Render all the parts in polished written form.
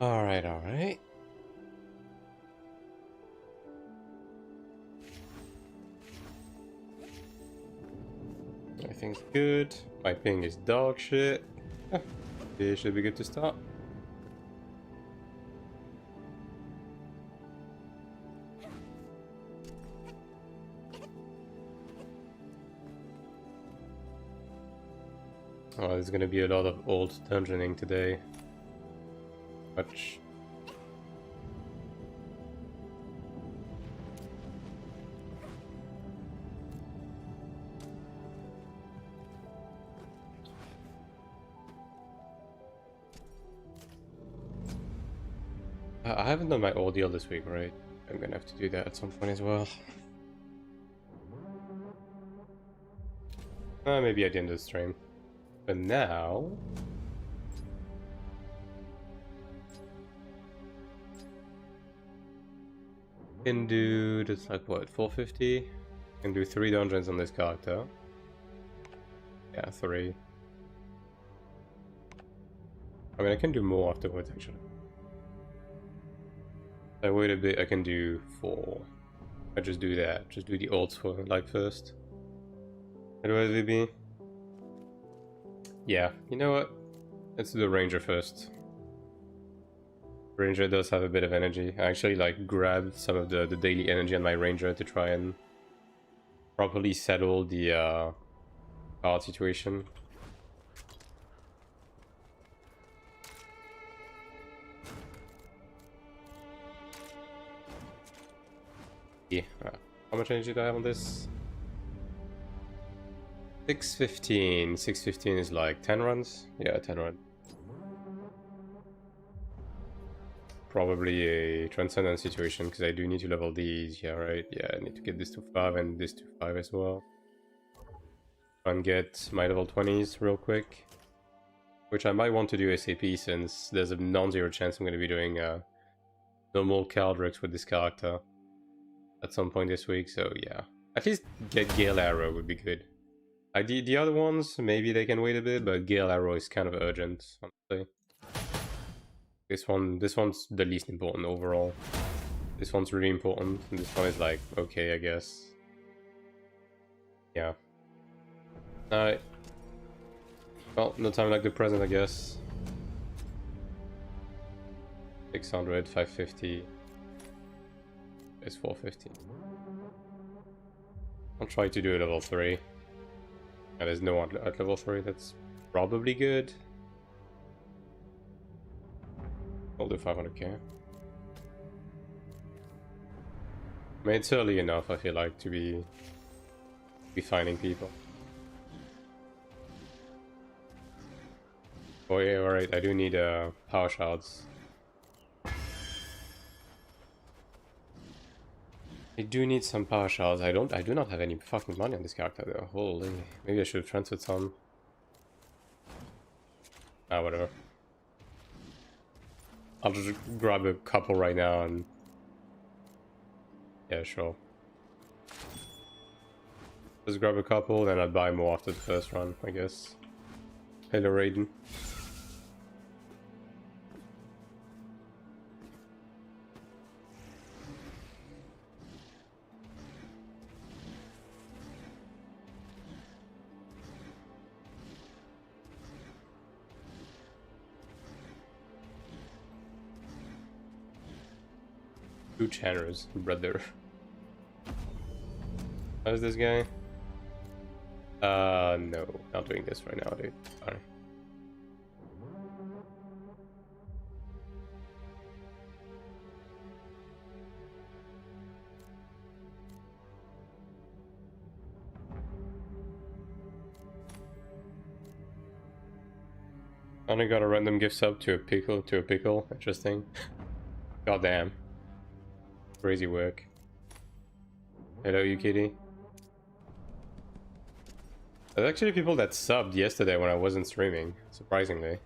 Alright, alright. Everything's good. My ping is dog shit. It should be good to start. Oh, there's gonna be a lot of old dungeoning today. Much. I haven't done my ordeal this week, right? I'm gonna have to do that at some point as well. Maybe at the end of the stream. But now... can do, that's like what, 450? Can do 3 dungeons on this character. Yeah, 3. I mean, I can do more afterwards, actually. If I wait a bit, I can do 4. I just do that. Just do the ults for, like, first. Otherwise, VB. Yeah, you know what? Let's do the ranger first. Ranger does have a bit of energy. I actually like grabbed some of the daily energy on my ranger to try and properly settle the card situation. Yeah. How much energy do I have on this? 615. 615 is like 10 runs? Yeah, 10 runs. Probably a transcendent situation because I do need to level these. Yeah, right. Yeah, I need to get this to 5 and this to 5 as well. And get my level 20s real quick. Which I might want to do ASAP since there's a non-zero chance I'm going to be doing normal Clerics with this character at some point this week. So yeah, at least get Gale Arrow would be good. The other ones, maybe they can wait a bit, but Gale Arrow is kind of urgent, honestly. This one's the least important overall. This one's really important, and this one is like, okay, I guess. Yeah. Alright. Well, no time like the present, I guess. 600, 550. It's 450. I'll try to do a level 3. And there's no one at level 3, that's probably good. I'll do 500k. I mean, it's early enough, I feel like, to be finding people. Oh yeah, alright, I do need power shards. I do need some power shards. I do not have any fucking money on this character though. Holy, maybe I should have transferred some. Ah, whatever. I'll just grab a couple right now and... yeah, sure. Just grab a couple, then I'll buy more after the first run, I guess. Hello, Raiden. Two channels, brother. How's this guy? No, not doing this right now, dude. Sorry. I only got a random gift sub to a pickle. Interesting. Goddamn. Crazy work. Hello, you kitty. There's actually people that subbed yesterday when I wasn't streaming, surprisingly.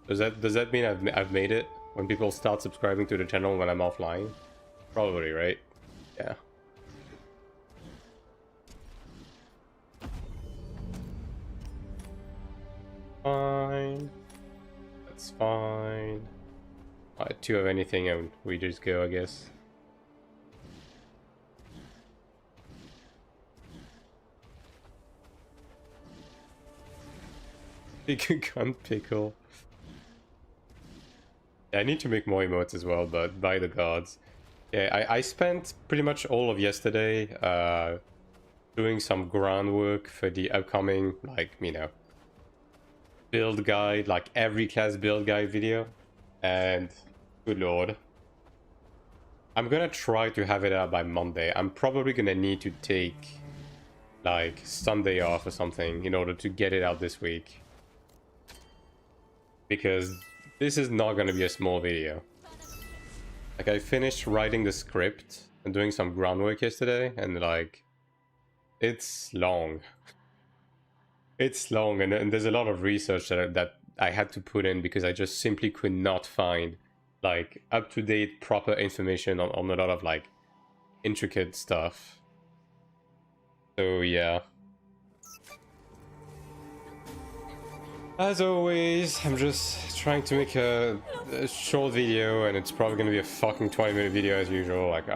Does that mean I've made it? When people start subscribing to the channel when I'm offline? Probably, right? Yeah. fine. 2 of anything and we just go, I guess. Big gun pickle. Yeah, I need to make more emotes as well, but by the gods. Yeah, I spent pretty much all of yesterday doing some groundwork for the upcoming, like, you know, build guide, like every class build guide video. And good lord, I'm gonna try to have it out by Monday. I'm probably gonna need to take like Sunday off or something in order to get it out this week, because this is not gonna be a small video. Like, I finished writing the script and doing some groundwork yesterday, and like, it's long. It's long, and there's a lot of research that I had to put in because I just simply could not find like up-to-date proper information on a lot of like intricate stuff. So yeah. As always, I'm just trying to make a short video, and it's probably gonna be a fucking 20-minute video as usual, like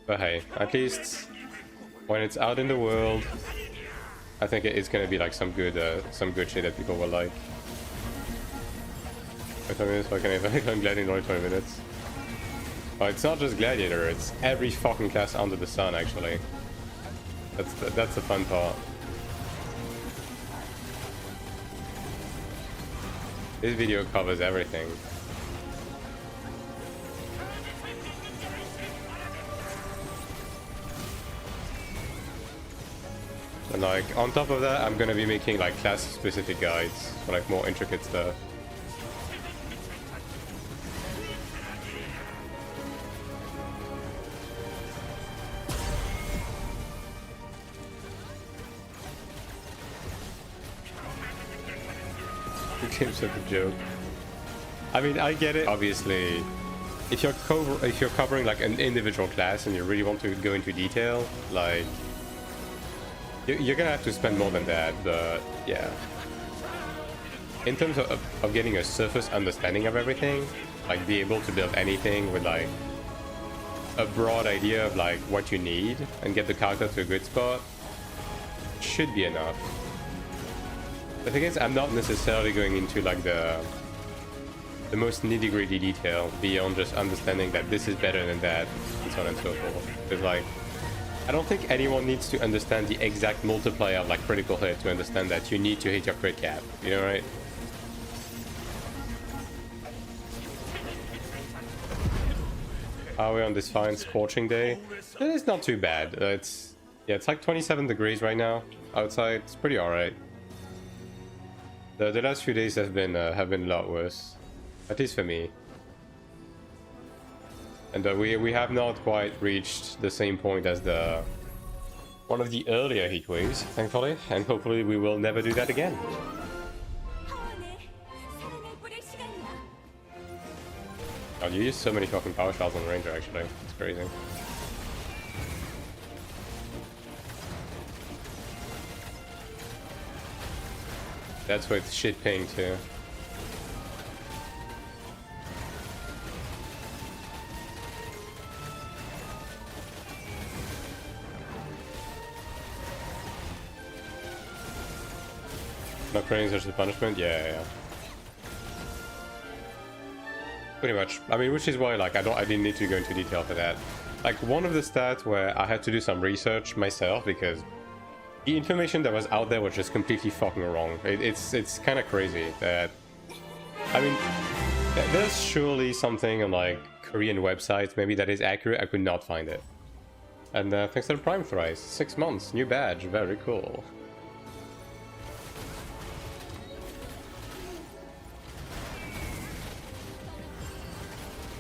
But hey, at least when it's out in the world, I think it's gonna be like some good shit that people will like. 20 minutes, fucking I'm Gladiator only 20 minutes. Oh, it's not just Gladiator, it's every fucking class under the sun, actually. That's the fun part. This video covers everything. And like, on top of that, I'm gonna be making like class-specific guides for like more intricate stuff. The game's such a joke. I mean, I get it. Obviously, if you're covering like an individual class and you really want to go into detail, like, you're gonna have to spend more than that, but yeah. In terms of getting a surface understanding of everything, like be able to build anything with like a broad idea of like what you need and get the character to a good spot, should be enough. The thing is, I'm not necessarily going into like the most nitty-gritty detail beyond just understanding that this is better than that, and so on and so forth. Because like, I don't think anyone needs to understand the exact multiplier of like critical hit to understand that you need to hit your crit cap, you know, right? Are we on this fine scorching day? It's not too bad. It's like 27 degrees right now outside. It's pretty alright. The last few days have been a lot worse, at least for me. And we have not quite reached the same point as one of the earlier heat waves, thankfully, and hopefully we will never do that again. Oh, you use so many fucking power shells on the Ranger, actually. It's crazy. That's with shit ping too. Not creating such a punishment? Yeah. Pretty much. I mean, which is why, like, I didn't need to go into detail for that. Like, one of the stats where I had to do some research myself because the information that was out there was just completely fucking wrong. It's kind of crazy that, I mean, there's surely something on like Korean websites maybe that is accurate. I could not find it. And thanks to the Prime Thrice, 6 months, new badge, very cool.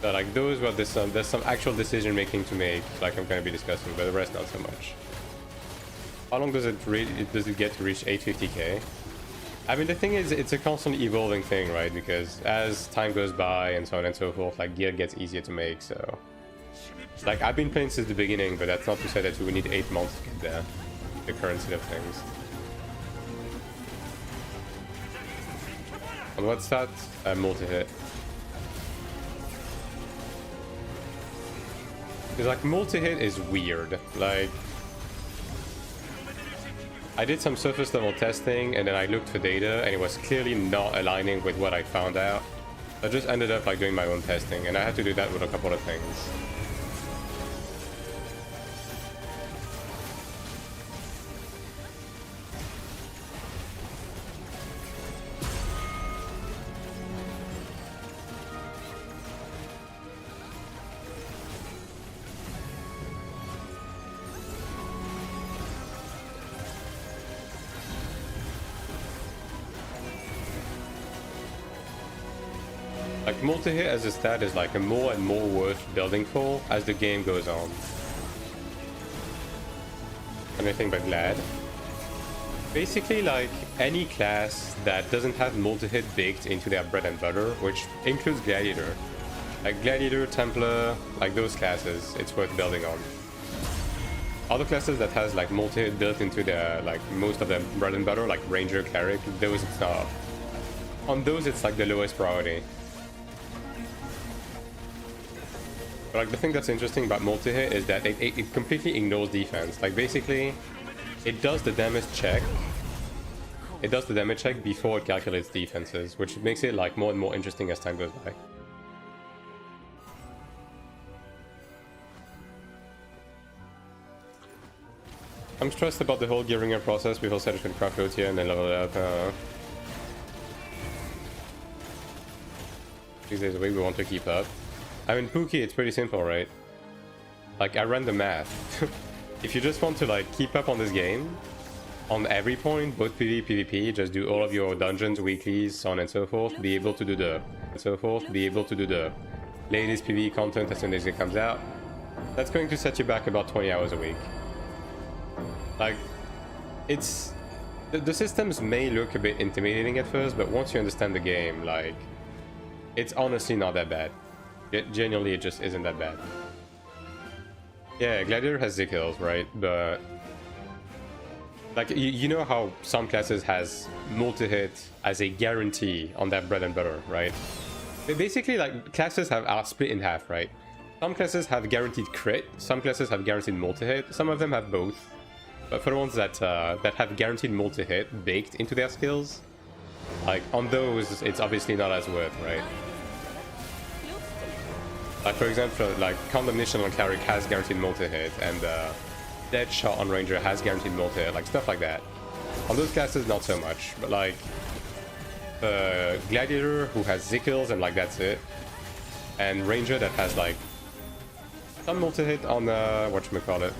So like those were there's some actual decision making to make, like I'm going to be discussing, but the rest not so much. How long does it get to reach 850k? I mean, the thing is, it's a constantly evolving thing, right? Because as time goes by and so on and so forth, like, gear gets easier to make, so... Like, I've been playing since the beginning, but that's not to say that we need 8 months to get there. The current state of things. And what's that? Multi-hit. Because, like, multi-hit is weird. Like... I did some surface level testing, and then I looked for data, and it was clearly not aligning with what I found out. I just ended up, like, doing my own testing, and I had to do that with a couple of things. Like, multi-hit as a stat is like a more and more worth building for as the game goes on. Anything but glad. Basically, like, any class that doesn't have multi-hit baked into their bread and butter, which includes Gladiator. Like, Gladiator, Templar, like those classes, it's worth building on. Other classes that has, like, multi-hit built into their, like, most of their bread and butter, like Ranger, Cleric, those it's not. On those, it's, like, the lowest priority. But, like, the thing that's interesting about multi-hit is that it completely ignores defense. Like, basically, it does the damage check. It does the damage check before it calculates defenses, which makes it, like, more and more interesting as time goes by. I'm stressed about the whole gearing up process. We've all said I should craft roads here and then level it up. 6 days a week, we want to keep up. I mean, Pookie, it's pretty simple, right? Like, I ran the math. If you just want to, like, keep up on this game, on every point, both PvE, PvP, just do all of your dungeons, weeklies, so on and so forth, be able to do the... latest PvE content as soon as it comes out. That's going to set you back about 20 hours a week. Like, it's... The systems may look a bit intimidating at first, but once you understand the game, like... It's honestly not that bad. Genuinely, it just isn't that bad. Yeah, Gladiator has Zickles, right? But... Like, you know how some classes has multi-hit as a guarantee on that bread and butter, right? Basically, like, classes are split in half, right? Some classes have guaranteed crit, some classes have guaranteed multi-hit, some of them have both. But for the ones that have guaranteed multi-hit baked into their skills, like, on those, it's obviously not as worth, right? Like, for example, like, Condemnation on Cleric has guaranteed multi-hit, and Deadshot on Ranger has guaranteed multi-hit, like, stuff like that. On those classes, not so much, but, like, Gladiator, who has Zickles, and, like, that's it. And Ranger that has, like, some multi-hit on, whatchamacallit.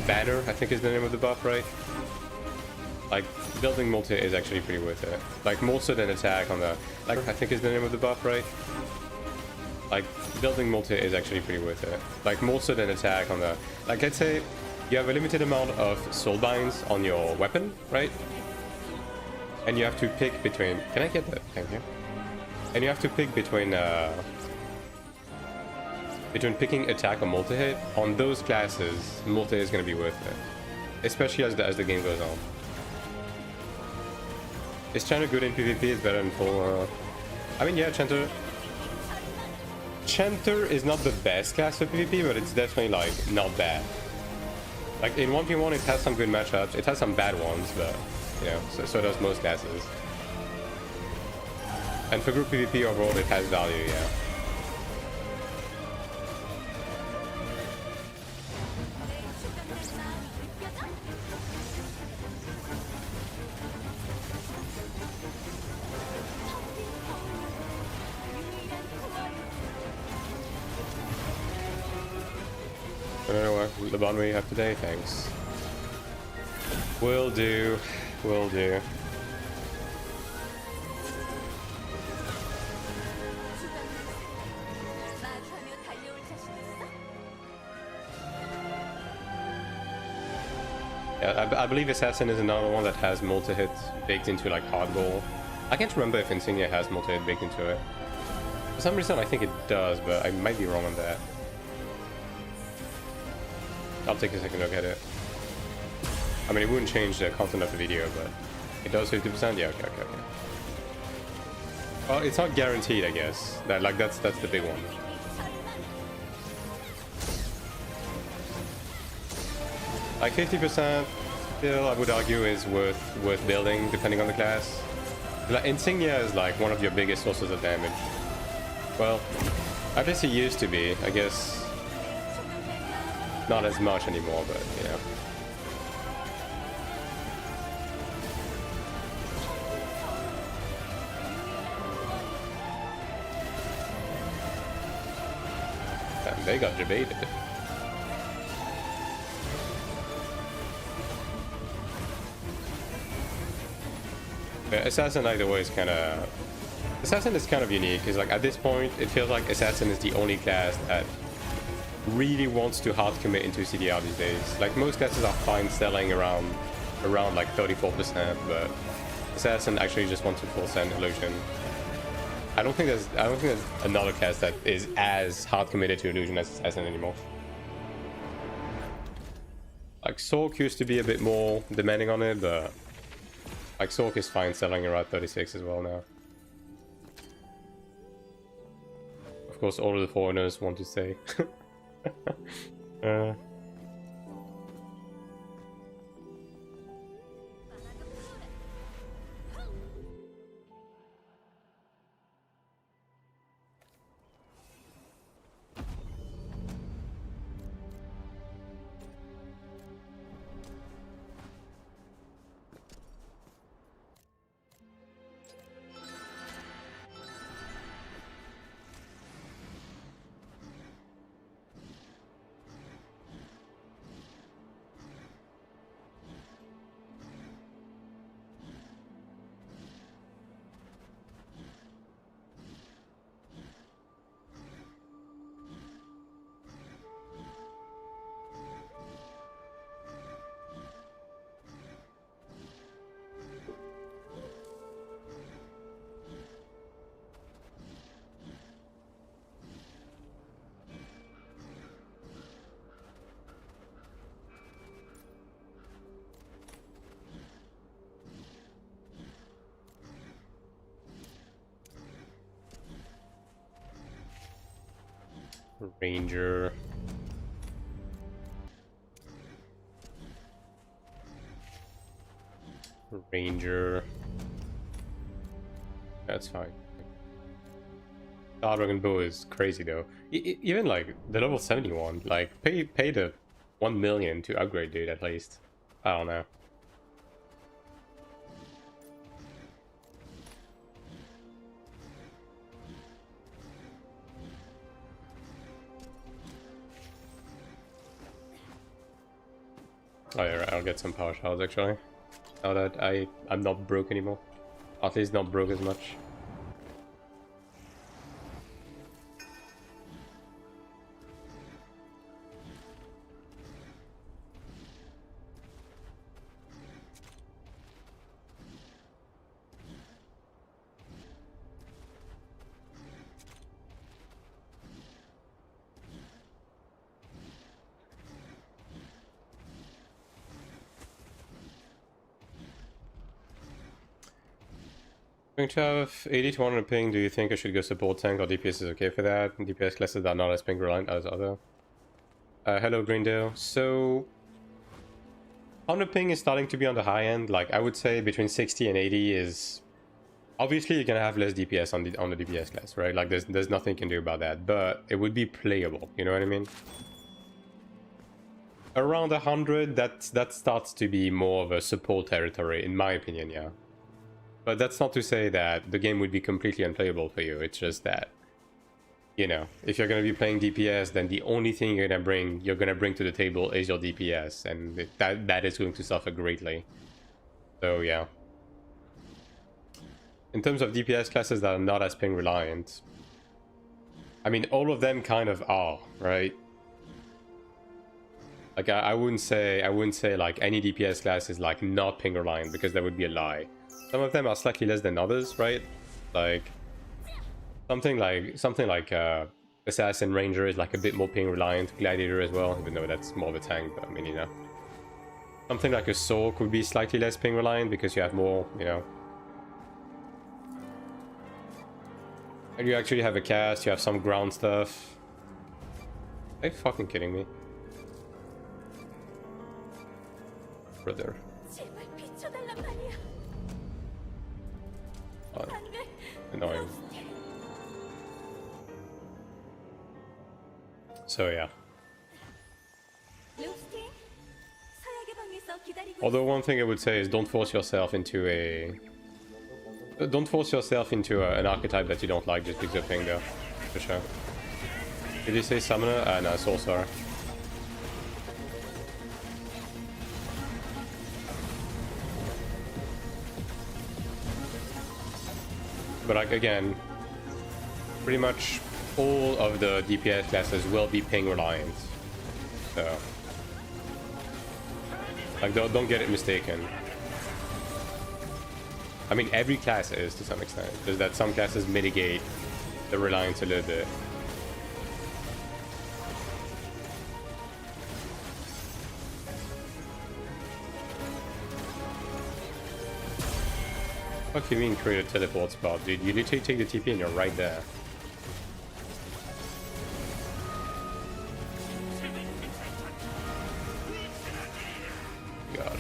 Banner, I think is the name of the buff, right? Like, building multi is actually pretty worth it. Like, more so than attack on the... Like, I think is the name of the buff, right? Like, building multi is actually pretty worth it. Like, more so than attack on the... Like, let's say you have a limited amount of soul binds on your weapon, right? And you have to pick between... Can I get that? Thank you. And you have to pick between picking attack or multi-hit. On those classes, multi is going to be worth it. Especially as the game goes on. Is Chanter good in PvP? It's better than full. I mean, yeah, Chanter is not the best class for PvP, but it's definitely, like, not bad. Like, in 1v1, it has some good matchups. It has some bad ones, but, you know, so does most classes. And for group PvP overall, it has value, yeah. I don't know what the bond we have today, thanks. Will do. Will do. Yeah, I believe Assassin is another one that has multi-hit baked into like hardball. I can't remember if Insignia has multi-hit baked into it. For some reason I think it does, but I might be wrong on that. I'll take a second look at it. I mean, it wouldn't change the content of the video, but it does 50%? Yeah, okay. Well, it's not guaranteed, I guess. That's the big one. Like 50% still, I would argue, is worth building, depending on the class. Like, Insignia is like one of your biggest sources of damage. Well, at least it used to be. I guess not as much anymore, but you know. Damn, they got debated. Assassin either way is kind of... Assassin is kind of unique, because like at this point it feels like Assassin is the only class that really wants to hard commit into CDR these days. Like most classes are fine selling around like 34%, but Assassin actually just wants to full send Illusion. I don't think there's another class that is as hard committed to Illusion as Assassin anymore. Like Sork used to be a bit more demanding on it, but like Sork is fine selling around 36 as well now. Of course, all of the foreigners want to say. Ranger. That's fine. Star Dragon Bow is crazy though. Even like the level 71, like pay the 1 million to upgrade, dude, at least. I don't know. Oh yeah, right, I'll get some power shards actually. Now that I'm not broke anymore. At least not broke as much. Going to have 80 to 100 ping. Do you think I should go support tank or DPS is okay for that? DPS classes are not as ping reliant as other. Hello Greendale. So 100 ping is starting to be on the high end. Like I would say between 60 and 80 is obviously you're gonna have less DPS on the DPS class, right? Like there's nothing you can do about that, but it would be playable. You know what I mean? Around 100, that starts to be more of a support territory, in my opinion. Yeah. But that's not to say that the game would be completely unplayable for you. It's just that, you know, if you're going to be playing DPS, then the only thing you're going to bring to the table is your DPS, and that is going to suffer greatly. So yeah. In terms of DPS classes that are not as ping reliant, I mean, all of them kind of are, right? Like I wouldn't say like any DPS class is like not ping reliant, because that would be a lie. Some of them are slightly less than others, right? Like something like Assassin Ranger is like a bit more ping reliant, Gladiator as well, even though that's more of a tank, but I mean, you know. Something like a Soul could be slightly less ping reliant because you have more, you know. And you actually have a cast, you have some ground stuff. Are you fucking kidding me? Brother. Oh, annoying. So yeah. Although one thing I would say is don't force yourself into an archetype that you don't like just because of ping though, for sure. Did you say summoner? No, sorcerer. But like again, pretty much all of the DPS classes will be ping reliant. So like don't get it mistaken. I mean every class is to some extent. Just that some classes mitigate the reliance a little bit. What do you mean create a teleport spot, dude? You literally take the TP and you're right there. God.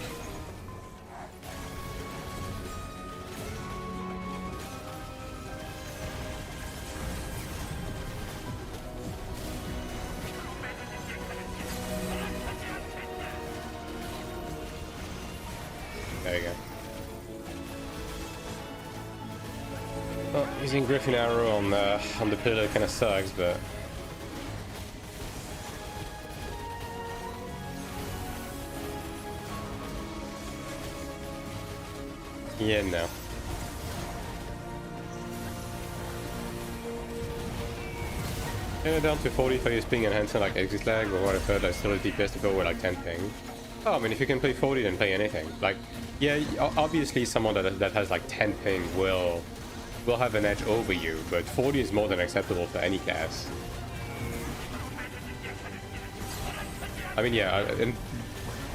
There you go. Well, using Griffin Arrow on the pillar kind of sucks, but yeah, no. Down to 40 for his ping enhancer like exit lag, or what I've heard, like still a DPS to go with like 10 ping. Oh, I mean, if you can play 40, then play anything. Like, yeah, obviously someone that has like 10 ping will have an edge over you, but 40 is more than acceptable for any class. I mean, yeah, and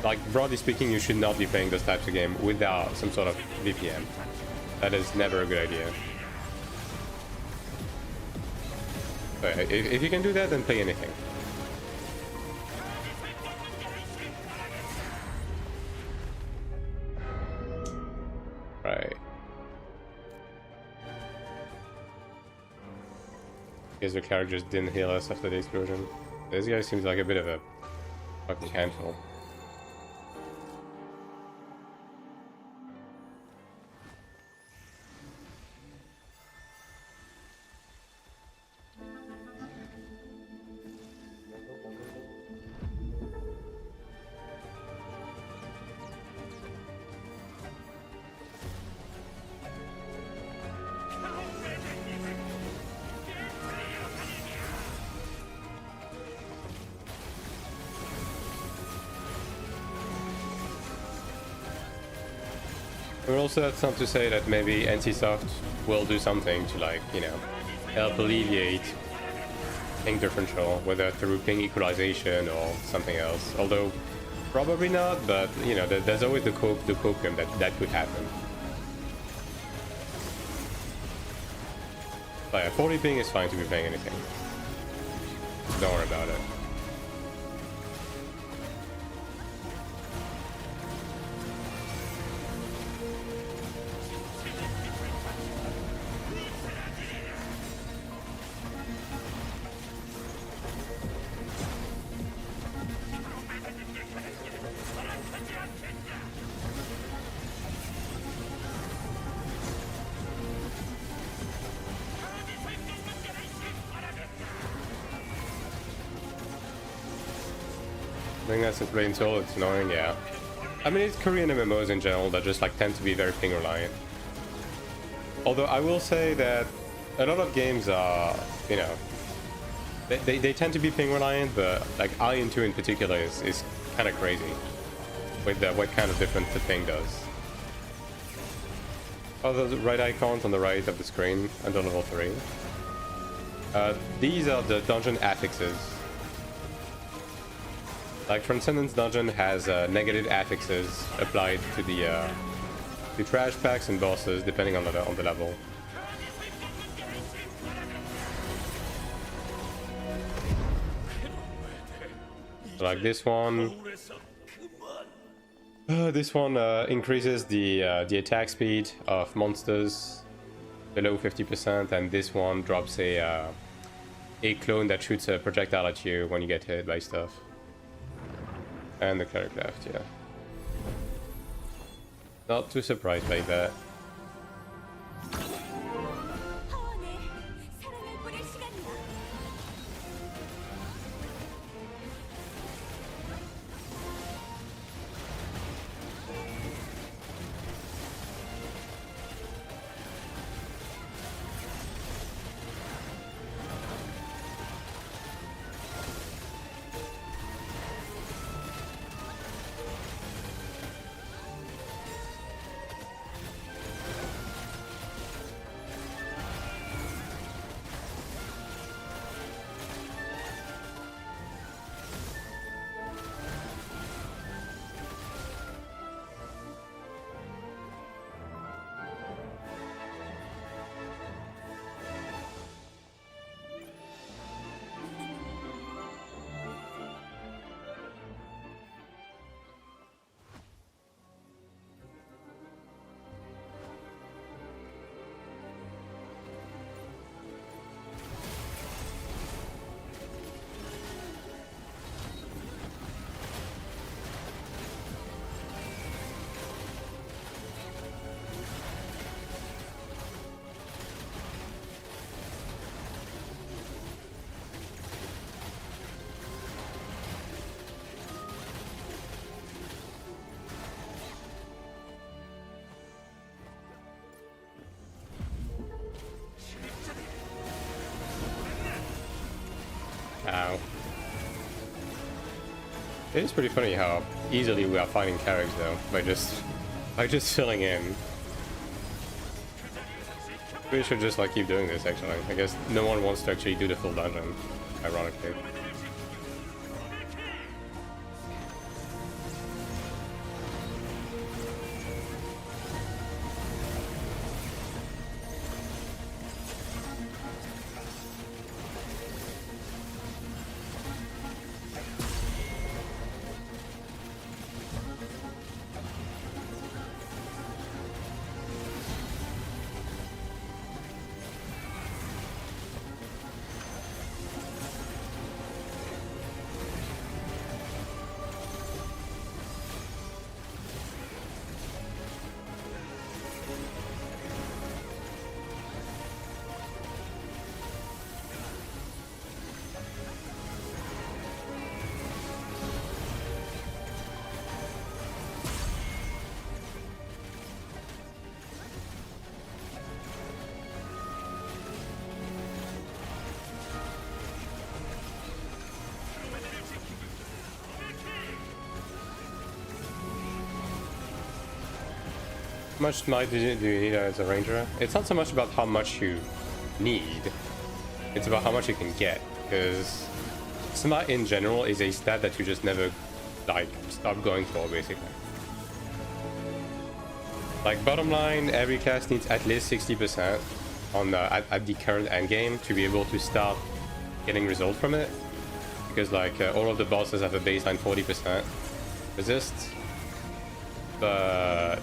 like broadly speaking, you should not be playing those types of game without some sort of VPN. That is never a good idea. But if you can do that, then play anything. Right. Guess the Cleric just didn't heal us after the explosion. This guy seems like a bit of a fucking handful. But also that's not to say that maybe NCSoft will do something to, like, you know, help alleviate ping differential, whether through ping equalization or something else. Although probably not, but you know, there's always the copium that could happen. But yeah, 40 ping is fine to be playing anything. Don't worry about it. I think that's a plain soul, it's annoying, yeah. I mean, it's Korean MMOs in general that just like tend to be very ping reliant. Although I will say that a lot of games are, you know, they tend to be ping reliant, but like AION2 in particular is kind of crazy with what kind of difference the thing does. Oh, the right icons on the right of the screen under level 3. These are the dungeon affixes. Like Transcendence Dungeon has negative affixes applied to the trash packs and bosses depending on the level. So like this one. This one increases the attack speed of monsters below 50%, and this one drops a clone that shoots a projectile at you when you get hit by stuff. And the Cleric left, yeah. Not too surprised by that. Ow. It is pretty funny how easily we are fighting Clerics though, by just filling in. We should just like keep doing this actually. I guess no one wants to actually do the full dungeon, ironically. How much might do you need as a ranger? It's not so much about how much you need, it's about how much you can get, because smite in general is a stat that you just never like stop going for, basically. Like bottom line, every class needs at least 60% on at the current endgame to be able to start getting results from it, because like all of the bosses have a baseline 40% resist, but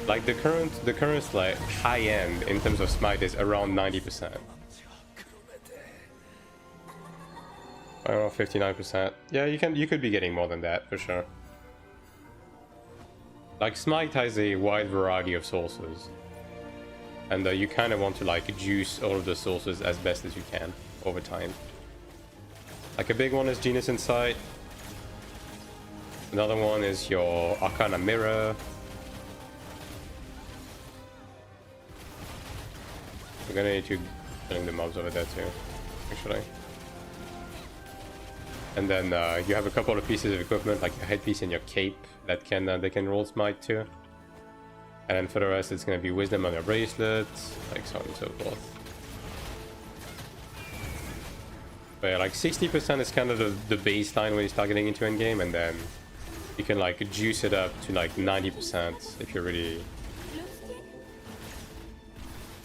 like the current like high end in terms of smite is around 90%. I don't know, 59%. Yeah, you could be getting more than that for sure. Like smite has a wide variety of sources, and you kind of want to like juice all of the sources as best as you can over time. Like a big one is Genius Insight. Another one is your Arcana Mirror. We're gonna need to killing the mobs over there too, actually. And then you have a couple of pieces of equipment, like your headpiece and your cape, that can they can roll smite too. And then for the rest, it's gonna be wisdom on your bracelet, like so on and so forth. But yeah, like 60% is kind of the baseline when you start getting into endgame, and then you can like juice it up to like 90% if you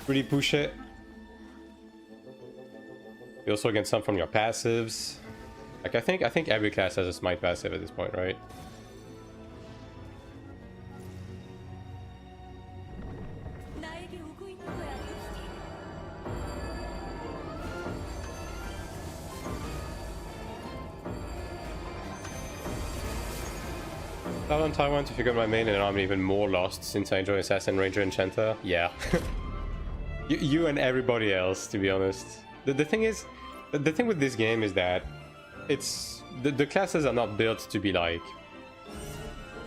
really push it. You also get some from your passives. Like I think every class has a smite passive at this point, right? On Taiwan to figure out my main, and I'm even more lost since I enjoy Assassin, Ranger, Enchanter. Yeah. you and everybody else, to be honest. The thing is, the thing with this game is that it's the classes are not built to be like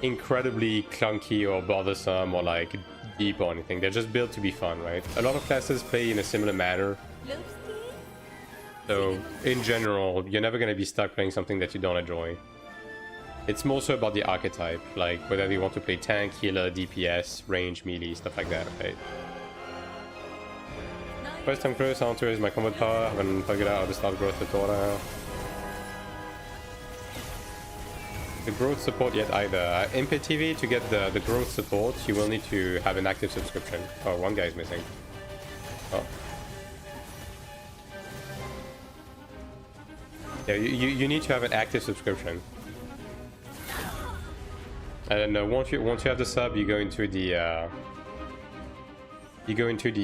incredibly clunky or bothersome or like deep or anything. They're just built to be fun, right? A lot of classes play in a similar manner. So in general, you're never going to be stuck playing something that you don't enjoy. It's more so about the archetype, like whether you want to play tank, healer, DPS, range, melee, stuff like that, right? First time close, AION2 is my combat power. I haven't figured out how to start growth at all now. The growth support yet either. In PTV, to get the growth support, you will need to have an active subscription. Oh, one guy is missing. Oh. Yeah, you need to have an active subscription. And once you have the sub, you go into the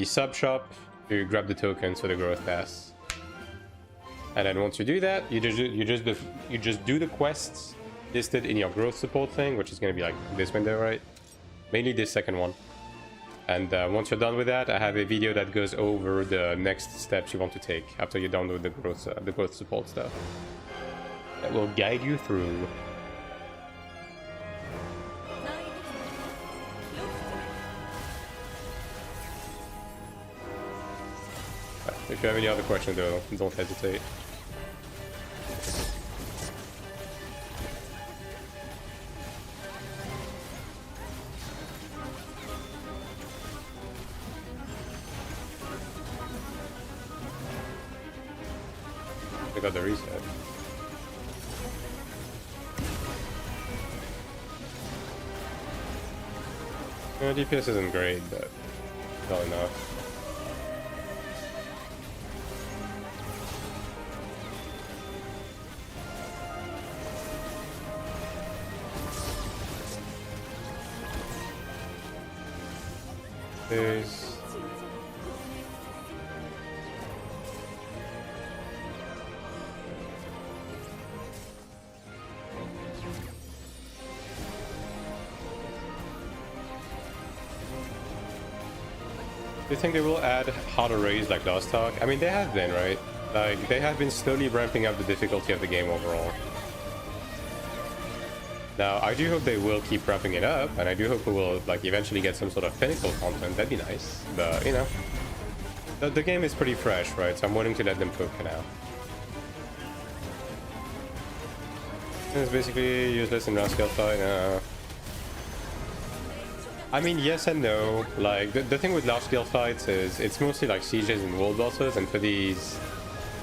sub shop to grab the tokens for the growth pass. And then once you do that, you just do the quests listed in your growth support thing, which is going to be like this window, right? Mainly this second one. And once you're done with that, I have a video that goes over the next steps you want to take after you're done with the growth support stuff. That will guide you through. If you have any other questions, though, don't hesitate. I got the reset. DPS isn't great, but not enough. There's... Do you think they will add harder raids like last talk? I mean, they have been, right? Like, they have been slowly ramping up the difficulty of the game overall. Now, I do hope they will keep ramping it up, and I do hope we will, like, eventually get some sort of pinnacle content. That'd be nice. But, you know, the game is pretty fresh, right? So I'm willing to let them cook for now. It's basically useless in round scale fight. I mean, yes and no. Like, the thing with large scale fights is it's mostly like sieges and world bosses, and for these,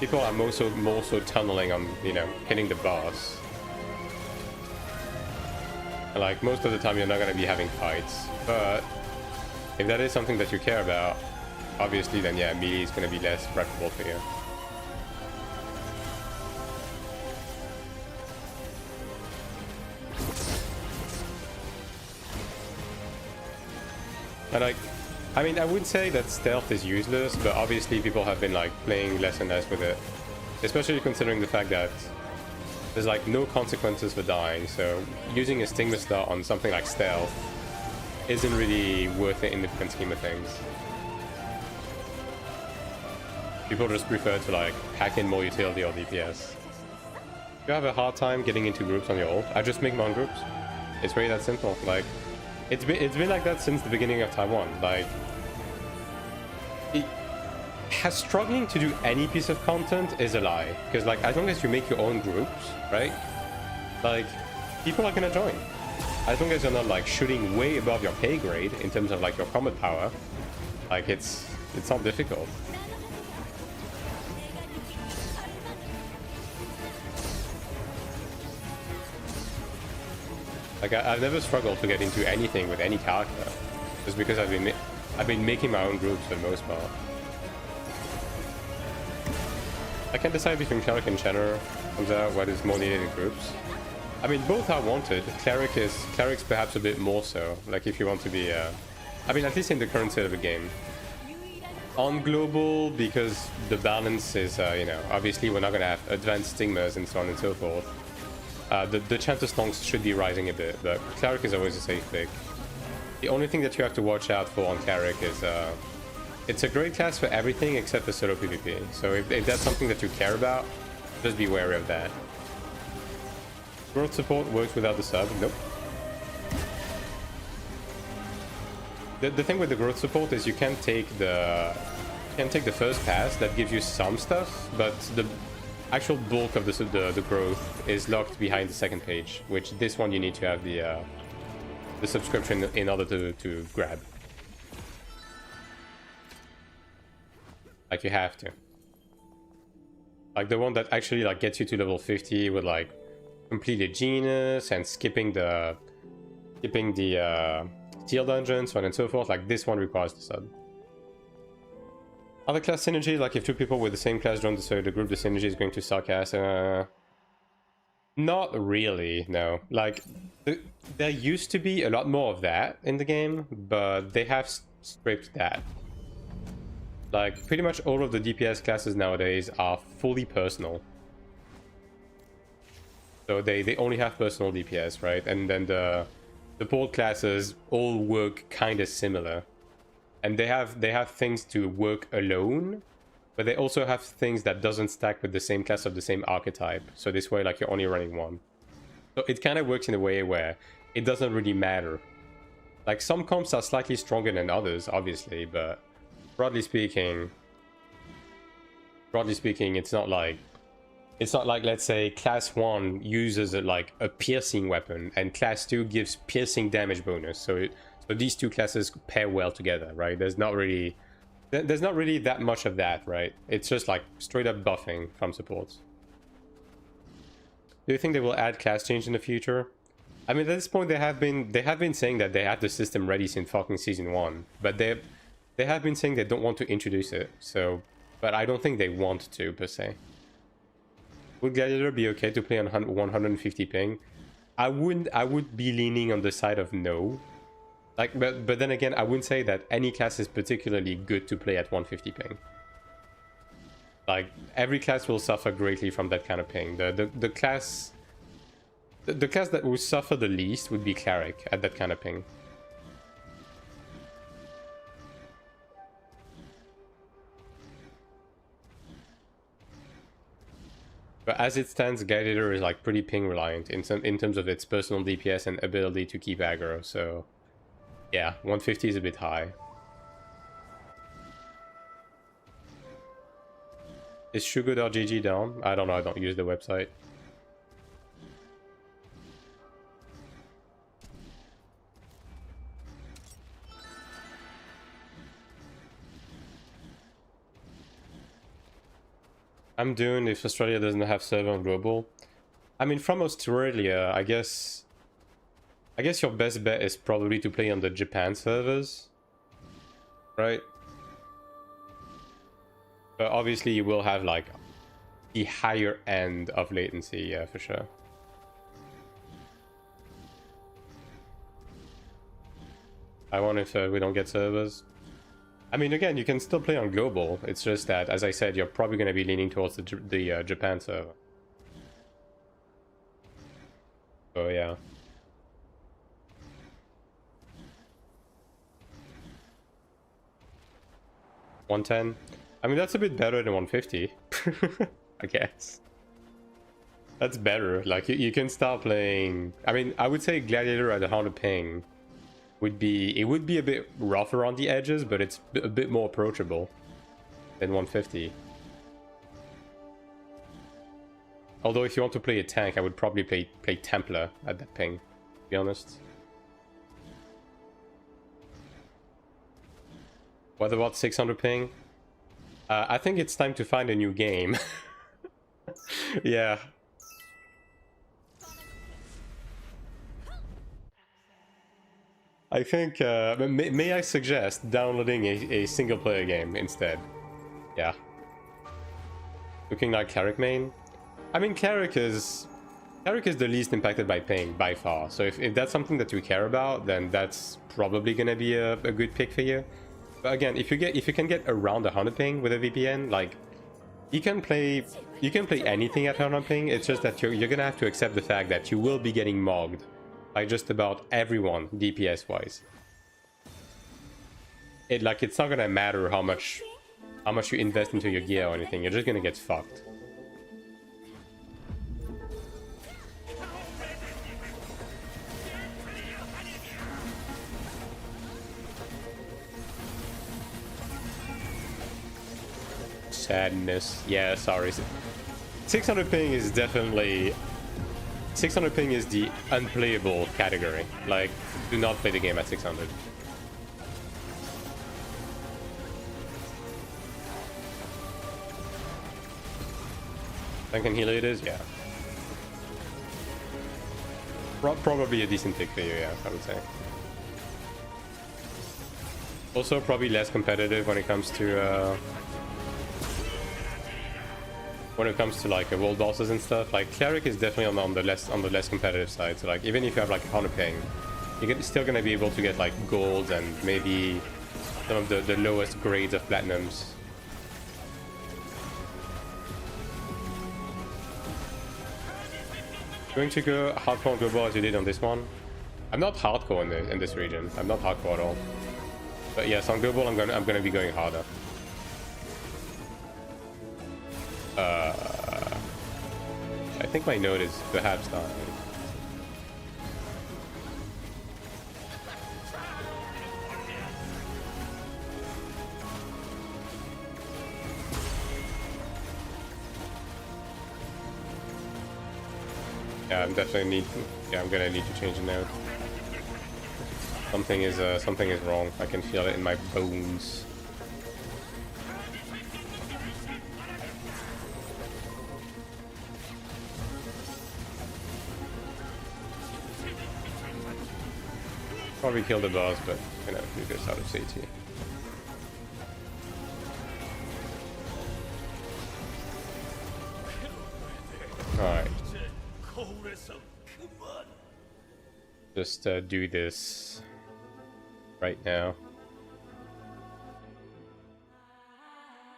people are more so tunneling on, you know, hitting the boss. Like, most of the time you're not going to be having fights, but if that is something that you care about, obviously then yeah, melee is going to be less preferable for you. And like, I mean, I would say that stealth is useless, but obviously people have been like playing less and less with it, especially considering the fact that there's like no consequences for dying, so using a stigma star on something like stealth isn't really worth it in the grand scheme of things. People just prefer to like pack in more utility or DPS. If you have a hard time getting into groups on your ult, I just make my own groups. It's really that simple. Like, it's been like that since the beginning of Taiwan. Like, struggling to do any piece of content is a lie, because like as long as you make your own groups, right, like people are gonna join. As long as you're not like shooting way above your pay grade in terms of like your combat power, like it's not difficult. Like I've never struggled to get into anything with any character, just because I've been making my own groups for the most part. I can't decide between Cleric and Channer. Comes out what is more needed in groups. I mean, both are wanted. Cleric's perhaps a bit more so. Like if you want to be, I mean, at least in the current state of the game. On global, because the balance is, you know, obviously we're not gonna have advanced stigmas and so on and so forth. The Chanter stonks should be rising a bit, but Cleric is always a safe pick. The only thing that you have to watch out for on Cleric is, it's a great class for everything except for solo PvP. So if that's something that you care about, just be wary of that. Growth support works without the sub. Nope. The thing with the growth support is you can take the first pass that gives you some stuff, but the actual bulk of the growth is locked behind the second page, which this one you need to have the subscription in order to grab. Like you have to. Like the one that actually like gets you to level 50 with like completed genius and skipping the steel dungeon, so on and so forth. Like this one requires the sub. Other class synergy, like if two people with the same class join the group, the synergy is going to suck ass. Not really, no. Like there used to be a lot more of that in the game, but they have stripped that. Like pretty much all of the DPS classes nowadays are fully personal. So they only have personal DPS, right? And then the port classes all work kind of similar. And they have things to work alone, but they also have things that doesn't stack with the same class of the same archetype. So this way, like, you're only running one. So it kind of works in a way where it doesn't really matter. Like, some comps are slightly stronger than others, obviously, but broadly speaking, it's not like, let's say, class 1 uses a piercing weapon, and class 2 gives piercing damage bonus. So these two classes pair well together, right? There's not really that much of that, right? It's just like straight up buffing from supports. Do you think they will add class change in the future? I mean, at this point, they have been saying that they had the system ready since fucking season 1, but they have been saying they don't want to introduce it. So, but I don't think they want to per se. Would Gladiator be okay to play on 150 ping? I would be leaning on the side of no. Like, but then again, I wouldn't say that any class is particularly good to play at 150 ping. Like, every class will suffer greatly from that kind of ping. The class that will suffer the least would be Cleric at that kind of ping. But as it stands, Gladiator is like pretty ping reliant in terms of its personal DPS and ability to keep aggro, so yeah, 150 is a bit high. Is sugar.gg down? I don't know, I don't use the website. I'm doing if Australia doesn't have server on global. I mean, from Australia, I guess your best bet is probably to play on the Japan servers, right? But obviously you will have like the higher end of latency, yeah, for sure. I wonder if we don't get servers. I mean, again, you can still play on global. It's just that, as I said, you're probably going to be leaning towards the Japan server. So yeah. $110. I mean, that's a bit better than 150. I guess. That's better. Like, you can start playing... I mean, I would say Gladiator at 100 ping would be... It would be a bit rough around the edges, but it's a bit more approachable. than 150. Although if you want to play a tank, I would probably play Templar at that ping, to be honest. What about 600 ping? I think it's time to find a new game. Yeah. I think, may I suggest downloading a single player game instead? Yeah. Looking like Cleric main? I mean, Cleric is the least impacted by ping, by far. So if that's something that you care about, then that's probably gonna be a good pick for you. But again, if you can get around 100 ping with a VPN, like, you can play anything at 100 ping. It's just that you're gonna have to accept the fact that you will be getting mogged by just about everyone DPS wise. It's not gonna matter how much you invest into your gear or anything. You're just gonna get fucked. Sadness. Yeah, sorry. 600 ping is definitely... 600 ping is the unplayable category. Like, do not play the game at 600. Tank and healer it is? Yeah. Probably a decent pick for you, yeah, I would say. Also, probably less competitive when it comes to... like world bosses and stuff. Like Cleric is definitely on the less competitive side. So like even if you have like 100 ping, you're still gonna be able to get like golds and maybe some of the lowest grades of platinums. Going to go hardcore global as you did on this one. I'm not hardcore in this region. I'm not hardcore at all. But yes, on global I'm gonna be going harder. I think my note is perhaps not. Yeah, I'm gonna need to change the note. Something is wrong. I can feel it in my bones. Probably kill the boss, but you know, do this out of safety. Alright. Just do this right now.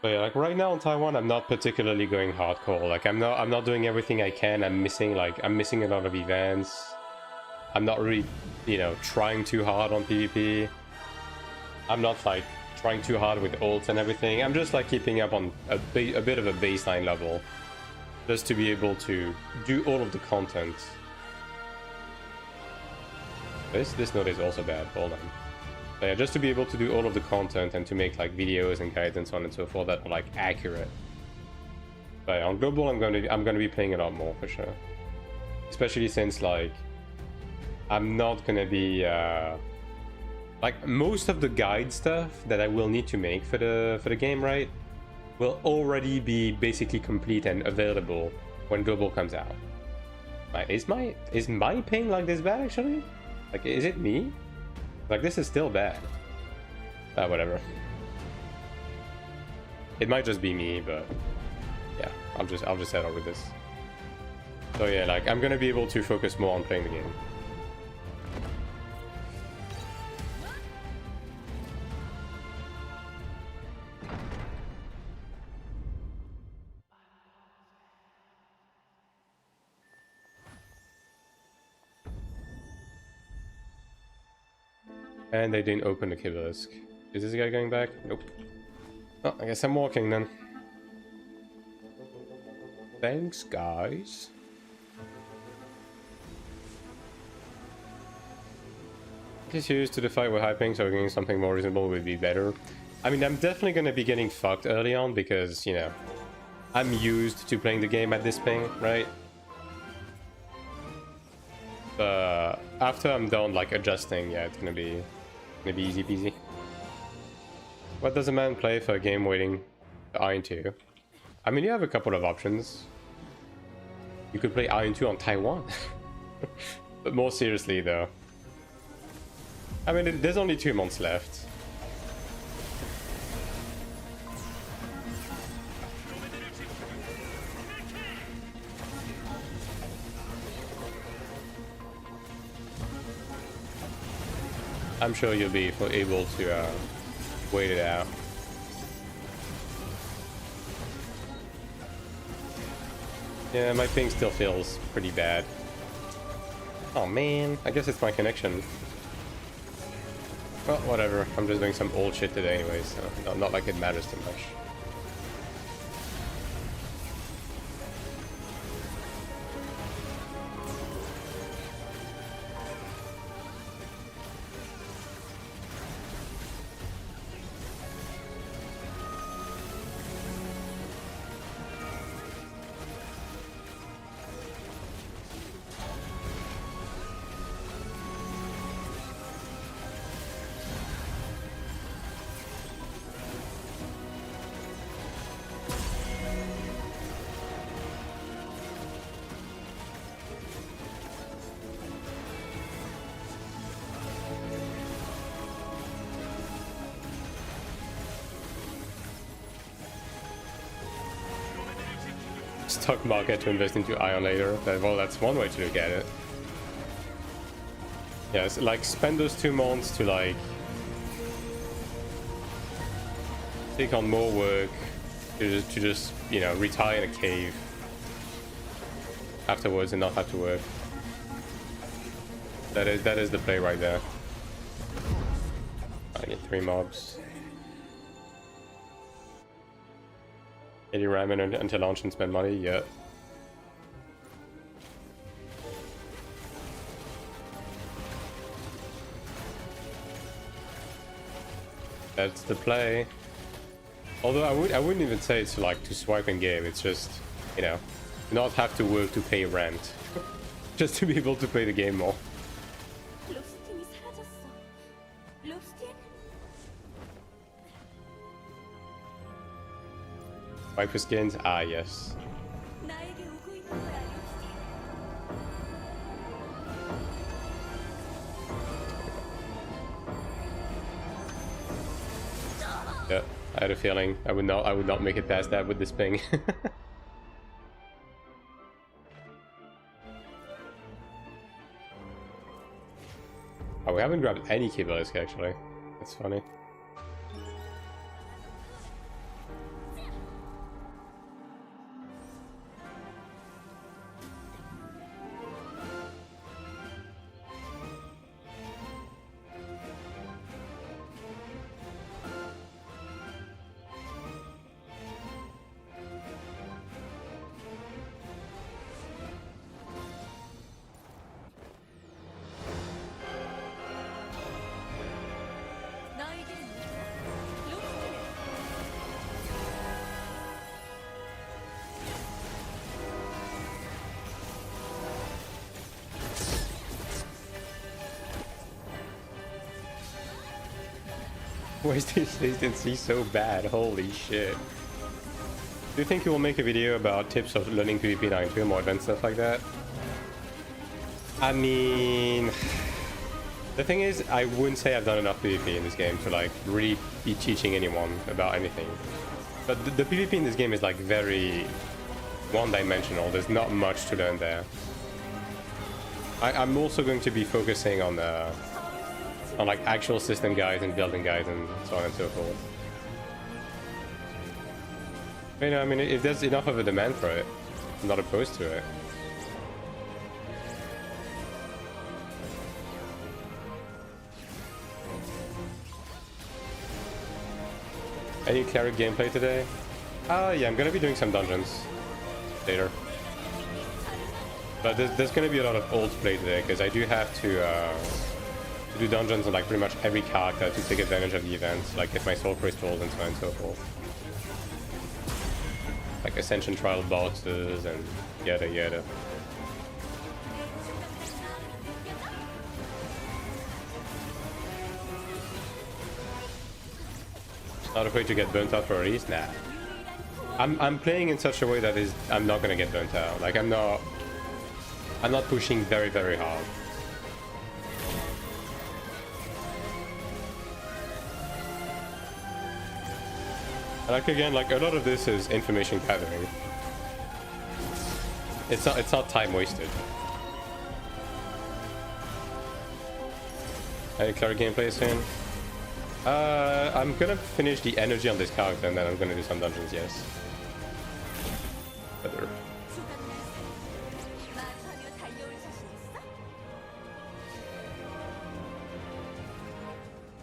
But yeah, like right now in Taiwan, I'm not particularly going hardcore. Like I'm not doing everything I can. I'm missing a lot of events. I'm not really, you know, trying too hard on PvP. I'm not like trying too hard with ults and everything. I'm just like keeping up on a bit of a baseline level, just to be able to do all of the content. This note is also bad. Hold on. But yeah, just to be able to do all of the content and to make like videos and guides and so on and so forth that are like accurate. But yeah, on global, I'm gonna be playing a lot more for sure. Especially since like I'm not gonna be like most of the guide stuff that I will need to make for the game, right, will already be basically complete and available when global comes out. Like, is my ping like this bad actually? Like, is it me? Like, this is still bad. Whatever. It might just be me, but yeah, I'll just head over this. So yeah, like I'm gonna be able to focus more on playing the game. And they didn't open the Kibalisk. Is this guy going back? Nope. Oh, I guess I'm walking then. Thanks, guys. Just used to the fight with high ping, so getting something more reasonable would be better. I mean, I'm definitely going to be getting fucked early on because, you know, I'm used to playing the game at this ping, right? After I'm done, like, adjusting, yeah, it's gonna be easy peasy. What does a man play for a game waiting for AION2? I mean, you have a couple of options. You could play AION2 on Taiwan. But more seriously, though. I mean, there's only 2 months left. I'm sure you'll be able to wait it out. Yeah, my ping still feels pretty bad. Oh man, I guess it's my connection. Well, whatever. I'm just doing some old shit today anyway, so not like it matters too much. Stock market to invest into AION later. Well, that's one way to look at it. Yeah, it's like spend those 2 months to like take on more work, to just, you know, retire in a cave afterwards and not have to work. That is the play right there. I get 3 mobs. 80 ramen until launch and spend money, yeah. That's the play. Although I wouldn't even say it's like to swipe in game, it's just, you know, not have to work to pay rent. Just to be able to play the game more. Viper skins? Ah, yes. Yeah, I had a feeling I would not make it past that with this ping. Oh, we haven't grabbed any Kibalisk actually. That's funny. Why is this latency so bad? Holy shit. Do you think you will make a video about tips of learning PvP in AION2 and more advanced stuff like that? I mean... The thing is, I wouldn't say I've done enough PvP in this game to like really be teaching anyone about anything. But the PvP in this game is like very one-dimensional. There's not much to learn there. I'm also going to be focusing on like actual system guides and building guides and so on and so forth. You know, I mean, if there's enough of a demand for it, I'm not opposed to it. Any Cleric gameplay today? Yeah, I'm gonna be doing some dungeons later. But there's gonna be a lot of old play today, because I do have to to do dungeons on like pretty much every character to take advantage of the events, like get my soul crystals and so on and so forth. Like Ascension Trial boxes and yada yada. Not afraid to get burnt out for a release? Nah. I'm playing in such a way that I'm not gonna get burnt out. Like I'm not pushing very hard. Like again, like a lot of this is information gathering. It's not time wasted. Any Cleric gameplay soon? I'm gonna finish the energy on this character and then I'm gonna do some dungeons, yes. Better.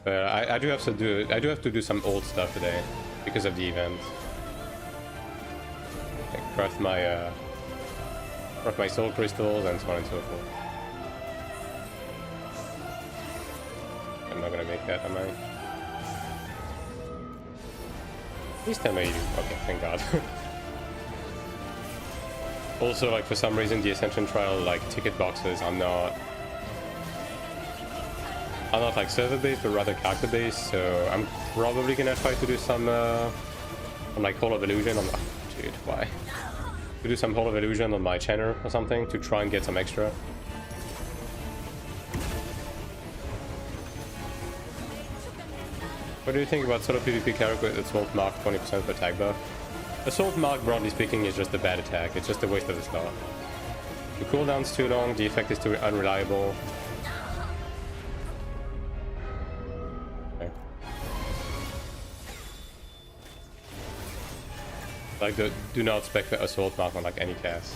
But I do have to do some old stuff today because of the event. Like craft my soul crystals and so on and so forth. I'm not gonna make that, am I? Please tell me you do. Okay, thank God. Also, like for some reason, the Ascension Trial like ticket boxes are not like server based, but rather character based. So I'm probably gonna try to do some like Hall of Illusion on. Oh, dude, why? To do some Hall of Illusion on my channel or something to try and get some extra. What do you think about solo PvP Cleric with Assault Mark 20% for attack buff? Assault Mark, broadly speaking, is just a bad attack. It's just a waste of the slot. The cooldown's too long, the effect is too unreliable. Okay. Like, do not spec the Assault Mark on like any cast.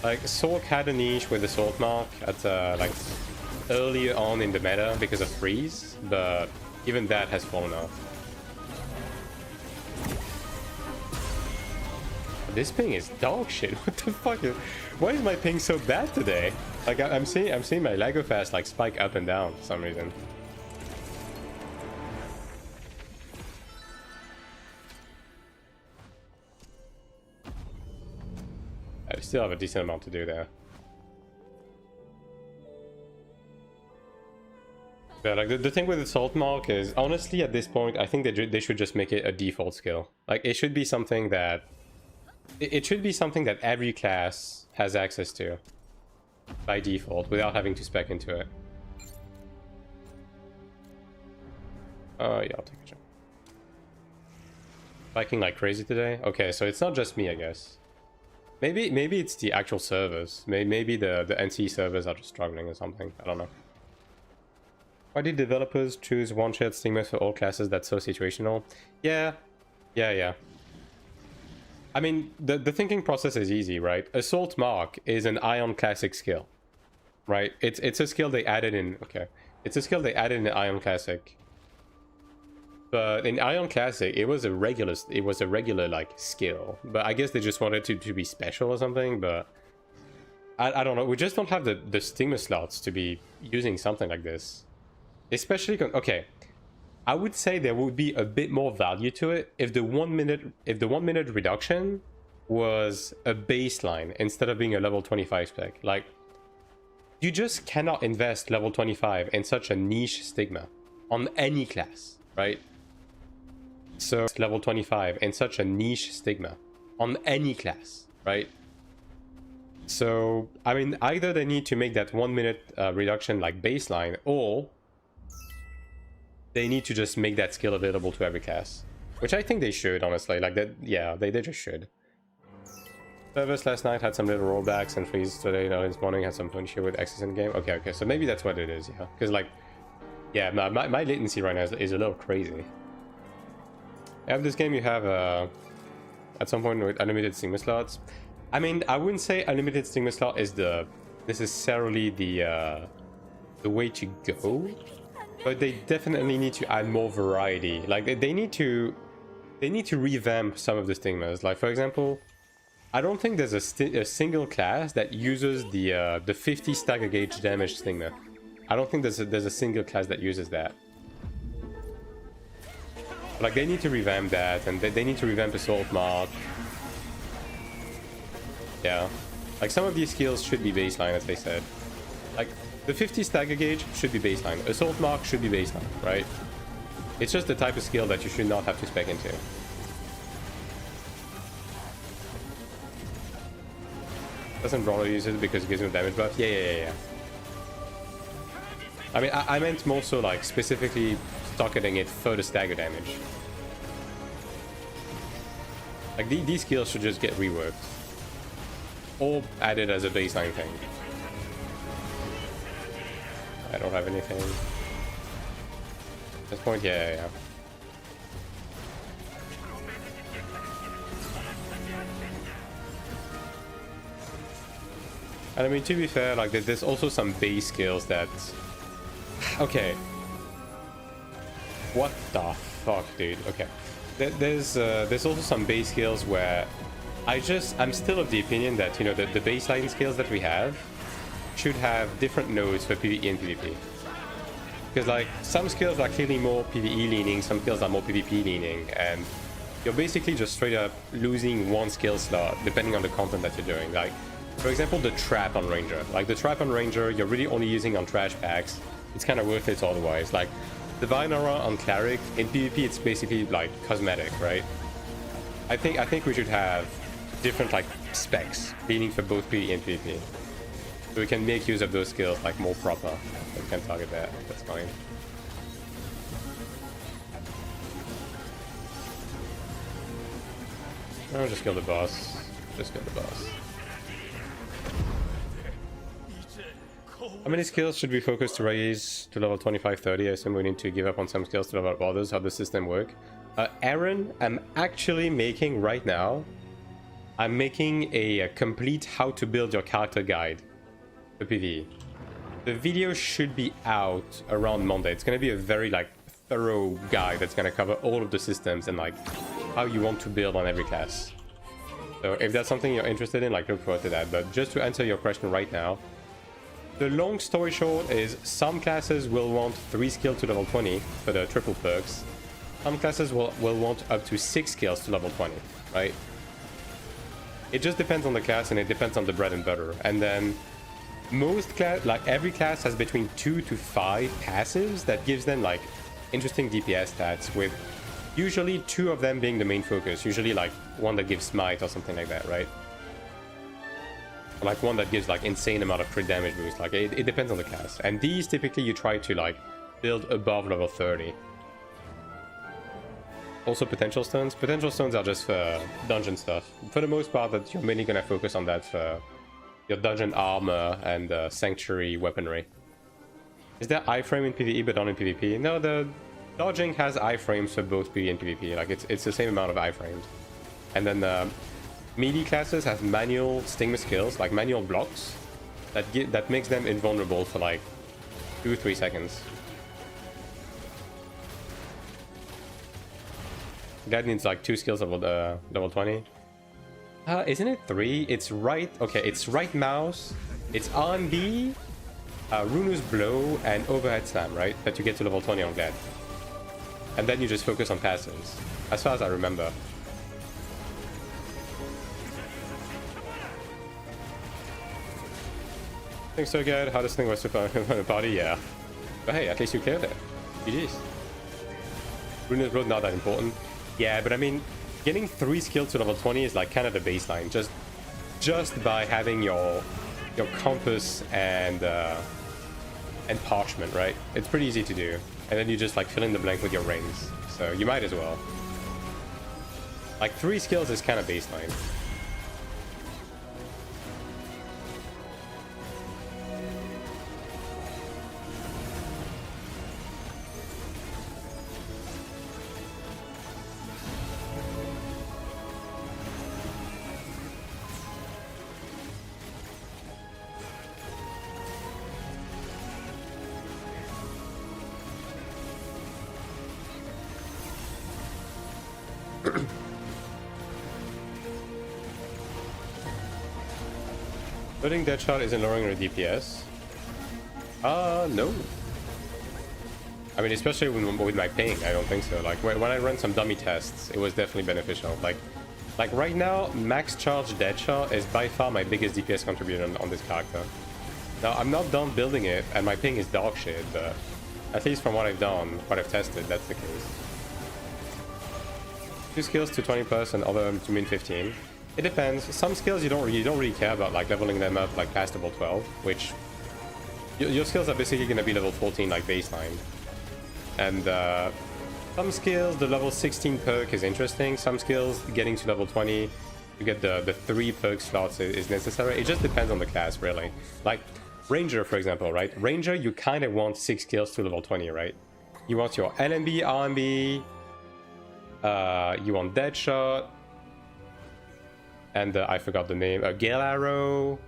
Like, Sork had a niche with Assault Mark at like early on in the meta because of freeze, but even that has fallen off. This ping is dog shit. What the fuck? Why is my ping so bad today? Like I'm seeing my Lego fast like spike up and down for some reason. I still have a decent amount to do there. Yeah, like the thing with Assault Mark is, honestly, at this point, I think they should just make it a default skill. Like, it should be something that... It should be something that every class has access to by default, without having to spec into it. Yeah, I'll take a jump. Spiking like crazy today? Okay, so it's not just me, I guess. Maybe it's the actual servers. Maybe the NC servers are just struggling or something. I don't know. Why did developers choose one-shot stigmas for all classes that's so situational? Yeah. I mean, the thinking process is easy, right? Assault Mark is an AION Classic skill, right? It's a skill they added in. Okay, it's a skill they added in the AION Classic. But in AION Classic, it was a regular like skill. But I guess they just wanted to be special or something. But I don't know. We just don't have the stigma slots to be using something like this. Especially, okay, I would say there would be a bit more value to it if the 1 minute reduction was a baseline instead of being a level 25 spec. Like, you just cannot invest level 25 in such a niche stigma on any class, right? So level 25 in such a niche stigma on any class, right? So I mean, either they need to make that 1 minute reduction like baseline, or they need to just make that skill available to every class, which I think they should, honestly. Like that, yeah, they just should. Service last night had some little rollbacks and freeze today. Now this morning had some funny shit with access in game. Okay, so maybe that's what it is, yeah. Because like, yeah, my latency right now is a little crazy. After this game, you have at some point with unlimited stigma slots. I mean, I wouldn't say unlimited stigma slot is necessarily the way to go. But they definitely need to add more variety. Like they need to revamp some of the stigmas. Like for example, I don't think there's a single class that uses the 50 stagger gauge damage stigma. I don't think there's a single class that uses that. Like, they need to revamp that, and they need to revamp Assault Mark. Yeah. Like, some of these skills should be baseline, as they said. Like, the 50 stagger gauge should be baseline. Assault Mark should be baseline, right? It's just the type of skill that you should not have to spec into. Doesn't Brawler use it because it gives him damage buff? Yeah. I mean, I meant more so, like, specifically targeting it for the stagger damage. Like, these skills should just get reworked. Or added as a baseline thing. I don't have anything. At this point, yeah. And I mean, to be fair, like, there's also some base skills that... Okay. What the fuck, dude? Okay. There's also some base skills where I'm still of the opinion that, you know, the baseline skills that we have should have different nodes for PvE and PvP. Because, like, some skills are clearly more PvE leaning, some skills are more PvP leaning, and you're basically just straight up losing one skill slot depending on the content that you're doing. Like, for example, the trap on Ranger. Like, the trap on Ranger, you're really only using on trash packs. It's kind of worth it otherwise. Like, Divine Aura on Cleric, in PvP, it's basically, like, cosmetic, right? I think we should have different, like, specs leaning for both PvE and PvP. So we can make use of those skills, like, more proper. We can target that. That's fine. Oh, just kill the boss. Just kill the boss. How many skills should we focus to raise to level 25-30? I assume we need to give up on some skills to level up others. How does the system work? Aaron, I'm actually making right now, I'm making a complete how to build your character guide for PvE. The video should be out around Monday. It's going to be a very, like, thorough guide that's going to cover all of the systems and, like, how you want to build on every class. So if that's something you're interested in, like, look forward to that. But just to answer your question right now, the long story short is some classes will want 3 skills to level 20 for the triple perks. Some classes will want up to 6 skills to level 20, right? It just depends on the class and it depends on the bread and butter. And then most class, like every class has between 2 to 5 passives that gives them like interesting DPS stats, with usually 2 of them being the main focus. Usually like one that gives smite or something like that, right? Like one that gives like insane amount of crit damage boost. Like it depends on the class, and these typically you try to like build above level 30. Also potential stones are just for dungeon stuff for the most part, that you're mainly gonna focus on that for your dungeon armor and sanctuary weaponry. Is there iframe in PvE but not in PvP? No, the dodging has iframes for both PvE and PvP. Like it's the same amount of iframes. And then melee classes have manual stigma skills, like manual blocks, that makes them invulnerable for like 2-3 seconds. Guy needs like 2 skills of level 20. Isn't it 3? It's right. Okay, it's right mouse. It's RMB, Runu's Blow, and Overhead Slam, right? That you get to level 20 on that. And then you just focus on passives, as far as I remember. Things so good. Hardest thing was to find a party, yeah. But hey, at least you cleared it. GG's. Runa's Road not that important. Yeah, but I mean, getting 3 skills to level 20 is like kind of the baseline. Just by having your compass and parchment, right? It's pretty easy to do. And then you just like fill in the blank with your rings. So you might as well. Like 3 skills is kind of baseline. Loading Deadshot isn't lowering your DPS. No. I mean, especially with my ping, I don't think so. Like, when I run some dummy tests, it was definitely beneficial. Like right now, max charge Deadshot is by far my biggest DPS contributor on this character. Now, I'm not done building it, and my ping is dog shit, but at least from what I've done, what I've tested, that's the case. 2 skills to 20+, and other to min 15. It depends. Some skills you don't really care about, like leveling them up like past level 12, which your skills are basically gonna be level 14 like baseline. And some skills, the level 16 perk is interesting. Some skills, getting to level 20 to get the 3 perk slots is necessary. It just depends on the class, really. Like Ranger, for example, right? Ranger, you kind of want 6 skills to level 20, right? You want your LMB, RMB, you want Deadshot, and I forgot the name, Gale Arrow.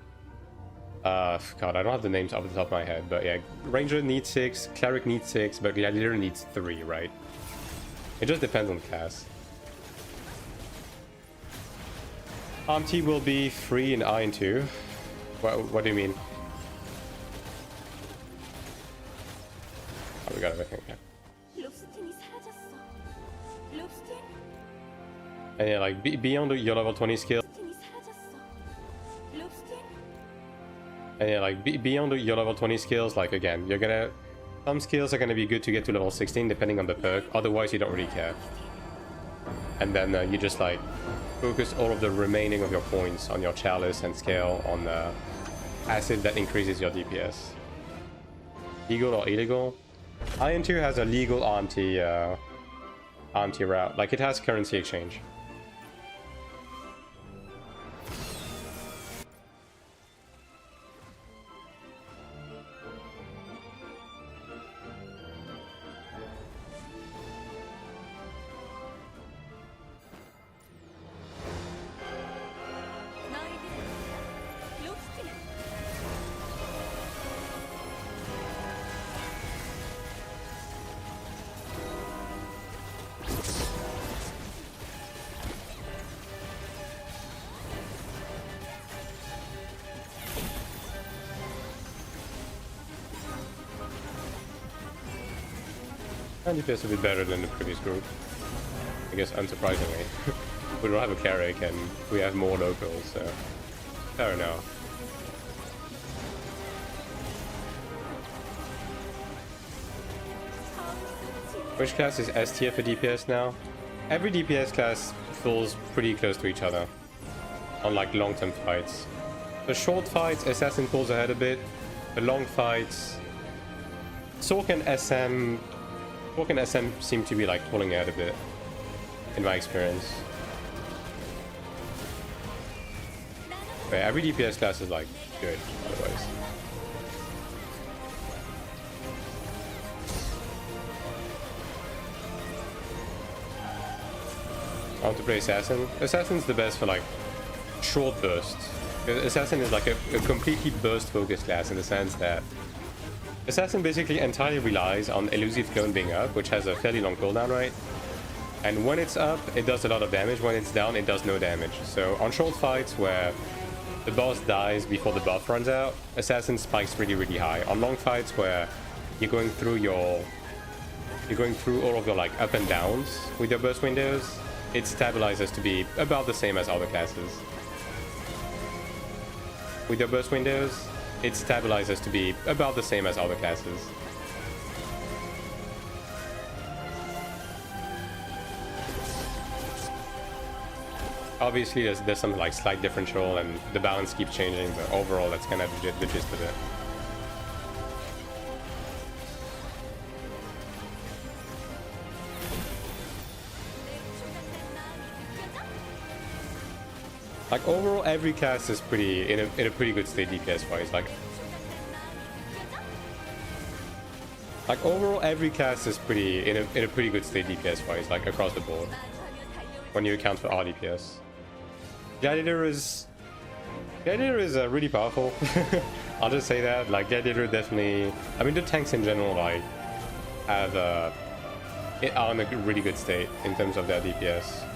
God, I don't have the names off the top of my head, but yeah, Ranger needs 6, Cleric needs 6, but Gladiator needs 3, right? It just depends on the class. AION2 will be free in AION2. What do you mean? Oh, we got everything, yeah. And yeah, like beyond your level 20 skill. And yeah, like beyond your level 20 skills, like again, you're gonna... Some skills are gonna be good to get to level 16 depending on the perk, otherwise you don't really care. And then you just like focus all of the remaining of your points on your chalice and scale on acid that increases your DPS. Legal or illegal? AION2 has a legal AION2 route, like it has currency exchange. DPS a bit better than the previous group, I guess, unsurprisingly. We don't have a Cleric and we have more locals, so fair enough. Which class is S tier for DPS now? Every DPS class falls pretty close to each other on like long-term fights. The short fights, Assassin pulls ahead a bit. The long fights, Sork and SM seem to be like pulling out a bit, in my experience. But every DPS class is like good, otherwise. I want to play Assassin. Assassin's the best for like short bursts. Assassin is like a completely burst focused class in the sense that Assassin basically entirely relies on elusive cone being up, which has a fairly long cooldown, right? And when it's up, it does a lot of damage. When it's down, it does no damage. So on short fights where the boss dies before the buff runs out, Assassin spikes really, really high. On long fights where you're going through all of your like up and downs with your burst windows, it stabilizes to be about the same as other classes. With your burst windows, it stabilizes to be about the same as other classes. Obviously, there's some like slight differential and the balance keeps changing, but overall, that's kind of the gist of it. Like overall, every class is pretty in a pretty good state DPS wise. Like overall, every class is pretty in a pretty good state DPS wise, like across the board. When you account for RDPS, Gladiator is really powerful. I'll just say that. Like Gladiator definitely. I mean, the tanks in general like are in a really good state in terms of their DPS.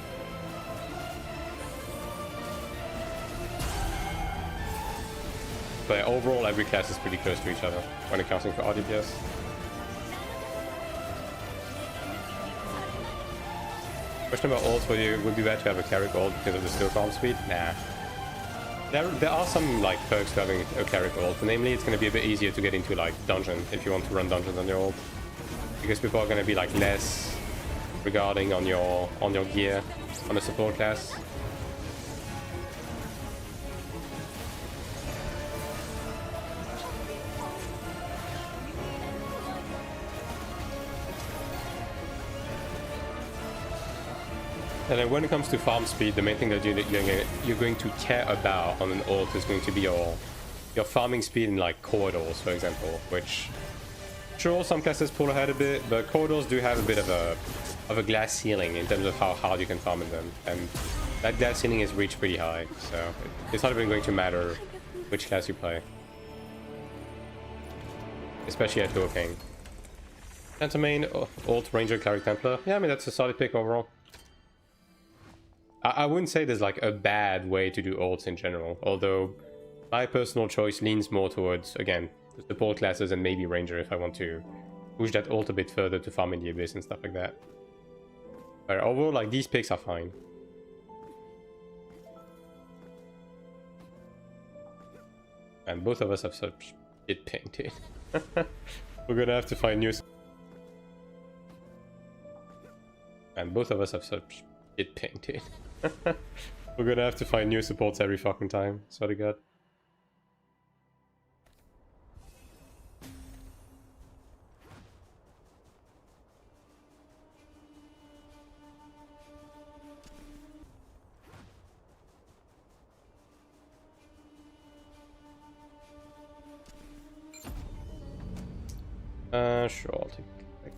But overall, every class is pretty close to each other when accounting for RDPS. Question about ults, would be bad to have a Cleric ult because of the slow farm speed? Nah. There are some like perks to having a Cleric ult. Namely, it's going to be a bit easier to get into like dungeon if you want to run dungeons on your ult, because people are going to be like less regarding on your gear on the support class. And then when it comes to farm speed, the main thing that you're going to care about on an ult is going to be your farming speed in like corridors, for example. Which, sure, some classes pull ahead a bit, but corridors do have a bit of a glass ceiling in terms of how hard you can farm in them, and that glass ceiling is reached pretty high, so it's not even going to matter which class you play, especially at low ping. Phantom main, ult, Ranger, Cleric, Templar. Yeah, I mean that's a solid pick overall. I wouldn't say there's like a bad way to do ults in general, although my personal choice leans more towards, again, the support classes and maybe Ranger if I want to push that ult a bit further to farm in the Abyss and stuff like that. But overall, like, these picks are fine. And both of us have such shit ping, dude. We're gonna have to find new... And both of us have such shit ping, dude. We're gonna have to find new supports every fucking time, swear to God. Sure, I'll take a pick.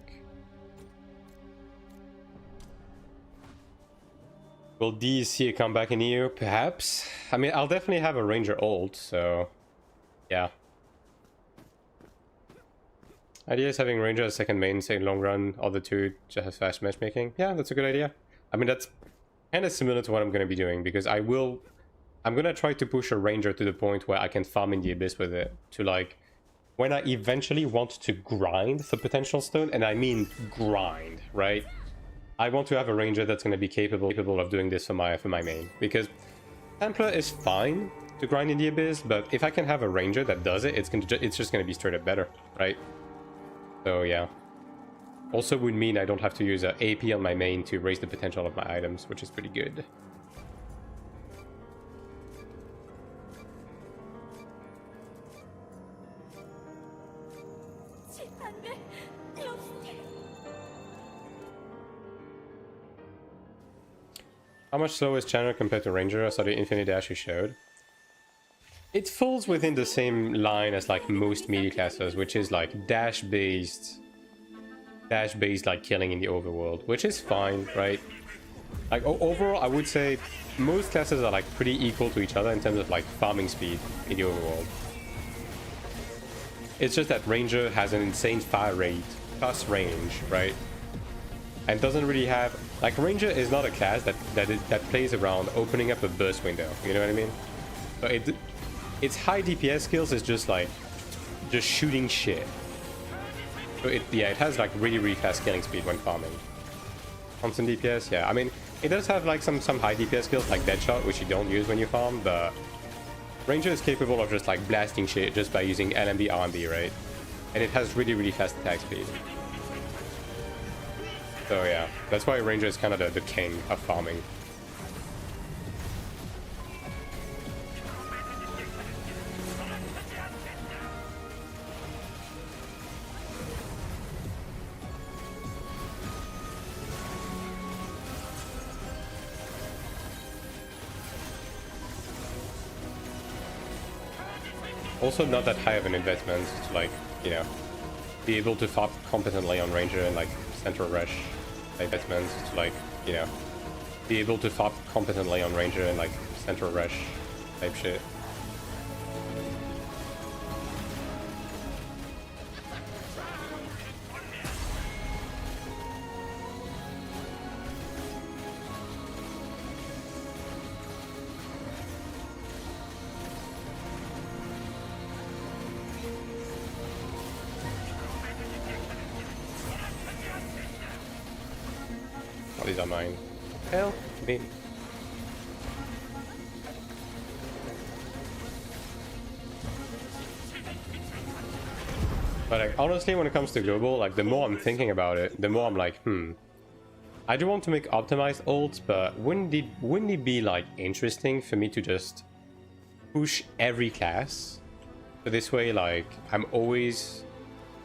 Will D see a comeback in EU? Perhaps. I mean, I'll definitely have a Ranger ult, so yeah. Idea is having Ranger as second main, say long run, other two just have fast matchmaking. Yeah, that's a good idea. I mean, that's kind of similar to what I'm going to be doing, because I'm going to try to push a Ranger to the point where I can farm in the Abyss with it, to like, when I eventually want to grind for potential stone, and I mean grind, right? I want to have a Ranger that's going to be capable of doing this for my main, because Templar is fine to grind in the Abyss, but if I can have a Ranger that does it, it's just going to be straight up better, right? So yeah. Also would mean I don't have to use a AP on my main to raise the potential of my items, which is pretty good. How much slower is Channel compared to Ranger? I saw the Infinite Dash you showed. It falls within the same line as like most melee classes, which is like dash-based like killing in the overworld, which is fine, right? Like overall, I would say most classes are like pretty equal to each other in terms of like farming speed in the overworld. It's just that Ranger has an insane fire rate plus range, right? And doesn't really have, like, Ranger is not a class that plays around opening up a burst window, you know what I mean? So its high DPS skills is just like just shooting shit. So it has like really fast killing speed when farming. Constant DPS, yeah. I mean, it does have like some high DPS skills like Deadshot, which you don't use when you farm, but Ranger is capable of just like blasting shit just by using LMB RMB, right? And it has really fast attack speed. So yeah, that's why Ranger is kind of the king of farming. Also not that high of an investment to, like, you know, be able to farm competently on Ranger and like Central Rush investments to, like, you know, be able to farm competently on Ranger and like Central Rush type shit. these are mine. Help me. But like, honestly, when it comes to global, like the more I'm thinking about it, the more I'm like, I do want to make optimized ults, but wouldn't it be like interesting for me to just push every class? So this way, like, I'm always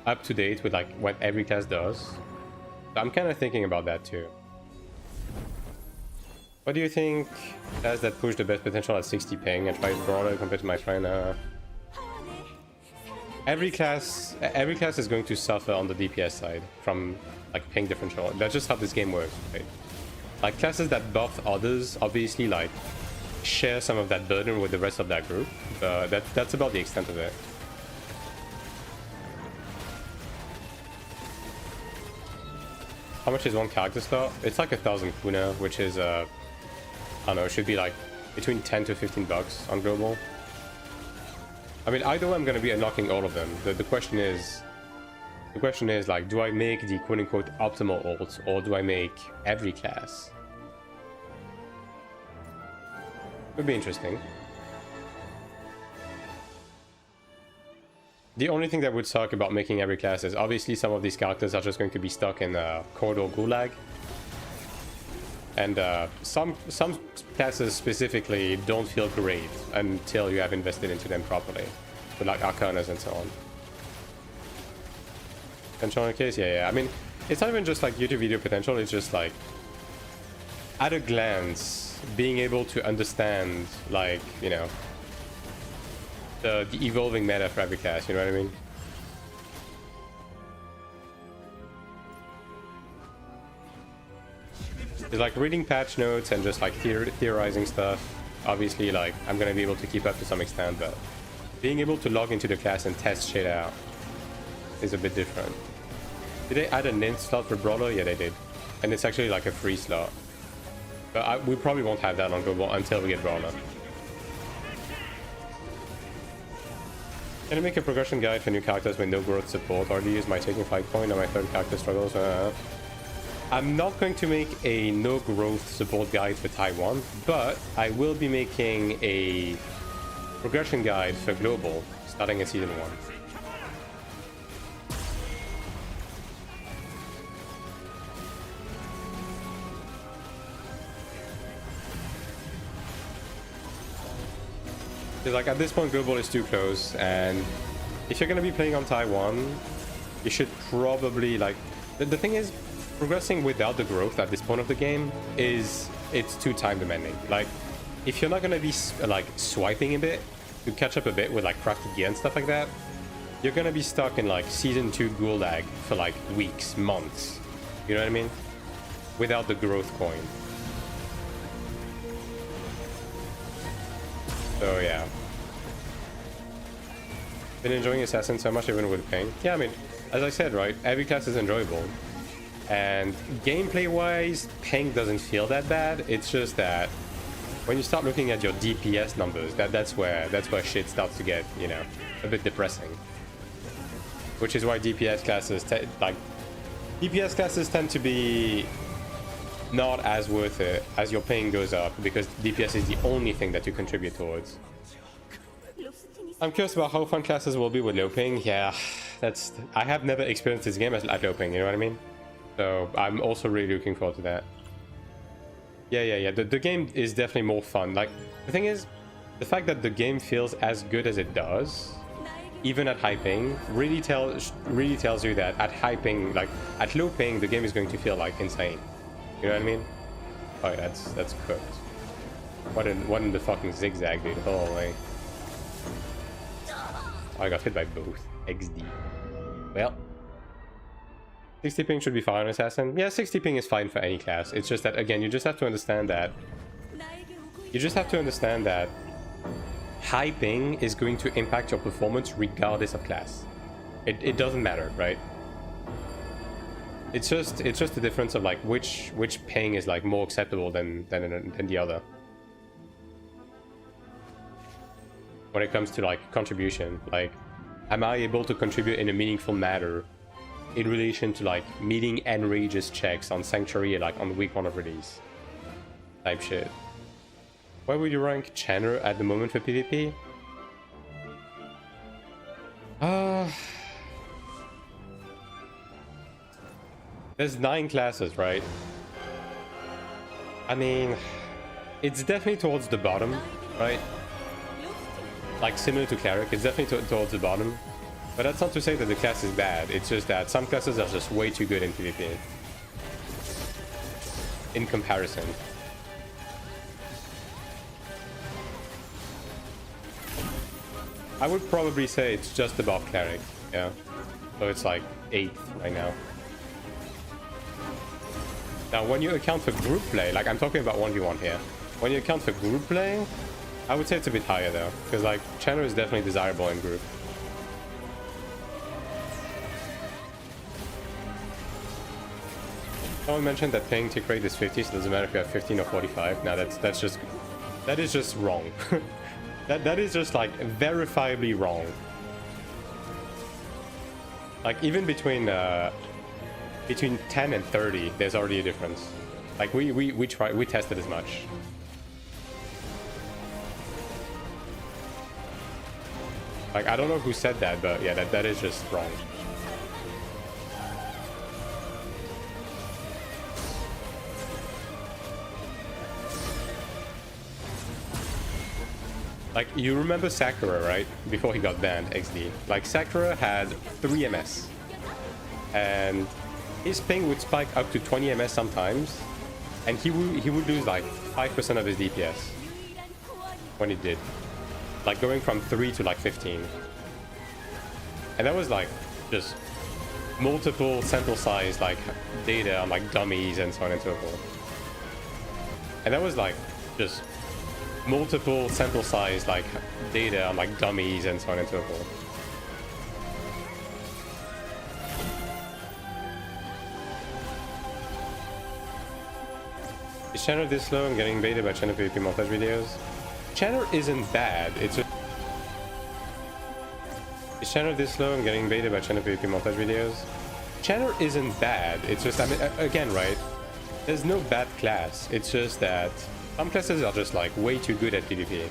up to date with like what every class does. So I'm kind of thinking about that too. What do you think class that push the best potential at 60 ping and try broader compared to my friend? Every class is going to suffer on the DPS side from like ping differential. That's just how this game works, right? Like classes that buff others obviously like share some of that burden with the rest of that group. That's about the extent of it. How much is one character slot? It's like 1,000 kuna, which is I don't know, it should be like between 10 to 15 bucks on global. I mean, either way, I'm going to be unlocking all of them. The question is like, do I make the quote-unquote optimal ult, or do I make every class? Would be interesting. The only thing that would suck about making every class is obviously some of these characters are just going to be stuck in corridor gulag. And some classes specifically don't feel great until you have invested into them properly, with like Arcanas and so on. Potential in case, yeah. I mean, it's not even just like YouTube video potential. It's just like at a glance, being able to understand, like, you know, the evolving meta for every class. You know what I mean? It's like reading patch notes and just like theorizing stuff. Obviously, like, I'm gonna be able to keep up to some extent, but being able to log into the class and test shit out is a bit different. Did they add a nymph slot for Brawler? Yeah, they did. And it's actually like a free slot. But we probably won't have that on global until we get Brawler. Can I make a progression guide for new characters with no growth support? Already use my taking fight point on my third character struggles. I'm not going to make a no growth support guide for Taiwan, but I will be making a progression guide for global starting at season 1. Because like at this point global is too close, and if you're going to be playing on Taiwan, you should probably like the thing is, progressing without the growth at this point of the game it's too time demanding. Like if you're not going to be like swiping a bit to catch up a bit with like crafted gear and stuff like that, you're going to be stuck in like season 2 gulag for like weeks, months, you know what I mean, without the growth coin. So yeah, been enjoying Assassin so much even with ping. Yeah, I mean, as I said, right, every class is enjoyable. And gameplay-wise, ping doesn't feel that bad. It's just that when you start looking at your DPS numbers, that's where shit starts to get, you know, a bit depressing. Which is why DPS classes tend to be not as worth it as your ping goes up, because DPS is the only thing that you contribute towards. I'm curious about how fun classes will be with low ping. Yeah, I have never experienced this game at low ping, you know what I mean? So I'm also really looking forward to that. Yeah. The game is definitely more fun. Like, the thing is, the fact that the game feels as good as it does, even at high ping, really tells you that at high ping, like at low ping, the game is going to feel like insane. You know what I mean? Oh, yeah, that's cooked. What in the fucking zigzag, dude? Holy. Oh, I got hit by both. XD. Well. 60 ping should be fine on Assassin. Yeah, 60 ping is fine for any class. It's just that, again, you just have to understand that high ping is going to impact your performance regardless of class. It doesn't matter, right? It's just the difference of like which ping is like more acceptable than the other. When it comes to like contribution, like, am I able to contribute in a meaningful manner in relation to like meeting enrages checks on Sanctuary like on week 1 of release type shit. Where would you rank Channer at the moment for PvP? There's 9 classes, right? I mean, it's definitely towards the bottom, right? Like similar to Cleric, it's definitely towards the bottom. But that's not to say that the class is bad, it's just that some classes are just way too good in PvP. In comparison. I would probably say it's just above Cleric, yeah. So it's like 8th right now. Now, when you account for group play, like I'm talking about 1v1 here. When you account for group play, I would say it's a bit higher though. Because like, Channer is definitely desirable in group. Someone mentioned that paying tick rate is 50, so it doesn't matter if you have 15 or 45. Now that is just wrong. that is just like verifiably wrong. Like even between 10 and 30, there's already a difference. Like we tested as much. Like I don't know who said that, but yeah, that is just wrong. Like, you remember Sakura, right? Before he got banned, XD. Like, Sakura had 3 MS. And his ping would spike up to 20 MS sometimes. And he would lose, like, 5% of his DPS. When he did. Like, going from 3 to, like, 15. And that was, like, just multiple sample size, like, data on, like, dummies and so on and so forth. And that was, like, just multiple sample size like data on like dummies and so on and so forth. Is Channer this slow and getting baited by Channer PvP montage videos? Channer isn't bad, it's just... Is Channer this slow and getting baited by Channer PvP montage videos? Channer isn't bad, it's just, I mean, again, right? There's no bad class, it's just that some classes are just like way too good at PvP.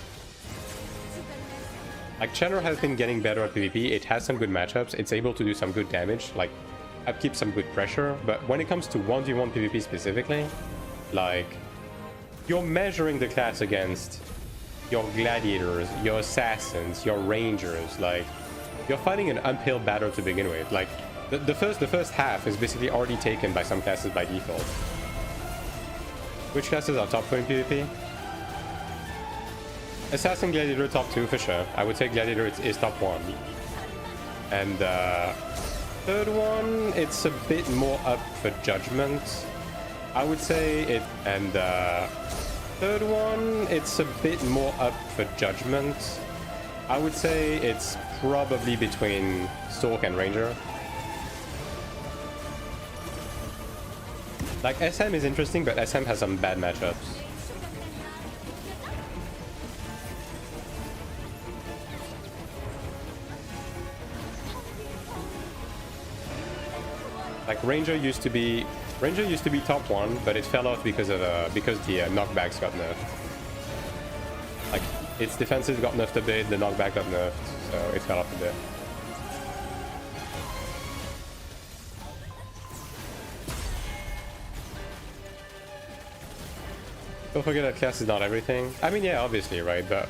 Like Channer has been getting better at PvP, it has some good matchups, it's able to do some good damage, like upkeep some good pressure, but when it comes to 1v1 PvP specifically, like you're measuring the class against your gladiators, your assassins, your rangers, like you're fighting an uphill battle to begin with. Like the first half is basically already taken by some classes by default. Which classes are top 2 in PvP? Assassin, Gladiator, top 2 for sure. I would say Gladiator is top 1. And third one, it's a bit more up for Judgment. I would say it. And third one, it's a bit more up for Judgment. I would say it's probably between Stork and Ranger. Like, SM is interesting, but SM has some bad matchups. Like, Ranger used to be top 1, but it fell off because the knockbacks got nerfed. Like, its defenses got nerfed a bit, the knockback got nerfed, so it fell off a bit. Don't forget that class is not everything. I mean, yeah, obviously, right? But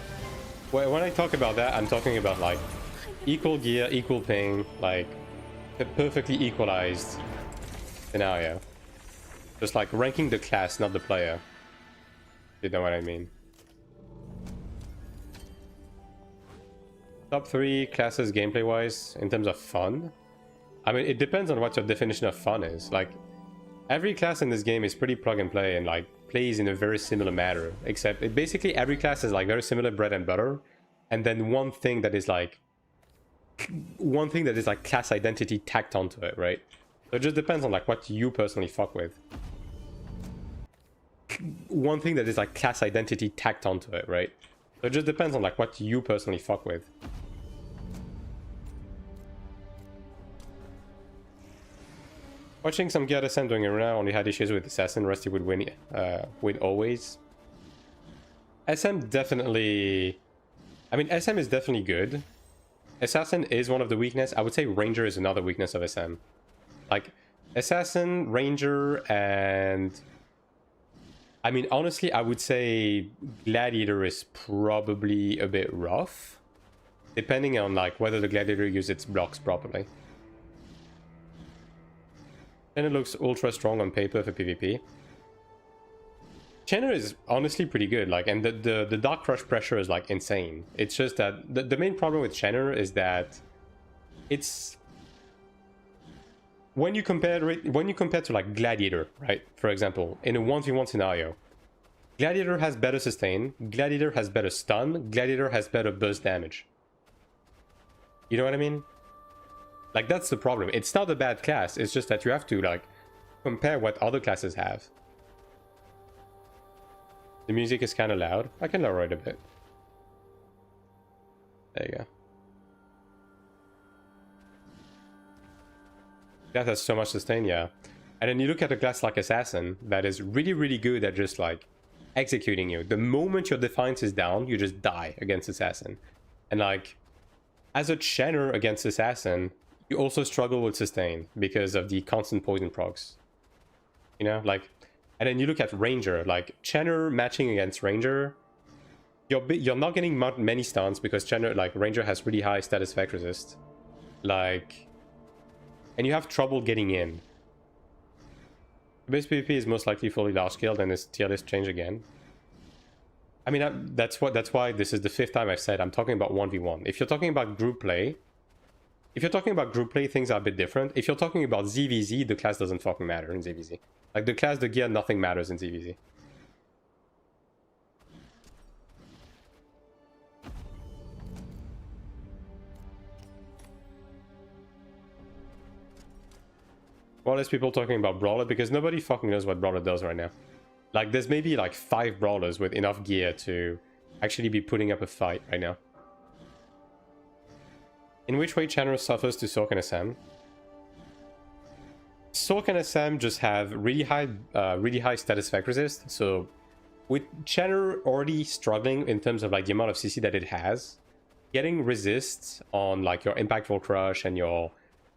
when I talk about that, I'm talking about like equal gear, equal ping, like a perfectly equalized scenario. Just like ranking the class, not the player. You know what I mean? Top 3 classes gameplay-wise in terms of fun. I mean, it depends on what your definition of fun is. Like, every class in this game is pretty plug and play and like plays in a very similar manner, except basically every class is like very similar bread and butter, and then one thing that is like class identity tacked onto it, right? So it just depends on like what you personally fuck with. One thing that is like class identity tacked onto it, right? So it just depends on like what you personally fuck with. Watching some Gear SM doing it right now, only had issues with Assassin, Rusty would win always. SM definitely... I mean, SM is definitely good. Assassin is one of the weaknesses. I would say Ranger is another weakness of SM. Like, Assassin, Ranger, and... I mean, honestly, I would say Gladiator is probably a bit rough. Depending on, like, whether the Gladiator uses its blocks properly. And it looks ultra strong on paper for PvP. Chenner is honestly pretty good, like, and the Dark Crush pressure is, like, insane. It's just that the main problem with Chenner is that it's... When you compare to, like, Gladiator, right? For example, in a 1v1 scenario, Gladiator has better sustain, Gladiator has better stun, Gladiator has better burst damage. You know what I mean? Like, that's the problem. It's not a bad class, it's just that you have to, like, compare what other classes have. The music is kind of loud. I can lower it a bit. There you go. That has so much sustain, yeah. And then you look at a class like Assassin that is really, really good at just, like, executing you. The moment your Defiance is down, you just die against Assassin. And, like, as a Chenner against Assassin, you also struggle with sustain because of the constant poison procs. You know, like... And then you look at Ranger, like, Chenner matching against Ranger, you're not getting many stuns because Chenner, like, Ranger has really high status effect resist. Like... And you have trouble getting in. Base PvP is most likely fully large scale, then this tier list change again. I mean, that's why this is the 5th time I've said I'm talking about 1v1. If you're talking about group play, things are a bit different. If you're talking about ZVZ, the class doesn't fucking matter in ZVZ. Like, the class, the gear, nothing matters in ZVZ. Well, there's people talking about Brawler because nobody fucking knows what Brawler does right now. Like, there's maybe like 5 Brawlers with enough gear to actually be putting up a fight right now. In which way Chenner suffers to Sork and SM? Sork and SM just have really high status effect resist. So with Chenner already struggling in terms of like the amount of CC that it has, getting resists on like your Impactful Crush and your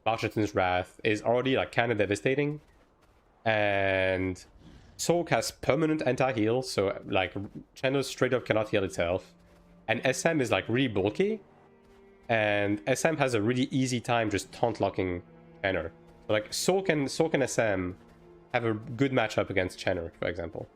Marcheton's Wrath is already like kind of devastating. And Sork has permanent anti-heal, so like Chenner straight up cannot heal itself. And SM is like really bulky. And SM has a really easy time just taunt locking Chenner. So, like, Sork and SM have a good matchup against Chenner, for example.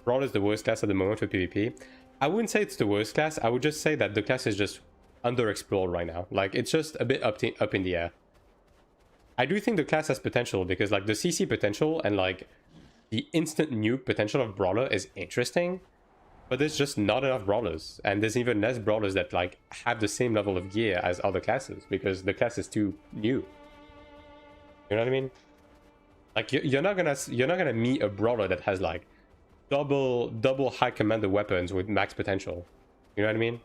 Brawl is the worst class at the moment for PvP. I wouldn't say it's the worst class, I would just say that the class is just underexplored right now. Like, it's just a bit up in the air. I do think the class has potential because, like, the CC potential and, like, the instant nuke potential of Brawler is interesting. But there's just not enough Brawlers, and there's even less Brawlers that like have the same level of gear as other classes because the class is too new. You know what I mean? Like you're not gonna meet a Brawler that has like double high commander weapons with max potential. You know what I mean?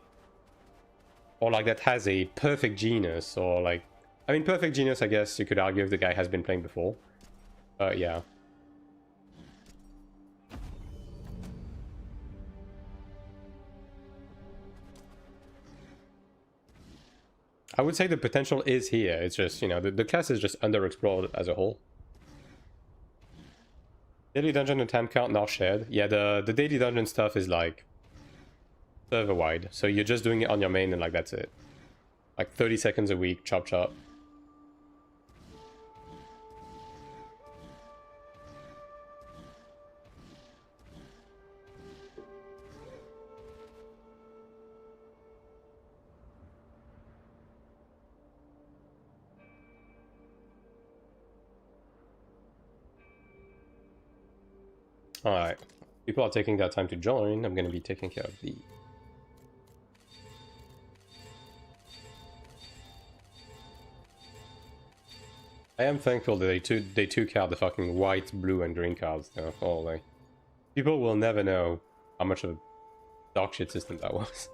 Or like that has a perfect genius, or like, I mean, perfect genius, I guess you could argue if the guy has been playing before. Yeah. I would say the potential is here. It's just, you know, the class is just underexplored as a whole. Daily dungeon and time count now shared. Yeah, the daily dungeon stuff is like server wide. So you're just doing it on your main and like that's it. Like 30 seconds a week, chop chop. Alright, people are taking that time to join. I'm going to be taking care of the... I am thankful that they took out the fucking white, blue, and green cards, though. Oh, like, people will never know how much of a dog shit system that was.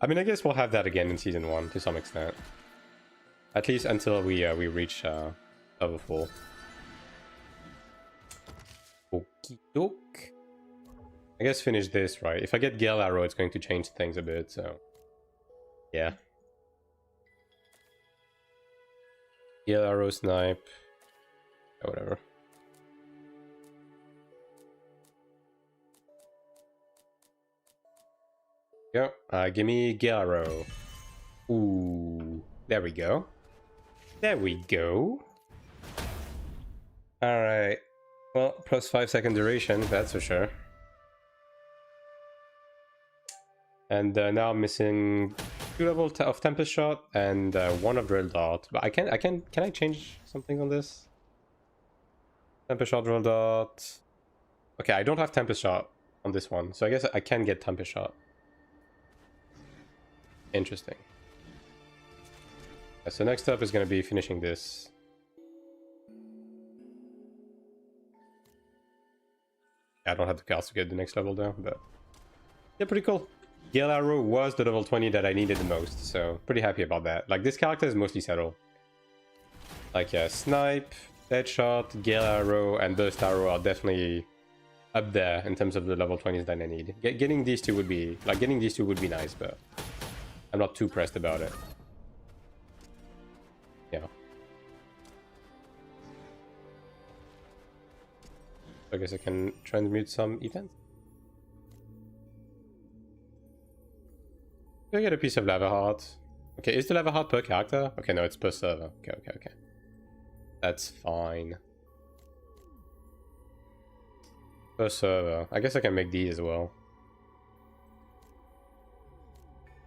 I mean, I guess we'll have that again in Season 1, to some extent. At least until we reach level 4. Okie doke. I guess finish this, right? If I get Gale Arrow, it's going to change things a bit, so... yeah. Gale Arrow, Snipe... oh, whatever. Go. Give me Gale Arrow. Ooh. There we go. There we go. Alright. Well, plus 5 second duration, that's for sure. And now I'm missing 2 levels of Tempest Shot and 1 of Drill Dart. But can I change something on this? Tempest Shot, Drill Dart. Okay, I don't have Tempest Shot on this one, so I guess I can get Tempest Shot. Interesting. So next up is going to be finishing this. I don't have the cards to get the next level though, but yeah, pretty cool. Gale Arrow was the level 20 that I needed the most, so pretty happy about that. Like, this character is mostly settled. Like, yeah, Snipe, Deadshot, Gale Arrow, and Burst Arrow are definitely up there in terms of the level 20s that I need. Getting these two would be nice, but I'm not too pressed about it. Yeah. I guess I can transmute some events. Do I get a piece of Lava Heart? Okay, is the Lava Heart per character? Okay, no, it's per server. Okay. That's fine. Per server. I guess I can make these as well.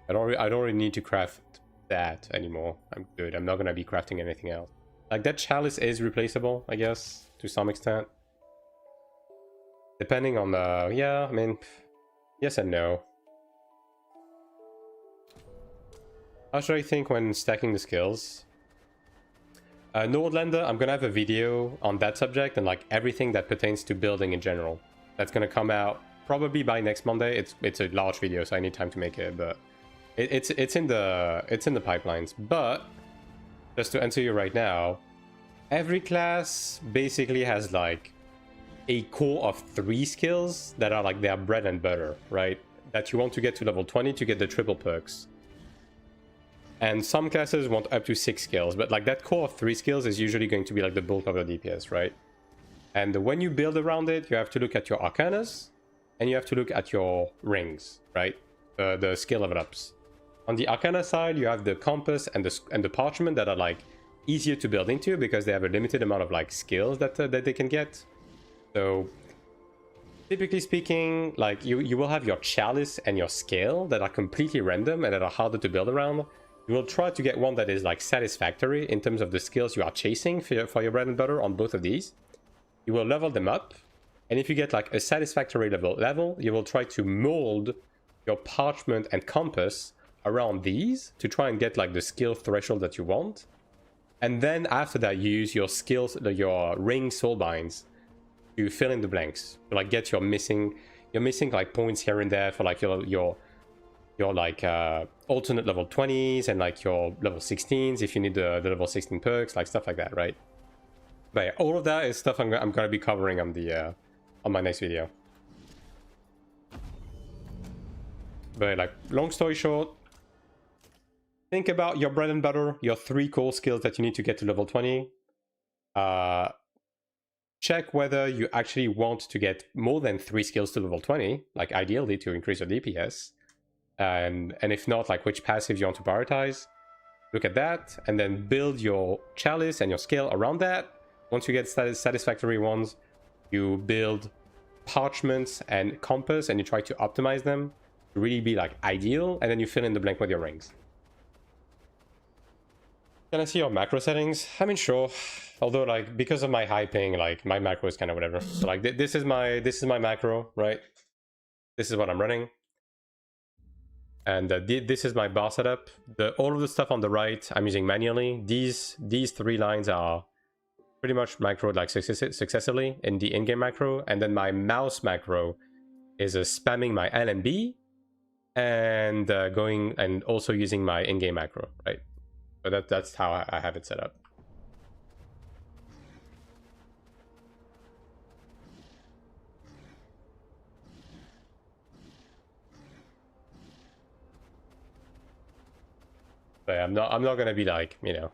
I don't really need to craft that anymore. I'm good. I'm not gonna be crafting anything else. Like, that chalice is replaceable, I guess, to some extent. Depending on the... yeah, I mean... yes and no. How should I think when stacking the skills? Nordlander, I'm gonna have a video on that subject and like everything that pertains to building in general. That's gonna come out probably by next Monday. It's a large video, so I need time to make it, but it's in the pipelines. But just to answer you right now, every class basically has like a core of 3 skills that are like their bread and butter, right? That you want to get to level 20 to get the triple perks. And some classes want up to 6 skills, but like that core of 3 skills is usually going to be like the bulk of your DPS, right? And when you build around it, you have to look at your arcanas and you have to look at your rings, right? The skill level ups. On the arcana side, you have the compass and the parchment that are like easier to build into because they have a limited amount of like skills that they can get. So typically speaking, like you will have your chalice and your scale that are completely random and that are harder to build around. You will try to get one that is like satisfactory in terms of the skills you are chasing for your bread and butter on both of these. You will level them up, and if you get like a satisfactory level, you will try to mold your parchment and compass around these to try and get like the skill threshold that you want. And then after that, you use your skills, your ring soulbinds to fill in the blanks. To like get you're missing like points here and there for like your like alternate level 20s and like your level 16s if you need the level 16 perks, like stuff like that, right? But yeah, all of that is stuff I'm gonna be covering on the on my next video. But like, long story short, think about your bread and butter, your 3 core skills that you need to get to level 20. Check whether you actually want to get more than 3 skills to level 20, like ideally to increase your DPS. And if not, like which passives you want to prioritize. Look at that, and then build your chalice and your skill around that. Once you get satisfactory ones, you build parchments and compass, and you try to optimize them to really be like ideal, and then you fill in the blank with your rings. Can I see your macro settings? I mean, sure. Although, like, because of my high ping, like my macro is kind of whatever. So like this is my macro, right? This is what I'm running. And this is my bar setup. All of the stuff on the right, I'm using manually. These 3 lines are pretty much macroed like successively in the in-game macro. And then my mouse macro is spamming my LMB and going and also using my in-game macro, right? But that's how I have it set up. But yeah, I'm not gonna be like, you know,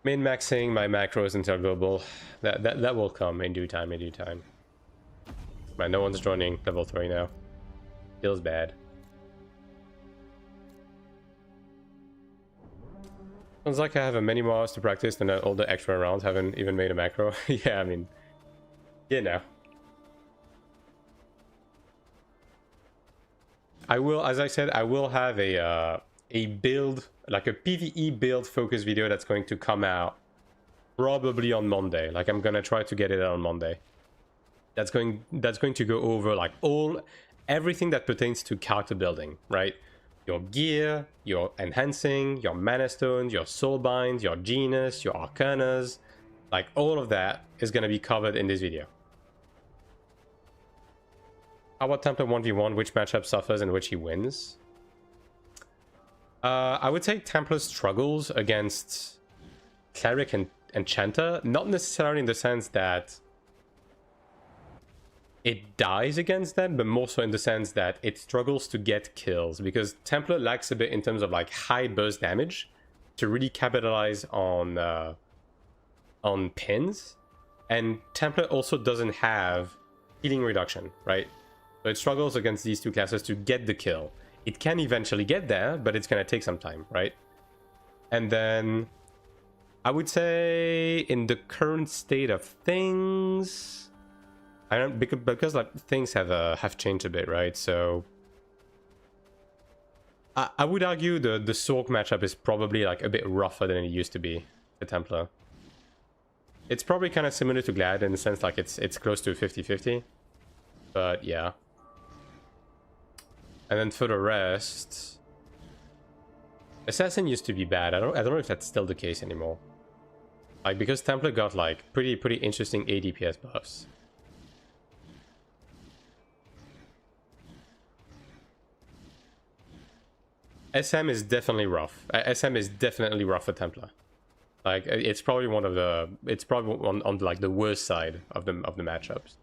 min-maxing my macros until global. That will come in due time, in due time. Man, no one's joining level 3 now. Feels bad. Sounds like I have many more hours to practice and all the extra rounds haven't even made a macro. Yeah, I mean, you know. I will, as I said, I will have a build, like a PvE build focus video that's going to come out probably on Monday. Like I'm gonna try to get it out on Monday. That's going to go over like everything that pertains to character building, right? Your gear, your enhancing, your mana stones, your soulbinds, your genus, your arcanas, like all of that is gonna be covered in this video. How about Templar 1v1? Which matchup suffers and which he wins? I would say Templar struggles against Cleric and Enchanter, not necessarily in the sense that it dies against them, but more so in the sense that it struggles to get kills, because Templar lacks a bit in terms of like high burst damage to really capitalize on pins, and Templar also doesn't have healing reduction, right? So it struggles against these two classes to get the kill. It can eventually get there, but it's gonna take some time, right? And then I would say in the current state of things, I don't, because like things have changed a bit, right? So I would argue the Sork matchup is probably like a bit rougher than it used to be for Templar. It's probably kind of similar to Glad in the sense like it's close to 50-50, but yeah. And then for the rest, Assassin used to be bad. I don't know if that's still the case anymore. Like because Templar got like pretty interesting ADPS buffs. SM is definitely rough. SM is definitely rough for Templar. Like it's probably one of the, it's probably on like the worst side of the matchups.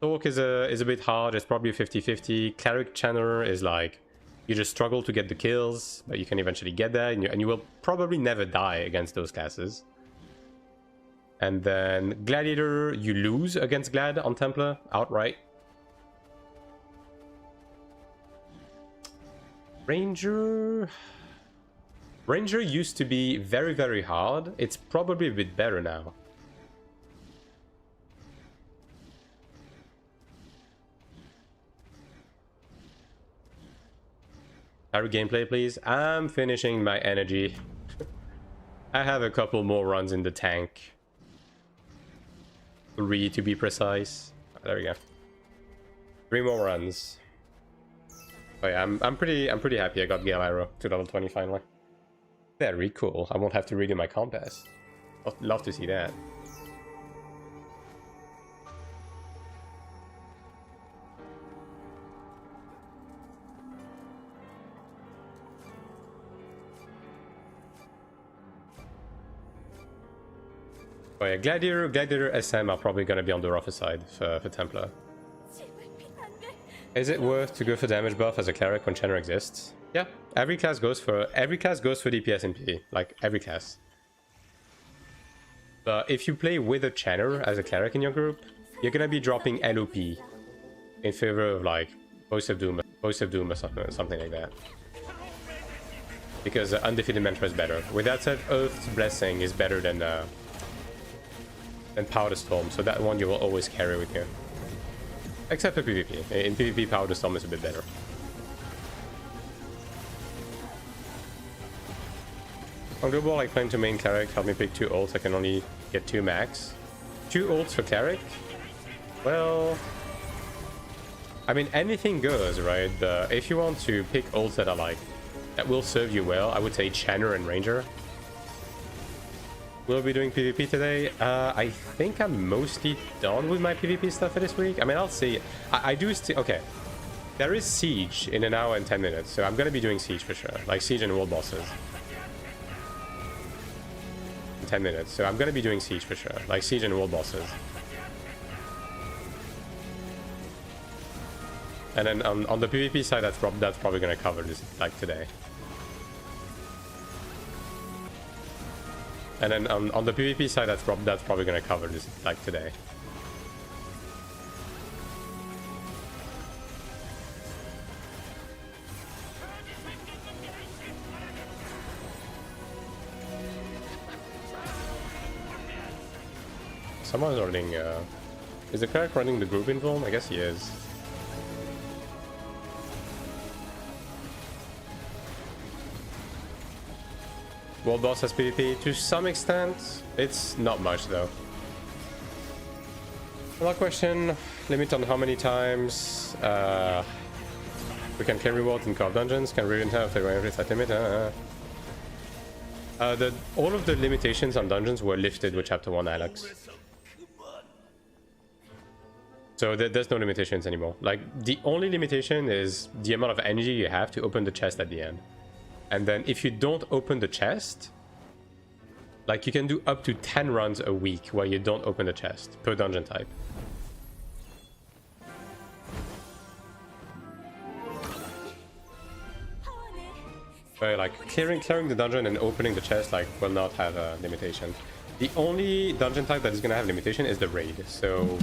Sork is a bit hard. It's probably a 50-50. Cleric Channeler is like, you just struggle to get the kills, but you can eventually get there, and you will probably never die against those classes. And then Gladiator, you lose against Glad on Templar outright. Ranger used to be very hard. It's probably a bit better now. Harry gameplay, please. I'm finishing my energy. I have a couple more runs in the tank. 3 to be precise. There we go. 3 more runs. Oh yeah, I'm pretty happy I got Gale Arrow to level 20 finally. Very cool. I won't have to redo my compass. I'd love to see that. Oh yeah, Gladiator SM are probably going to be on the rougher side for Templar. Is it worth to go for damage buff as a cleric when Channer exists? Yeah, every class goes for DPS in PvE, like every class. But if you play with a Channer as a cleric in your group, you're gonna be dropping LOP in favor of like Voice of Doom or something like that. Because Undefeated Mantra is better. With that said, Earth's Blessing is better than Powder Storm, so that one you will always carry with you. Except for PvP. In PvP, Powder Storm is a bit better. On global, I plan to main Cleric. Help me pick 2 ults. I can only get 2 max. 2 ults for Cleric? Well, I mean, anything goes, right? If you want to pick ults that are like, that will serve you well, I would say Channer and Ranger. We'll be doing PvP today. I think I'm mostly done with my PvP stuff for this week. I mean, I'll see. I do still... Okay. There is Siege in 1 hour and 10 minutes, so I'm going to be doing Siege for sure. Like Siege and World Bosses. 10 minutes, so I'm gonna be doing siege for sure, like siege and world bosses. And then on the PvP side, that's probably gonna cover this like today. And then on the PvP side, that's probably gonna cover this like today. Someone's running. Is the Cleric running the group invuln? I guess he is. World boss has PvP to some extent. It's not much though. Another question. Limit on how many times we can claim rewards in co-op dungeons. Can we even have the range that limit? All of the limitations on dungeons were lifted with chapter 1, Alex. So there's no limitations anymore. Like, the only limitation is the amount of energy you have to open the chest at the end. And then if you don't open the chest, like, you can do up to 10 runs a week where you don't open the chest per dungeon type. But like clearing the dungeon and opening the chest like will not have a limitation. The only dungeon type that is gonna have limitation is the raid. So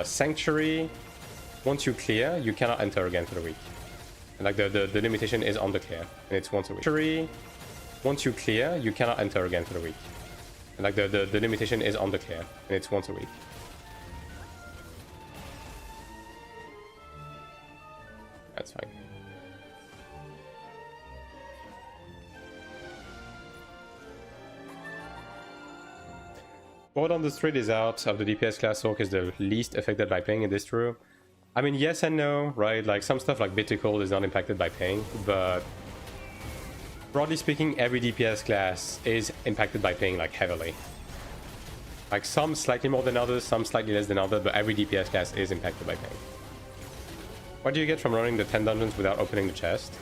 Sanctuary, once you clear, you cannot enter again for the week. And like the limitation is on the clear, and it's once a week. Sanctuary, once you clear, you cannot enter again for the week. And like the limitation is on the clear, and it's once a week. That's fine. Board on the Street is out of the DPS class. Orc is the least affected by ping, and this true. I mean, yes and no, right? Like some stuff like Bitter is not impacted by ping, but broadly speaking, every DPS class is impacted by ping like heavily. Like some slightly more than others, some slightly less than others, but every DPS class is impacted by ping. What do you get from running the 10 dungeons without opening the chest?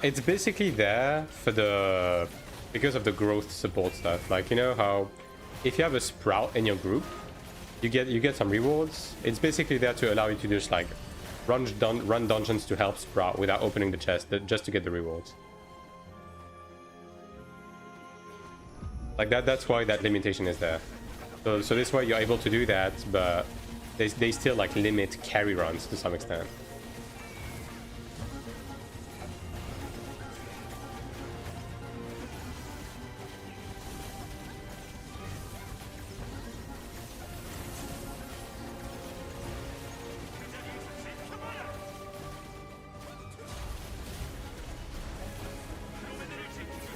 It's basically there for because of the growth support stuff. Like, you know how if you have a sprout in your group, you get some rewards. It's basically there to allow you to just like run dungeons to help sprout without opening the chest, just to get the rewards. Like that's why that limitation is there. So this way you're able to do that, but they still like limit carry runs to some extent.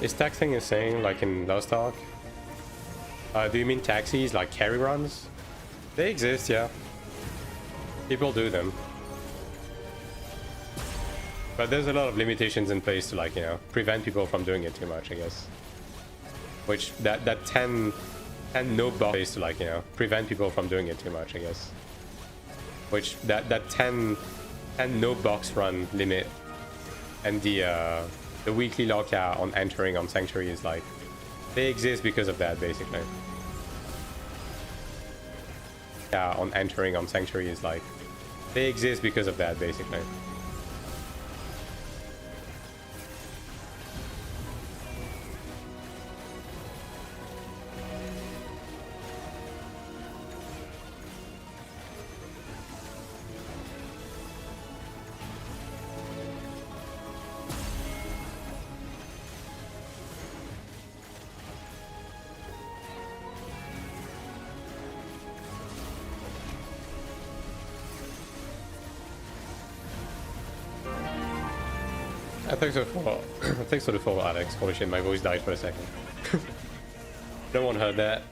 Is taxing insane like in Lost Ark? Do you mean taxis like carry runs? They exist, yeah. People do them. But there's a lot of limitations in place to like, you know, prevent people from doing it too much, I guess. Which that 10 no box to like, you know, prevent people from doing it too much, I guess. Which that 10 no box run limit and the weekly lockout on entering on Sanctuary is like, they exist because of that, basically. Yeah, on entering on Sanctuary is like, they exist because of that, basically. Thanks for the follow, Alex. Holy shit, my voice died for a second. No one heard that.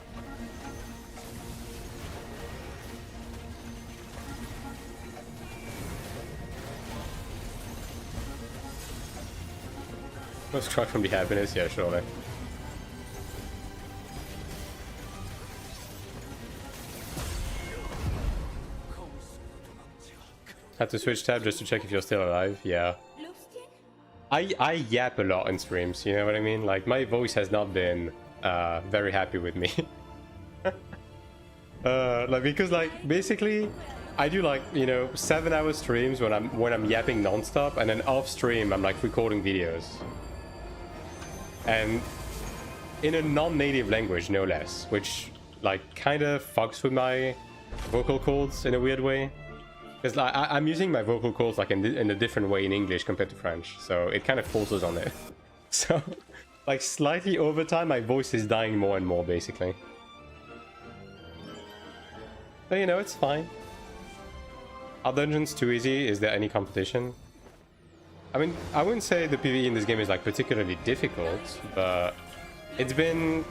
Let's try from the happiness, yeah, surely. Had to switch tab just to check if you're still alive, yeah. I yap a lot in streams, you know what I mean? Like, my voice has not been very happy with me. Like, because like basically I do like, you know, 7-hour streams when I'm yapping non-stop, and then off stream I'm like recording videos, and in a non-native language no less, which like kind of fucks with my vocal cords in a weird way, because like I'm using my vocal cords like in a different way in English compared to French, so it kind of forces on it. So like slightly over time my voice is dying more and more basically. But you know, it's fine. Are dungeons too easy? Is there any competition? I mean, I wouldn't say the PvE in this game is like particularly difficult, but it's been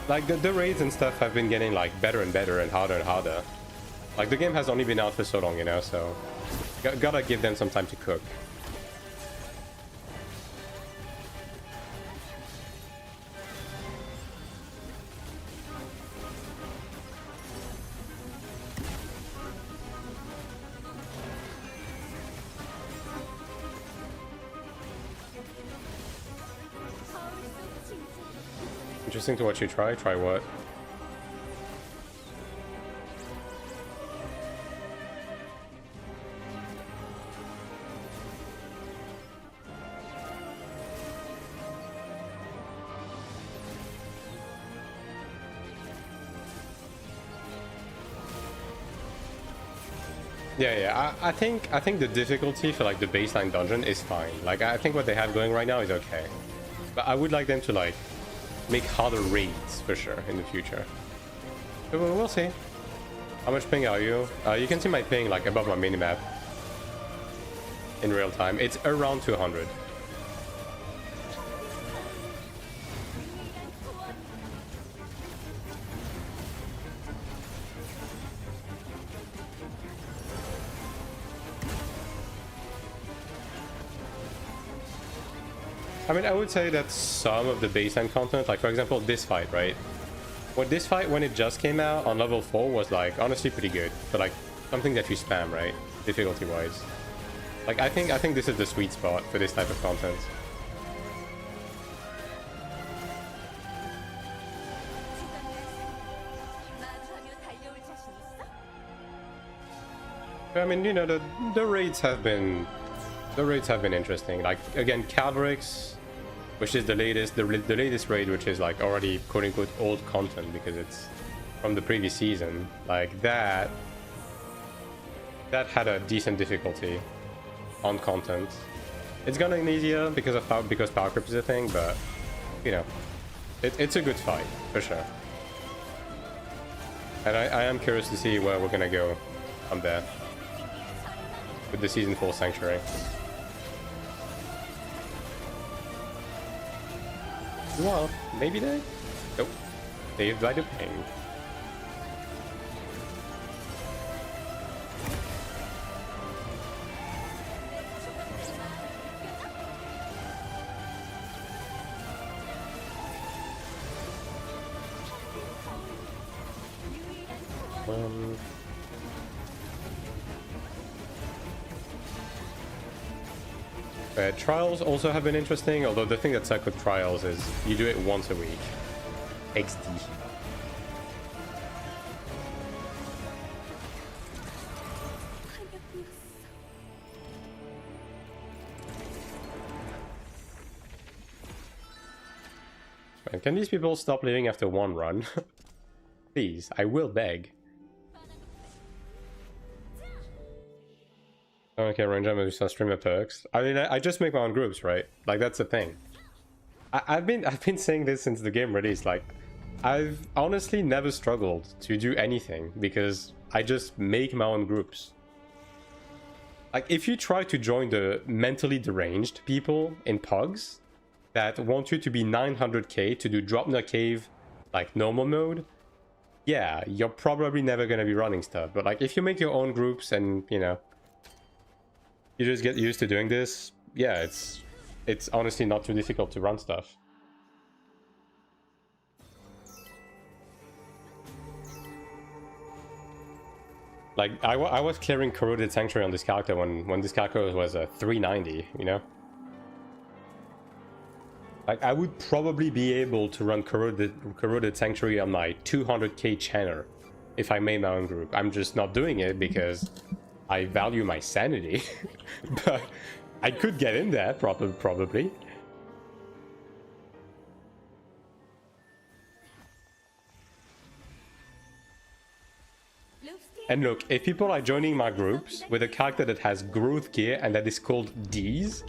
like the raids and stuff have been getting like better and better and harder. Like the game has only been out for so long, you know, so gotta give them some time to cook. Interesting to watch you try. Try what? Yeah. I think the difficulty for like the baseline dungeon is fine. Like I think what they have going right now is okay, but I would like them to like make harder raids for sure in the future. But we'll see. How much ping are you? You can see my ping like above my minimap in real time. It's around 200. I mean, I would say that some of the baseline content, like for example this fight, right? Well, this fight when it just came out on level 4 was like honestly pretty good. So like something that you spam, right? Difficulty wise. Like I think this is the sweet spot for this type of content. I mean, you know, the raids have been interesting. Like again, Cleric, which is the latest raid, which is like already quote unquote old content because it's from the previous season. Like that had a decent difficulty on content. It's gotten easier because power creep is a thing, but you know, it's a good fight for sure. And I am curious to see where we're gonna go from there with the season 4 sanctuary. Well, maybe they... Nope. Saved by the ping. Trials also have been interesting, although the thing that sucks with trials is you do it once a week. XD. Man, can these people stop leaving after one run? Please, I will beg. Okay, Ranger, maybe start streamer perks. I mean, I just make my own groups, right? Like that's the thing. I've been saying this since the game released. Like, I've honestly never struggled to do anything because I just make my own groups. Like, if you try to join the mentally deranged people in Pogs that want you to be 900k to do Drop Near Cave, like normal mode, yeah, you're probably never gonna be running stuff. But like, if you make your own groups and you know, you just get used to doing this, yeah, it's honestly not too difficult to run stuff. Like, I was clearing Corroded Sanctuary on this character when this character was 390, you know? Like, I would probably be able to run Corroded Sanctuary on my 200k channel if I made my own group. I'm just not doing it because I value my sanity. But I could get in there, probably. And look, if people are joining my groups with a character that has growth gear and that is called D's,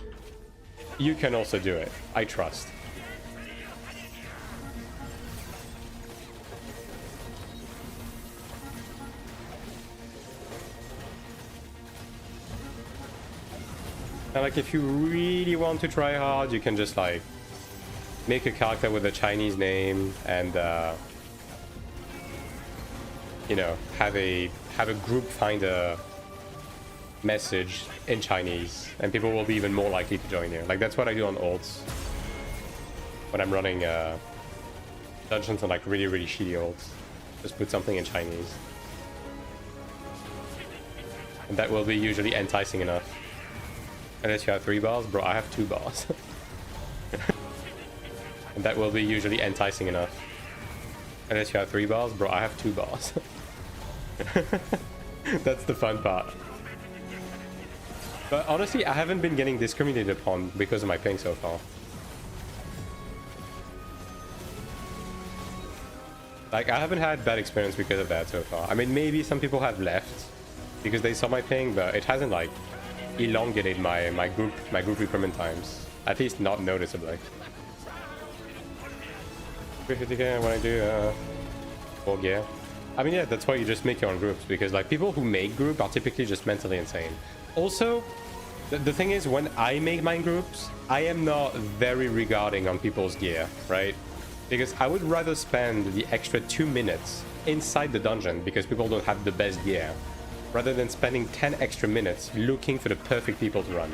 you can also do it. I trust. And like, if you really want to try hard, you can just like make a character with a Chinese name and you know, have a group finder message in Chinese, and people will be even more likely to join you. Like, that's what I do on alts when I'm running dungeons on like really shitty alts. Just put something in Chinese, and that will be usually enticing enough. Unless you have 3 bars, bro. I have 2 bars. And that will be usually enticing enough. Unless you have 3 bars, bro. I have 2 bars. That's the fun part. But honestly, I haven't been getting discriminated upon because of my ping so far. Like, I haven't had bad experience because of that so far. I mean, maybe some people have left because they saw my ping, but it hasn't like elongated my group recruitment times. At least not noticeably. 350k when I do 4 gear. I mean, yeah, that's why you just make your own groups, because like people who make group are typically just mentally insane. Also, the thing is, when I make my groups, I am not very regarding on people's gear, right? Because I would rather spend the extra 2 minutes inside the dungeon because people don't have the best gear, rather than spending 10 extra minutes looking for the perfect people to run.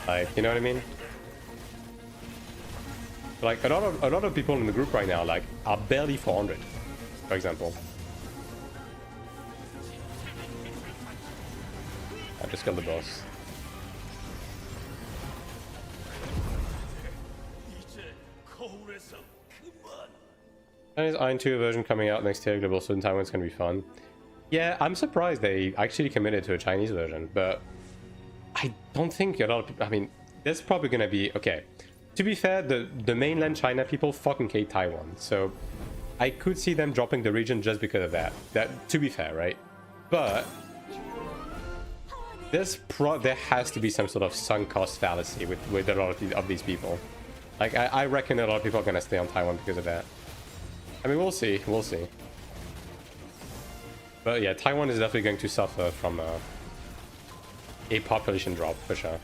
Like, you know what I mean? Like, a lot of people in the group right now, like, are barely 400, for example. I just killed the boss. There's AION2 version coming out next year, global in Taiwan. It's gonna be fun. Yeah, I'm surprised they actually committed to a Chinese version, but I don't think a lot of people... I mean, there's probably gonna be... Okay, to be fair, the mainland China people fucking hate Taiwan, so I could see them dropping the region just because of that. That, to be fair, right? But there has to be some sort of sunk cost fallacy with a lot of these people. Like, I reckon a lot of people are gonna stay on Taiwan because of that. I mean, we'll see. We'll see. But yeah, Taiwan is definitely going to suffer from a population drop, for sure.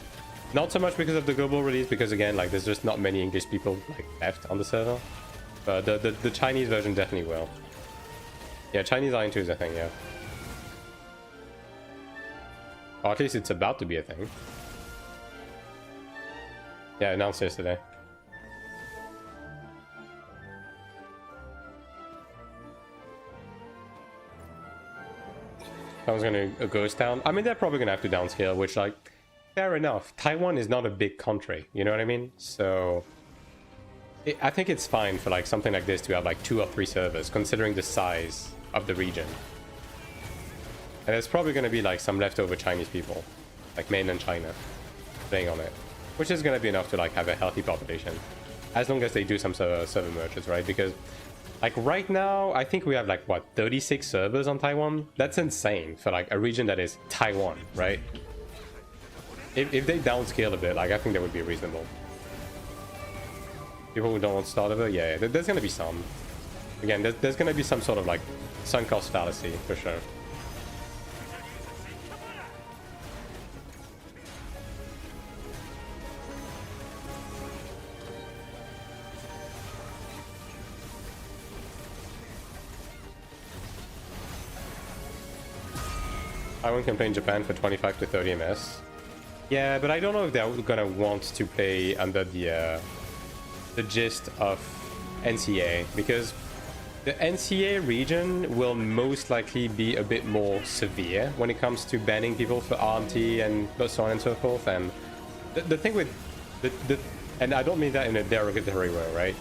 Not so much because of the global release, because again, like, there's just not many English people like left on the server. But the Chinese version definitely will. Yeah, Chinese AION2 is a thing, yeah. Or at least it's about to be a thing. Yeah, announced yesterday. I was gonna ghost town. I mean, they're probably gonna have to downscale, which, like, fair enough. Taiwan is not a big country, you know what I mean? So I think it's fine for like something like this to have like 2 or 3 servers, considering the size of the region. And there's probably gonna be like some leftover Chinese people, like mainland China, playing on it, which is gonna be enough to like have a healthy population, as long as they do some server merges, right? Because like right now, I think we have like, what, 36 servers on Taiwan? That's insane for like a region that is Taiwan, right? If they downscale a bit, like, I think that would be reasonable. People who don't want starter, yeah, there's gonna be some. Again, there's gonna be some sort of like sunk cost fallacy, for sure. Taiwan can play in Japan for 25 to 30 ms. Yeah, but I don't know if they're gonna want to play under the gist of NCA, because the NCA region will most likely be a bit more severe when it comes to banning people for RMT and so on and so forth. And the thing with And I don't mean that in a derogatory way, right?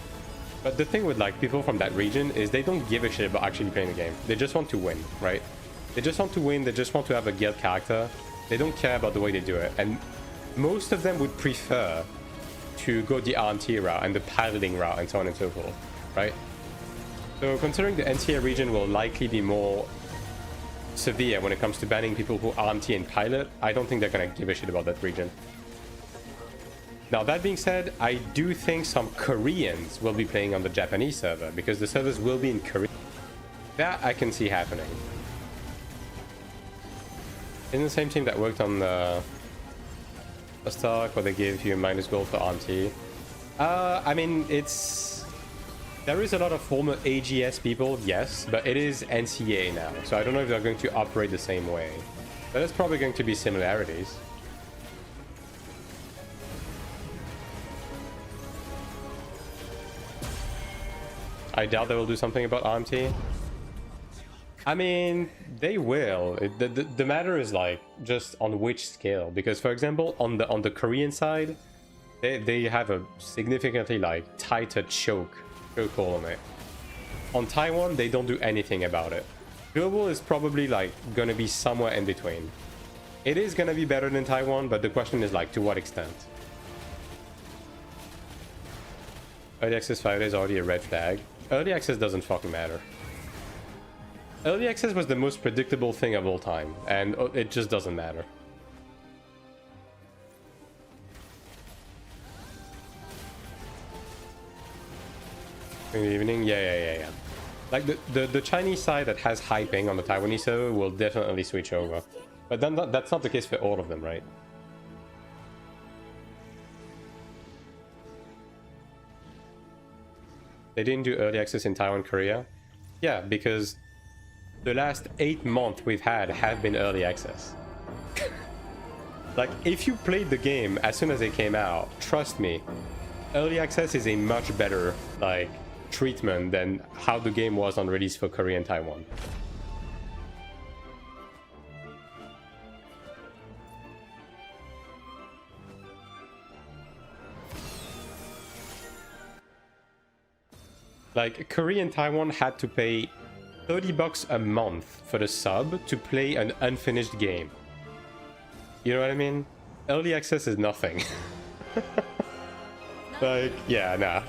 But the thing with like people from that region is they don't give a shit about actually playing the game. They just want to win, right? They just want to win. They just want to have a guild character. They don't care about the way they do it. And most of them would prefer to go the RNT route and the piloting route and so on and so forth, right? So considering the NCA region will likely be more severe when it comes to banning people who RNT and pilot, I don't think they're gonna give a shit about that region. Now that being said, I do think some Koreans will be playing on the Japanese server because the servers will be in Korea. That I can see happening. In the same team that worked on the Stark where they gave you minus gold for RNT. I mean, there is a lot of former AGS people, yes, but it is NCA now, so I don't know if they're going to operate the same way. But there's probably going to be similarities. I doubt they will do something about RMT. I mean, they will. The matter is like just on which scale, because for example, on the Korean side, they have a significantly like tighter chokehold on it. On Taiwan, they don't do anything about it. Global is probably like gonna be somewhere in between. It is gonna be better than Taiwan, but the question is like to what extent. Early access 5 days already a red flag. Early access doesn't fucking matter. Early access was the most predictable thing of all time, and it just doesn't matter. In the evening, yeah. Like the Chinese side that has high ping on the Taiwanese server will definitely switch over, but then that's not the case for all of them, right? They didn't do early access in Taiwan, Korea. Yeah, because the last 8 months we've had have been early access. Like, if you played the game as soon as it came out, trust me, early access is a much better, like, treatment than how the game was on release for Korea and Taiwan. Like, Korea and Taiwan had to pay $30 a month for the sub to play an unfinished game. You know what I mean? Early access is nothing. Like, yeah, nah.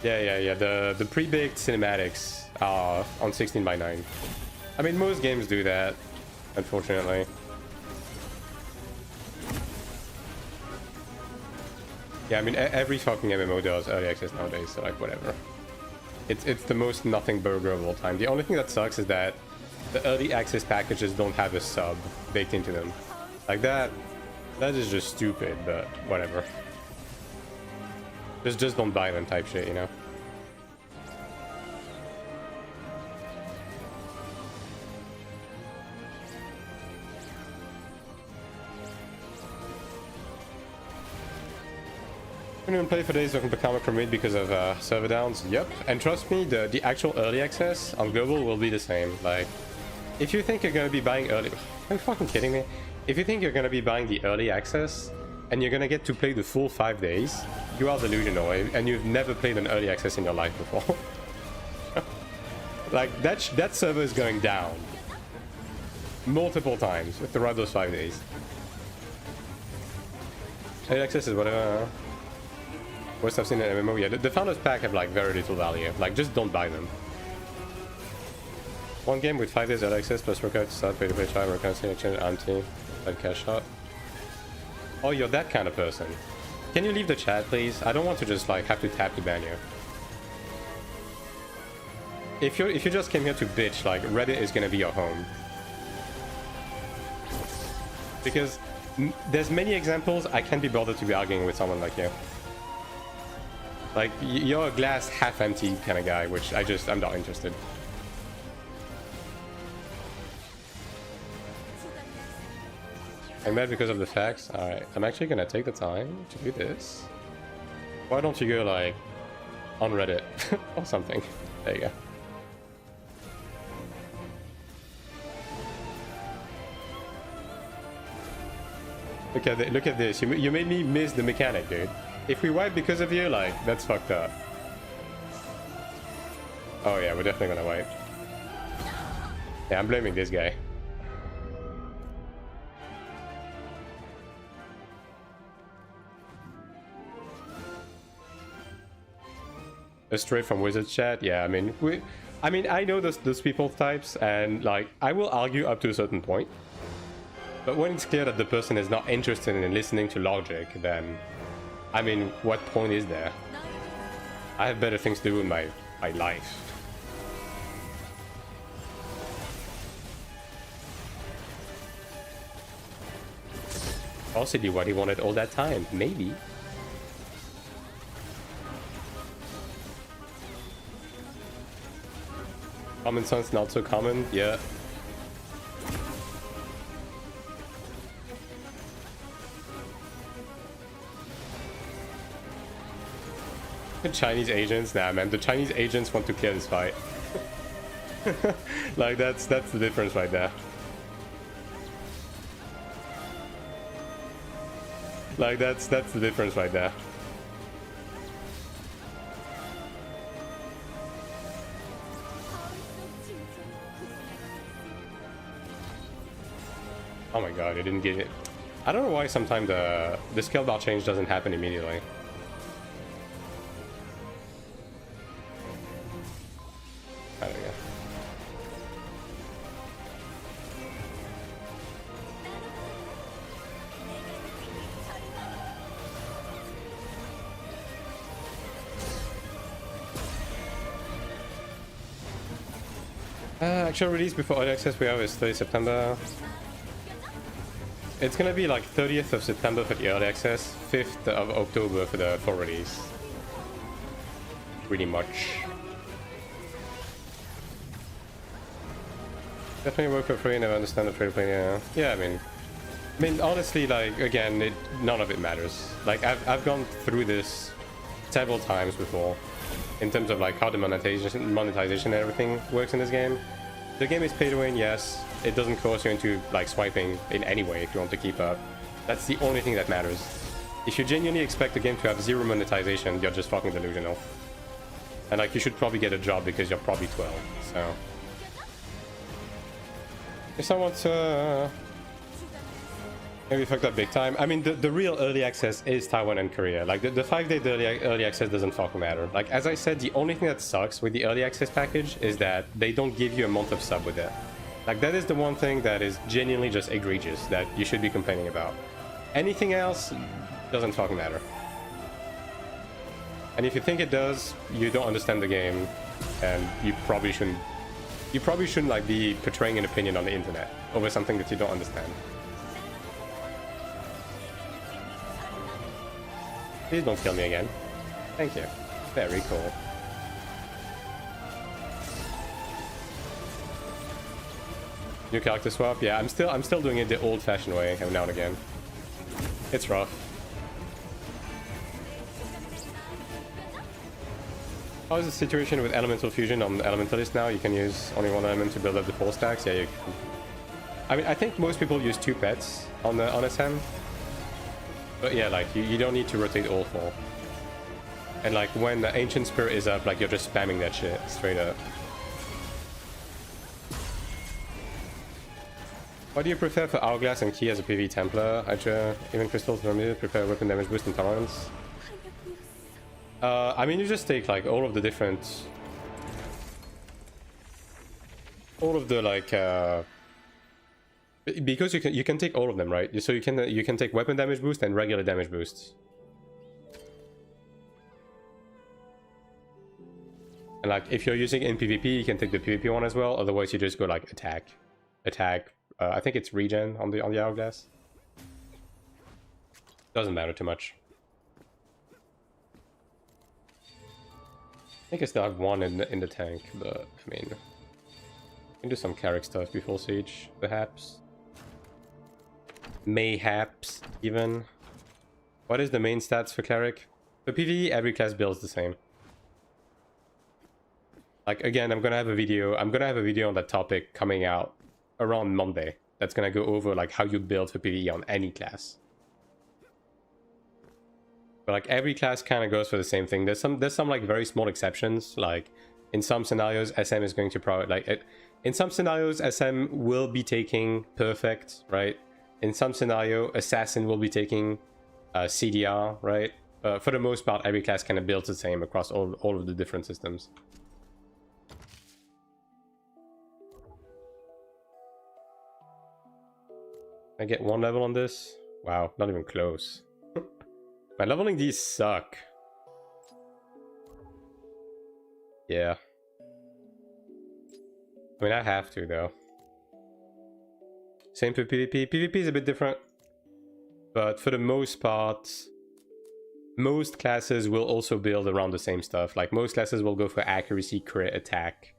Yeah. The pre-baked cinematics are on 16:9. I mean, most games do that, unfortunately. Yeah, I mean, every fucking MMO does early access nowadays, so like, whatever. It's the most nothing burger of all time. The only thing that sucks is that the early access packages don't have a sub baked into them. Like that is just stupid, but whatever. Just don't buy them type shit, you know? I couldn't even play for days looking to become a commit because of server downs. Yep, and trust me, the actual early access on global will be the same. Like, if you think you're gonna be buying early, are you fucking kidding me? If you think you're gonna be buying the early access and you're gonna get to play the full 5 days, you are delusional, and you've never played an early access in your life before. Like, that server is going down multiple times throughout those 5 days. Early access is whatever. Worst I've seen in MMO, yeah. The Founders Pack have like very little value. Like, just don't buy them. One game with 5 days early access plus workout to start, pay to play trial, workout, exchange, anti, and cash out. Oh, you're that kind of person. Can you leave the chat, please? I don't want to just like have to tap to ban you. If you just came here to bitch, like, Reddit is gonna be your home. Because there's many examples I can't be bothered to be arguing with someone like you. Like, you're a glass half empty kind of guy, which I'm not interested. I'm mad because of the facts. Alright, I'm actually gonna take the time to do this. Why don't you go, like, on Reddit or something? There you go. Look at this. You made me miss the mechanic, dude. If we wipe because of you, like, that's fucked up. Oh yeah, we're definitely gonna wipe. Yeah, I'm blaming this guy. Straight from Wizard Chat, yeah. I mean, I know those people types, and like, I will argue up to a certain point. But when it's clear that the person is not interested in listening to logic, then, I mean, what point is there? I have better things to do in my life. Possibly what he wanted all that time, maybe. Common sense not so common, yeah. The Chinese agents, nah man, the Chinese agents want to clear this fight. Like that's the difference right there. Like that's the difference right there. Oh my god, it didn't get it. I don't know why sometimes the skill bar change doesn't happen immediately. There we go. Actual release before early access we have is 30 September. It's gonna be like 30th of September for the early access, 5th of October for the full release. Pretty much. Definitely work for free, never understand the free to play, yeah. Yeah, I mean honestly, like, again, none of it matters. Like, I've gone through this several times before, in terms of like how the monetization and everything works in this game. The game is pay to win, yes. It doesn't coerce you into like swiping in any way if you want to keep up. That's the only thing that matters. If you genuinely expect the game to have zero monetization, you're just fucking delusional. And like, you should probably get a job because you're probably 12, so... If someone maybe fucked up big time. I mean, the real early access is Taiwan and Korea. Like, the 5-day early access doesn't fucking matter. Like, as I said, the only thing that sucks with the early access package is that they don't give you a month of sub with it. Like, that is the one thing that is genuinely just egregious that you should be complaining about. Anything else doesn't fucking matter. And if you think it does, you don't understand the game, and you probably shouldn't like be portraying an opinion on the internet over something that you don't understand. Please don't kill me again. Thank you. Very cool. New character swap? Yeah, I'm still doing it the old-fashioned way every now and again. It's rough. How is the situation with elemental fusion on Elementalist now? You can use only one element to build up the 4 stacks. Yeah, you can. I mean, I think most people use 2 pets on SM. But yeah, like, you don't need to rotate all 4. And like, when the Ancient Spirit is up, like, you're just spamming that shit straight up. What do you prefer for Hourglass and Key as a PvE Templar? Even Crystals prepare weapon damage boost and tolerance? I mean, you just take like all of the different, like, because you can take all of them, right? So you can take weapon damage boost and regular damage boosts. And like, if you're using in PvP, you can take the PvP one as well. Otherwise, you just go like attack. I think it's regen on the Hourglass. Doesn't matter too much. I think I still have one in the tank, but I mean, I can do some Cleric stuff before Siege, perhaps. Mayhaps, even. What is the main stats for Cleric? For PvE, every class builds the same. Like, again, I'm gonna have a video on that topic coming out around Monday. That's gonna go over like how you build for PvE on any class. But like every class kind of goes for the same thing. There's some like very small exceptions. Like in some scenarios, SM is going to probably in some scenarios, SM will be taking perfect, right? In some scenario, assassin will be taking CDR, right? For the most part, every class kind of builds the same across all of the different systems. I get 1 level on this? Wow, not even close. My leveling these suck. Yeah. I mean, I have to, though. Same for PvP. PvP is a bit different. But for the most part, most classes will also build around the same stuff. Like, most classes will go for accuracy, crit, attack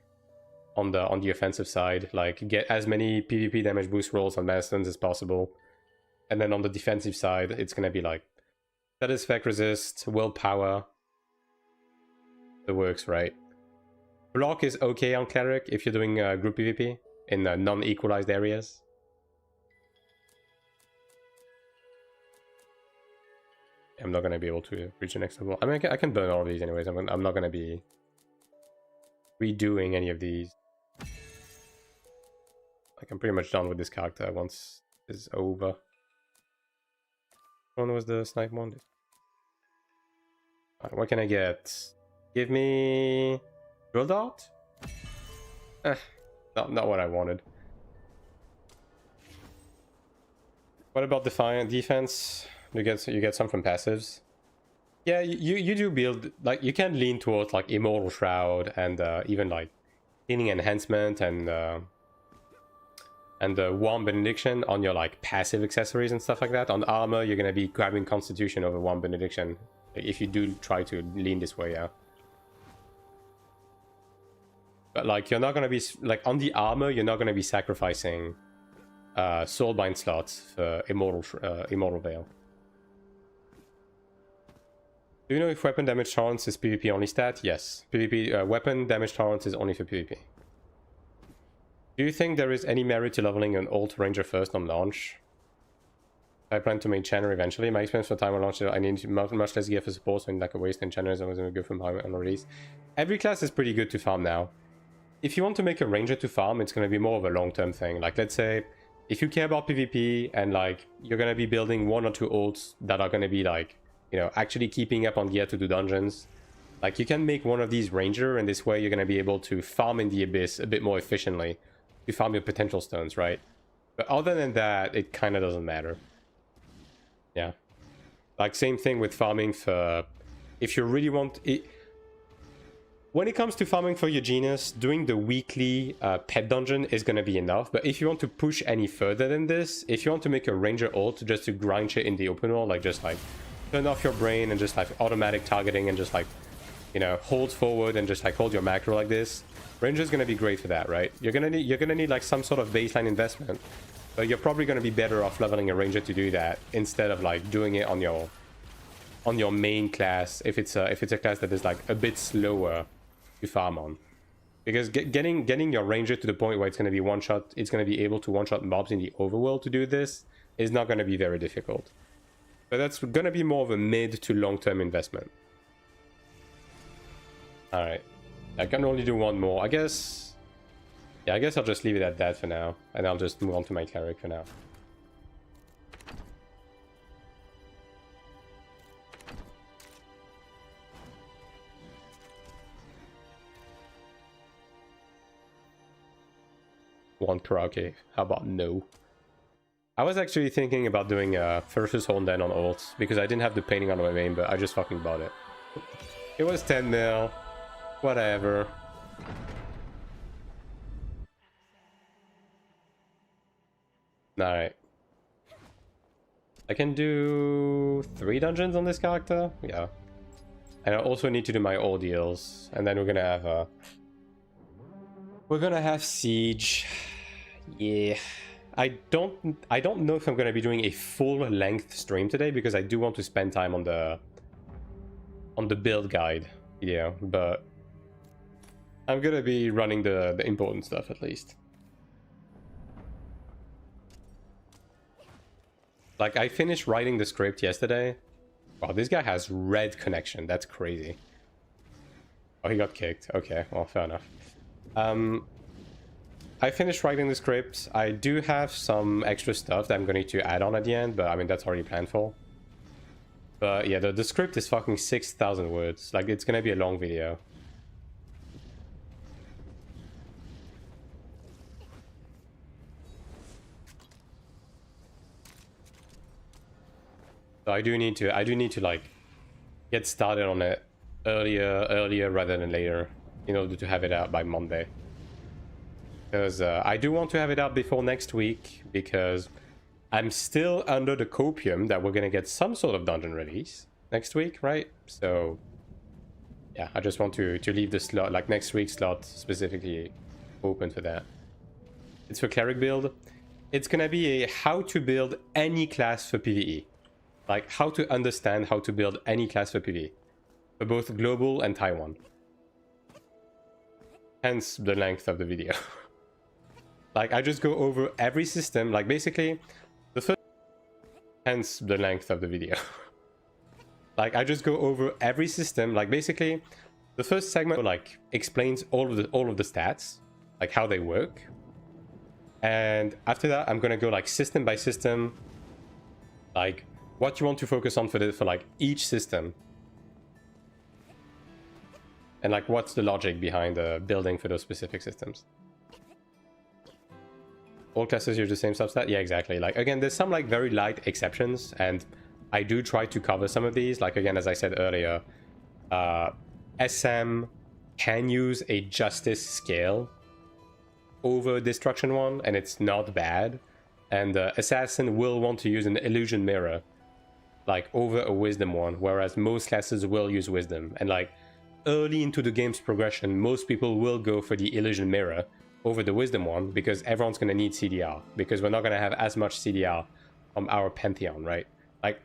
on the offensive side. Like, get as many PvP damage boost rolls on Mastodons as possible. And then on the defensive side, it's gonna be like status effect resist, willpower. That works, right? Block is okay on Cleric if you're doing group PvP in non-equalized areas. I'm not gonna be able to reach the next level. I mean, I can burn all of these anyways. I'm not gonna be redoing any of these. Like, I'm pretty much done with this character once it's over. One was the snipe one. Right, what can I get? Give me drill dart? Not what I wanted. What about Defiant defense? You get some from passives. Yeah, you do build, like, you can lean towards like Immortal Shroud and even like Healing Enhancement and Warm Benediction on your like passive accessories and stuff like that. On armor, you're gonna be grabbing Constitution over Warm Benediction if you do try to lean this way, yeah. But like, you're not gonna be like on the armor, you're not gonna be sacrificing Soulbind slots for Immortal Veil. Do you know if weapon damage tolerance is PvP only stat? Yes. PvP weapon damage tolerance is only for PvP. Do you think there is any merit to leveling an Alt Ranger first on launch? I plan to make Channer eventually. My experience for time on launch, I need much less gear for support, so in like a waste, and Channer is always going to go from high on release. Every class is pretty good to farm now. If you want to make a Ranger to farm, it's going to be more of a long-term thing. Like, let's say, if you care about PvP and like you're going to be building 1 or 2 ults that are going to be like, you know, actually keeping up on gear to do dungeons, like, you can make one of these Ranger, and this way you're going to be able to farm in the Abyss a bit more efficiently. You farm your potential stones, right? But other than that, it kind of doesn't matter. Yeah. Like, same thing with farming for... If you really want... When it comes to farming for your Genius, doing the weekly pet dungeon is going to be enough. But if you want to push any further than this, if you want to make a Ranger ult just to grind shit in the open world, like, just like turn off your brain and just like automatic targeting and just like, you know, hold forward and just like hold your macro like this, Ranger's going to be great for that, right? You're gonna need like some sort of baseline investment, but you're probably going to be better off leveling a Ranger to do that instead of like doing it on your main class if it's a class that is like a bit slower to farm on. Because getting your Ranger to the point where it's going to be it's going to be able to one-shot mobs in the overworld to do this is not going to be very difficult. But that's going to be more of a mid to long-term investment. Alright. I can only do one more. I guess... Yeah, I guess I'll just leave it at that for now. And I'll just move on to my Cleric for now. One karaoke. How about no? I was actually thinking about doing Ferocious Honden on ult, because I didn't have the painting on my main, but I just fucking bought it. It was 10 mil. Whatever. Alright. I can do 3 dungeons on this character? Yeah. And I also need to do my ordeals. And then we're gonna have we're gonna have Siege. Yeah. I don't know if I'm gonna be doing a full-length stream today, because I do want to spend time on the build guide video, but I'm gonna be running the important stuff at least. Like, I finished writing the script yesterday. Wow, this guy has red connection. That's crazy. Oh, he got kicked. Okay, well, fair enough. I finished writing the script. I do have some extra stuff that I'm going to add on at the end, but I mean, that's already planned for. But yeah, the script is fucking 6,000 words. Like, it's going to be a long video. So I do need to like get started on it earlier rather than later in order to have it out by Monday. Because I do want to have it out before next week, because I'm still under the copium that we're gonna get some sort of dungeon release next week, right? So yeah, I just want to leave the slot, like next week's slot specifically, open for that. It's for Cleric build. It's gonna be a how to build any class for PvE. Like, how to understand how to build any class for PvE. For both global and Taiwan. Hence the length of the video. Like, I just go over every system. Like, basically, the first... Hence the length of the video. Like, I just go over every system. Like, basically, the first segment, like, explains all of the stats. Like, how they work. And after that, I'm gonna go, like, system by system. Like, what you want to focus on for like each system, and like what's the logic behind building for those specific systems. All classes use the same substat? Yeah, exactly. Like, again, there's some like very light exceptions, and I do try to cover some of these. Like, again, as I said earlier, SM can use a justice scale over destruction one, and it's not bad. And assassin will want to use an illusion mirror like over a wisdom one, whereas most classes will use wisdom. And like early into the game's progression, most people will go for the illusion mirror over the wisdom one, because everyone's going to need CDR, because we're not going to have as much CDR on our pantheon, right? Like,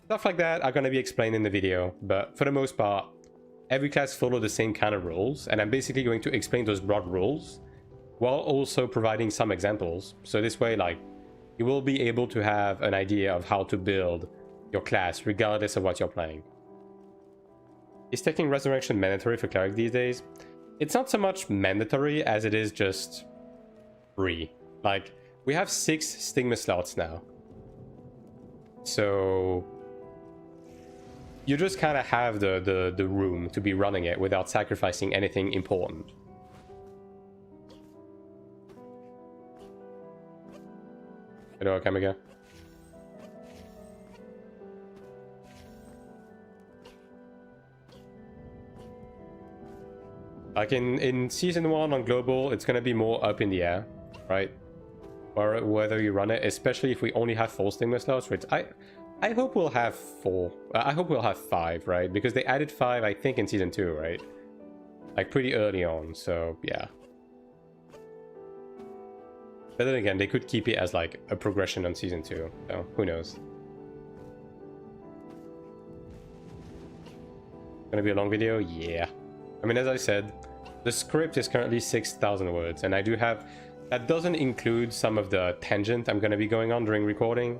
stuff like that are going to be explained in the video, but for the most part, every class follows the same kind of rules, and I'm basically going to explain those broad rules while also providing some examples. So this way, like, you will be able to have an idea of how to build your class regardless of what you're playing. Is taking Resurrection mandatory for Cleric these days? It's not so much mandatory as it is just free. Like, we have 6 Stigma slots now. So you just kind of have the room to be running it without sacrificing anything important. Hello, Kamiga. Like in Season 1 on Global, it's going to be more up in the air, right? Or whether you run it, especially if we only have 4 Stigma slots, which I hope we'll have 4. I hope we'll have 5, right? Because they added 5, I think, in Season 2, right? Like, pretty early on, so yeah. But then again, they could keep it as, like, a progression on Season 2, so who knows? Gonna be a long video? Yeah. I mean, as I said, the script is currently 6,000 words, and I do have... That doesn't include some of the tangent I'm going to be going on during recording,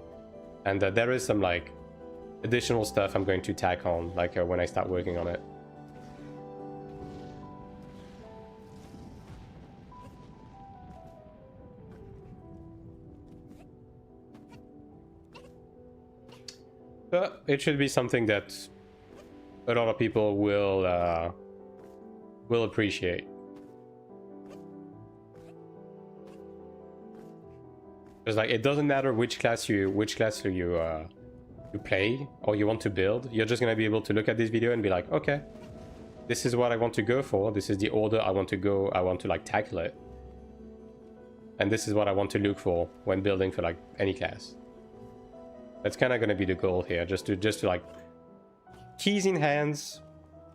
and there is some, like, additional stuff I'm going to tack on, like, when I start working on it. But it should be something that a lot of people will appreciate. Because, like, it doesn't matter which class you play or you want to build. You're just gonna be able to look at this video and be like, okay, this is what I want to go for. This is the order I want to go. I want to, like, tackle it, and this is what I want to look for when building for, like, any class. That's kind of gonna be the goal here. Just to like, keys in hands.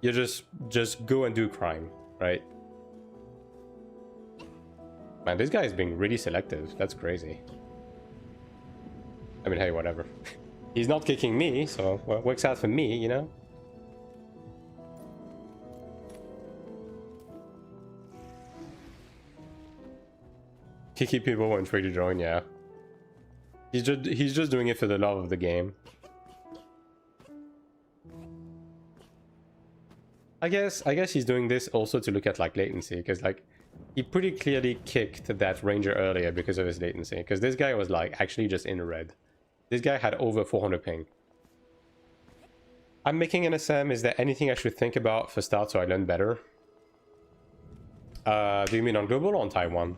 You just go and do crime, right? Man, this guy is being really selective. That's crazy. I mean, hey, whatever. He's not kicking me, so well, it works out for me, you know? Kicking people when free to join, yeah. He's just doing it for the love of the game. I guess he's doing this also to look at like latency, because like he pretty clearly kicked that ranger earlier because of his latency, because this guy was like actually just in red. This guy had over 400 ping. I'm making an SM. Is there anything I should think about for start so I learn better? Do you mean on global or on Taiwan?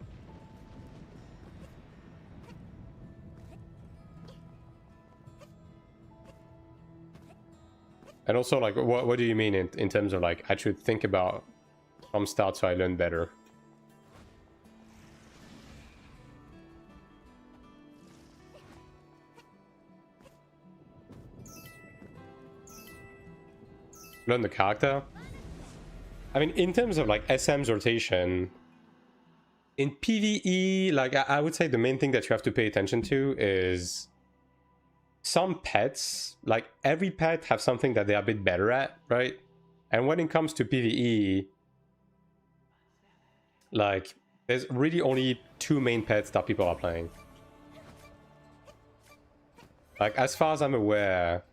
And also, like, what do you mean in terms of, like, I should think about from start so I learn better? Learn the character? I mean, in terms of, like, SM's rotation, in PvE, like, I would say the main thing that you have to pay attention to is some pets, like every pet have something that they're a bit better at, right? And when it comes to PvE, like there's really only 2 main pets that people are playing. Like as far as I'm aware,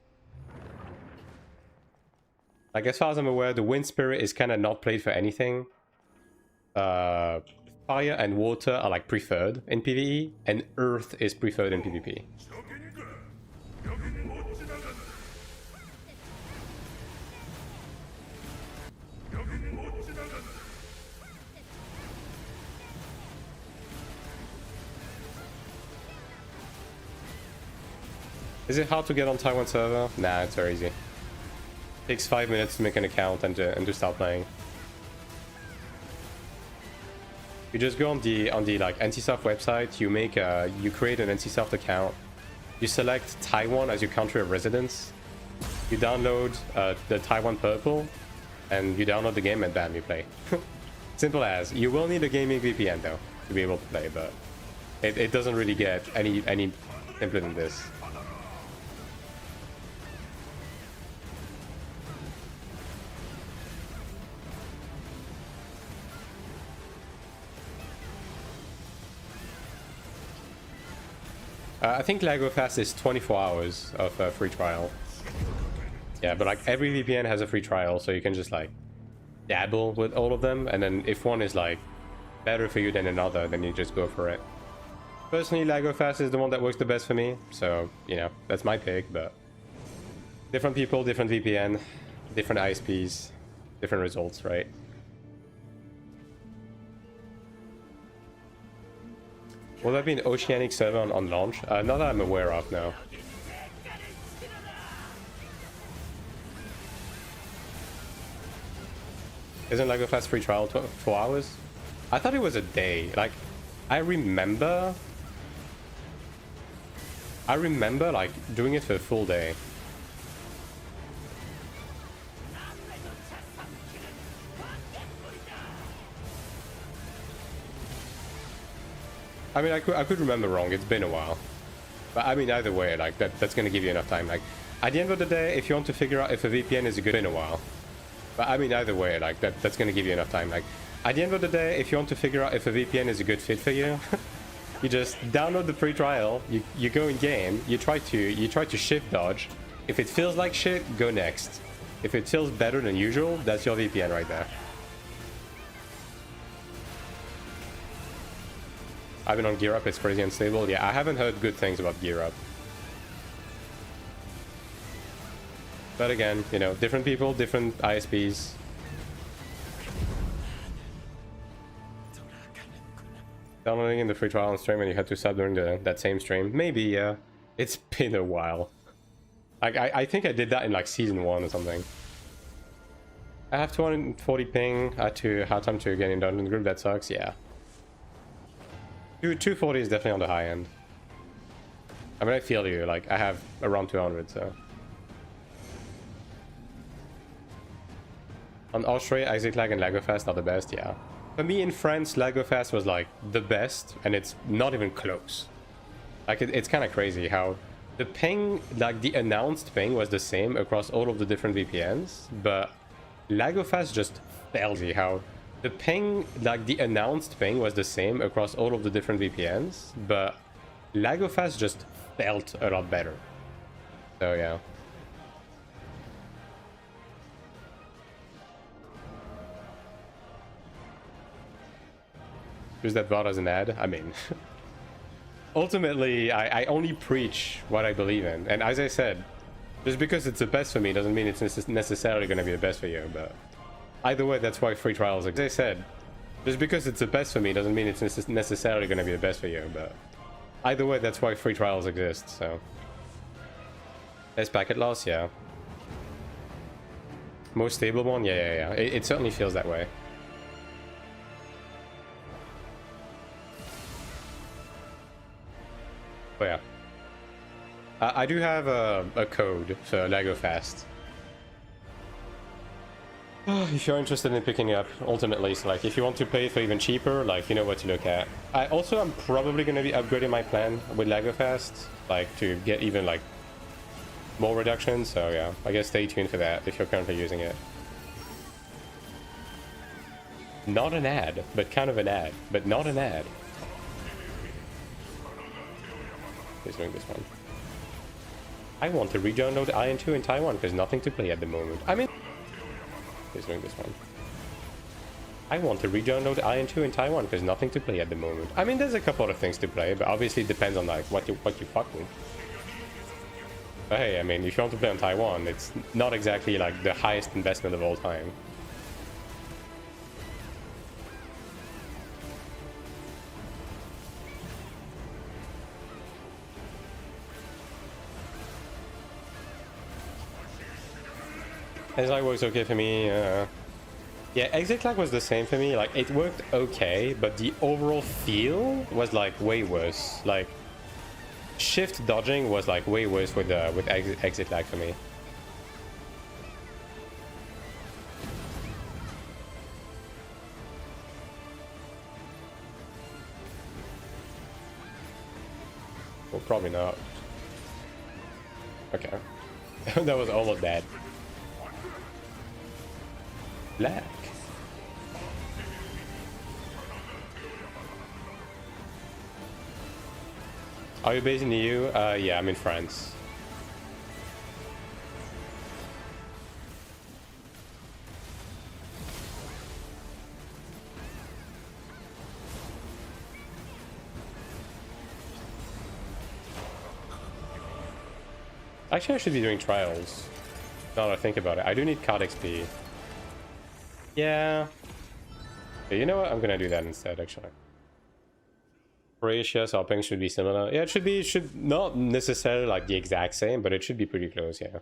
the Wind Spirit is kind of not played for anything. Fire and water are like preferred in PvE, and Earth is preferred in PvP. Is it hard to get on Taiwan server? Nah, it's very easy. Takes 5 minutes to make an account and to start playing. You just go on the like NCSoft website. You create an NCSoft account. You select Taiwan as your country of residence. You download the Taiwan purple, and you download the game, and bam, you play. Simple as. You will need a gaming VPN though to be able to play, but it doesn't really get any simpler than this. I think LagoFast is 24 hours of free trial. Yeah, but like every VPN has a free trial, so you can just like dabble with all of them, and then if one is like better for you than another, then you just go for it. Personally, LagoFast is the one that works the best for me, so you know, that's my pick, but different people, different VPN, different ISPs, different results, right? Will that be an Oceanic server on launch? Not that I'm aware of, no. Isn't LagoFast free trial 4 hours? I thought it was a day. Like, I remember like doing it for a full day. I mean, I could remember wrong. It's been a while. But I mean, either way, like that's going to give you enough time. Like, at the end of the day, if you want to figure out if a VPN is a good... It's been a while. But I mean, either way, like that's going to give you enough time. Like, at the end of the day, if you want to figure out if a VPN is a good fit for you, you just download the free trial. You go in game. You try to shift dodge. If it feels like shit, go next. If it feels better than usual, that's your VPN right there. I've been on Gear Up, it's crazy unstable. Yeah, I haven't heard good things about Gear Up. But again, you know, different people, different ISPs. Downloading in the free trial on stream and you had to sub during that same stream. Maybe, yeah. It's been a while. Like, I think I did that in like season 1 or something. I have 240 ping. I had to hard time to get in dungeon group. That sucks, yeah. 240 is definitely on the high end. I mean, I feel you. Like, I have around 200, so. On Austria, Exit Lag and LagoFast are the best, yeah. For me in France, LagoFast was like the best, and it's not even close. Like, it's kind of crazy how the ping, like the announced ping was the same across all of the different VPNs, but LagoFast just tells you how The ping, like the announced ping was the same across all of the different VPNs, but LagoFast just felt a lot better. So yeah. Use that bot as an ad. I mean, ultimately, I only preach what I believe in. And as I said, just because it's the best for me doesn't mean it's necessarily going to be the best for you. But either way, that's why free trials exist. As I said, just because it's the best for me doesn't mean it's necessarily going to be the best for you. But either way, that's why free trials exist. So less packet loss, yeah. Most stable one, yeah. It certainly feels that way. Oh yeah. I do have a code for LagoFast. If you're interested in picking it up, ultimately, so like if you want to play for even cheaper, like you know what to look at. I'm probably going to be upgrading my plan with LagoFast, like to get even like more reduction. So yeah, I guess stay tuned for that if you're currently using it. Not an ad, but kind of an ad, but not an ad. He's doing this one. I want to re-download AION2 in Taiwan because nothing to play at the moment. I mean, he's doing this one. I want to re-download AION2 in Taiwan because nothing to play at the moment. I mean, there's a couple of things to play, but obviously it depends on like what you fuck with. But hey, I mean, if you want to play on Taiwan, it's not exactly like the highest investment of all time. Exit lag works okay for me. Yeah, exit lag was the same for me. Like, it worked okay, but the overall feel was like way worse. Like, shift dodging was like way worse with exit lag for me. Well, probably not. Okay. That was almost bad. Black. Are you based in the EU? Yeah, I'm in France. Actually, I should be doing trials. Now that I think about it, I do need card XP. Yeah. You know what? I'm gonna do that instead, actually. Croatia, so ping should be similar. Yeah, it should not necessarily like the exact same, but it should be pretty close, yeah.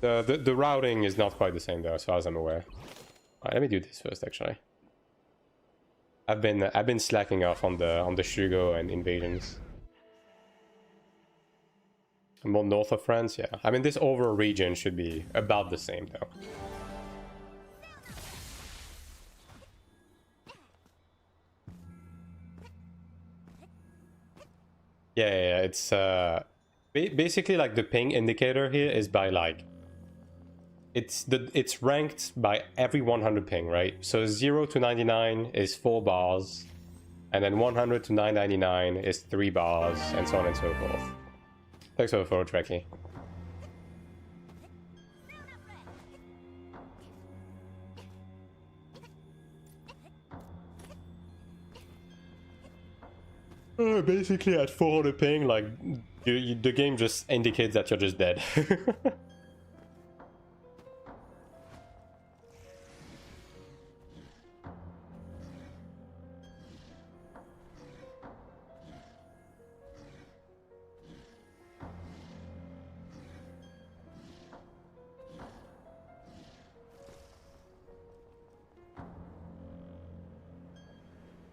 The routing is not quite the same though, as far as I'm aware. Alright, let me do this first, actually. I've been slacking off on the Shugo and invasions. More north of France, yeah. I mean, this overall region should be about the same though. Yeah, it's basically like the ping indicator here is by like it's ranked by every 100 ping, right? So 0 to 99 is 4 bars, and then 100 to 999 is 3 bars, and so on and so forth. Thanks for the photo, Trekkie. Basically at 400 ping, like the game just indicates that you're just dead.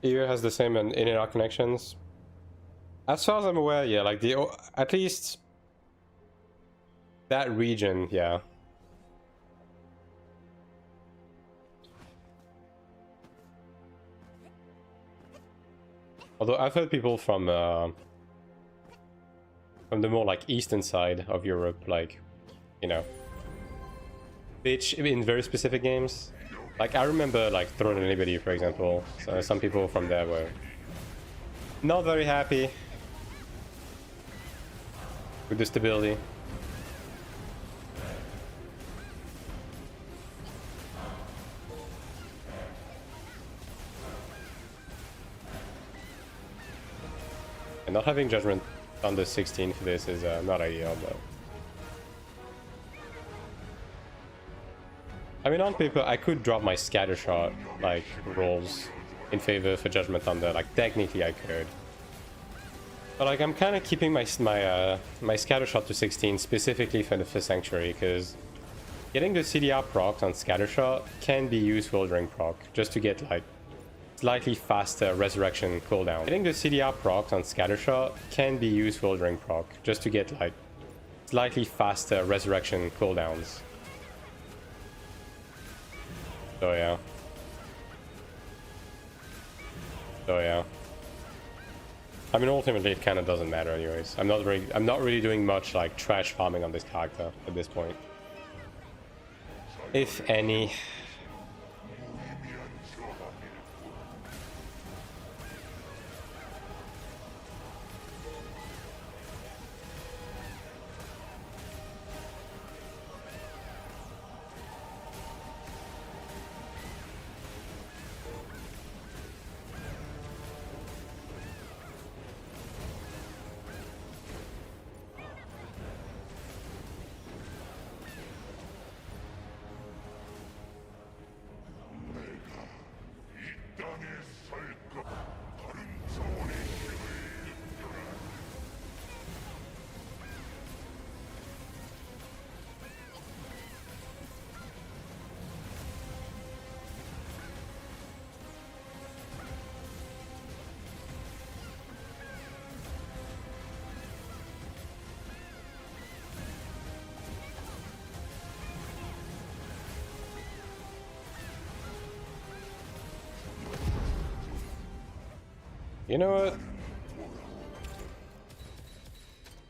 EU has the same in-and-out connections. As far as I'm aware, yeah, like at least that region, yeah. Although I've heard people from the more like eastern side of Europe, like, you know, bitch in very specific games. Like, I remember, like, Throne and Liberty, for example. So some people from there were not very happy with the stability. And not having Judgment under 16 for this is not ideal, but... I mean, on paper, I could drop my scatter shot, like, rolls in favor for Judgment Thunder. Like, technically I could. But, like, I'm kind of keeping my scatter shot to 16 specifically for Sanctuary, because getting the CDR proc on scatter shot can be useful during proc, just to get, like, slightly faster resurrection cooldown. Getting the CDR proc on scatter shot can be useful during proc, just to get, like, slightly faster resurrection cooldowns. So yeah. I mean, ultimately it kind of doesn't matter anyways. I'm not really doing much like trash farming on this character at this point, if any. You know what?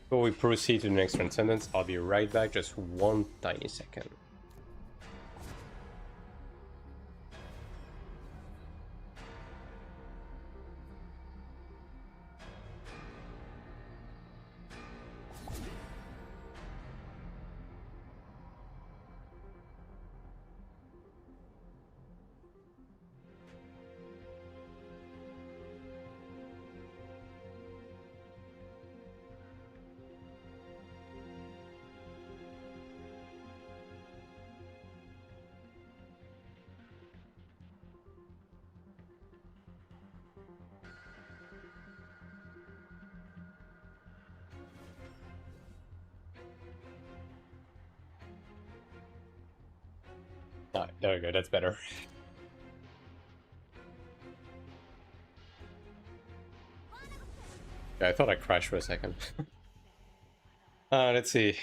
Before we proceed to the next Transcendence, I'll be right back, just one tiny second. Ah, there we go, that's better. Yeah, I thought I crashed for a second. Let's see.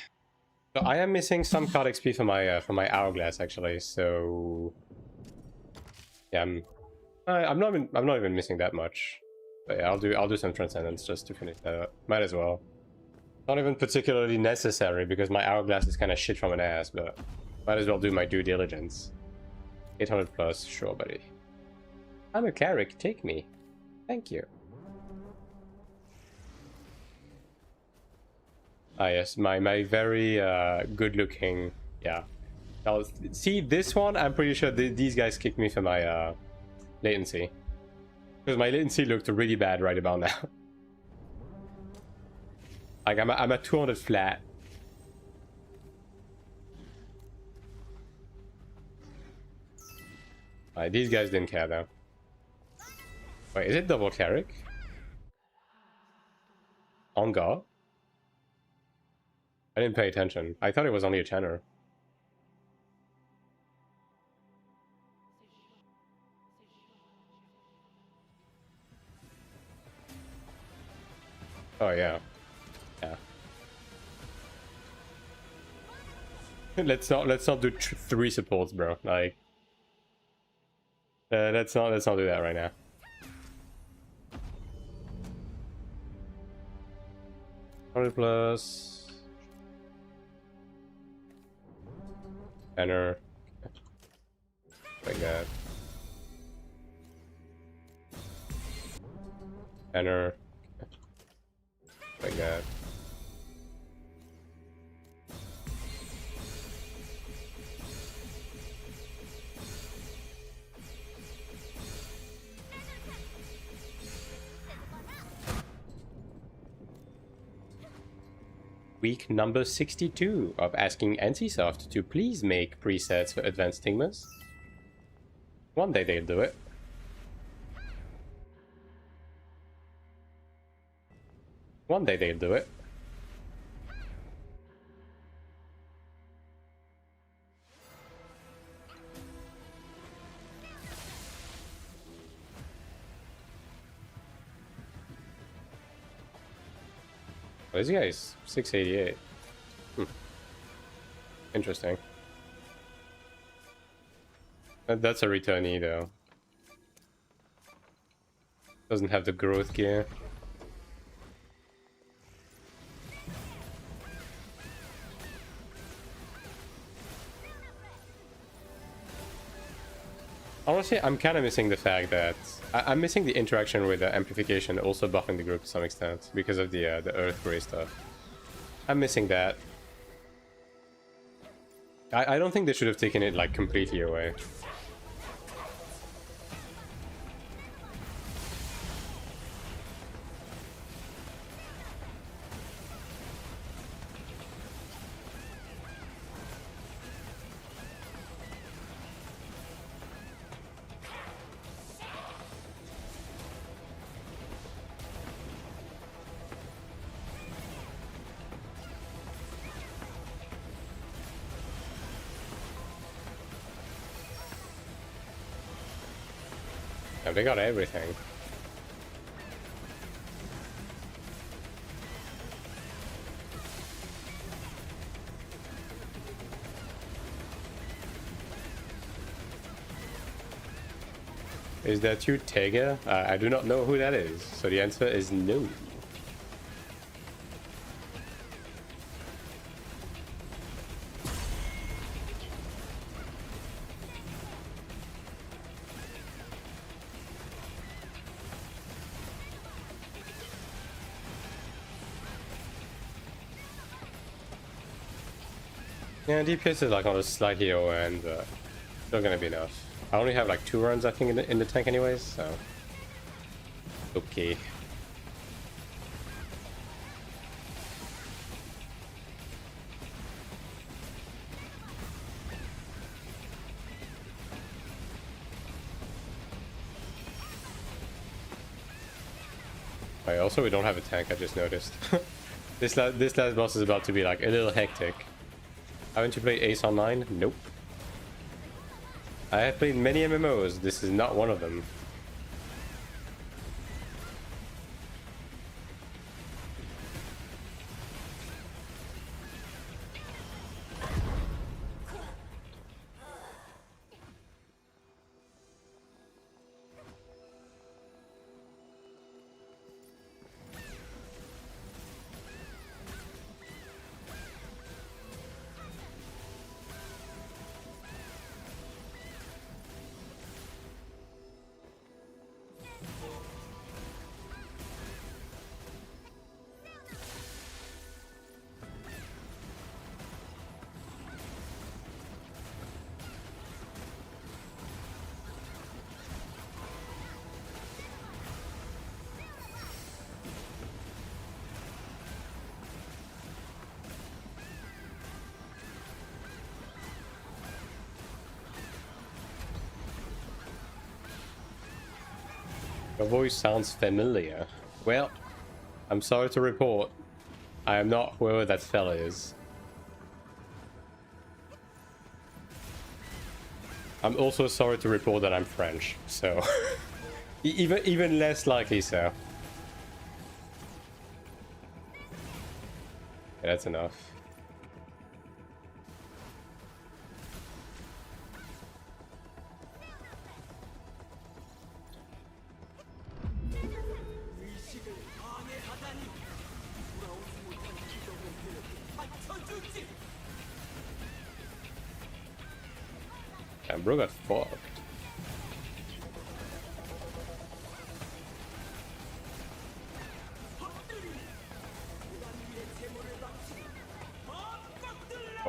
So I am missing some card XP for my hourglass actually. So yeah, I'm not even missing that much. But yeah, I'll do some Transcendence just to finish that up. Might as well. Not even particularly necessary because my hourglass is kind of shit from an ass, but might as well do my due diligence. 800 plus, sure, buddy. I'm a Cleric, take me. Thank you. Ah yes, my very good looking, yeah. Now see this one, I'm pretty sure these guys kicked me for my latency. Because my latency looked really bad right about now. Like I'm at 200 flat. Alright, these guys didn't care though. Wait, is it double Cleric? On guard? I didn't pay attention. I thought it was only a tenor. Oh yeah. Yeah. let's not do 3 supports, bro. Like let's not do that right now. +100+. Like that. Banner. Like that. Week number 62 of asking NCSoft to please make presets for advanced stigmas. One day they'll do it. One day they'll do it. Oh, this guy is 688. Interesting. That's a returnee though. Doesn't have the growth gear. Honestly, I'm kind of missing the fact that I'm missing the interaction with the amplification also buffing the group to some extent because of the Earth Grey stuff. I'm missing that. I don't think they should have taken it like completely away. They got everything. Is that you, Tega? I do not know who that is, so the answer is no. Yeah, DPS is like on a slight heal and still gonna be enough. I only have like 2 runs I think in the tank anyways, so okay. Also we don't have a tank, I just noticed. This last boss is about to be like a little hectic. Haven't you played Ace Online? Nope. I have played many MMOs. This is not one of them. Your voice sounds familiar. Well, I'm sorry to report, I am not whoever that fella is. I'm also sorry to report that I'm French, so even less likely so. Yeah, that's enough. And bro got fucked.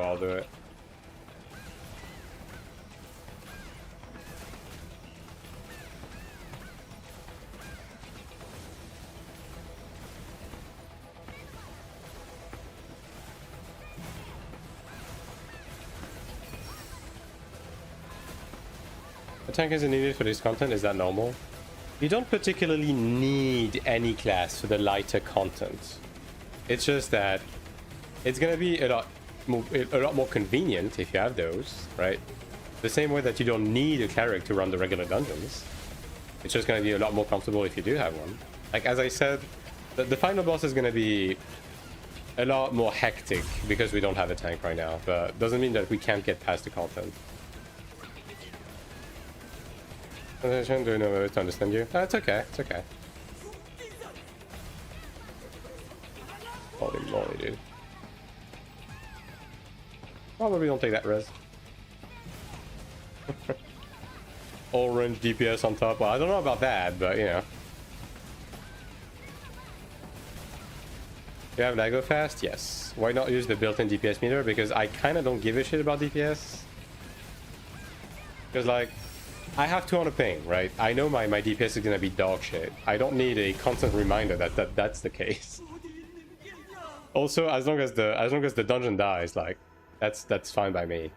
Well, I'll do it. A tank isn't needed for this content, is that normal? You don't particularly need any class for the lighter content. It's just that it's gonna be a lot more convenient if you have those, right? The same way that you don't need a cleric to run the regular dungeons. It's just gonna be a lot more comfortable if you do have one. Like, as I said, the final boss is gonna be a lot more hectic because we don't have a tank right now, but doesn't mean that we can't get past the content. I'm trying to know to understand you. It's okay, it's okay. Holy moly, dude. Probably don't take that res. Orange DPS on top. Well, I don't know about that, but you know. You have Lago fast? Yes. Why not use the built-in DPS meter? Because I kind of don't give a shit about DPS. Because, like, I have 200 ping, right? I know my DPS is gonna be dog shit. I don't need a constant reminder that's the case. Also, as long as the dungeon dies, like, that's fine by me.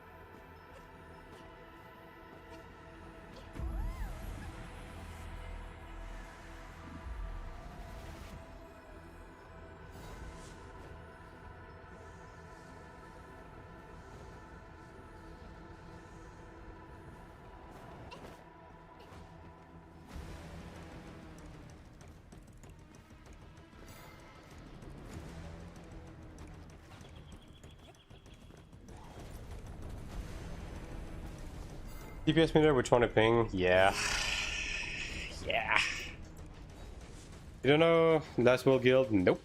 DPS meter, which one to ping? Yeah. Yeah. You don't know Last World Guild? Nope.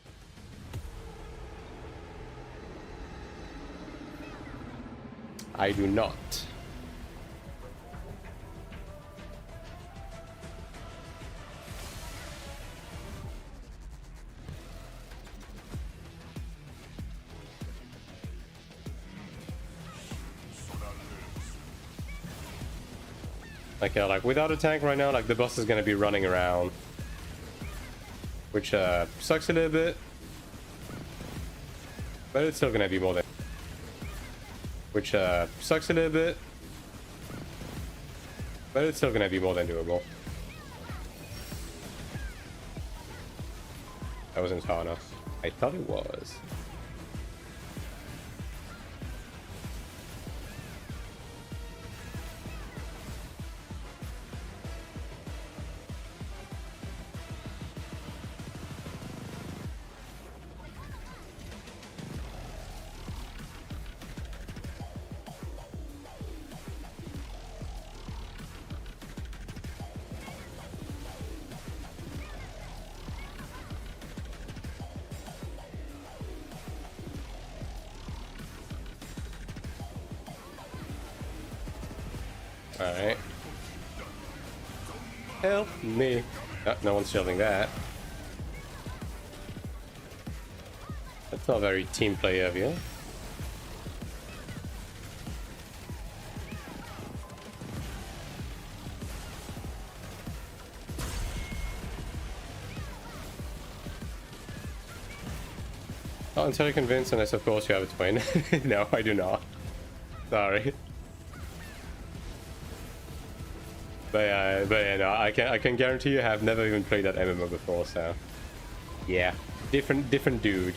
I do not. Like without a tank right now, like the boss is gonna be running around, which sucks a little bit, but it's still gonna be more than. Which sucks a little bit, but it's still gonna be more than doable. That wasn't far enough. I thought it was. Alright. Help me. Oh, no one's shielding that. That's not very team play of you. Not entirely convinced unless of course you have a twin. No, I do not. Sorry. But yeah, no, I can guarantee you have never even played that MMO before, so yeah, different dude.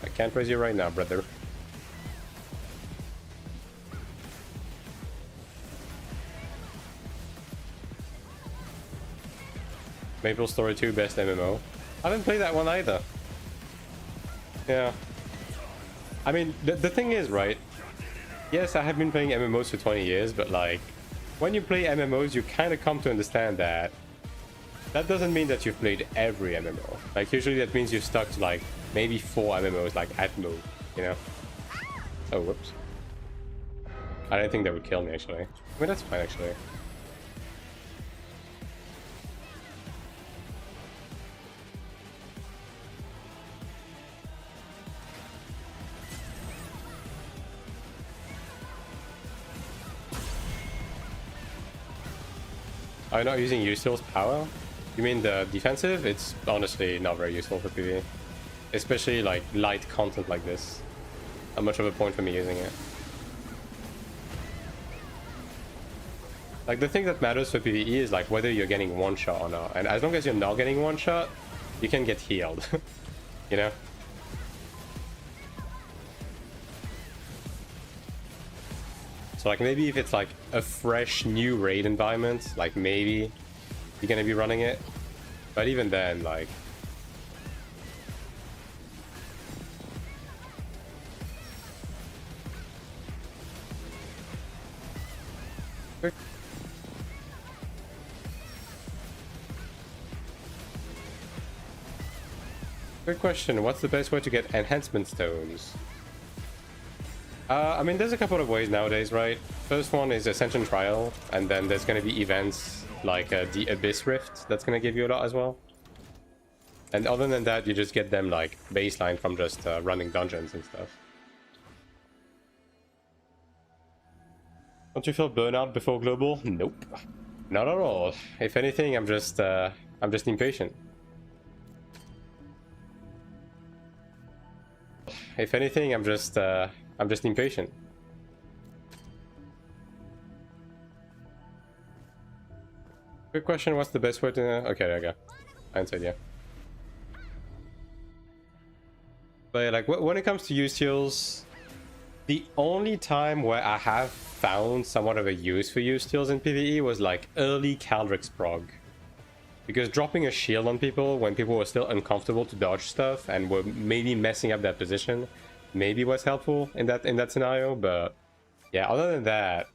I can't raise you right now, brother. Maple Story 2 best MMO. I haven't played that one either. Yeah. I mean, the thing is, right? Yes, I have been playing MMOs for 20 years, but like, when you play MMOs, you kind of come to understand that that doesn't mean that you've played every MMO. Like, usually that means you've stuck to like maybe 4 MMOs, like at most, you know? Oh, whoops. I didn't think that would kill me, actually. I mean, that's fine, actually. Are you not using Usil's power? You mean the defensive? It's honestly not very useful for PvE. Especially like light content like this. Not much of a point for me using it. Like the thing that matters for PvE is like whether you're getting one shot or not. And as long as you're not getting one shot, you can get healed. You know? So like maybe if it's like a fresh new raid environment, like maybe you're gonna be running it. But even then, like good question. What's the best way to get enhancement stones? I mean, there's a couple of ways nowadays, right? First one is Ascension Trial, and then there's going to be events like the Abyss Rift that's going to give you a lot as well. And other than that, you just get them like baseline from just running dungeons and stuff. Don't you feel burnout before global? Nope, not at all. If anything, I'm just impatient. If anything, I'm just impatient. Good question. What's the best way to? Okay, there you go. I answered, yeah. But yeah, like when it comes to use steals, the only time where I have found somewhat of a use for use steals in PvE was like early Cleric prog. Because dropping a shield on people when people were still uncomfortable to dodge stuff and were maybe messing up their position maybe was helpful in that scenario. But yeah, other than that,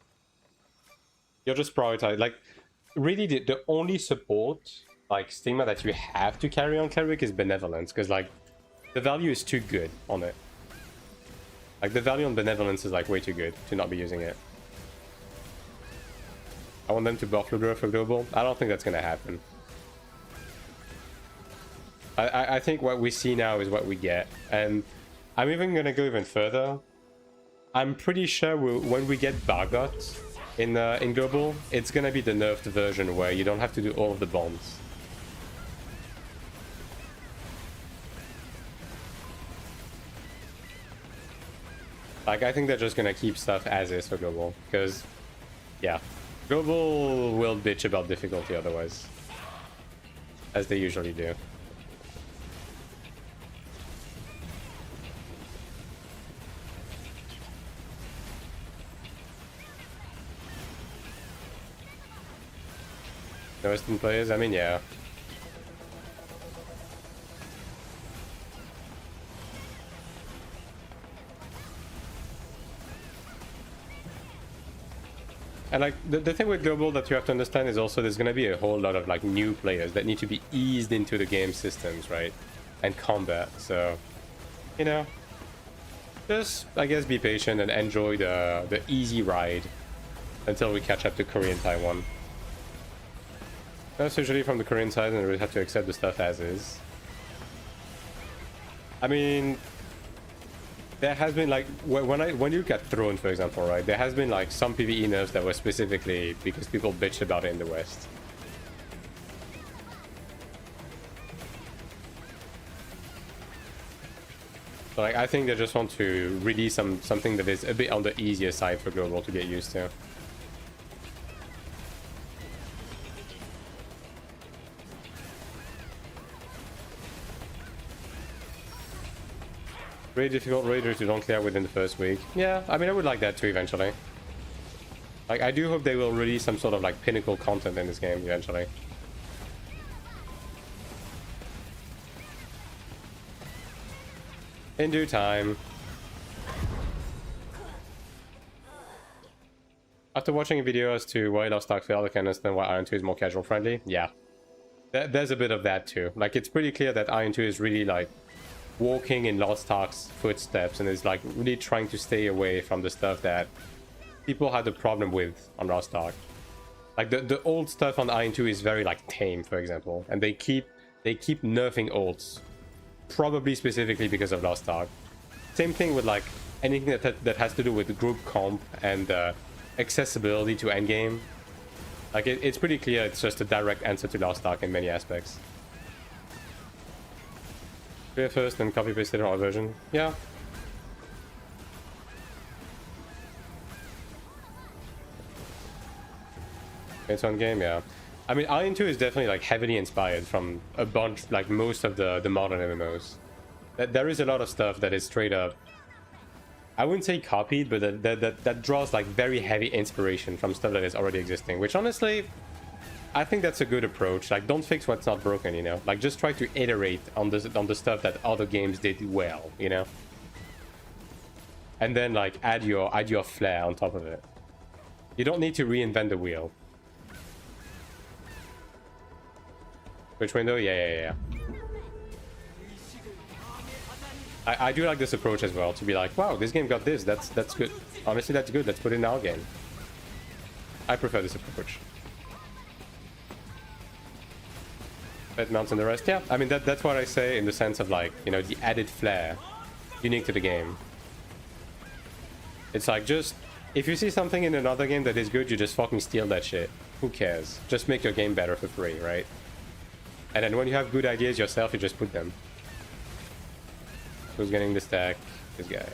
you'll just prioritize. Like really the only support like stigma that you have to carry on Cleric is Benevolence, because like the value is too good on it. Like the value on Benevolence is like way too good to not be using it. I want them to buff Ludra for global. I don't think that's gonna happen. I think what we see now is what we get, and I'm even gonna go even further. I'm pretty sure when we get Bargot in global, it's gonna be the nerfed version where you don't have to do all of the bombs. Like I think they're just gonna keep stuff as is for global, because yeah, global will bitch about difficulty otherwise, as they usually do. No Western players? I mean, yeah. And like the thing with global that you have to understand is also there's gonna be a whole lot of like new players that need to be eased into the game systems, right? And combat. So, you know, just I guess be patient and enjoy the easy ride until we catch up to Korean Taiwan. That's usually from the Korean side, and we have to accept the stuff as is. I mean, there has been like when you get thrown, for example, right? There has been like some PvE nerfs that were specifically because people bitched about it in the West. So like I think they just want to release something that is a bit on the easier side for global to get used to. Really difficult raiders you don't clear within the first week. Yeah, I mean I would like that too eventually. Like I do hope they will release some sort of like pinnacle content in this game eventually. In due time. After watching a video as to why Lost Ark failed, I can understand why AION2 is more casual friendly. Yeah. There's a bit of that too. Like it's pretty clear that AION2 is really like walking in Lost Ark's footsteps and is like really trying to stay away from the stuff that people had a problem with on Lost Ark. Like the old stuff on AION2 is very like tame, for example, and they keep nerfing ults, probably specifically because of Lost Ark. Same thing with like anything that has to do with group comp and accessibility to endgame. Like it's pretty clear it's just a direct answer to Lost Ark in many aspects. Clear first and copy paste it on our version. Yeah. It's on game, yeah. I mean, AION2 is definitely like heavily inspired from a bunch, like most of the modern MMOs. There is a lot of stuff that is straight up, I wouldn't say copied, but that draws like very heavy inspiration from stuff that is already existing, which honestly, I think that's a good approach. Like, don't fix what's not broken, you know? Like, just try to iterate on the stuff that other games did well, you know? And then like add your flair on top of it. You don't need to reinvent the wheel. Which window? Yeah. I do like this approach as well, to be like, wow, this game got this, that's good. Honestly, that's good, let's put it in our game. I prefer this approach. That mounts and the rest, yeah. I mean, that's what I say in the sense of like, you know, the added flair unique to the game. It's like, just, if you see something in another game that is good, you just fucking steal that shit. Who cares? Just make your game better for free, right? And then when you have good ideas yourself, you just put them. Who's getting the stack? This guy.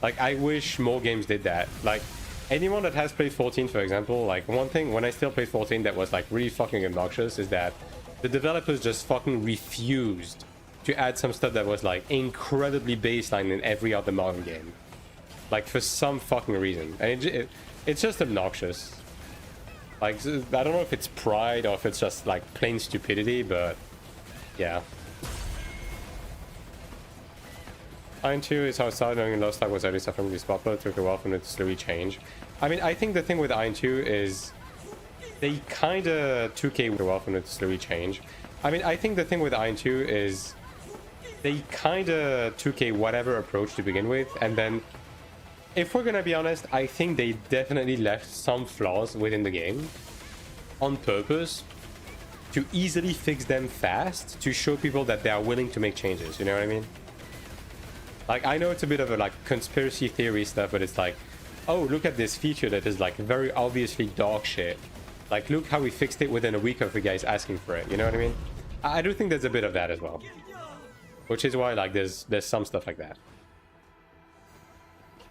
Like, I wish more games did that. Like, anyone that has played 14, for example, like, one thing, when I still played 14 that was, like, really fucking obnoxious is that the developers just fucking refused to add some stuff that was, like, incredibly baseline in every other modern game. Like, for some fucking reason. And it's just obnoxious. Like, I don't know if it's pride or if it's just, like, plain stupidity, but yeah. AION2 is how it started, knowing Lost Ark was already suffering this popular, took a while for it to slowly change. I mean, I think the thing with AION2 is they kind of took a while for it to slowly change. I mean, I think the thing with AION2 is they kind of took a whatever approach to begin with, and then, if we're gonna be honest, I think they definitely left some flaws within the game on purpose to easily fix them fast, to show people that they are willing to make changes, you know what I mean? Like, I know it's a bit of a like conspiracy theory stuff, but it's like, oh, look at this feature that is like very obviously dog shit. Like, look how we fixed it within a week of the guys asking for it, you know what I mean? I do think there's a bit of that as well. Which is why, like, there's some stuff like that.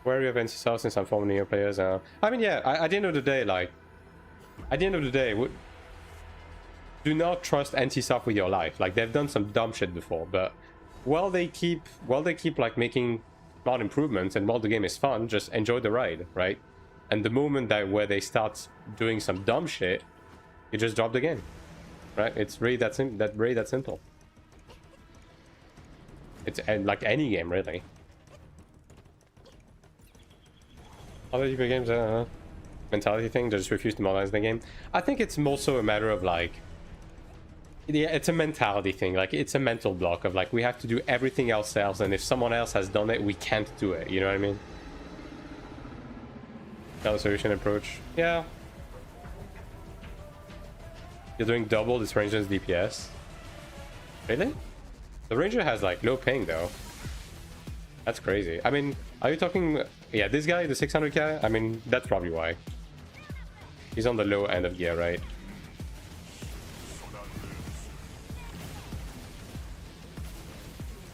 Wary of NC since I'm forming new players. I mean, yeah, at the end of the day, like, do not trust NC with your life. Like, they've done some dumb shit before, but while they keep like making smart improvements and while the game is fun, just enjoy the ride, right? And the moment where they start doing some dumb shit, you just drop the game, right? It's really that simple. It's like any game, really. Other people games, mentality thing, they just refuse to modernize the game. I think it's more so a matter of like, yeah, it's a mentality thing. Like, it's a mental block of like, we have to do everything ourselves, and if someone else has done it, we can't do it. You know what I mean? Color solution approach. Yeah. You're doing double this ranger's DPS. Really? The ranger has like low ping though. That's crazy. I mean, are you talking... Yeah, this guy, the 600k? I mean, that's probably why. He's on the low end of gear, right?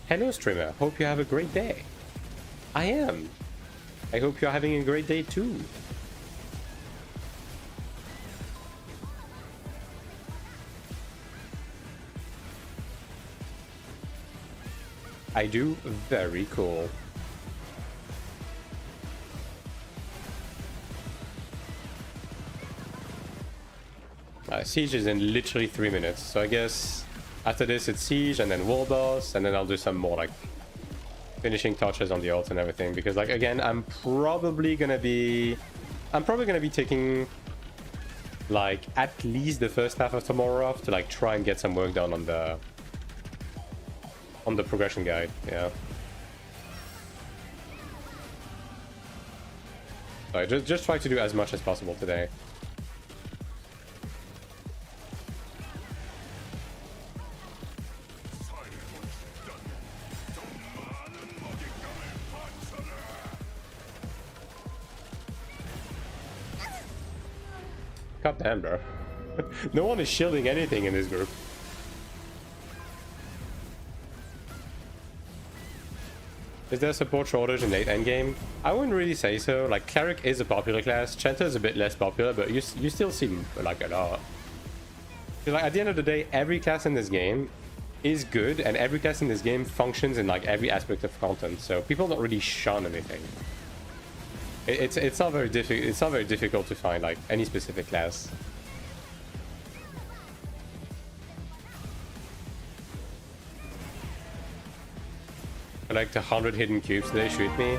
Hello, streamer. Hope you have a great day. I am. I hope you're having a great day too. I do. Very cool. Siege is in literally 3 minutes, so I guess after this it's Siege and then Wall Boss, and then I'll do some more like finishing touches on the ult and everything, because like again I'm probably gonna be taking like at least the first half of tomorrow off to like try and get some work done on the On the progression guide, yeah. So just try to do as much as possible today. God damn, bro. No one is shielding anything in this group. Is there a support shortage in late endgame? I wouldn't really say so. Like, Cleric is a popular class. Chanter is a bit less popular, but you still see like a lot. Like, at the end of the day, every class in this game is good, and every class in this game functions in like every aspect of content. So people don't really shun anything. It's not very difficult. It's not very difficult to find like any specific class. Collect 100 hidden cubes today, shoot me.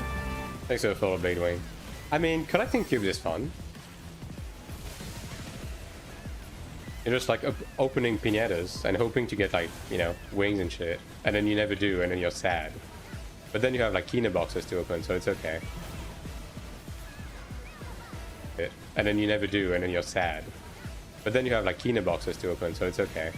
Thanks for the follow, Blade Wing. I mean, collecting cubes is fun. You're just like opening piñatas and hoping to get like, you know, wings and shit. And then you never do, and then you're sad. But then you have like Kina boxes to open, so it's okay. And then you never do, and then you're sad. But then you have like Kina boxes to open, so it's okay.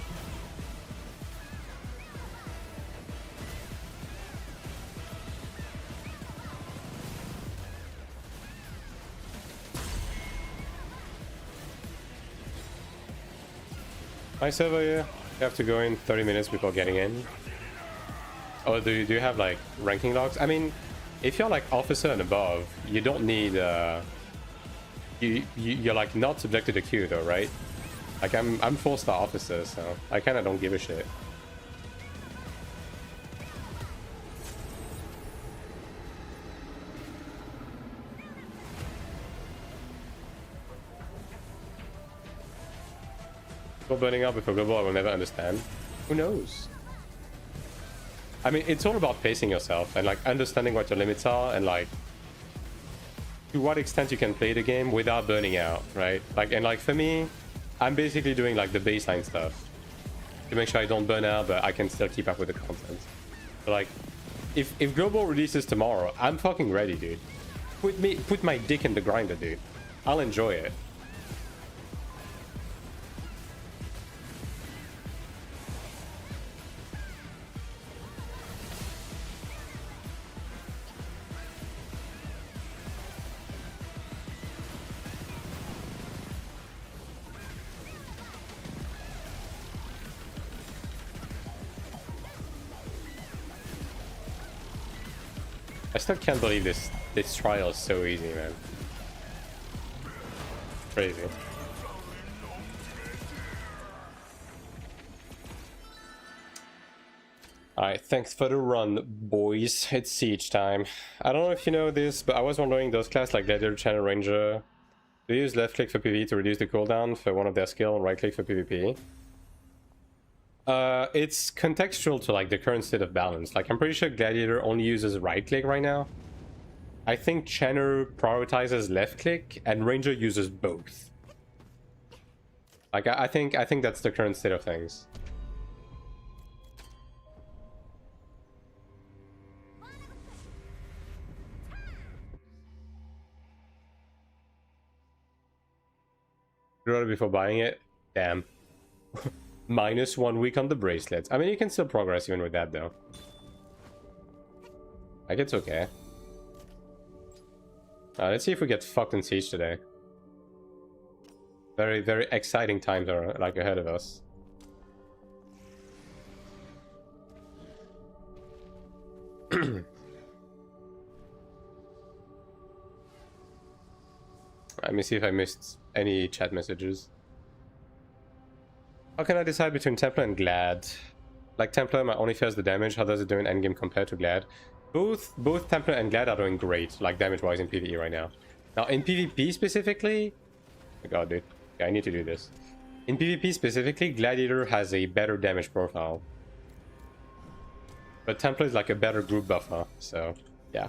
Hi, server, you have to go in 30 minutes before getting in. Oh, do you have like ranking logs? I mean, if you're like officer and above, you don't need you're like not subjected to queue though, right? Like I'm 4-star officer, so I kind of don't give a shit. Burning out before global, I will never understand. Who knows? I mean, it's all about pacing yourself and like understanding what your limits are and like to what extent you can play the game without burning out, right? Like, and like for me, I'm basically doing like the baseline stuff to make sure I don't burn out, but I can still keep up with the content. So like, if global releases tomorrow, I'm fucking ready, dude. Put my dick in the grinder, dude. I'll enjoy it. I still can't believe this trial is so easy, man. Crazy. Alright, thanks for the run, boys. It's siege time. I don't know if you know this, but I was wondering, those class like Gladiator, Channel Ranger, do you use left click for PvE to reduce the cooldown for one of their skill and right click for PvP? It's contextual to like the current state of balance. Like I'm pretty sure Gladiator only uses right click right now. I think Channer prioritizes left click and Ranger uses both. Like I think that's the current state of things. Before buying it? Damn. -1 week on the bracelets. I mean, you can still progress even with that, though. Like, it's okay. Let's see if we get fucked in Siege today. Very, very exciting times are, like, ahead of us. Let me see if I missed any chat messages. How can I decide between Templar and Glad? Like Templar, my only fears the damage. How does it do in endgame compared to Glad? Both Templar and Glad are doing great, like damage-wise in PvE right now. Now in PvP specifically, oh god, dude, yeah, I need to do this. In PvP specifically, Gladiator has a better damage profile, but Templar is like a better group buffer. So yeah.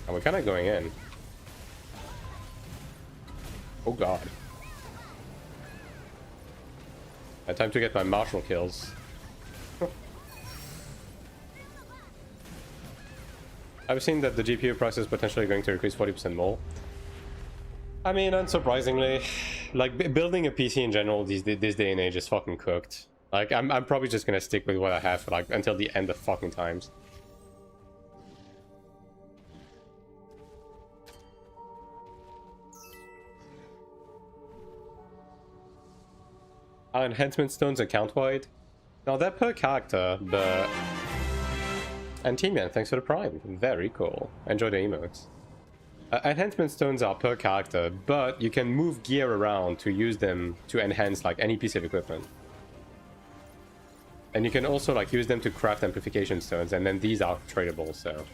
And we're kind of going in. Oh god. Time to get my martial kills. I've seen that the GPU price is potentially going to increase 40% more. I mean, unsurprisingly, like building a PC in general this day and age is fucking cooked. Like, I'm probably just gonna stick with what I have for like until the end of fucking times. Are enhancement stones account-wide? Now they're per character, but... And T-Man, thanks for the prime. Very cool. Enjoy the emotes. Enhancement stones are per character, but you can move gear around to use them to enhance like any piece of equipment. And you can also like use them to craft amplification stones, and then these are tradable, so...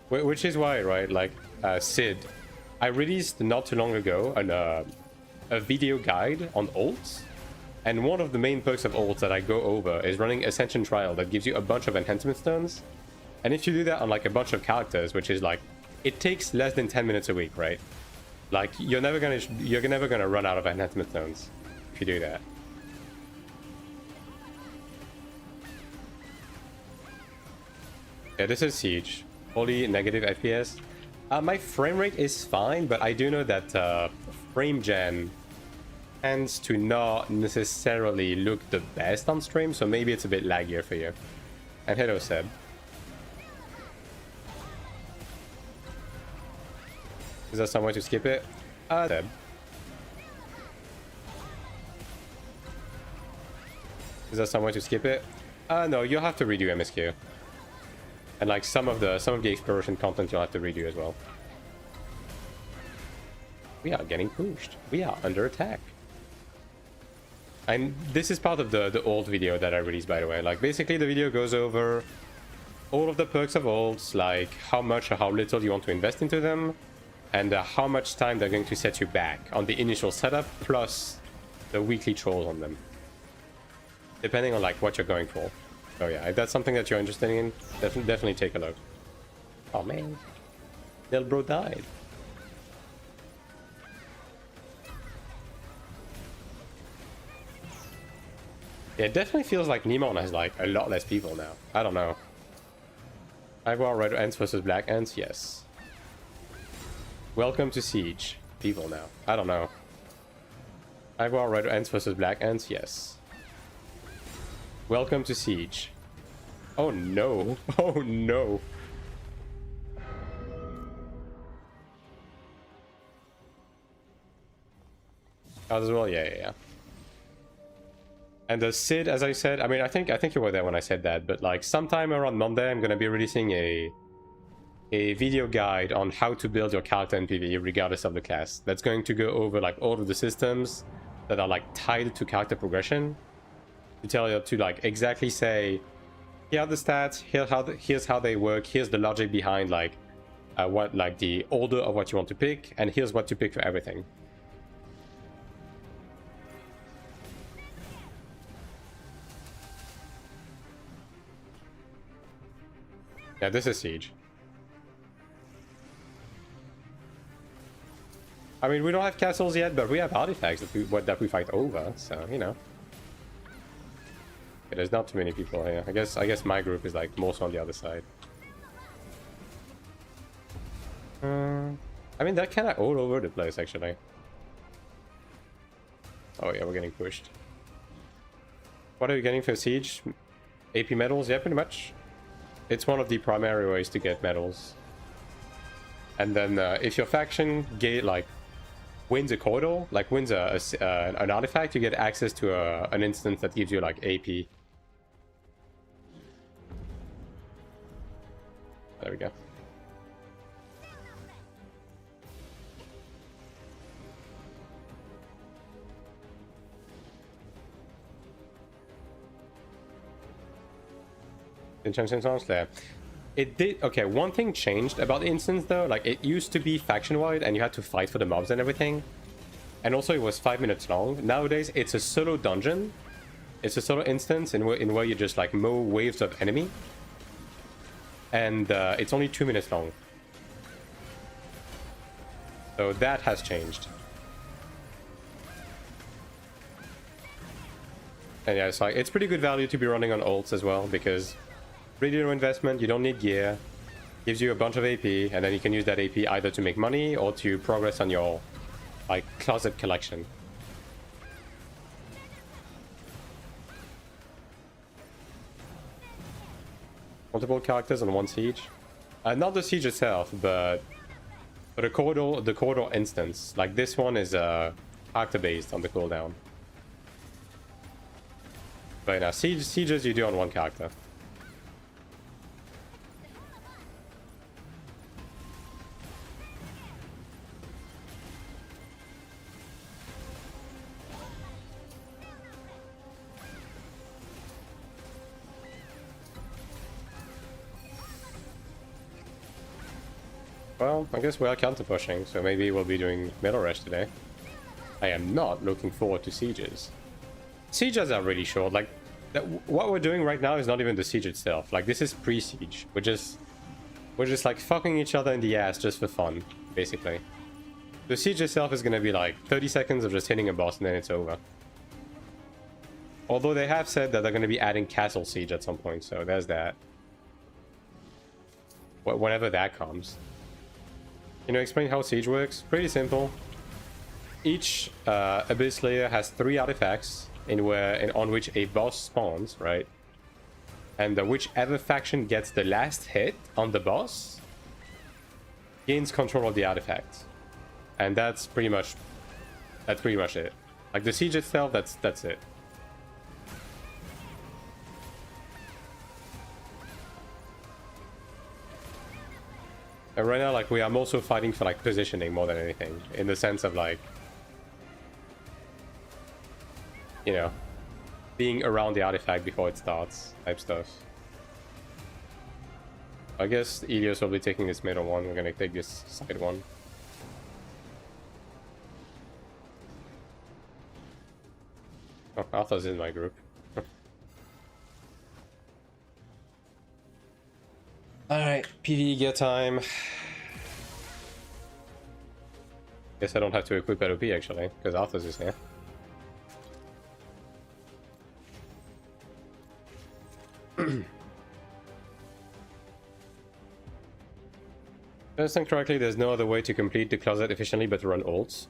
Which is why, right, like, Sid... I released not too long ago a video guide on ults, and one of the main perks of ults that I go over is running Ascension Trial that gives you a bunch of enhancement stones. And if you do that on like a bunch of characters, which is like, it takes less than 10 minutes a week, right? Like you're never gonna run out of enhancement stones if you do that. Yeah, this is Siege. Only negative FPS. My frame rate is fine, but I do know that frame gen tends to not necessarily look the best on stream, so maybe it's a bit laggier for you. And hello, Seb. Is there some way to skip it? Seb. Is there some way to skip it? No, you'll have to redo MSQ. And like some of the exploration content you'll have to redo as well. We are getting pushed. We are under attack. And this is part of the old video that I released, by the way. Like basically the video goes over all of the perks of ults, like how much or how little you want to invest into them, and how much time they're going to set you back on the initial setup, plus the weekly trolls on them, depending on like what you're going for. Oh yeah, if that's something that you're interested in, definitely take a look. Oh man, little bro died. Yeah, it definitely feels like Nemon has like a lot less people now. I don't know. I've got Red Ants versus Black Ants, yes. Welcome to Siege. People now. I don't know. I've got Red Ants versus Black Ants, yes. Welcome to Siege. Oh no. Oh no. As well, yeah. And the Sid, as I said, I mean, I think you were there when I said that, but like sometime around Monday, I'm gonna be releasing a video guide on how to build your character in PvE regardless of the class. That's going to go over like all of the systems that are like tied to character progression, to tell you to like exactly say, here are the stats, here's how they work, here's the logic behind like what like the order of what you want to pick, and here's what to pick for everything. Yeah, this is Siege. I mean, we don't have castles yet, but we have artifacts that we fight over, so you know. Yeah, there's not too many people here. I guess my group is like most on the other side. I mean, they're kind of all over the place actually. Oh yeah, we're getting pushed. What are you getting for Siege? AP medals? Yeah, pretty much. It's one of the primary ways to get medals. And then if your faction wins a corridor, like wins an artifact, you get access to an instance that gives you like AP. There we go. There. It did. Okay, one thing changed about the instance though. Like it used to be faction wide and you had to fight for the mobs and everything. And also it was 5 minutes long. Nowadays it's a solo dungeon. It's a solo instance in where you just like mow waves of enemy. And it's only 2 minutes long. So that has changed. And yeah, it's like, it's pretty good value to be running on ults as well, because pretty low investment, you don't need gear, gives you a bunch of AP, and then you can use that AP either to make money or to progress on your, like, closet collection. Multiple characters on one siege. Not the siege itself, but the corridor instance. Like, this one is character-based on the cooldown. But now, sieges you do on one character. Well, I guess we are counter pushing, so maybe we'll be doing middle rush today. I am not looking forward to sieges. Sieges are really short. Like, what we're doing right now is not even the siege itself. Like, this is pre-siege. We're just like fucking each other in the ass just for fun, basically. The siege itself is gonna be like 30 seconds of just hitting a boss and then it's over. Although they have said that they're gonna be adding castle siege at some point, so there's that. Whenever that comes. You know, explain how siege works. Pretty simple. Each Abyss layer has 3 artifacts on which a boss spawns, right? And whichever faction gets the last hit on the boss gains control of the artifact. And that's pretty much it. Like the siege itself, that's it. And right now, like, we are also fighting for, like, positioning more than anything. In the sense of, like, you know, being around the artifact before it starts, type stuff. I guess Elios will be taking this middle one. We're gonna take this side one. Oh, Arthur's in my group. Alright, PvE gear time. Guess I don't have to equip LOP actually, because Arthur's is here. If I understand correctly, there's no other way to complete the closet efficiently but to run ults.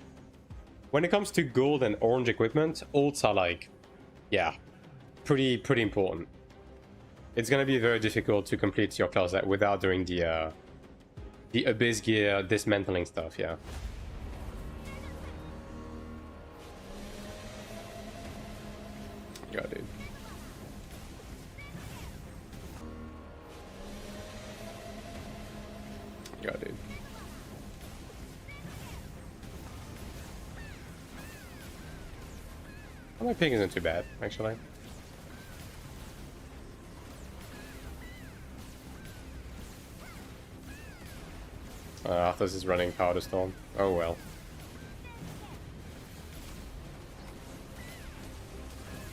When it comes to gold and orange equipment, ults are like, yeah, pretty important. It's gonna be very difficult to complete your closet without doing the Abyss gear dismantling stuff, yeah. Yeah, dude. Yeah, dude. Well, my ping isn't too bad, actually. Arthas is running Powder Storm. Oh well.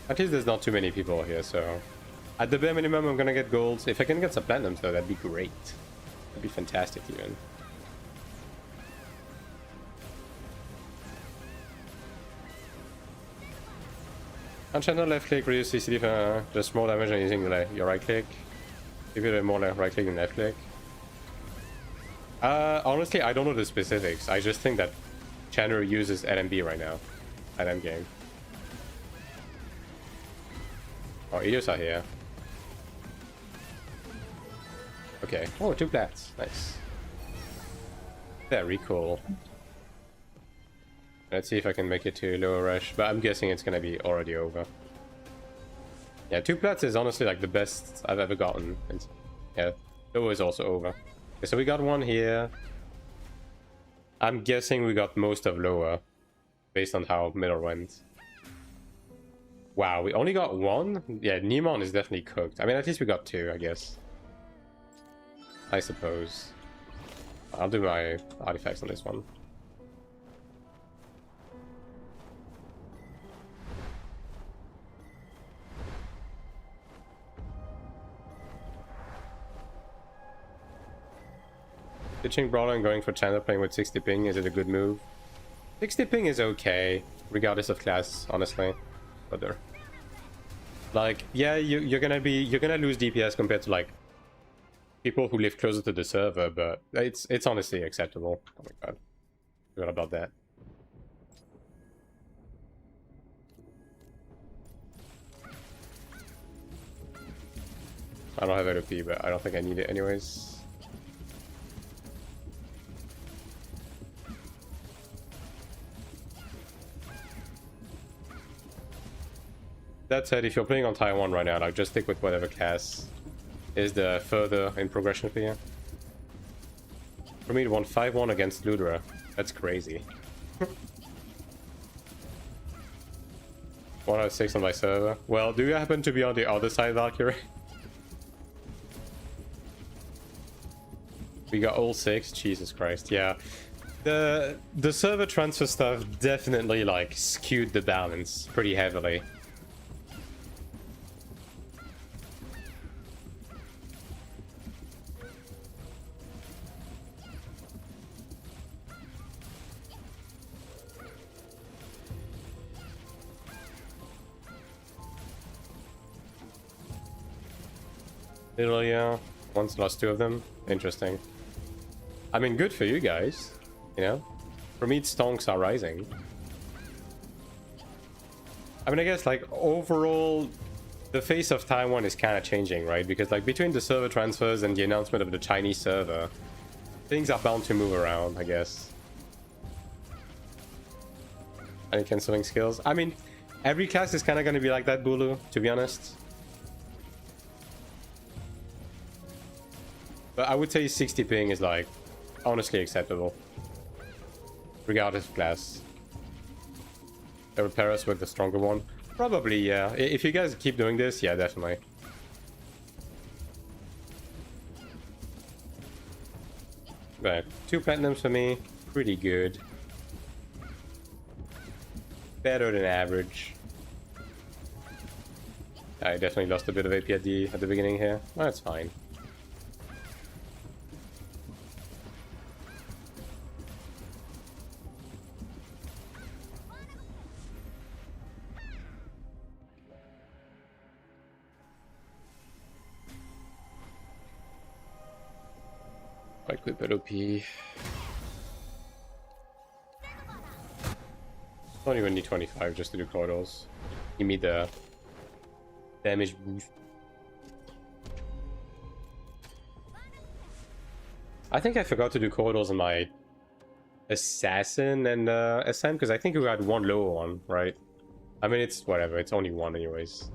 At least there's not too many people here, so... At the bare minimum, I'm gonna get golds. If I can get some platinums, though, that'd be great. That'd be fantastic, even. On channel left click, reduce CCD for just more damage than using your right click. Give it a more right click than left click. Honestly, I don't know the specifics. I just think that Chandler uses LMB right now at endgame. Oh, Elios are here. Okay. Oh, 2 plats. Nice. Very cool. Let's see if I can make it to lower rush, but I'm guessing it's gonna be already over. Yeah, 2 plats is honestly like the best I've ever gotten. And yeah, lower is also over. Okay, so we got one here. I'm guessing we got most of lower, based on how middle went. Wow, we only got 1? Yeah, Neemon is definitely cooked. I mean, at least we got 2, I guess. I suppose. I'll do my artifacts on this one. Ditching Brawler and going for Chandler playing with 60 ping, is it a good move? 60 ping is okay, regardless of class, honestly. But there. Like, yeah, you're gonna lose DPS compared to like people who live closer to the server, but it's honestly acceptable. Oh my god, forgot about that. I don't have AOP, but I don't think I need it anyways. That said, if you're playing on Taiwan right now, like just stick with whatever class is the further in progression for you. For me to want 5-1 against Ludra, that's crazy. 1 out of 6 on my server. Well, do you happen to be on the other side, Valkyrie? We got all 6? Jesus Christ, yeah. The server transfer stuff definitely like skewed the balance pretty heavily. Literally, yeah. Once lost 2 of them. Interesting. I mean, good for you guys. You know? For me, stonks are rising. I mean, I guess, like, overall, the face of Taiwan is kind of changing, right? Because, like, between the server transfers and the announcement of the Chinese server, things are bound to move around, I guess. Any cancelling skills? I mean, every class is kind of going to be like that, Bulu, to be honest. But I would say 60 ping is, like, honestly acceptable. Regardless of class. They would pair us with the stronger one. Probably, yeah. If you guys keep doing this, yeah, definitely. Right, 2 platinums for me. Pretty good. Better than average. I definitely lost a bit of AP at the beginning here. Well, that's fine. Quite quick, but OP. Don't even need 25 just to do corridors. Give me the damage boost. I think I forgot to do corridors on my assassin and SM because I think we had 1 lower one, right? I mean, it's whatever. It's only 1 anyways.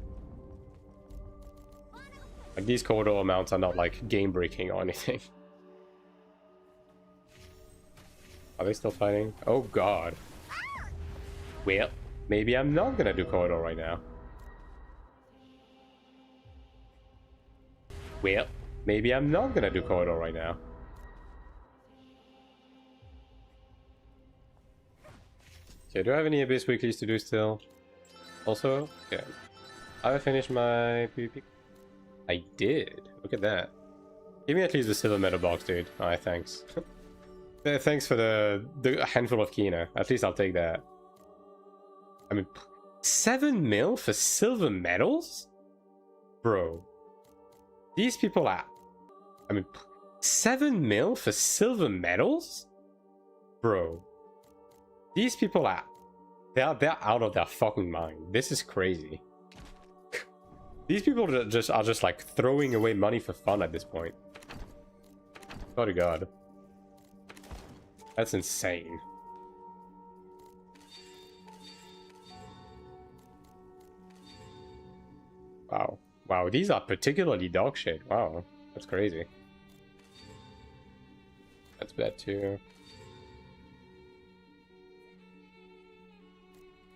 Like, these corridor amounts are not like game breaking or anything. Are they still fighting? Oh god. Well, maybe I'm not gonna do corridor right now. Well, maybe I'm not gonna do corridor right now. Okay, do I have any Abyss weeklies to do still? Also, okay. I finished my PvP. I did. Look at that. Give me at least the silver medal box, dude. Alright, thanks. Thanks for the handful of Kina. At least I'll take that. I mean, 7 mil for silver medals? Bro. These people are... I mean, 7 mil for silver medals? Bro. These people are... They're out of their fucking mind. This is crazy. These people are just like throwing away money for fun at this point. Oh god. That's insane. Wow. Wow, these are particularly dog shit. Wow, that's crazy. That's bad too.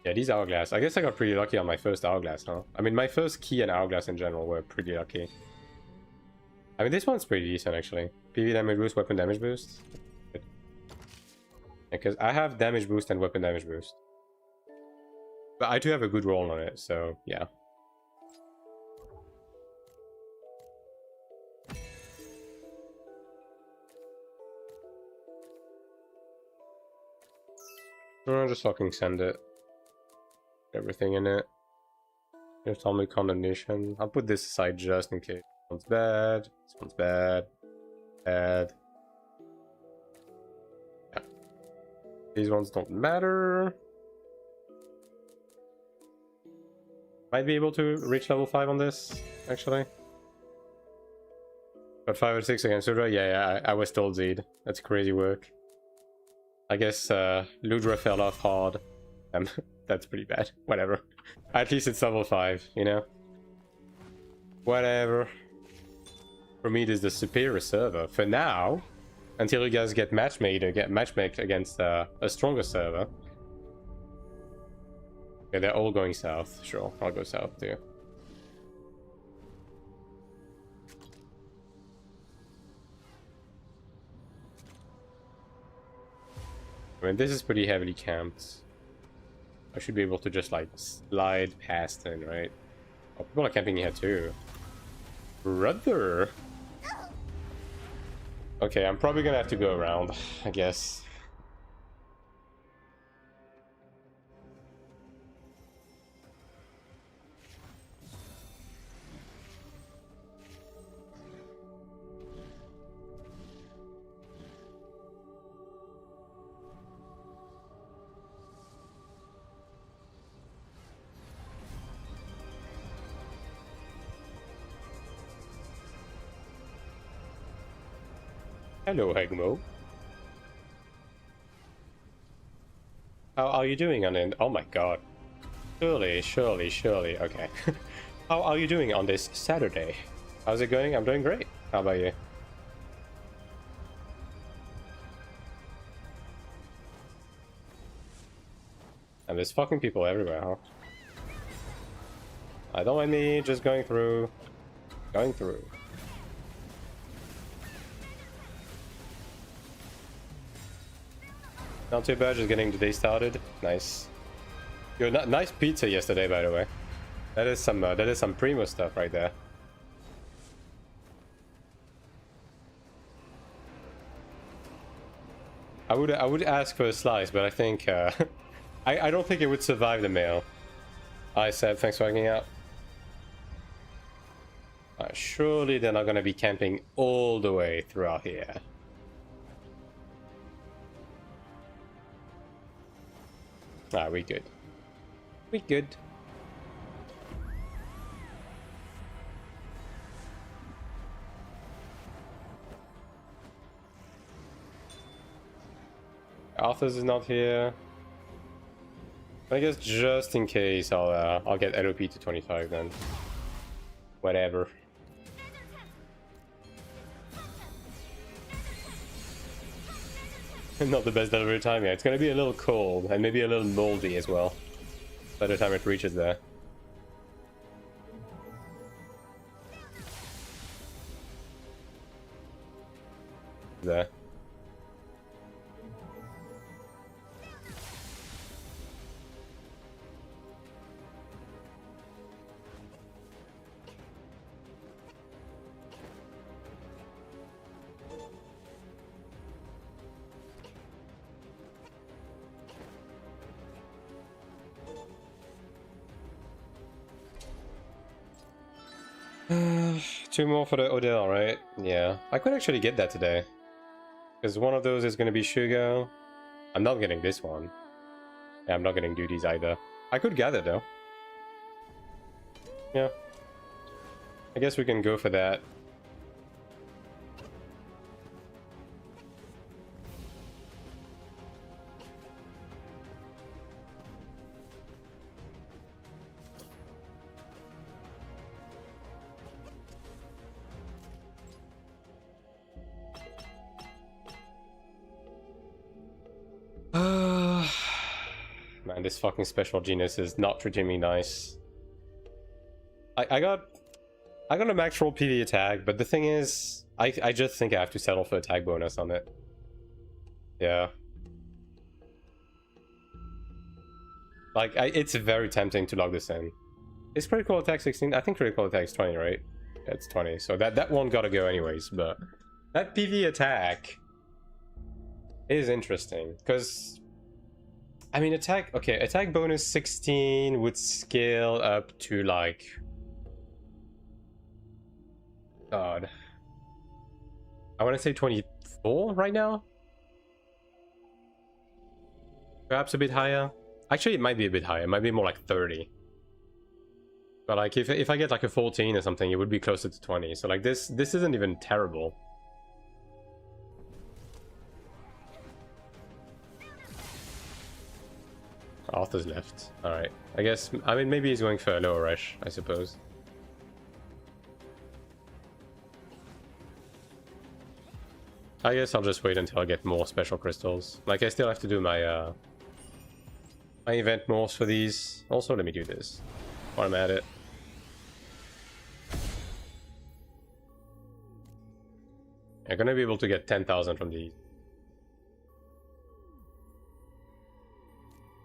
Yeah, these hourglass. I guess I got pretty lucky on my first hourglass, huh? I mean, my first key and hourglass in general were pretty lucky. I mean, this one's pretty decent, actually. PV damage boost, weapon damage boost. Because I have damage boost and weapon damage boost. But I do have a good roll on it, so yeah. I'll just fucking send it. Everything in it. There's only condemnation. I'll put this aside just in case. This one's bad. This one's bad. Bad. Yeah. These ones don't matter. Might be able to reach level 5 on this, actually. But 5 or 6 against Ludra? Yeah, I was told Zed. That's crazy work. I guess Ludra fell off hard. That's pretty bad. Whatever. At least it's level 5, you know? Whatever. For me, it is the superior server. For now, until you guys get matchmade or get matchmaked against a stronger server. Yeah, they're all going south. Sure, I'll go south too. I mean, this is pretty heavily camped. I should be able to just, like, slide past in, right? Oh, people are camping here too. Brother! Okay, I'm probably gonna have to go around, I guess. Hello, Hegmo. How are you doing on it? Oh my god. Surely. Okay. How are you doing on this Saturday? How's it going? I'm doing great. How about you? And there's fucking people everywhere, huh? I don't mind me just going through. Going through. Not too bad, just getting the day started. Nice. Yo, nice pizza yesterday, by the way. That is some primo stuff right there. I would ask for a slice, but I think I don't think it would survive the mail. I said thanks for hanging out. Surely they're not gonna be camping all the way throughout here. We good. We good. Arthur's is not here. I guess just in case I'll get LOP to 25 then. Whatever. Not the best delivery time yet. It's gonna be a little cold and maybe a little moldy as well by the time it reaches there. There. Two more for the Odell, right? Yeah. I could actually get that today. Because one of those is going to be Shugo. I'm not getting this one. Yeah, I'm not getting duties either. I could gather though. Yeah. I guess we can go for that. Man, this fucking special genius is not treating me nice. I got a max roll PV attack, but the thing is, I just think I have to settle for attack bonus on it. Yeah. Like, it's very tempting to log this in. Is critical attack 16? I think critical attack is 20, right? Yeah, it's 20, so that one gotta go anyways, but that PV attack is interesting, because I mean, attack... Okay, attack bonus 16 would scale up to, like... God. I want to say 24 right now? Perhaps a bit higher? Actually, it might be a bit higher. It might be more like 30. But, like, if I get, like, a 14 or something, it would be closer to 20. So, like, this isn't even terrible. Arthur's left. Alright. I guess... I mean, maybe he's going for a lower rush, I suppose. I guess I'll just wait until I get more special crystals. Like, I still have to do my, my event morphs for these. Also, let me do this while I'm at it. I'm gonna be able to get 10,000 from these.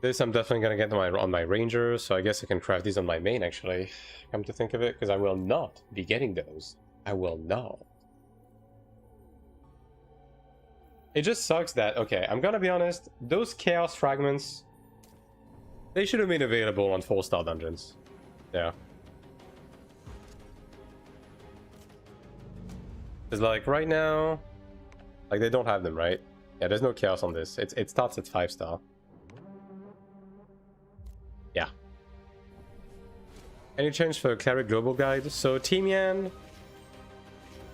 This I'm definitely gonna get on my ranger, so I guess I can craft these on my main, actually. Come to think of it, because I will not be getting those. I will not. It just sucks that, okay, I'm gonna be honest, those chaos fragments, they should have been available on 4-star dungeons. Yeah. Because, like, right now, like, they don't have them, right? Yeah, there's no chaos on this. It starts at 5-star. Yeah. Any change for Cleric Global Guide? So, Team Yan,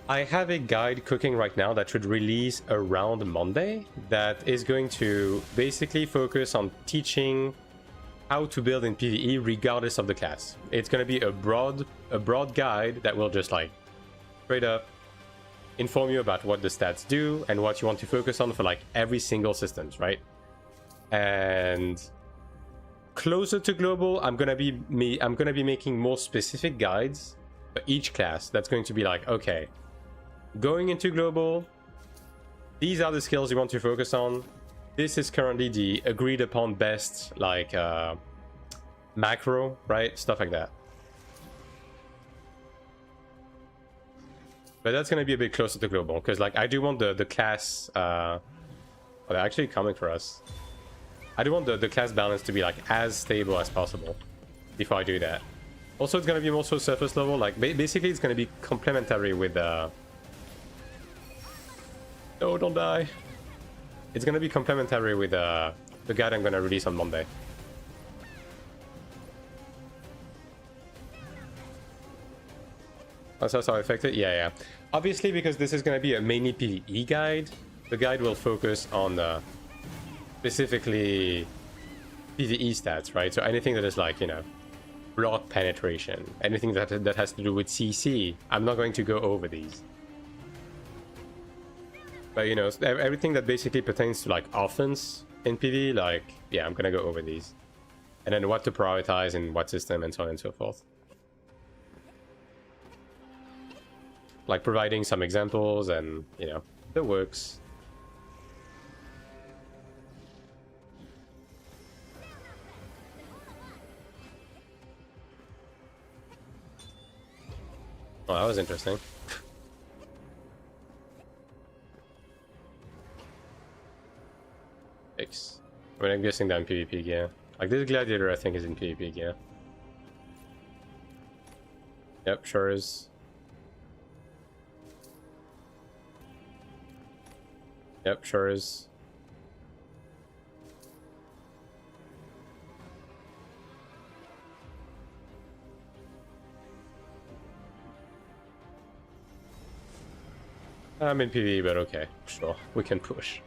I have a guide cooking right now that should release around Monday that is going to basically focus on teaching how to build in PvE regardless of the class. It's going to be a broad guide that will just, like, straight up inform you about what the stats do and what you want to focus on for, like, every single systems, right? And closer to global, I'm gonna be making more specific guides for each class. That's going to be like, okay, going into global, these are the skills you want to focus on. This is currently the agreed upon best, like, macro, right? Stuff like that. But that's going to be a bit closer to global, because, like, I do want the class... well, they're actually coming for us. I do want the class balance to be, like, as stable as possible before I do that. Also, it's going to be more so surface level. Like, basically, it's going to be complementary with... No, don't die. It's going to be complementary with the guide I'm going to release on Monday. That's how affected? Yeah. Obviously, because this is going to be a mainly PvE guide, the guide will focus on specifically PvE stats, right? So anything that is like, you know, block penetration, anything that has to do with CC, I'm not going to go over these. But, you know, everything that basically pertains to, like, offense in PvE, like, yeah, I'm going to go over these. And then what to prioritize in what system and so on and so forth. Like, providing some examples and, you know, the works. Oh, that was interesting. I mean, I'm guessing that in PvP gear. Like, this gladiator, I think, is in PvP gear. Yep, sure is. Yep, sure is. I'm in PvE, but okay, sure, we can push.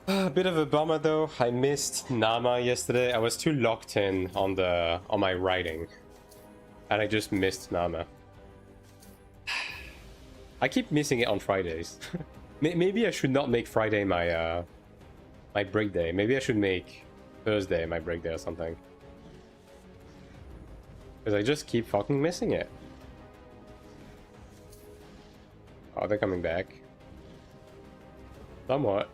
A bit of a bummer though. I missed Nama yesterday. I was too locked in on my writing, and I just missed Nama. I keep missing it on Fridays. Maybe I should not make Friday my my break day. Maybe I should make Thursday my break day or something. Because I just keep fucking missing it. Oh, they're coming back. Somewhat.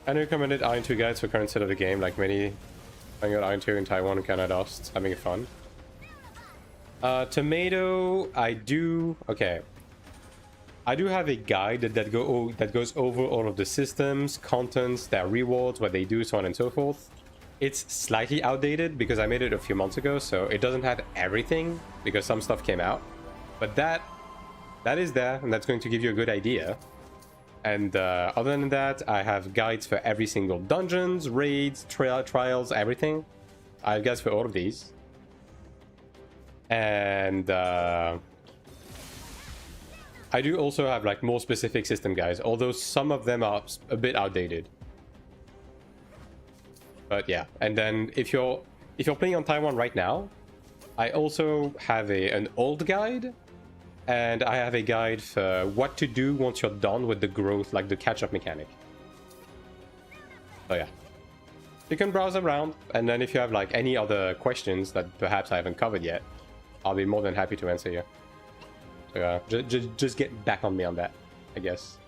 I recommended AION2 guides for current state of the game, like many playing out AION2 in Taiwan and Canada, having fun. Tomato, I do... Okay. I do have a guide that goes over all of the systems, contents, their rewards, what they do, so on and so forth. It's slightly outdated because I made it a few months ago, so it doesn't have everything because some stuff came out. But that is there, and that's going to give you a good idea. And other than that, I have guides for every single dungeons, raids, trials, everything. I have guides for all of these. And I do also have like more specific system guides, although some of them are a bit outdated. But yeah, and then if you're playing on Taiwan right now, I also have an old guide. And I have a guide for what to do once you're done with the growth, like the catch-up mechanic. So yeah. You can browse around, and then if you have like any other questions that perhaps I haven't covered yet, I'll be more than happy to answer you. So just get back on me on that, I guess.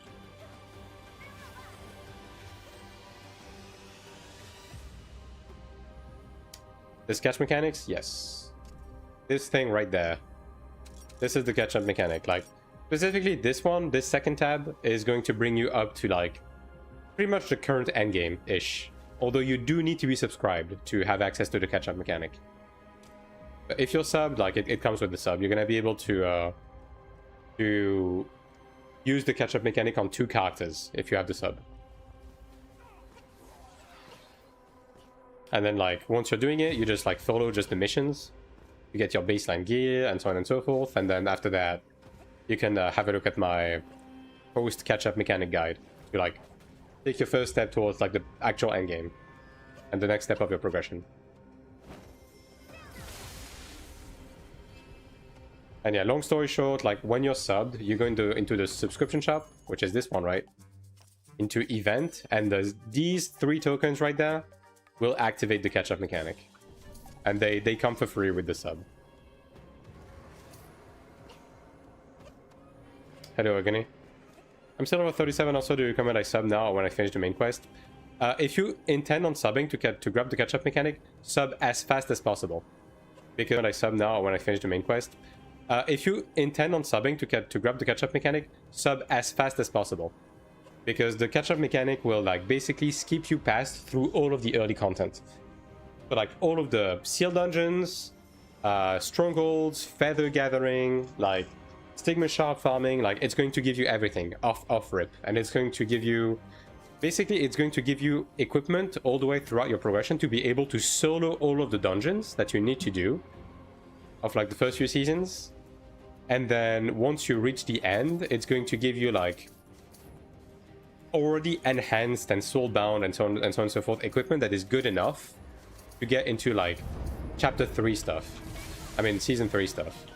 This catch mechanics? Yes. This thing right there. This is the catch-up mechanic. Like, specifically this one, this second tab, is going to bring you up to, like, pretty much the current endgame-ish. Although you do need to be subscribed to have access to the catch-up mechanic. But if you're subbed, like, it comes with the sub, you're going to be able to use the catch-up mechanic on 2 characters if you have the sub. And then, like, once you're doing it, you just, like, follow just the missions. You get your baseline gear and so on and so forth, and then after that you can have a look at my post catch-up mechanic guide. You like take your first step towards like the actual end game and the next step of your progression. And yeah, long story short, like when you're subbed, you go into the subscription shop, which is this one, right? Into event, and these 3 tokens right there will activate the catch-up mechanic. And they come for free with the sub. Hello, Agony. I'm still over 37. Also, do you recommend I sub now or when I finish the main quest? If you intend on subbing to grab the catch-up mechanic, sub as fast as possible. Because I sub now or when I finish the main quest. If you intend on subbing to grab the catch-up mechanic, sub as fast as possible. Because the catch-up mechanic will like basically skip you past through all of the early content. So like all of the seal dungeons, strongholds, feather gathering, like stigma shard farming, like it's going to give you everything off rip, and it's going to give you basically it's going to give you equipment all the way throughout your progression to be able to solo all of the dungeons that you need to do of like the first few seasons. And then once you reach the end, it's going to give you like already enhanced and soulbound and so on and so forth equipment that is good enough to get into like chapter 3 stuff. I mean season 3 stuff.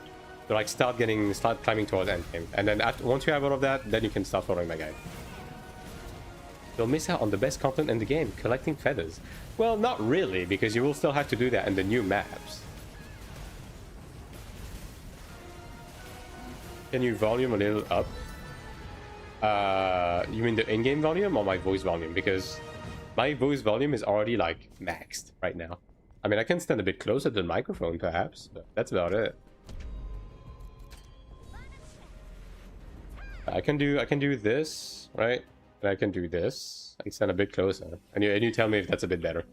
To like start climbing towards endgame. And then once you have all of that, then you can start following my guide. You'll miss out on the best content in the game, collecting feathers. Well, not really, because you will still have to do that in the new maps. Can you volume a little up? You mean the in-game volume or my voice volume? Because my voice volume is already like maxed right now. I mean, I can stand a bit closer to the microphone perhaps, but that's about it. I can do this, right? And I can do this and stand a bit closer. And you tell me if that's a bit better.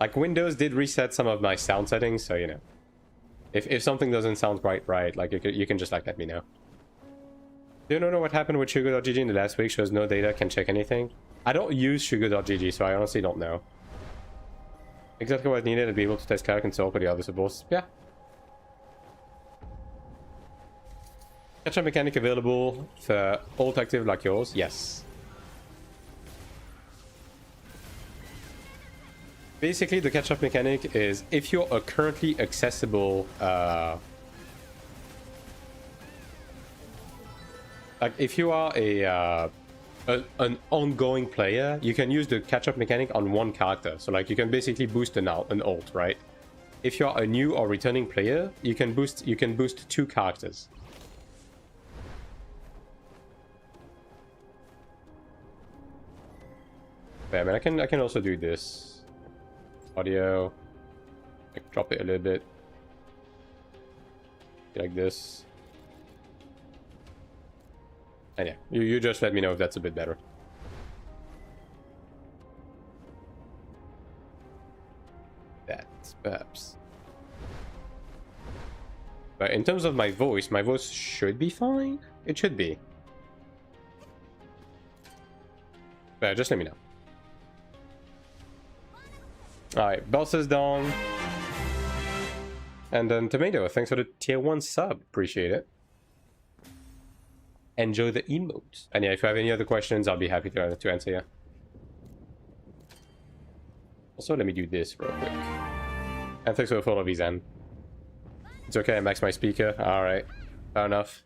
Like Windows did reset some of my sound settings, so you know. If something doesn't sound quite right, like you can just like let me know. Do you know what happened with Sugar.gg in the last week? Shows no data, can check anything. I don't use Sugar.gg, so I honestly don't know. Exactly what needed to be able to test Cleric and Soul for the other supports. Yeah. Catch-up mechanic available for alt active like yours? Yes. basically the catch-up mechanic is if you're a currently accessible like if you are an ongoing player, you can use the catch-up mechanic on one character. So like you can basically boost an ult, right? If you're a new or returning player, you can boost 2 characters. Yeah, I mean, I can also do this. Audio, like drop it a little bit, like this. And yeah, you just let me know if that's a bit better. That's perhaps. But in terms of my voice should be fine. It should be. But just let me know. Alright, boss is down. And then Tomato, thanks for the tier 1 sub. Appreciate it. Enjoy the emotes. And yeah, if you have any other questions, I'll be happy to answer you. Also, let me do this real quick. And thanks for the follow, Vizan. It's okay, I max my speaker. Alright, fair enough.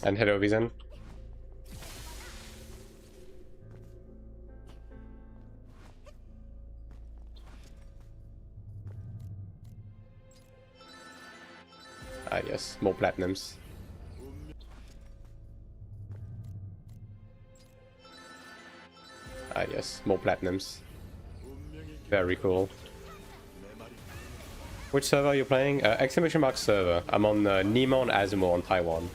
And hello, Vizan. Ah, yes, more platinums. Ah, yes, more platinums. Very cool. Which server are you playing? Exclamation mark server. I'm on Nîmes Azumo on Taiwan.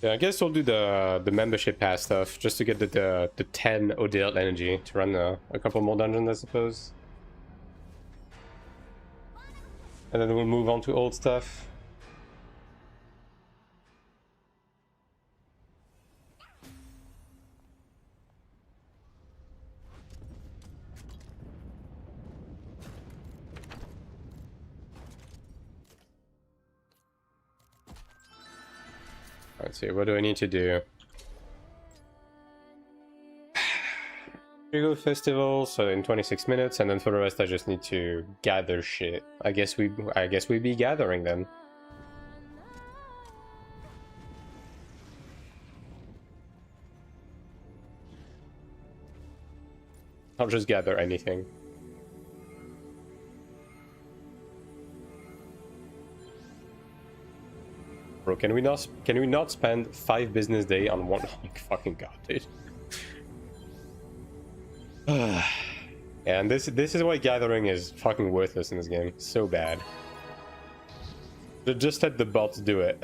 Yeah, I guess we'll do the membership pass stuff just to get the 10 ODL energy to run a couple more dungeons, I suppose. And then we'll move on to old stuff. Let's see, what do I need to do? Trigo Festival, so in 26 minutes, and then for the rest I just need to gather shit. I guess we'd be gathering then. I'll just gather anything. Bro, can we not spend 5 business days on one? Oh my fucking god, dude. And this is why gathering is fucking worthless in this game. So bad. Just let the bots do it.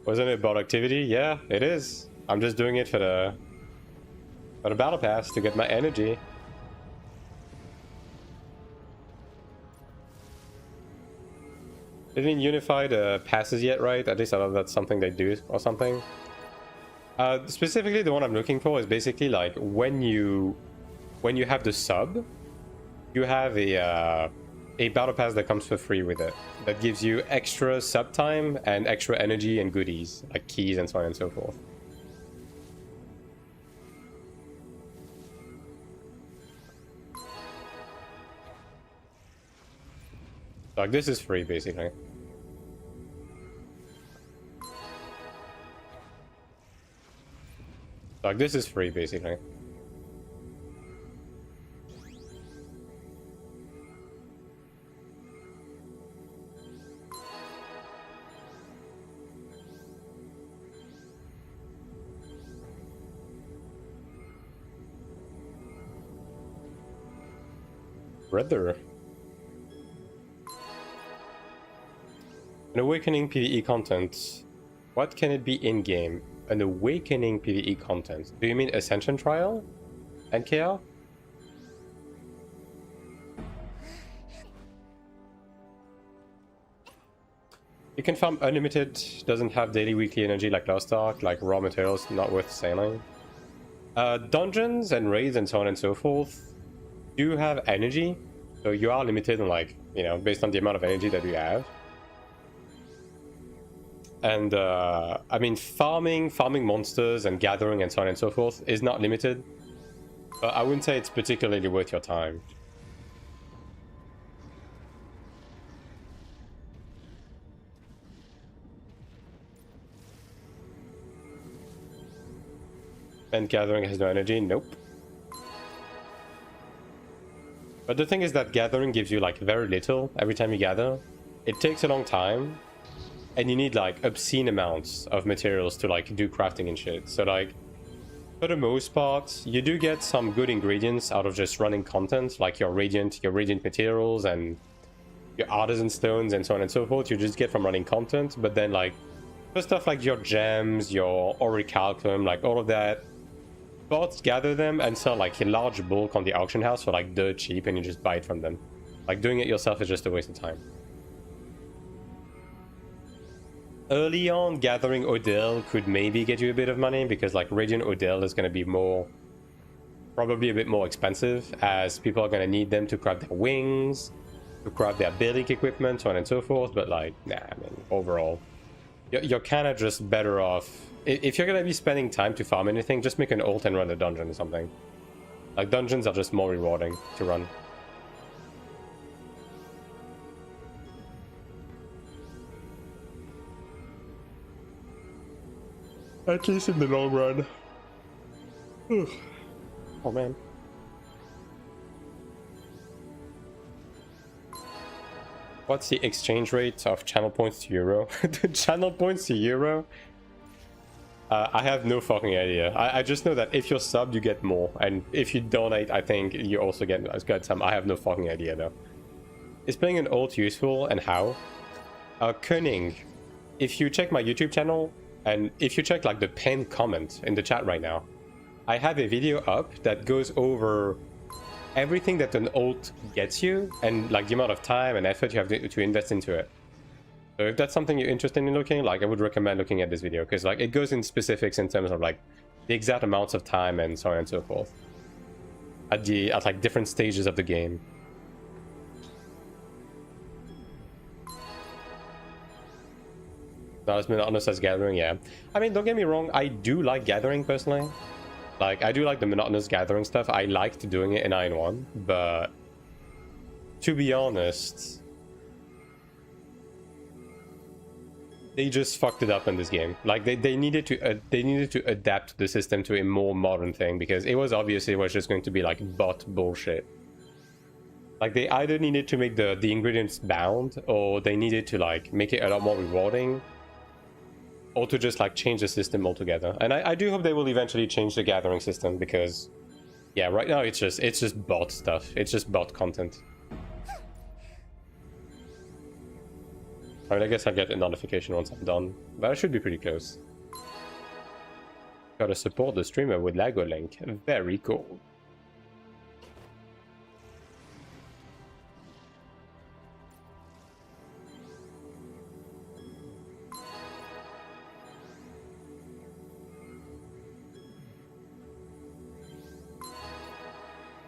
Wasn't it bot activity? Yeah, it is. I'm just doing it for the battle pass to get my energy. They didn't unify the passes yet, right? At least I know that's something they do or something. Specifically, the one I'm looking for is basically like when you have the sub, you have a battle pass that comes for free with it. That gives you extra sub time and extra energy and goodies, like keys and so on and so forth. Like, this is free, basically. Like, this is free, basically. brother. An awakening PvE content. What can it be in-game? An awakening PvE content. Do you mean Ascension Trial? NKR? You can farm unlimited, doesn't have daily weekly energy like last arc, like raw materials, not worth sailing. Dungeons and raids and so on and so forth do have energy, so you are limited on, like, you know, based on the amount of energy that you have. And I mean, farming monsters and gathering and so on and so forth is not limited, but I wouldn't say it's particularly worth your time. And gathering has no energy? Nope. But the thing is that gathering gives you like very little every time you gather. It takes a long time, and you need like obscene amounts of materials to like do crafting and shit. So like, for the most part, you do get some good ingredients out of just running content, like your radiant materials and your artisan stones and so on and so forth. You just get from running content, but then like for stuff like your gems, your orichalcum, like all of that, bots gather them and sell like a large bulk on the auction house for like dirt cheap, and you just buy it from them. Like doing it yourself is just a waste of time. Early on, gathering Odell could maybe get you a bit of money, because like Radiant Odell is going to be probably a bit more expensive, as people are going to need them to craft their wings, to craft their building equipment, so on and so forth. But like, nah, I mean, overall, you're kind of just better off. If you're going to be spending time to farm anything, just make an ult and run a dungeon or something. Like, dungeons are just more rewarding to run. At least in the long run. Oh man. What's the exchange rate of channel points to euro? The channel points to euro? I have no fucking idea. I just know that if you're subbed, you get more. And if you donate, I think you also get some. I have no fucking idea though. Is playing an ult useful, and how? Cunning. If you check my YouTube channel, and if you check like the pinned comment in the chat right now, I have a video up that goes over everything that an ult gets you, and like the amount of time and effort you have to invest into it. So if that's something you're interested in looking, like, I would recommend looking at this video, because like it goes in specifics in terms of like the exact amounts of time and so on and so forth at like different stages of the game. Not as monotonous as gathering, yeah. I mean, don't get me wrong, I do like gathering personally. Like, I do like the monotonous gathering stuff. I liked doing it in AION2, but to be honest, they just fucked it up in this game. Like, they needed to adapt the system to a more modern thing, because it was just going to be like bot bullshit. Like, they either needed to make the ingredients bound, or they needed to like make it a lot more rewarding, or to just like change the system altogether. And I do hope they will eventually change the gathering system, because yeah, right now it's just bot stuff. It's just bot content. I mean, I guess I'll get a notification once I'm done, but I should be pretty close. Gotta support the streamer with Lago Link. Very cool.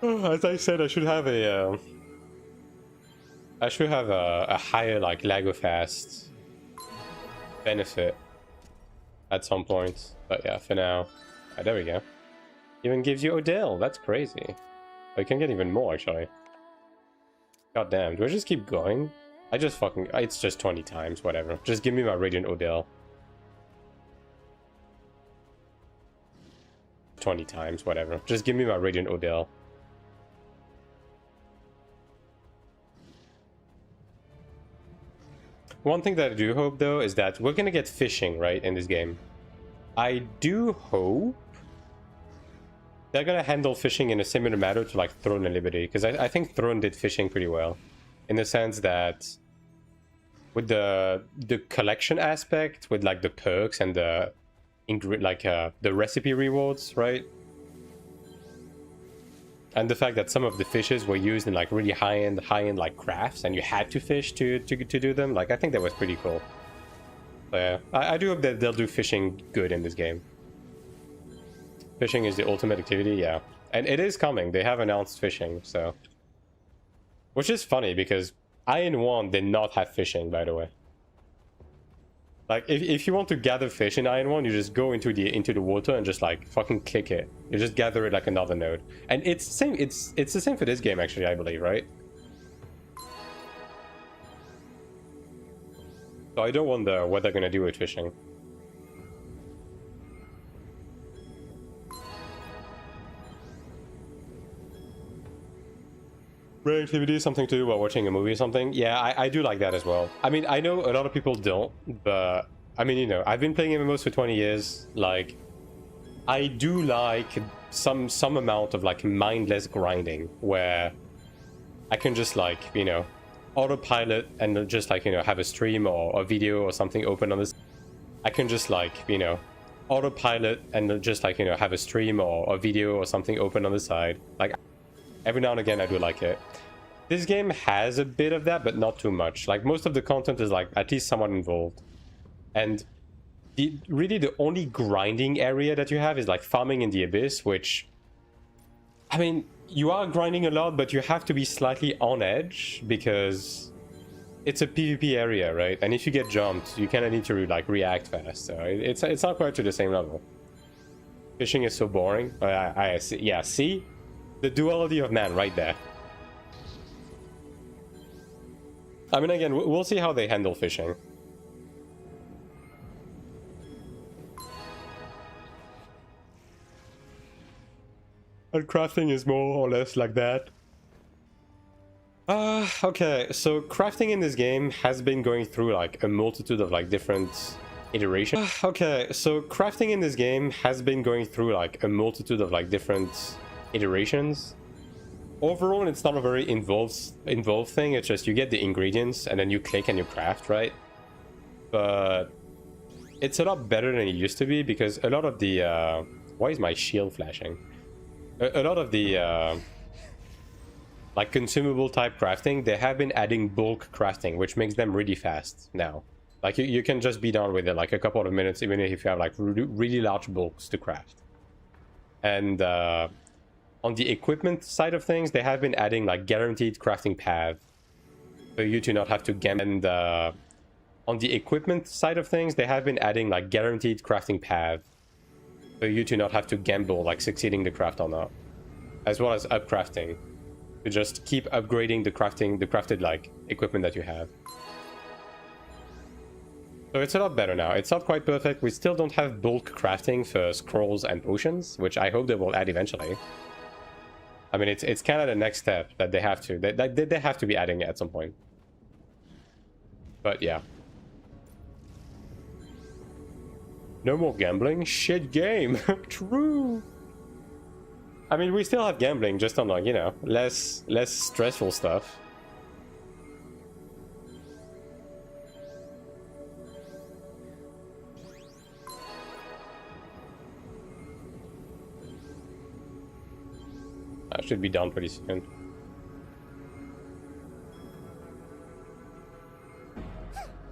As I said, I should have a higher like Lagofast benefit at some point. But yeah, for now, there we go. Even gives you Odell. That's crazy. I can get even more actually. God damn, do I just keep going? I just fucking, it's just 20 times, whatever. Just give me my Radiant Odell. 20 times, whatever. Just give me my Radiant Odell. One thing that I do hope, though, is that we're gonna get fishing, right, in this game. I do hope they're gonna handle fishing in a similar manner to like Throne and Liberty, because I think Throne did fishing pretty well, in the sense that with the collection aspect, with like the perks and the the recipe rewards, right? And the fact that some of the fishes were used in like really high-end like crafts, and you had to fish to do them. Like, I think that was pretty cool. So yeah, I do hope that they'll do fishing good in this game. Fishing is the ultimate activity, yeah. And it is coming. They have announced fishing, so. Which is funny, because AION2 did not have fishing, by the way. Like, if you want to gather fish in AION2, you just go into the water and just like fucking click it. You just gather it like another node. And it's the same, it's the same for this game actually, I believe, right? So I don't wonder what they're gonna do with fishing. Brain activity, something to do while watching a movie or something. Yeah, I do like that as well. I mean, I know a lot of people don't, but I mean, you know, I've been playing MMOs for 20 years. Like, I do like some amount of like mindless grinding where I can just like, you know, autopilot and just like, you know, have a stream or a video or something open on this. I can just like, you know, autopilot and just like, you know, have a stream or a video or something open on the side. Like, every now and again, I do like it. This game has a bit of that, but not too much. Like, most of the content is like at least somewhat involved. And really the only grinding area that you have is like farming in the Abyss, which, I mean, you are grinding a lot, but you have to be slightly on edge because it's a PvP area, right? And if you get jumped, you kind of need to like react fast. So it's not quite to the same level. Fishing is so boring. I see. Yeah, see? The duality of man right there. I mean, again, we'll see how they handle fishing. And crafting is more or less like that. Okay, so crafting in this game has been going through like a multitude of like different iterations. Okay, so crafting in this game has been going through like a multitude of like different iterations. Overall, it's not a very involved thing. It's just you get the ingredients and then you click and you craft, right? But it's a lot better than it used to be, because a lot of the why is my shield flashing? A lot of the like consumable type crafting, they have been adding bulk crafting, which makes them really fast now. Like, you can just be done with it like a couple of minutes, even if you have like really large bulks to craft. And on the equipment side of things, they have been adding like guaranteed crafting path for you to not have to gamble. And on the equipment side of things, they have been adding like guaranteed crafting path for you to not have to gamble like succeeding the craft or not, as well as upcrafting to just keep upgrading the crafted like equipment that you have. So it's a lot better now. It's not quite perfect. We still don't have bulk crafting for scrolls and potions, which I hope they will add eventually. I mean, it's kind of the next step that they have to. They have to be adding it at some point. But yeah. No more gambling? Shit game. True. I mean, we still have gambling, just on like, you know, less stressful stuff. I should be done pretty soon.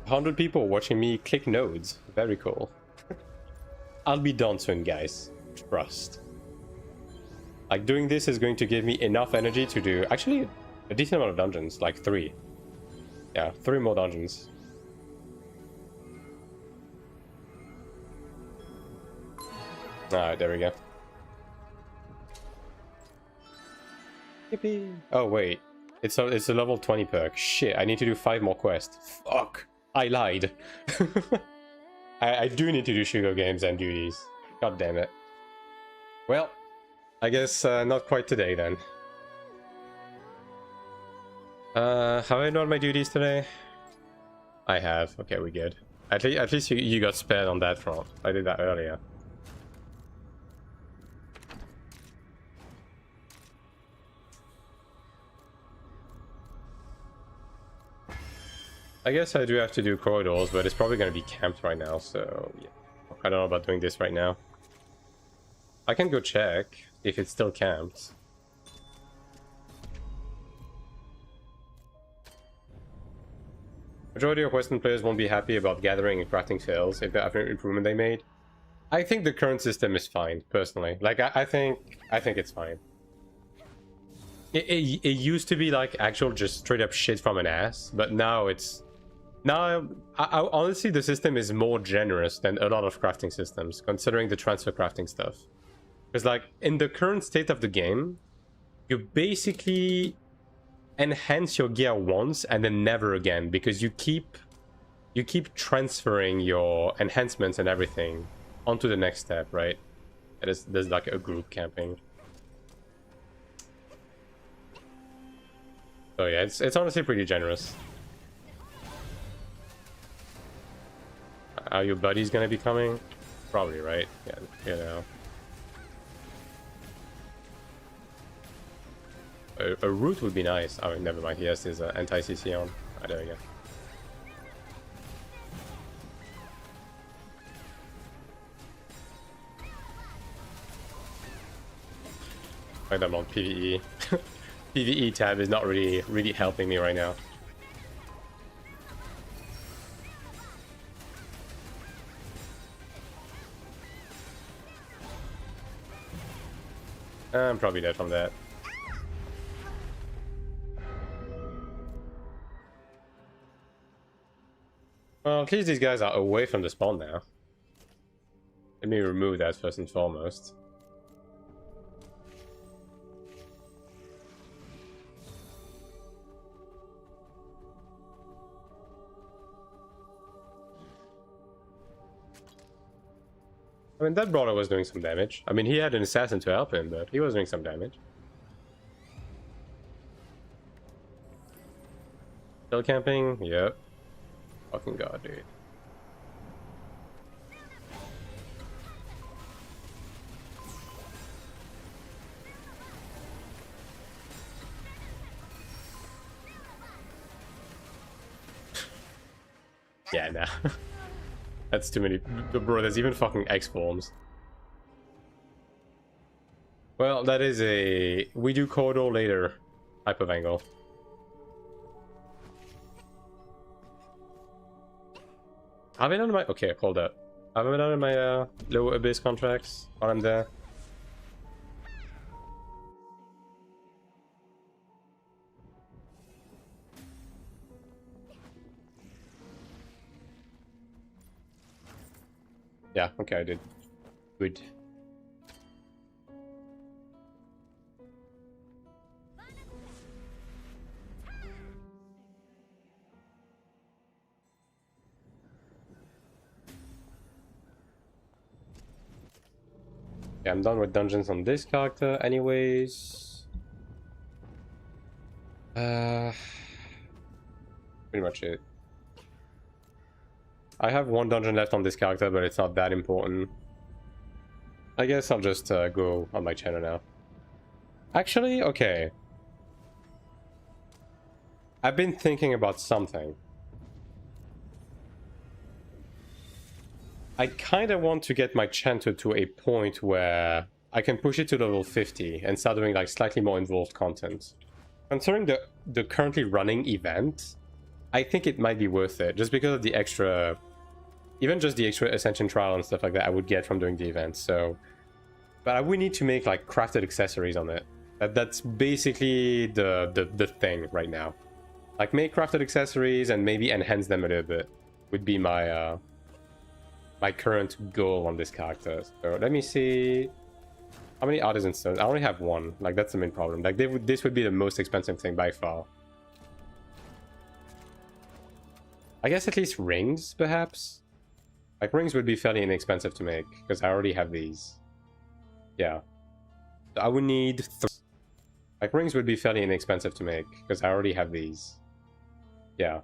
100 people watching me click nodes. Very cool. I'll be done soon, guys. Trust. Like, doing this is going to give me enough energy to do actually a decent amount of dungeons, like 3. Yeah, 3 more dungeons. Alright, there we go. Yippee. Oh wait, it's a level 20 perk. Shit, I need to do 5 more quests. Fuck, I lied. I do need to do sugar games and duties. God damn it. Well, I guess not quite today then. Have I done my duties today? I have. Okay, we're good. At least you got spared on that front. I did that earlier. I guess I do have to do corridors, but it's probably going to be camped right now, so yeah. I don't know about doing this right now. I can go check if it's still camped. Majority of Western players won't be happy about gathering and crafting fails if after improvement they made. I think the current system is fine, personally. Like, I think it's fine. It used to be like actual just straight up shit from an ass, but now it's... Now, honestly, the system is more generous than a lot of crafting systems, considering the transfer crafting stuff. Because, like, in the current state of the game, you basically enhance your gear once and then never again, because you keep transferring your enhancements and everything onto the next step, right? There's like a group camping. So yeah, it's honestly pretty generous. Are your buddies gonna be coming? Probably, right? Yeah, you know. A root would be nice. Oh, never mind. He has his anti-CC on. Oh, there we go. Like I'm on PvE. PvE tab is not really helping me right now. I'm probably dead from that. Well, at least these guys are away from the spawn now. Let me remove that first and foremost. I mean, that brawler was doing some damage. I mean, he had an assassin to help him, but he was doing some damage. Still camping? Yep. Fucking god, dude. Yeah, nah. That's too many. Bro, there's even fucking X forms. Well, that is a we do corridor later type of angle. Have I done my... Okay, hold up. Have I done my low abyss contracts while I'm there? Yeah, okay, I did. Good. Yeah, I'm done with dungeons on this character anyways. Pretty much it. I have one dungeon left on this character, but it's not that important. I guess I'll just go on my channel now. Actually, okay. I've been thinking about something. I kind of want to get my chanter to a point where I can push it to level 50 and start doing like slightly more involved content. Considering the currently running event, I think it might be worth it, just because of the extra, even just the extra ascension trial and stuff like that I would get from doing the event. So, but I would need to make like crafted accessories on it. That's basically the thing right now. Like make crafted accessories and maybe enhance them a little bit would be my my current goal on this character. So let me see how many artisan stones. I only have one. Like that's the main problem. Like this would be the most expensive thing by far. I guess at least rings, perhaps. Like rings would be fairly inexpensive to make because I already have these. Yeah, I would need like rings would be fairly inexpensive to make because I already have these. Yeah,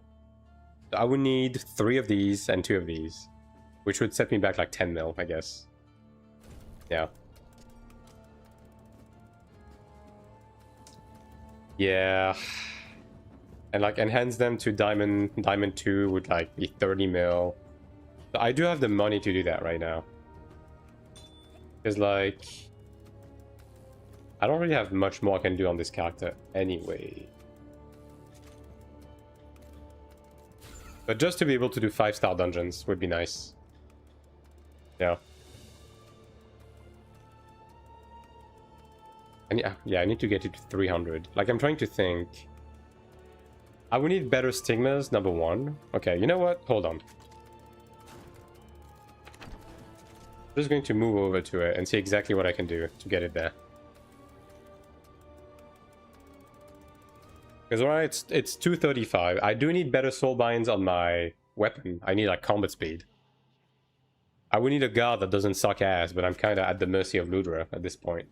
I would need 3 of these and 2 of these, which would set me back like 10 mil, I guess. Yeah. Yeah. And like enhance them to diamond 2 would like be 30 mil. So I do have the money to do that right now. Because like I don't really have much more I can do on this character anyway. But just to be able to do 5-star dungeons would be nice. Yeah. And yeah, I need to get it to 300. Like, I'm trying to think. I would need better stigmas, number 1. Okay, you know what? Hold on. I'm just going to move over to it and see exactly what I can do to get it there. Because alright, it's 235. I do need better soul binds on my weapon. I need like combat speed. I would need a guard that doesn't suck ass, but I'm kind of at the mercy of Ludra at this point.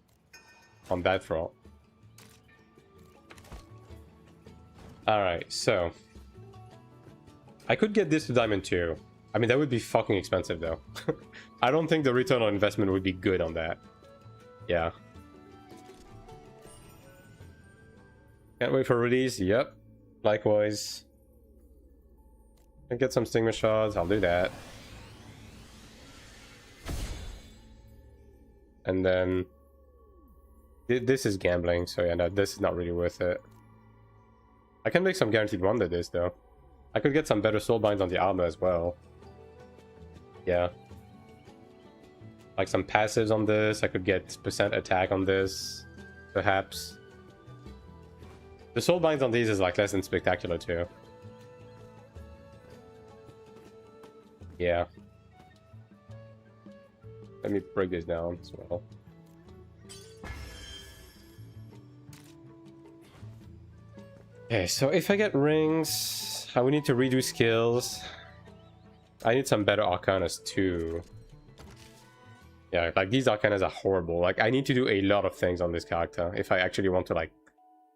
On that front. Alright, so. I could get this to Diamond 2. I mean, that would be fucking expensive though. I don't think the return on investment would be good on that. Yeah. Can't wait for release. Yep. Likewise. Can get some stigma shards. I'll do that. And then this is gambling, so yeah, no, this is not really worth it. I can make some guaranteed wonder this though. I could get some better soul binds on the armor as well. Yeah. Like some passives on this. I could get percent attack on this, perhaps. The soul binds on these is like less than spectacular too. Yeah. Let me break this down as well. Okay, so if I get rings, I will need to redo skills. I need some better arcanas too. Yeah, like these arcanas are horrible. Like I need to do a lot of things on this character if I actually want to like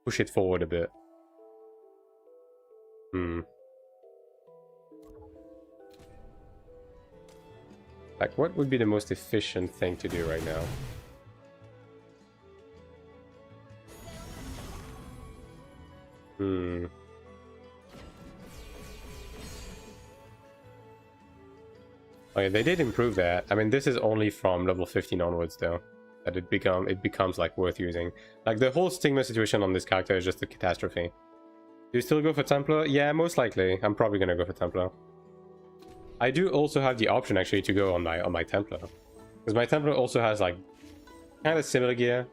push it forward a bit. Like, what would be the most efficient thing to do right now? Okay, they did improve that. I mean, this is only from level 15 onwards, though. That it becomes like worth using. Like the whole stigma situation on this character is just a catastrophe. Do you still go for Templar? Yeah, most likely. I'm probably gonna go for Templar. I do also have the option actually to go on my Templar, because my Templar also has like kind of similar gear.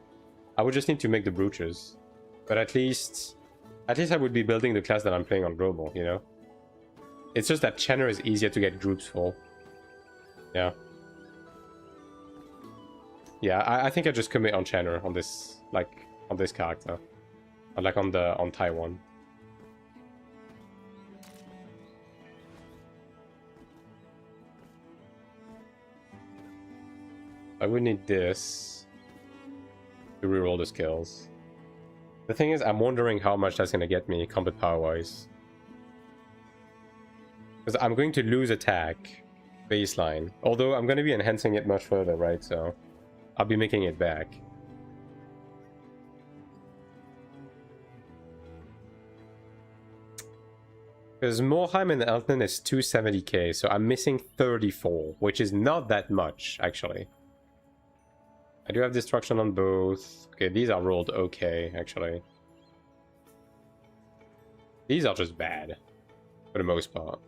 I would just need to make the brooches, but at least I would be building the class that I'm playing on global. You know, it's just that Chenner is easier to get groups for. Yeah. Yeah, I think I just commit on Chenner on this, like, on this character. Or like on Taiwan. I would need this to reroll the skills. The thing is, I'm wondering how much that's gonna get me combat power-wise. Because I'm going to lose attack baseline. Although I'm gonna be enhancing it much further, right? So I'll be making it back. Because Morheim and Elton is 270k, so I'm missing 34, which is not that much, actually. I do have destruction on both. Okay, these are rolled okay, actually. These are just bad, for the most part.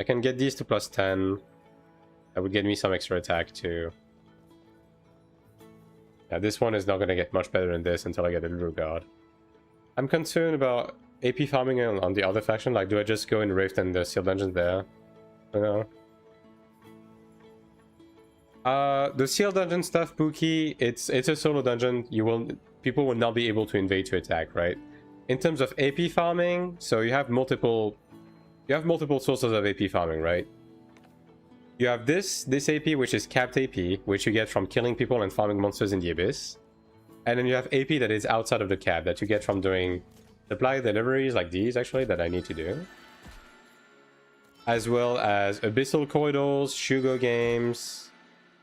I can get these to +10. That would get me some extra attack, too. Yeah, this one is not going to get much better than this until I get a Lure Guard. I'm concerned about AP farming on the other faction. Like, do I just go in Rift and the Seal Dungeons there? You know? The Seal Dungeon stuff, Pookie, it's a solo dungeon. People will not be able to invade to attack, right? In terms of AP farming, so you have multiple sources of AP farming, right? You have this AP, which is capped AP, which you get from killing people and farming monsters in the Abyss. And then you have AP that is outside of the cap, that you get from doing supply deliveries like these, actually, that I need to do. As well as Abyssal Corridors, Shugo games,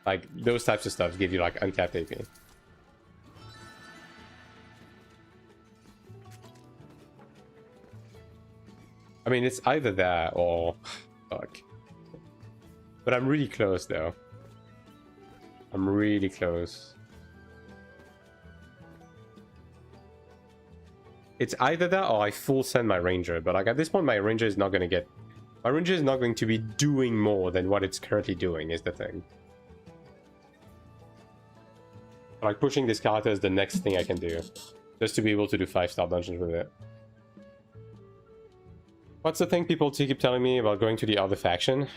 like those types of stuff give you like uncapped AP. I mean, it's either that or... Fuck. But I'm really close, though. I'm really close. It's either that or I full send my ranger. But like at this point, my ranger is not going to get... My ranger is not going to be doing more than what it's currently doing, is the thing. Like pushing this character is the next thing I can do. Just to be able to do 5-star dungeons with it. What's the thing people keep telling me about going to the other faction?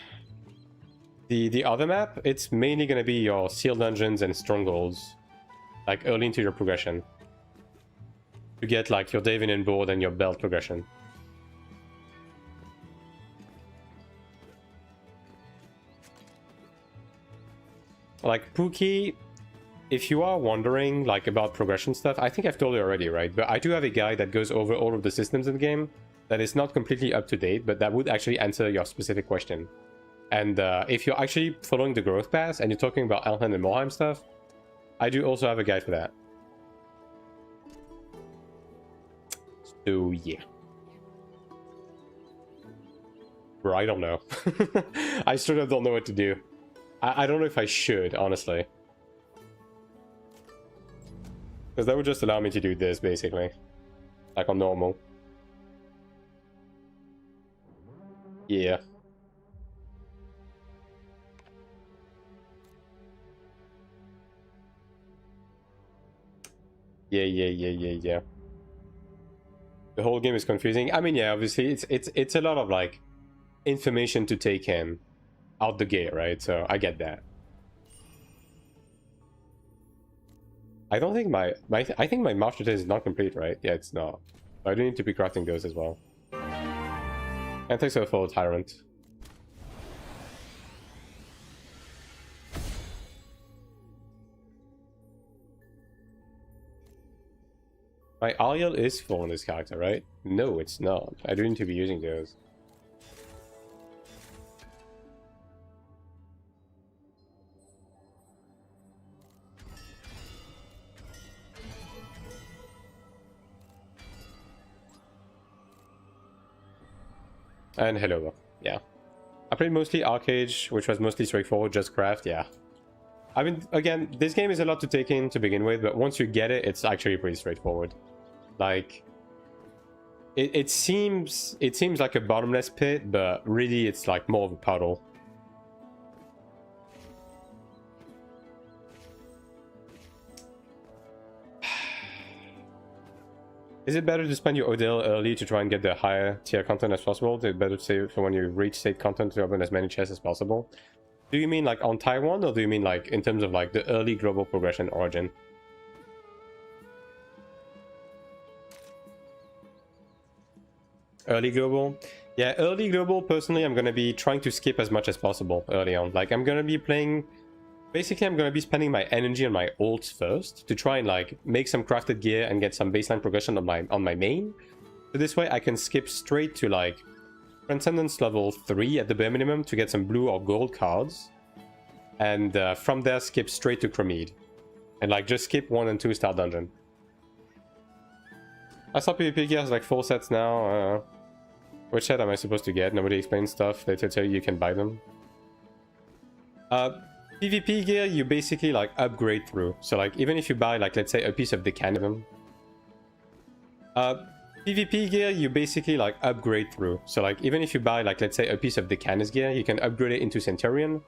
The other map, it's mainly going to be your seal dungeons and strongholds. Like early into your progression. To get like your Davin and board and your belt progression. Like Pookie, if you are wondering like about progression stuff, I think I've told you already, right? But I do have a guide that goes over all of the systems in the game. That is not completely up to date, but that would actually answer your specific question. And if you're actually following the growth path and you're talking about Elhen and Morheim stuff, I do also have a guide for that. So yeah. Bro, I don't know. I straight up don't know what to do. I don't know if I should, honestly. Because that would just allow me to do this, basically. Like on normal. Yeah. Yeah. The whole game is confusing. I mean, yeah, obviously it's a lot of like information to take in out the gate, right? So I get that. I don't think I think my master is not complete, right? Yeah, it's not. I do need to be crafting those as well. And thanks for the follow, Tyrant. My Ariel is full in this character, right? No, it's not. I do need to be using those. And hello, yeah. I played mostly Arcade, which was mostly straightforward, just craft, yeah. I mean, again, this game is a lot to take in to begin with, but once you get it, it's actually pretty straightforward. Like, it seems like a bottomless pit, but really it's like more of a puddle. Is it better to spend your Odell early to try and get the higher tier content as possible? Is it better to save for when you reach state content to open as many chests as possible? Do you mean like on Taiwan, or do you mean like in terms of like the early global progression origin? Early global? Yeah, early global, personally, I'm going to be trying to skip as much as possible early on. Like, I'm going to be playing... Basically, I'm going to be spending my energy on my ults first to try and like make some crafted gear and get some baseline progression on my main. So this way I can skip straight to like Transcendence level 3 at the bare minimum to get some blue or gold cards. And from there skip straight to Chromede. And like just skip 1 and 2 star dungeon. I saw PvP gear has like 4 sets now. Which set am I supposed to get? Nobody explains stuff. They tell you can buy them. PvP gear, you basically like upgrade through. So like even if you buy like let's say a piece of Decanism. PvP gear, you basically like upgrade through. So like even if you buy like let's say a piece of Decanis gear, you can upgrade it into Centurion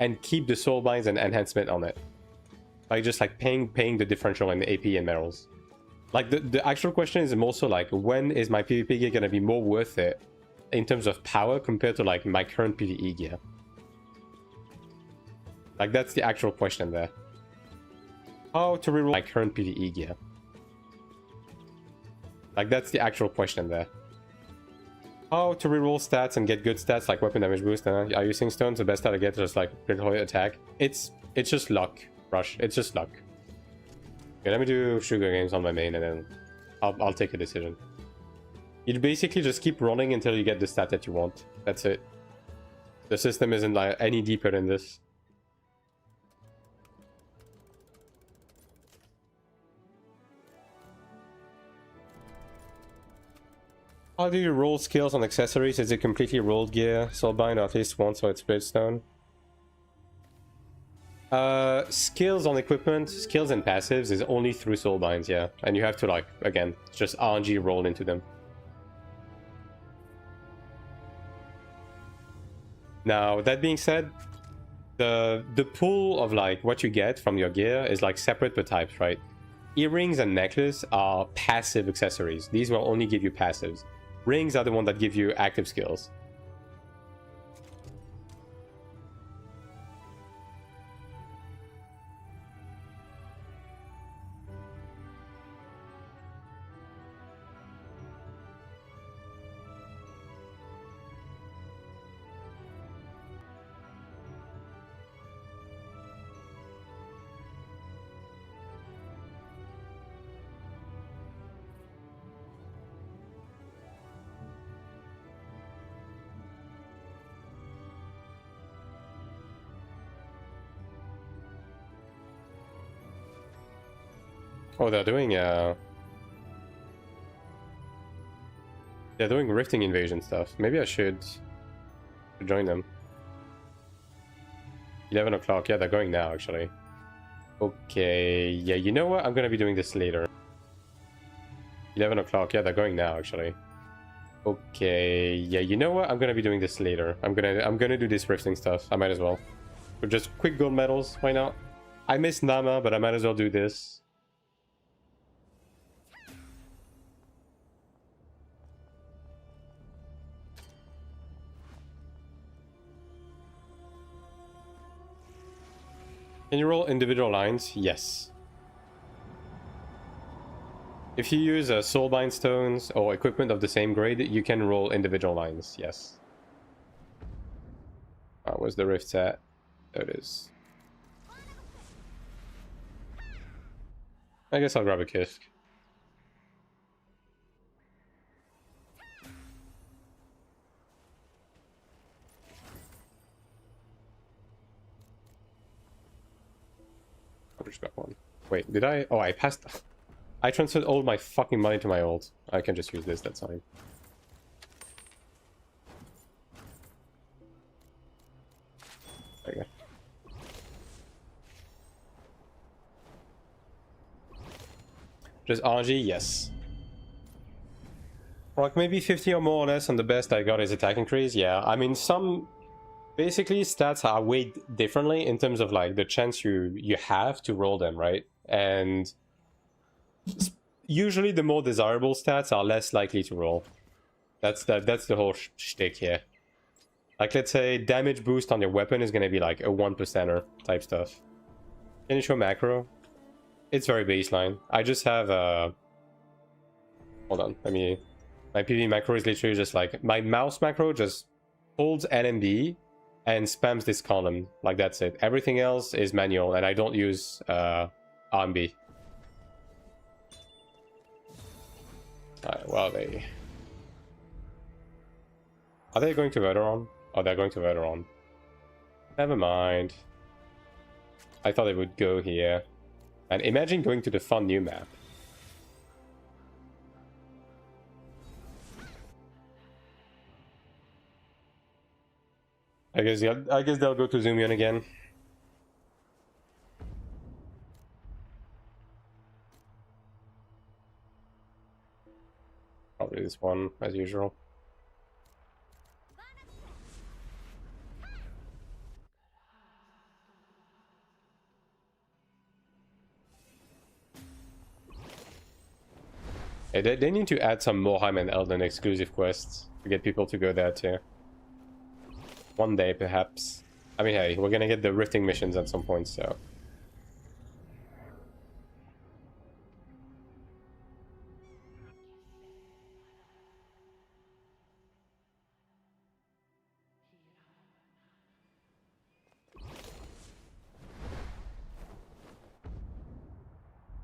and keep the soul binds and enhancement on it. Like just like paying the differential in the AP and metals. Like the actual question is more so like when is my PvP gear gonna be more worth it in terms of power compared to like my current PvE gear? Like, that's the actual question there. How to reroll my current PvE gear? Like, that's the actual question there. How to reroll stats and get good stats like weapon damage boost? Are you using stones? The best stat to get is like critical attack. It's just luck, Rush. It's just luck. Okay, let me do sugar games on my main and then I'll take a decision. You basically just keep rolling until you get the stat that you want. That's it. The system isn't like any deeper than this. How do you roll skills on accessories? Is it completely rolled gear, soulbind, or at least once, so it's splitstone? Skills on equipment, skills and passives is only through soulbinds, yeah. And you have to, like, again, just RNG roll into them. Now, that being said, the pool of, like, what you get from your gear is, like, separate per types, right? Earrings and necklace are passive accessories. These will only give you passives. Rings are the one that give you active skills. Oh, they're doing rifting invasion stuff. Maybe I should join them. 11 o'clock. Yeah, they're going now, actually. Okay, yeah, you know what? I'm gonna be doing this later. 11 o'clock. Yeah, they're going now, actually. Okay, yeah, you know what? I'm gonna be doing this later. I'm gonna do this rifting stuff. I might as well. So just quick gold medals. Why not? I miss Nama, but I might as well do this. Can you roll individual lines? Yes. If you use soulbind stones or equipment of the same grade, you can roll individual lines. Yes. Where's the rifts at? There it is. I guess I'll grab a kisk. I just got one. Wait, did I? Oh, I passed. I transferred all my fucking money to my ult. I can just use this, that's fine. There you go. Just RNG, yes. Like maybe 50 or more or less, and the best I got is attack increase. Yeah, I mean, some basically stats are weighed differently in terms of like the chance you have to roll them, right? And usually the more desirable stats are less likely to roll. That's the whole shtick here. Like, let's say damage boost on your weapon is going to be like a 1%er type stuff. Can you show macro? It's very baseline. I just have hold on, let me... My PV macro is literally just like... My mouse macro just holds LMB and spams this column. Like, that's it. Everything else is manual, and I don't use RMB. Alright, well, they... Are they going to Veteran? Oh, they're going to Veteran. Never mind. I thought they would go here. And imagine going to the fun new map. I guess they'll go to Zoomian again. Probably this one, as usual. Hey, they need to add some Morheim and Elden exclusive quests to get people to go there too. One day, perhaps. I mean, hey, we're gonna get the rifting missions at some point, so...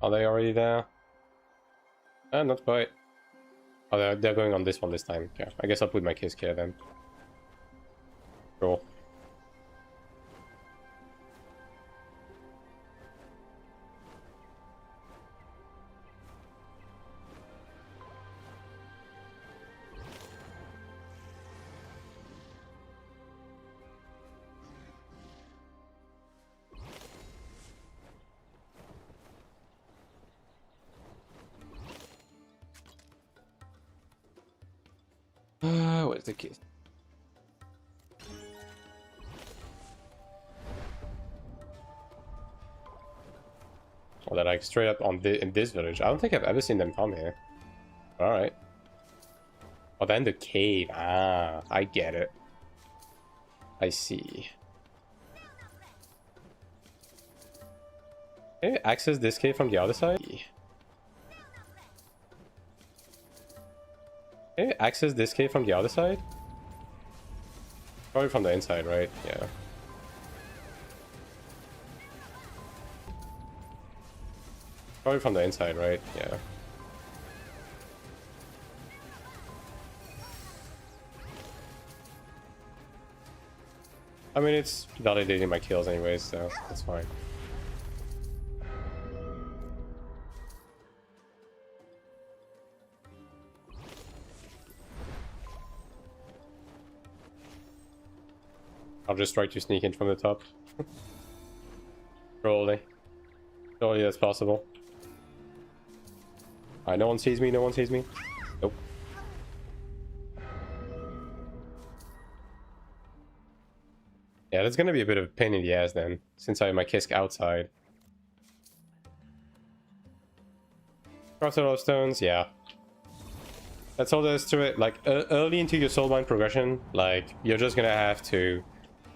Are they already there? Not quite. Oh, they're going on this one this time. Yeah, I guess I'll put my kisk here then. Cool. the case. Or they're like straight up on in this village. I don't think I've ever seen them come here. Alright. Oh, they're in the cave. Ah, I get it. I see. Okay, access this cave from the other side. Okay, access this cave from the other side. Probably from the inside, right? Yeah. Probably from the inside, right? Yeah. I mean, it's validating my kills anyways, so that's fine. I'll just try to sneak in from the top. Surely. Surely that's possible. Alright, no one sees me, no one sees me. Nope. Yeah, that's gonna be a bit of a pain in the ass then, since I have my Kisk outside. Cross a lot of stones, yeah. That's all there is to it. Like, early into your soulbind progression, like, you're just gonna have to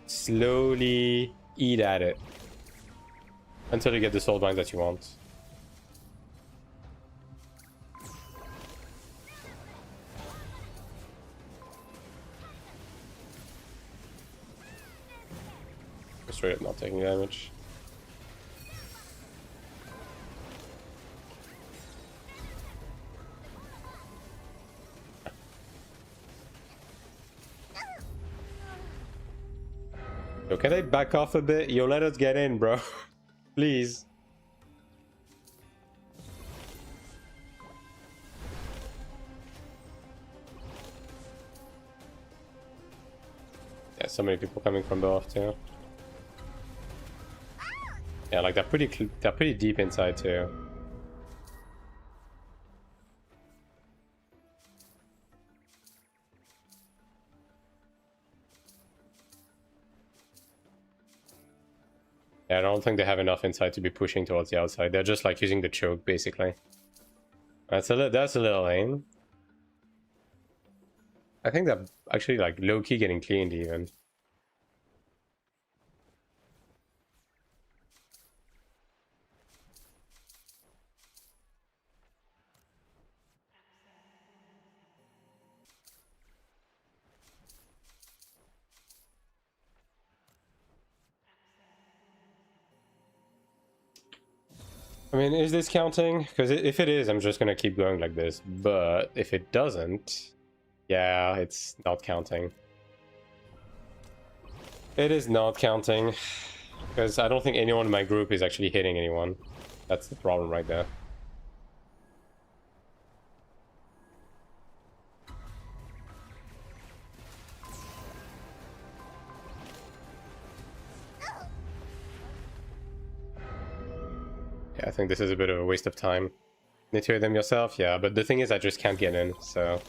slowly eat at it until you get the soulbind that you want. Straight up not taking damage. Yo, can they back off a bit? Yo, let us get in, bro. Please. Yeah, so many people coming from both too. Yeah, like they're pretty deep inside too. Yeah, I don't think they have enough inside to be pushing towards the outside. They're just like using the choke basically. That's a little lame. I think they're actually like low-key getting cleaned even. I mean, is this counting? Because if it is, I'm just gonna keep going like this. But if it doesn't, yeah, it's not counting. It is not counting. Because I don't think anyone in my group is actually hitting anyone. That's the problem right there. Yeah, I think this is a bit of a waste of time. Need to hear them yourself? Yeah, but the thing is I just can't get in, so...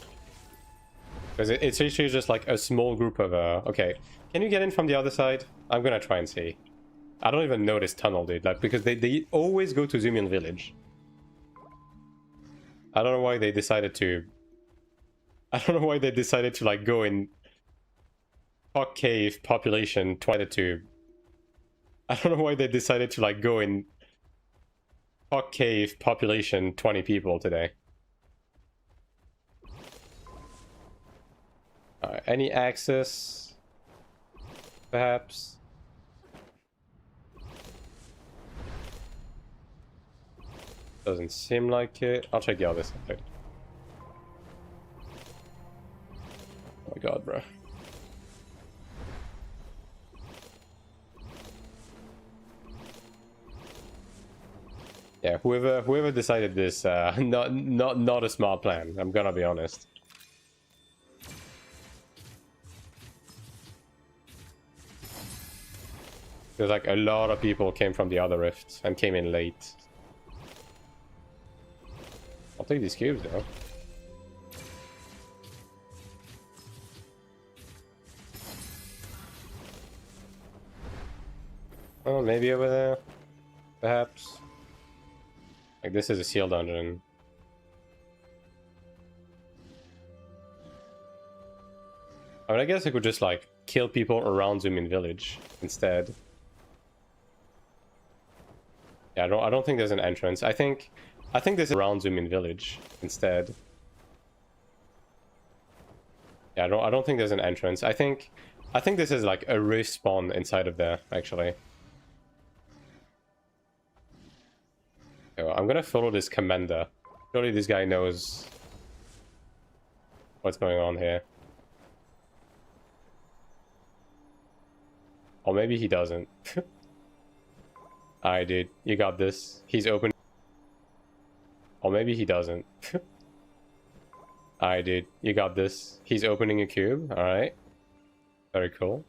Because it's literally just like a small group of... Okay, can you get in from the other side? I'm gonna try and see. I don't even know this tunnel, dude, like, because they always go to Zumian Village. I don't know why they decided to... I don't know why they decided to, like, go in... Fuck Cave population 22. I don't know why they decided to, like, go in... Fuck Cave population 20 people today. Any access? Perhaps? Doesn't seem like it. I'll check the other side. Oh my god, bro. Yeah, whoever decided this, not a smart plan. I'm gonna be honest. There's like a lot of people came from the other rift and came in late. I'll take these cubes though. know, maybe over there, perhaps. Like, this is a sealed dungeon. I mean, I guess I could just, like, kill people around Zoomin Village instead. Yeah, I don't think there's an entrance. I think this is around Zoomin Village instead. Yeah, I don't think there's an entrance. I think this is like a respawn inside of there, actually. Okay, well, I'm gonna follow this commander. Surely this guy knows what's going on here. Or maybe he doesn't. Alright, dude, you got this. He's open. Or maybe he doesn't. Alright, dude, you got this. He's opening a cube. Alright. Very cool.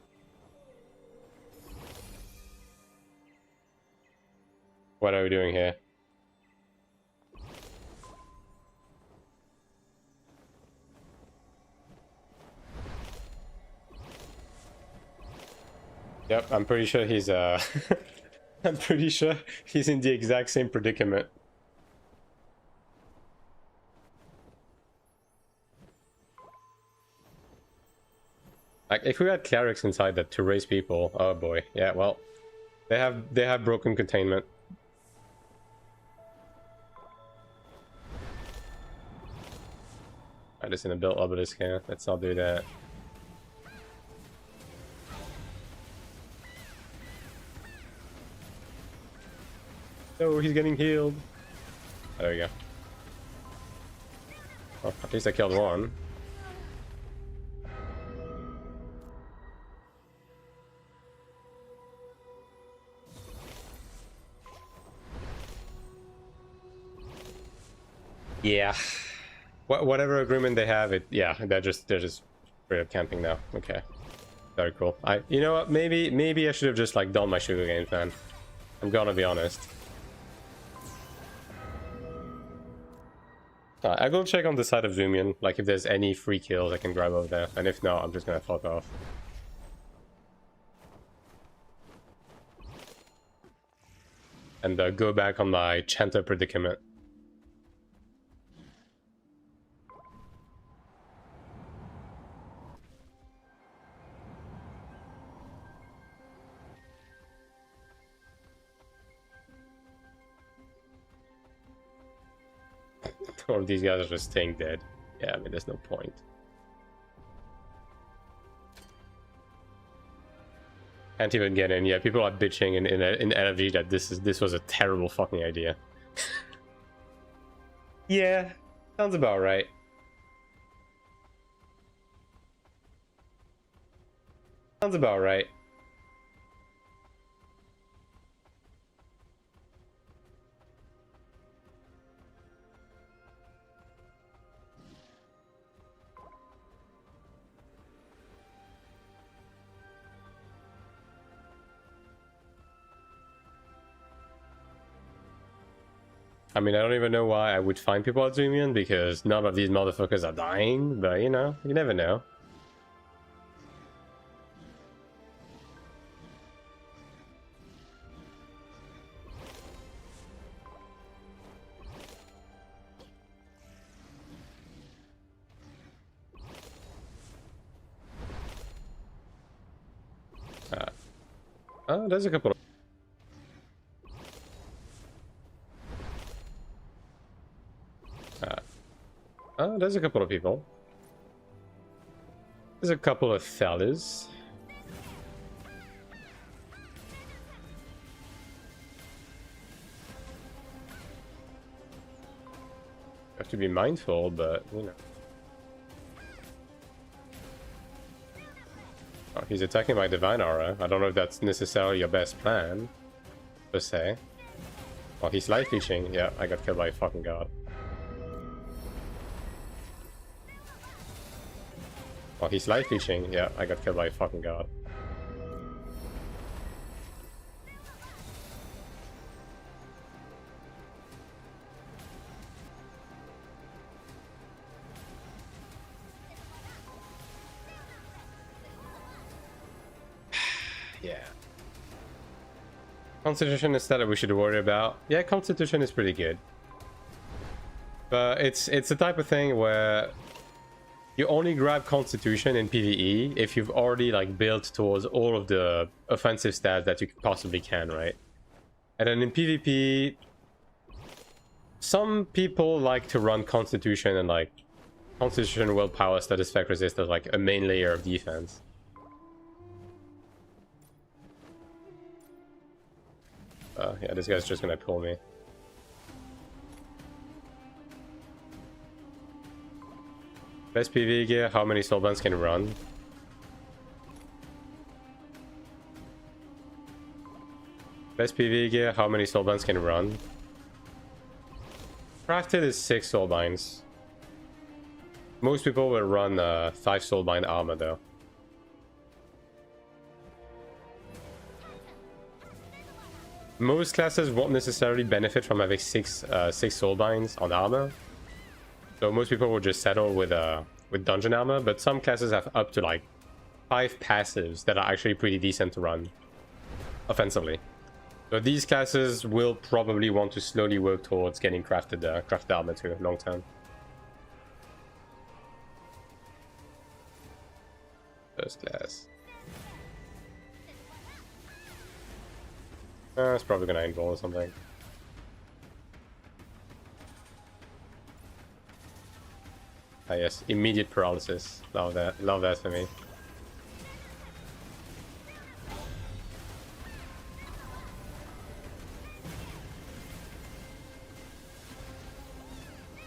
What are we doing here? Yep, I'm pretty sure he's I'm pretty sure he's in the exact same predicament. Like, if we had clerics inside that to raise people, oh boy, yeah, well, they have broken containment. I just gonna build obelisk here. Let's not do that. Oh, he's getting healed. Oh, there we go. Well, at least I killed one. Yeah. Whatever agreement they have, yeah, they're just straight up camping now. Okay. Very cool. You know what? Maybe I should have just like done my sugar games, man. I'm gonna be honest. I will check on the side of Zoomian, like if there's any free kills I can grab over there, and if not, I'm just gonna fuck off. And go back on my Chanter predicament. Or these guys are just staying dead. Yeah, I mean, there's no point. Can't even get in. Yeah, people are bitching in LFG that this was a terrible fucking idea. Yeah, sounds about right. Sounds about right. I mean, I don't even know why I would find people at Zoomian, because none of these motherfuckers are dying, but you know, you never know. Oh, there's a couple of... oh, there's a couple of people. There's a couple of fellas. Have to be mindful, but you know. Oh, he's attacking my divine aura. I don't know if that's necessarily your best plan, per se. Oh, he's life leeching. Yeah, I got killed by a fucking god. Oh, he's life leeching. Yeah, I got killed by a fucking god. Yeah. Constitution is that we should worry about. Yeah, Constitution is pretty good. But it's the type of thing where you only grab Constitution in PvE if you've already like built towards all of the offensive stats that you possibly can, right? And then in PvP, some people like to run Constitution and like Constitution, Willpower, Status Effect Resist as like a main layer of defense. Yeah, this guy's just gonna pull me. Best PvE gear, how many soulbands can run? Best PvE gear, how many soulbands can run? Crafted is 6 soulbinds. Most people will run 5 soulbind armor though. Most classes won't necessarily benefit from having 6 soulbinds on armor. So most people will just settle with dungeon armor, but some classes have up to like 5 passives that are actually pretty decent to run offensively. So these classes will probably want to slowly work towards getting crafted armor too, long term. First class. It's probably gonna involve something. Ah yes, immediate paralysis. Love that. Love that for me.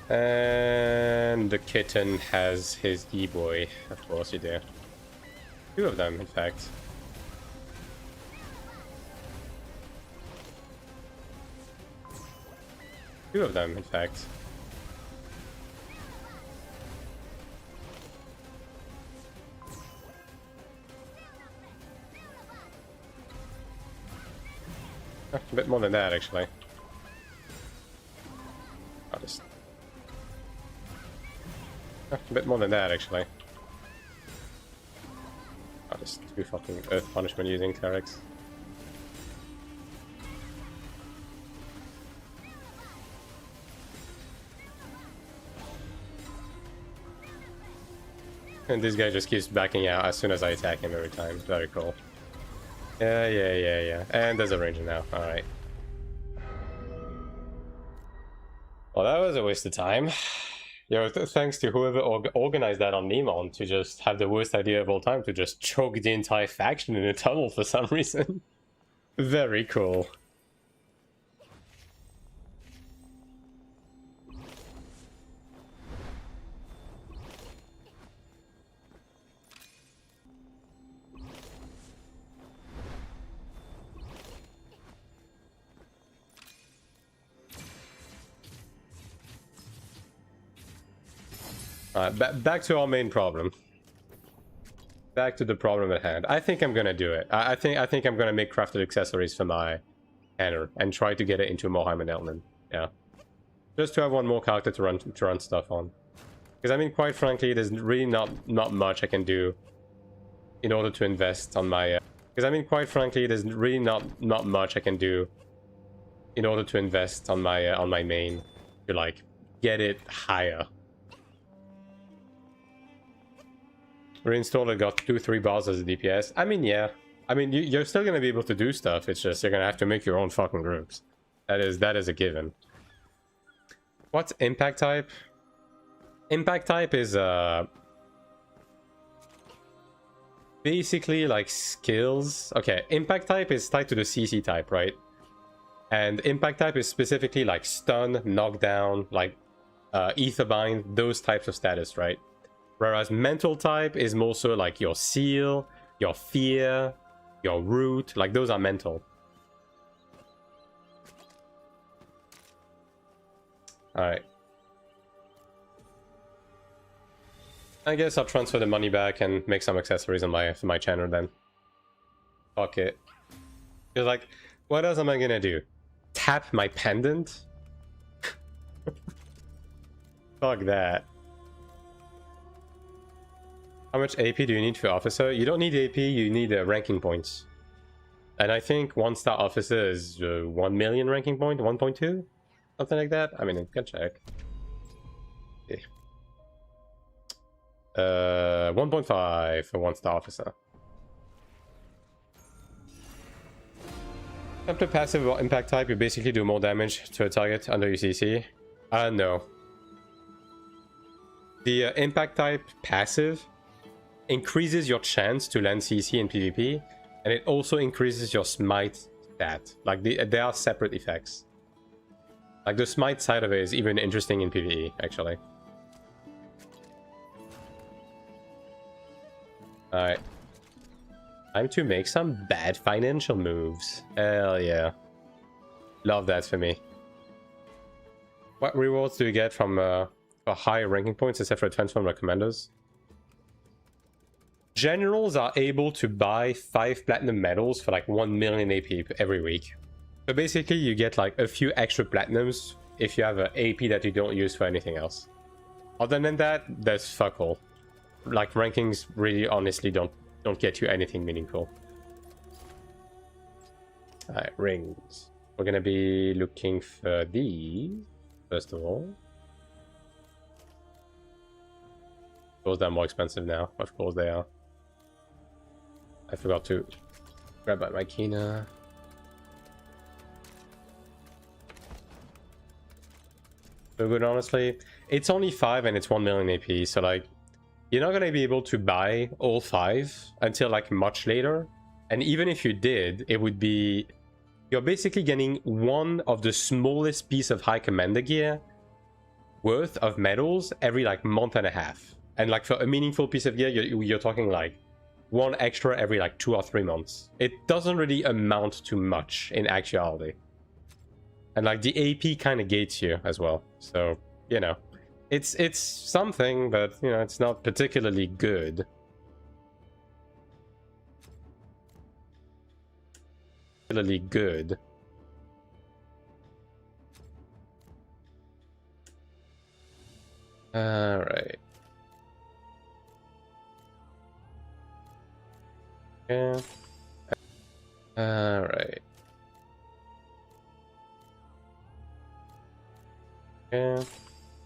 And the kitten has his E-boy. Of course you do. 2 of them, in fact. Two of them, in fact. A bit more than that, actually. I'll just... A bit more than that, actually. I'll just do fucking Earth Punishment using Clerics. And this guy just keeps backing out as soon as I attack him every time. Very cool. Yeah. And there's a ranger now. Alright. Well, that was a waste of time. Yo, thanks to whoever organized that on Nemon to just have the worst idea of all time to just choke the entire faction in a tunnel for some reason. Very cool. Back to our main problem. Back to the problem at hand. I think I'm gonna do it. I think I'm gonna make crafted accessories for my banner and try to get it into Morheim and Eltman. Yeah, just to have one more character to run stuff on. Because I mean, quite frankly, there's really not much I can do in order to invest on my. Because I mean, quite frankly, there's really not much I can do in order to invest on my main to like get it higher. Reinstaller got 2-3 bars as a DPS. I mean, yeah. I mean, you're still gonna be able to do stuff. It's just you're gonna have to make your own fucking groups. That is a given. What's impact type? Impact type is basically like skills. Okay, impact type is tied to the CC type, right? And impact type is specifically like stun, knockdown, like etherbind, those types of status, right? Whereas mental type is more so like your seal, your fear, your root, like those are mental. Alright. I guess I'll transfer the money back and make some accessories on my channel then. Fuck it. You're like, what else am I gonna do? Tap my pendant? Fuck that. How much AP do you need for officer? You don't need AP, you need ranking points. And I think 1-star officer is 1 million ranking point, 1.2? Something like that? I mean, I can check. Yeah. 1.5 for 1-star officer. After passive or impact type, you basically do more damage to a target under your CC. No. The impact type passive increases your chance to land CC in PvP, and it also increases your smite stat. Like, they are separate effects. Like, the smite side of it is even interesting in PvE, actually. Alright. Time to make some bad financial moves. Hell yeah. Love that for me. What rewards do you get from for higher ranking points except for transform recommenders? Generals are able to buy 5 platinum medals for like 1 million AP every week. So basically you get like a few extra platinums if you have an AP that you don't use for anything else. Other than that, there's fuck all. Like, rankings really honestly don't get you anything meaningful. Alright, rings. We're gonna be looking for these, first of all. Of course, they're more expensive now. Of course they are. I forgot to grab out my Kina. So good, honestly. It's only 5 and it's 1 million AP, so like, you're not gonna be able to buy all 5 until like much later. And even if you did, it would be... You're basically getting one of the smallest piece of high commander gear worth of medals every like month and a half. And like for a meaningful piece of gear, you're talking like 1 extra every like 2 or 3 months. It doesn't really amount to much in actuality. And like the AP kind of gates you as well. So, you know, it's something, but you know, it's not particularly good. Particularly good. All right. Yeah. All right. Yeah.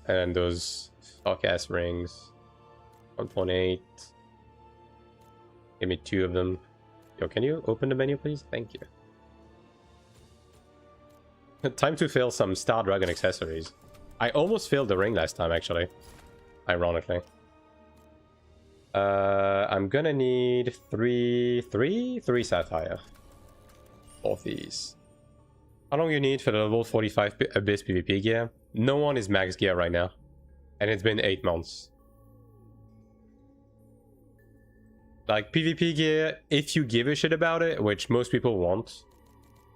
And those fuck-ass rings. 1.8. Give me 2 of them. Yo, can you open the menu, please? Thank you. Time to fill some Star Dragon accessories. I almost filled the ring last time, actually. Ironically. I'm gonna need 3 sapphire. Of these. How long you need for the level 45 Abyss PvP gear? No one is max gear right now. And it's been 8 months. Like, PvP gear, if you give a shit about it, which most people won't,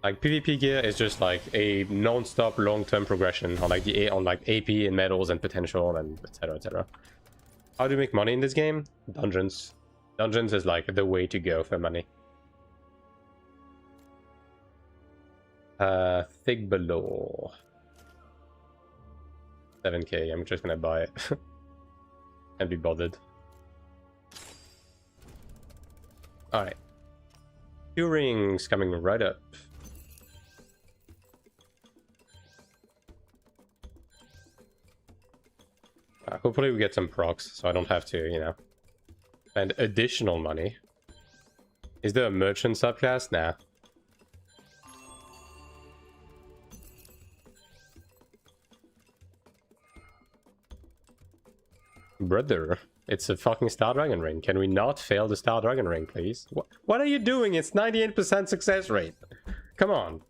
like, PvP gear is just like a non-stop long-term progression on like AP and medals and potential and etc, etc. How do you make money in this game? Dungeons. Dungeons is like the way to go for money. Thick below. 7k, I'm just gonna buy it. Can't be bothered. Alright. 2 rings coming right up. Hopefully we get some procs, so I don't have to, you know, spend additional money. Is there a merchant subclass? Nah. Brother, it's a fucking Star Dragon ring. Can we not fail the Star Dragon ring, please? What are you doing? It's 98% success rate. Come on.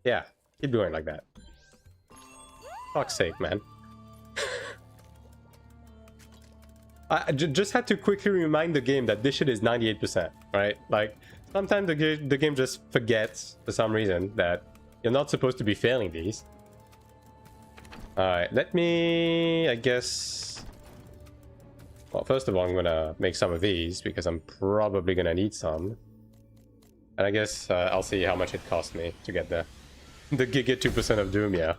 Yeah, keep doing like that. Fuck's sake, man. I just had to quickly remind the game that this shit is 98%, right? Like, sometimes the game just forgets, for some reason, that you're not supposed to be failing these. Alright, let me, I guess... Well, first of all, I'm gonna make some of these, because I'm probably gonna need some. And I guess I'll see how much it cost me to get the Giga 2% of Doom, yeah.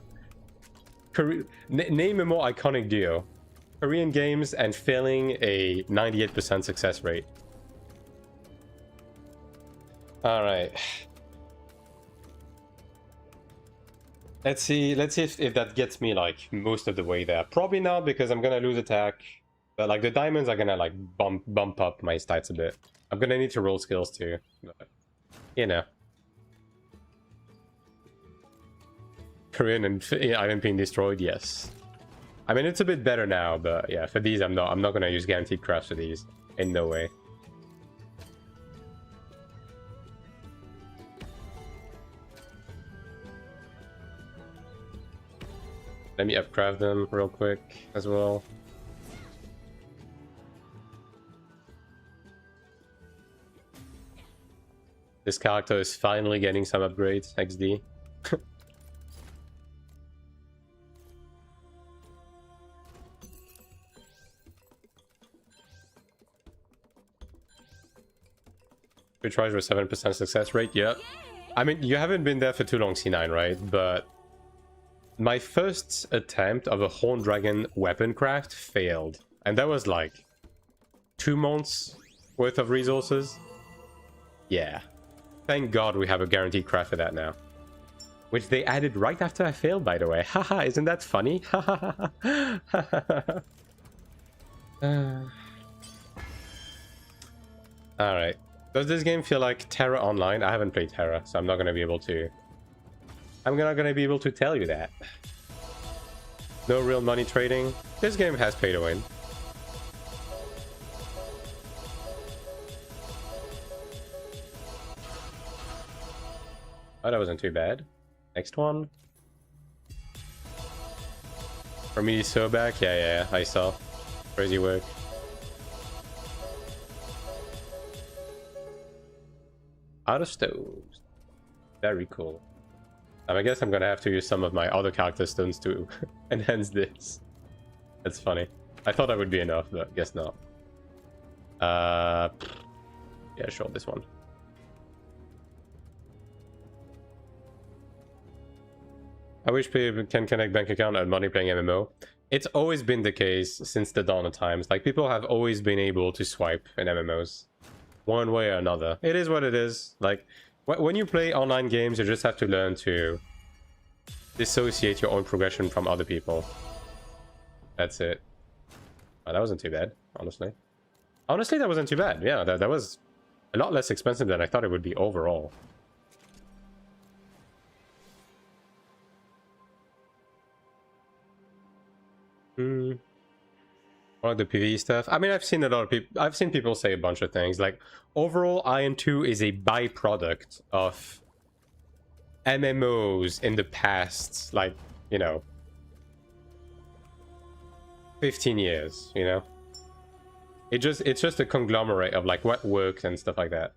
Name a more iconic duo. Korean games and failing a 98% success rate. All right. Let's see if that gets me like most of the way there. Probably not, because I'm gonna lose attack. But like the diamonds are gonna like bump up my stats a bit. I'm gonna need to roll skills too. But, you know. Korean and island being destroyed, yes. I mean, it's a bit better now, but yeah, for these I'm not gonna use guaranteed crafts for these. In no way. Let me upcraft them real quick as well. This character is finally getting some upgrades, XD. We tries with 7% success rate, yeah. I mean, you haven't been there for too long, C9, right? But my first attempt of a Horn Dragon weapon craft failed. And that was like 2 months worth of resources. Yeah. Thank God we have a guaranteed craft for that now. Which they added right after I failed, by the way. Haha, isn't that funny? Alright. Does this game feel like Terra Online? I haven't played Terra, so I'm not gonna be able to... I'm not gonna be able to tell you that. No real money trading. This game has pay to win. Oh, that wasn't too bad. Next one. For me, so back. Yeah, I saw. Crazy work. Out of stones. Very cool. I guess I'm gonna have to use some of my other character stones to enhance this. That's funny. I thought that would be enough, but guess not. Yeah, sure, this one. I wish people can connect bank account and money playing MMO. It's always been the case since the dawn of times. Like, people have always been able to swipe in MMOs. One way or another. It is what it is. Like, when you play online games, you just have to learn to dissociate your own progression from other people. That's it. Oh, that wasn't too bad, honestly. Honestly, that wasn't too bad. Yeah, that was a lot less expensive than I thought it would be overall. Or the PvE stuff. I mean, I've seen a lot of people. I've seen people say a bunch of things. Like, overall, AION2 is a byproduct of MMOs in the past, like, you know, 15 years. You know, it's just a conglomerate of like what works and stuff like that.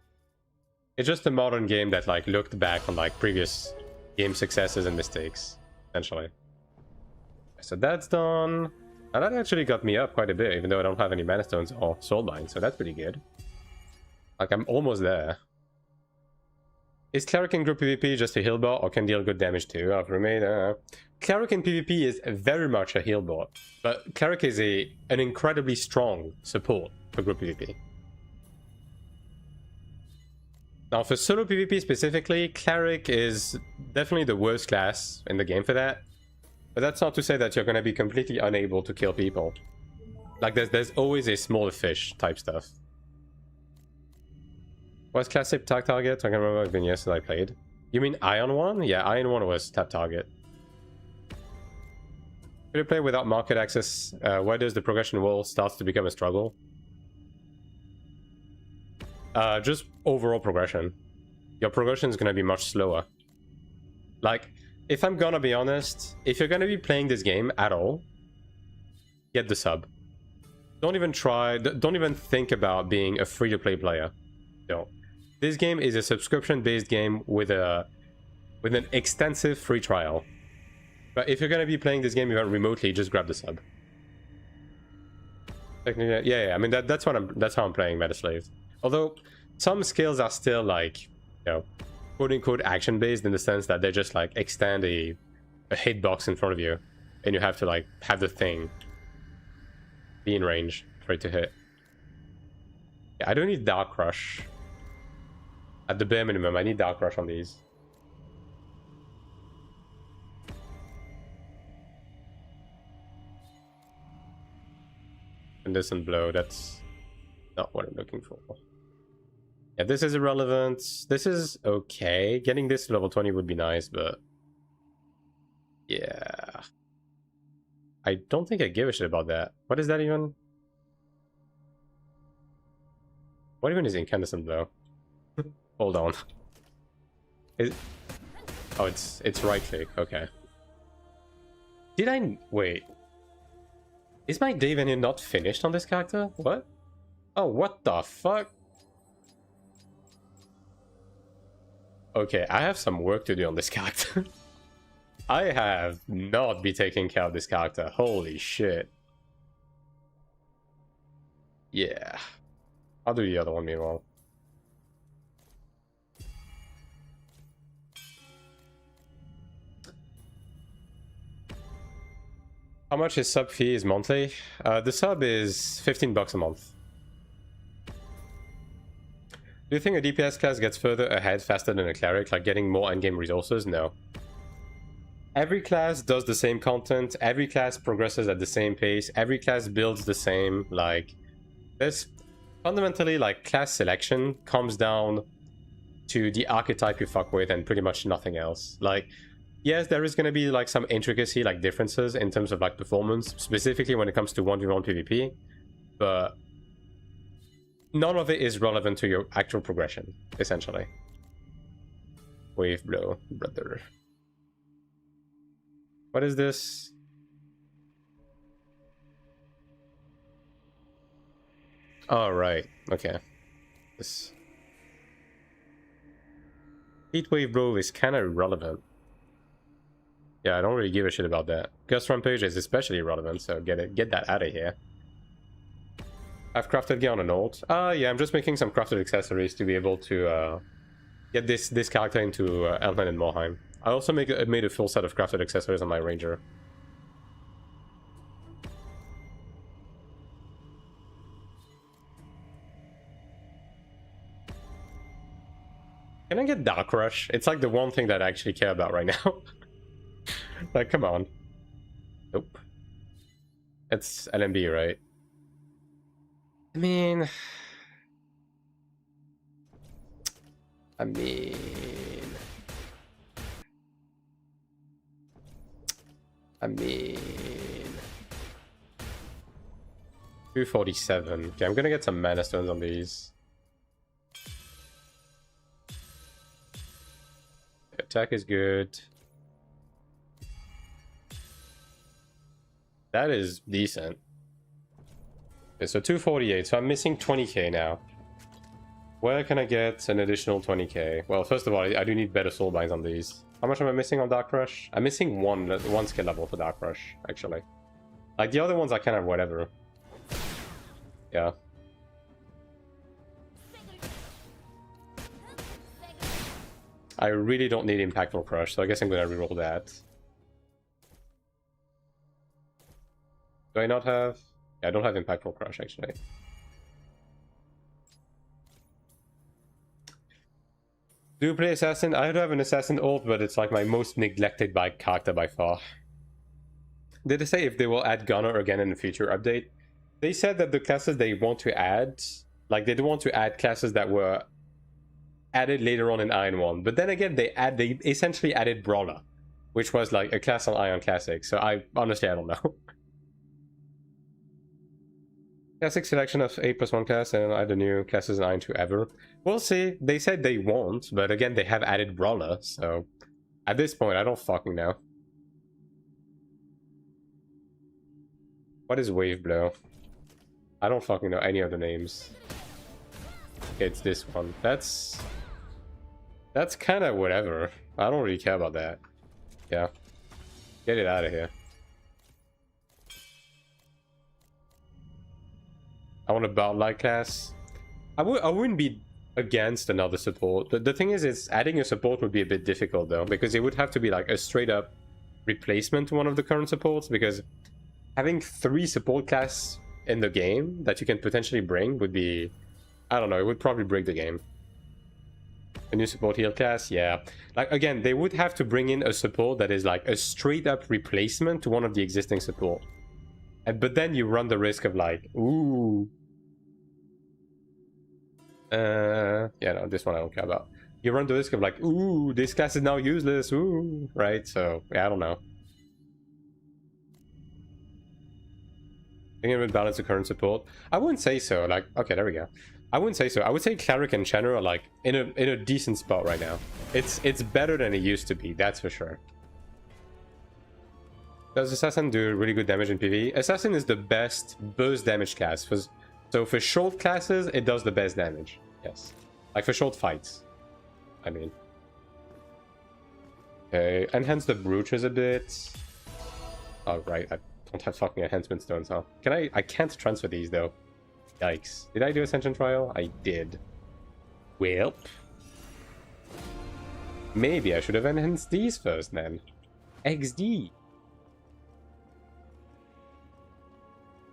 It's just a modern game that like looked back on like previous game successes and mistakes, essentially. So that's done. And that actually got me up quite a bit, even though I don't have any mana stones or soul mines, so that's pretty good. Like, I'm almost there. Is Cleric in group PvP just a heal bot, or can deal good damage too? I've remained. Cleric in PvP is very much a heal bot, but Cleric is an incredibly strong support for group PvP. Now, for solo PvP specifically, Cleric is definitely the worst class in the game for that. But that's not to say that you're going to be completely unable to kill people. Like, there's always a smaller fish type stuff. What's classic tag target? I can remember it's been years since I played. You mean AION1? Yeah, AION1 was tap target. Could you play without market access? Why does the progression wall start to become a struggle? Just overall progression. Your progression is going to be much slower. Like, if I'm gonna be honest, if you're gonna be playing this game at all, get the sub. Don't even try, don't even think about being a free-to-play player. No. This game is a subscription-based game with an extensive free trial. But if you're gonna be playing this game even remotely, just grab the sub. Technically, yeah, I mean that's how I'm playing Metaslave. Although some skills are still like, you know, quote-unquote action-based in the sense that they just like extend a hitbox in front of you, and you have to like have the thing be in range for it to hit. Yeah, I don't need Dark Rush. At the bare minimum, I need Dark Rush on these. Incandescent Blow, that's not what I'm looking for. Yeah, this is irrelevant. This is okay. Getting this to level 20 would be nice, but... yeah. I don't think I give a shit about that. What is that even? What even is Incandescent Blow? Hold on. Oh, it's right click. Okay. Did I... wait. Is my day venue not finished on this character? What? Oh, what the fuck? Okay, I have some work to do on this character. I have not been taking care of this character. Holy shit. Yeah. I'll do the other one meanwhile. How much is sub fee is monthly? The sub is 15 bucks a month. Do you think a DPS class gets further ahead faster than a cleric, like getting more endgame resources? No. Every class does the same content, every class progresses at the same pace, every class builds the same, like... there's fundamentally, like, class selection comes down to the archetype you fuck with and pretty much nothing else. Like, yes, there is going to be, like, some intricacy, like, differences in terms of, like, performance, specifically when it comes to 1v1 PvP, but none of it is relevant to your actual progression, essentially. Wave blow, brother. What is this? Oh, right. Okay. This Heatwave Blow is kind of irrelevant. Yeah, I don't really give a shit about that. Gust Rampage is especially irrelevant, so get that out of here. I've crafted gear on an ult. Yeah, I'm just making some crafted accessories to be able to get this character into Elfman and Morheim. I also made a full set of crafted accessories on my Ranger. Can I get Dark Rush? It's like the one thing that I actually care about right now. Like, come on. Nope. It's LMB, right? I mean... I mean... 247. Okay, I'm gonna get some mana stones on these. Attack is good. That is decent. Okay, so 248. So I'm missing 20k now. Where can I get an additional 20k? Well, first of all, I do need better soulbinds on these. How much am I missing on Dark Rush? I'm missing one skill level for Dark Rush, actually. Like, the other ones are kind of whatever. Yeah. I really don't need Impactful Crush, so I guess I'm gonna reroll that. Do I not have... yeah, I don't have Impactful Crush, actually. Do you play Assassin? I do have an Assassin ult, but it's like my most neglected by character by far. Did they say if they will add Gunner again in the future update? They said that the classes they want to add, like they don't want to add classes that were added later on in AION1. But then again, they essentially added Brawler, which was like a class on AION Classic. So I honestly don't know. Classic selection of 8+1 class and add the new classes in AION2 ever. We'll see. They said they won't, but again, they have added Brawler, so at this point, I don't fucking know. What is Wave Blow? I don't fucking know any of the names. Okay, it's this one. That's kind of whatever. I don't really care about that. Yeah. Get it out of here. I want a Bard-like class. I wouldn't be against another support. The thing is adding a support would be a bit difficult though, because it would have to be like a straight up replacement to one of the current supports, because having 3 support class in the game that you can potentially bring would be, I don't know, it would probably break the game. A new support heal class, yeah. Like, again, they would have to bring in a support that is like a straight up replacement to one of the existing support. But then you run the risk of like, ooh. Yeah, no, this one I don't care about. You run the risk of like, ooh, this class is now useless, ooh, right? So, yeah, I don't know. I think it would balance the current support. I wouldn't say so. Like, okay, there we go. I wouldn't say so. I would say Cleric and Channer are like in a decent spot right now. It's better than it used to be, that's for sure. Does Assassin do really good damage in PvE? Assassin is the best burst damage class. So for short classes, it does the best damage. Yes. Like for short fights, I mean. Okay, enhance the brooches a bit. Oh, right. I don't have fucking enhancement stones, huh? Can I can't transfer these, though. Yikes. Did I do Ascension Trial? I did. Well. Maybe I should have enhanced these first, then. XD.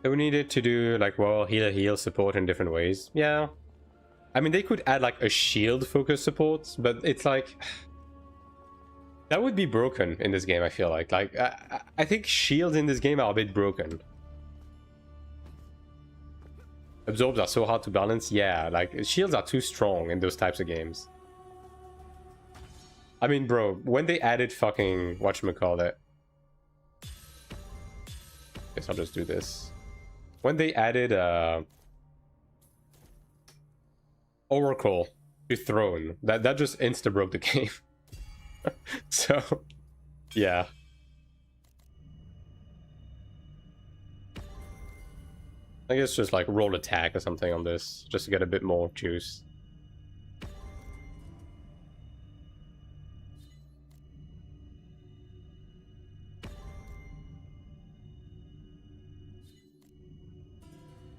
So we needed to do, like, well, heal support in different ways. Yeah. I mean, they could add, like, a shield-focused support, but it's like... That would be broken in this game, I feel like. Like, I think shields in this game are a bit broken. Absorbs are so hard to balance. Yeah, like, shields are too strong in those types of games. I mean, bro, when they added fucking... whatchamacallit. Guess I'll just do this. When they added, Oracle to Throne, that just insta-broke the game. So, yeah. I guess just like roll attack or something on this, just to get a bit more juice.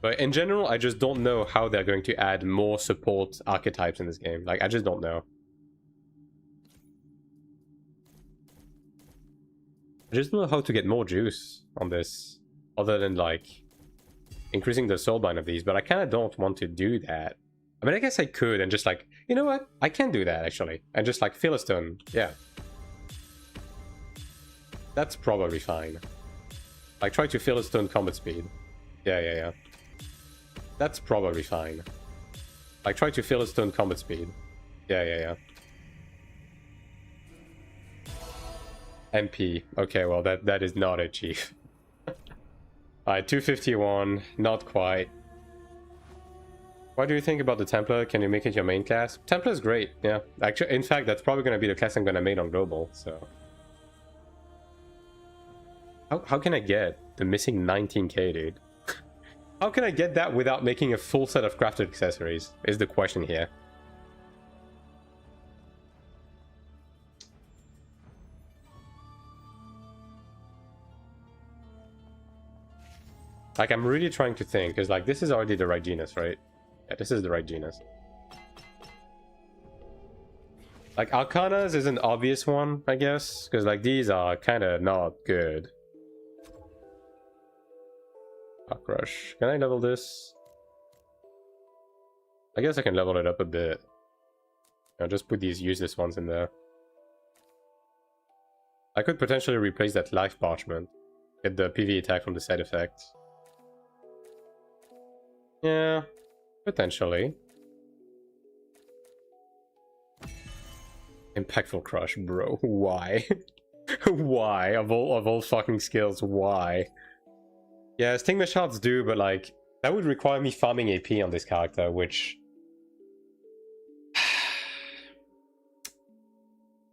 But in general, I just don't know how they're going to add more support archetypes in this game. Like, I just don't know. I just don't know how to get more juice on this, other than, like, increasing the soulbind of these, but I kind of don't want to do that. I mean, I guess I could, and just, like, you know what? I can do that, actually. And just, like, Philistone, yeah. That's probably fine. Like, try to Philistone combat speed. Yeah. That's probably fine. Like, try to Philistone combat speed. Yeah. MP. Okay, well, that is not it, Chief. Alright, 251. Not quite. What do you think about the Templar? Can you make it your main class? Templar is great, yeah. Actually, in fact, that's probably going to be the class I'm going to make on Global, so... How can I get the missing 19k, dude? How can I get that without making a full set of crafted accessories, is the question here. Like, I'm really trying to think, because, like, this is already the right genus, right? Yeah, this is the right genus. Like, Arcanas is an obvious one, I guess, because, like, these are kind of not good. Rock Rush. Can I level this? I guess I can level it up a bit. I'll just put these useless ones in there. I could potentially replace that Life Parchment. Get the PV attack from the side effect. Yeah, potentially. Impactful Crush, bro. Why? Why? Of all fucking skills, why? Yeah, Stigma Shards do, but like, that would require me farming AP on this character, which...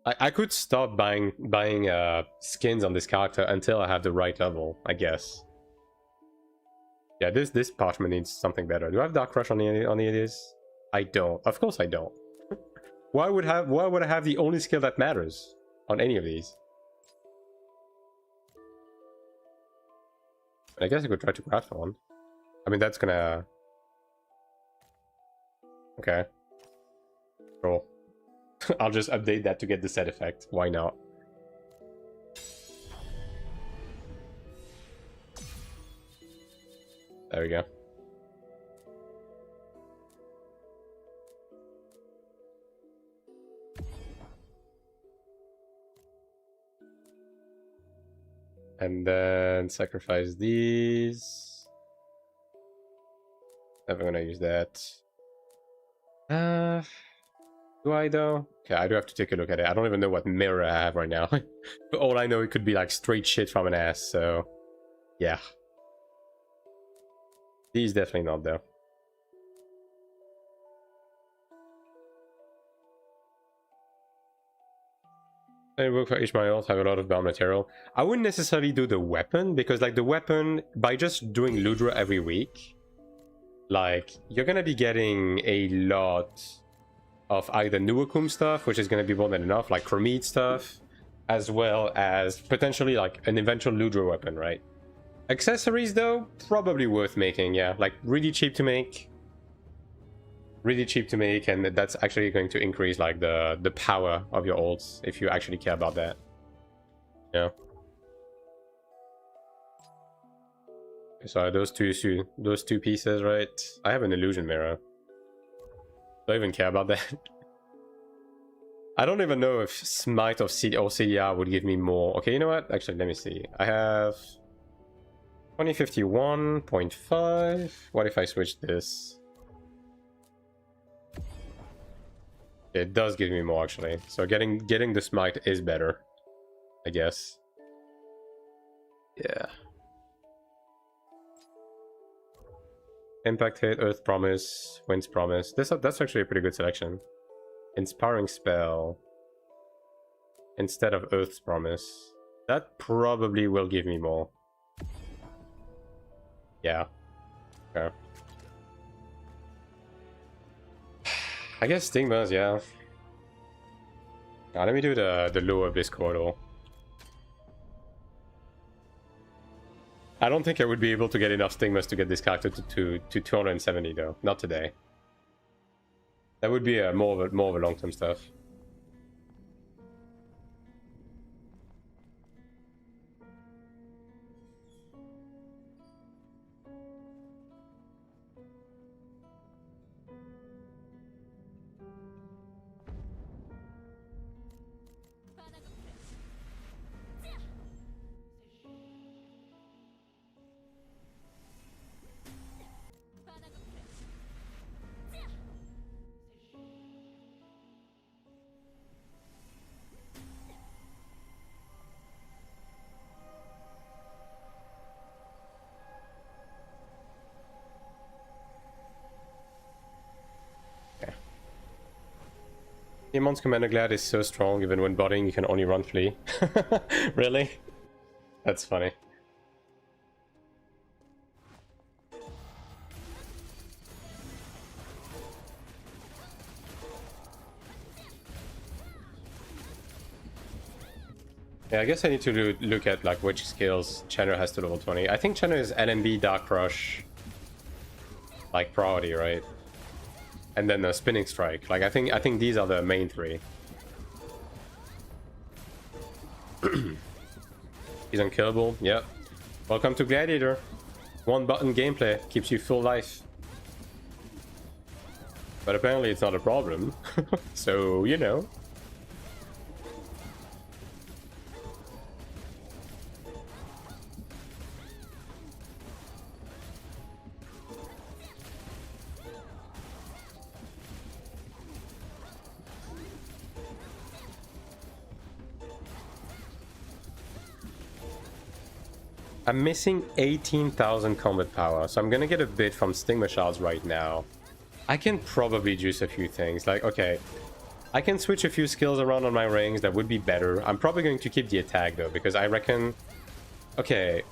I could stop buying skins on this character until I have the right level, I guess. Yeah, this parchment needs something better. Do I have Dark Rush on any of these? I don't. Of course I don't. Why would I have the only skill that matters on any of these? I guess I could try to craft one. I mean, that's gonna... Okay. Cool. I'll just update that to get the set effect. Why not? There we go. And then sacrifice these. Never gonna use that. Do I though? Okay, I do have to take a look at it. I don't even know what mirror I have right now. But all I know, it could be like straight shit from an ass, so yeah. These definitely not though. And work for each my ult, have a lot of bound material. I wouldn't necessarily do the weapon, because like the weapon, by just doing Ludra every week, like you're gonna be getting a lot of either Nuakum stuff, which is gonna be more than enough, like Chromite stuff, as well as potentially like an eventual Ludra weapon, right? Accessories though, probably worth making, yeah. Like really cheap to make. Really cheap to make, and that's actually going to increase like the power of your ults if you actually care about that. Yeah. So those two pieces, right? I have an illusion mirror. Don't even care about that. I don't even know if Smite or CDR would give me more. Okay, you know what? Actually, let me see. I have 2051.5. What if I switch this? It does give me more actually. So getting the Smite is better, I guess. Yeah. Impact hit, Earth Promise, Wind's Promise. That's actually a pretty good selection. Inspiring Spell instead of Earth's Promise. That probably will give me more. Yeah. Okay. I guess Stigmas, yeah. Now let me do the lower Bliss Corridor. I don't think I would be able to get enough Stigmas to get this character to 270 though. Not today. That would be more of a long-term stuff. Demon's Commander Glad is so strong, even when botting you can only run flee. Really? That's funny. Yeah, I guess I need to look at like which skills Chenner has to level 20. I think Chenner is LMB, Dark Rush, like priority, right? And then the Spinning Strike. Like I think these are the main three. He's unkillable. Yep. Welcome to Gladiator. One button gameplay keeps you full life. But apparently it's not a problem. So, you know. I'm missing 18,000 combat power, so I'm gonna get a bit from Stigma Shards right now. I can probably juice a few things, like, okay, I can switch a few skills around on my rings, that would be better. I'm probably going to keep the attack though, because I reckon... Okay,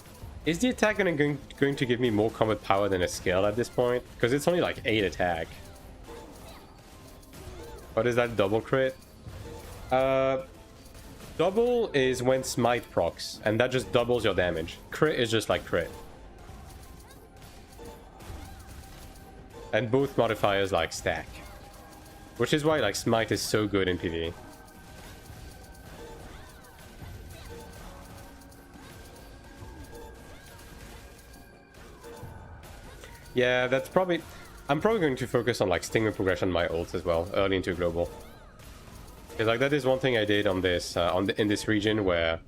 is the attack going to give me more combat power than a skill at this point? Because it's only like 8 attack. What is that, double crit? Double is when Smite procs, and that just doubles your damage. Crit is just like crit. And both modifiers like stack. Which is why like Smite is so good in PvE. Yeah, that's probably... I'm probably going to focus on like Stinger progression on my ults as well, early into global. Because like that is one thing I did on this in this region where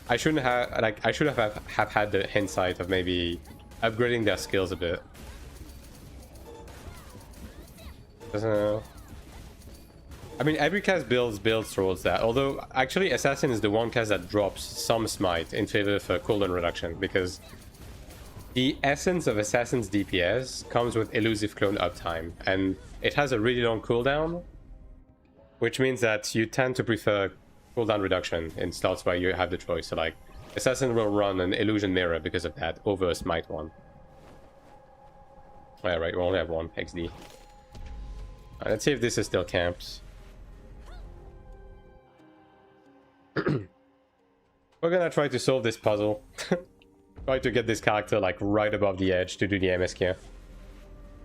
I shouldn't have, like, I should have had the hindsight of maybe upgrading their skills a bit. I mean, every class builds towards that. Although, actually, Assassin is the one class that drops some smite in favor of cooldown reduction, because the essence of Assassin's DPS comes with elusive clone uptime, and it has a really long cooldown, which means that you tend to prefer cooldown reduction in slots where you have the choice. So, like, Assassin will run an illusion mirror because of that over a smite one. Alright, we only have one XD. Let's see if this is still camps. We're gonna try to solve this puzzle. Try to get this character like right above the edge to do the MSQ.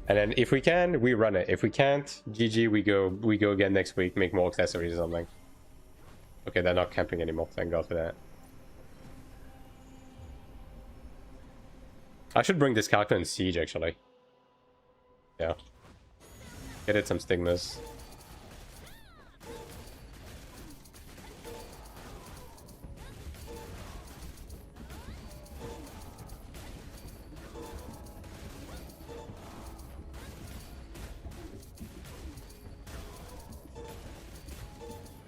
And then if we can, we run it. If we can't, GG, we go again next week, make more accessories or something. Okay, they're not camping anymore, thank god for that. I should bring this character in Siege, actually. Yeah. Get it some stigmas.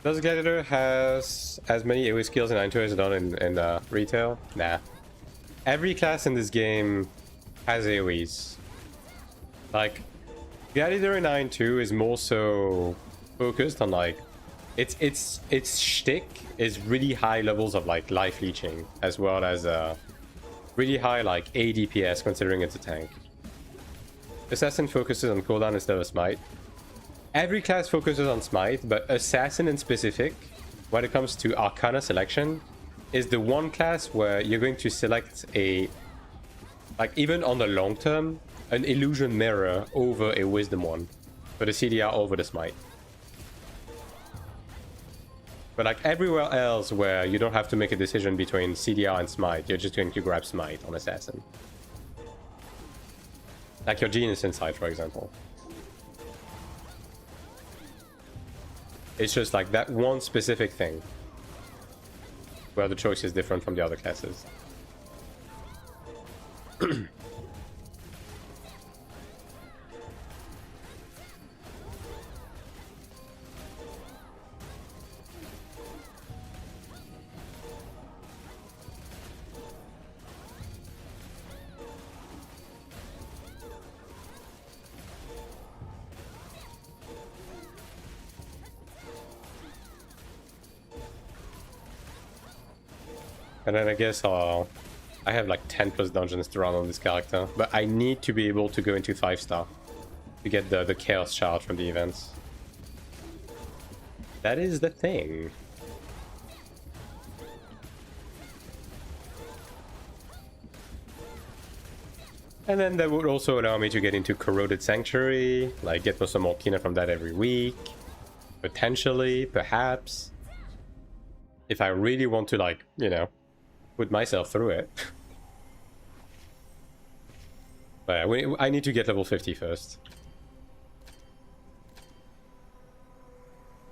Does Gladiator has as many AoE skills in AION2 as it done in retail? Nah. Every class in this game has AoEs. Like, Gladiator in AION2 is more so focused on like its shtick is really high levels of like life leeching, as well as really high like ADPS considering it's a tank. Assassin focuses on cooldown instead of smite. Every class focuses on smite, but Assassin in specific, when it comes to Arcana selection, is the one class where you're going to select a, like, even on the long term, an illusion mirror over a wisdom one, for the CDR over the smite. But like everywhere else where you don't have to make a decision between CDR and smite, you're just going to grab smite on Assassin. Like your Genius Insight, for example. It's just like that one specific thing where the choice is different from the other classes. And then I guess I have like 10 plus dungeons to run on this character, but I need to be able to go into 5-star to get the chaos shard from the events. That is the thing. And then that would also allow me to get into Corroded Sanctuary, like get some more Kina from that every week. Potentially, perhaps. If I really want to, like, you know, put myself through it. But yeah, I need to get level 50 first.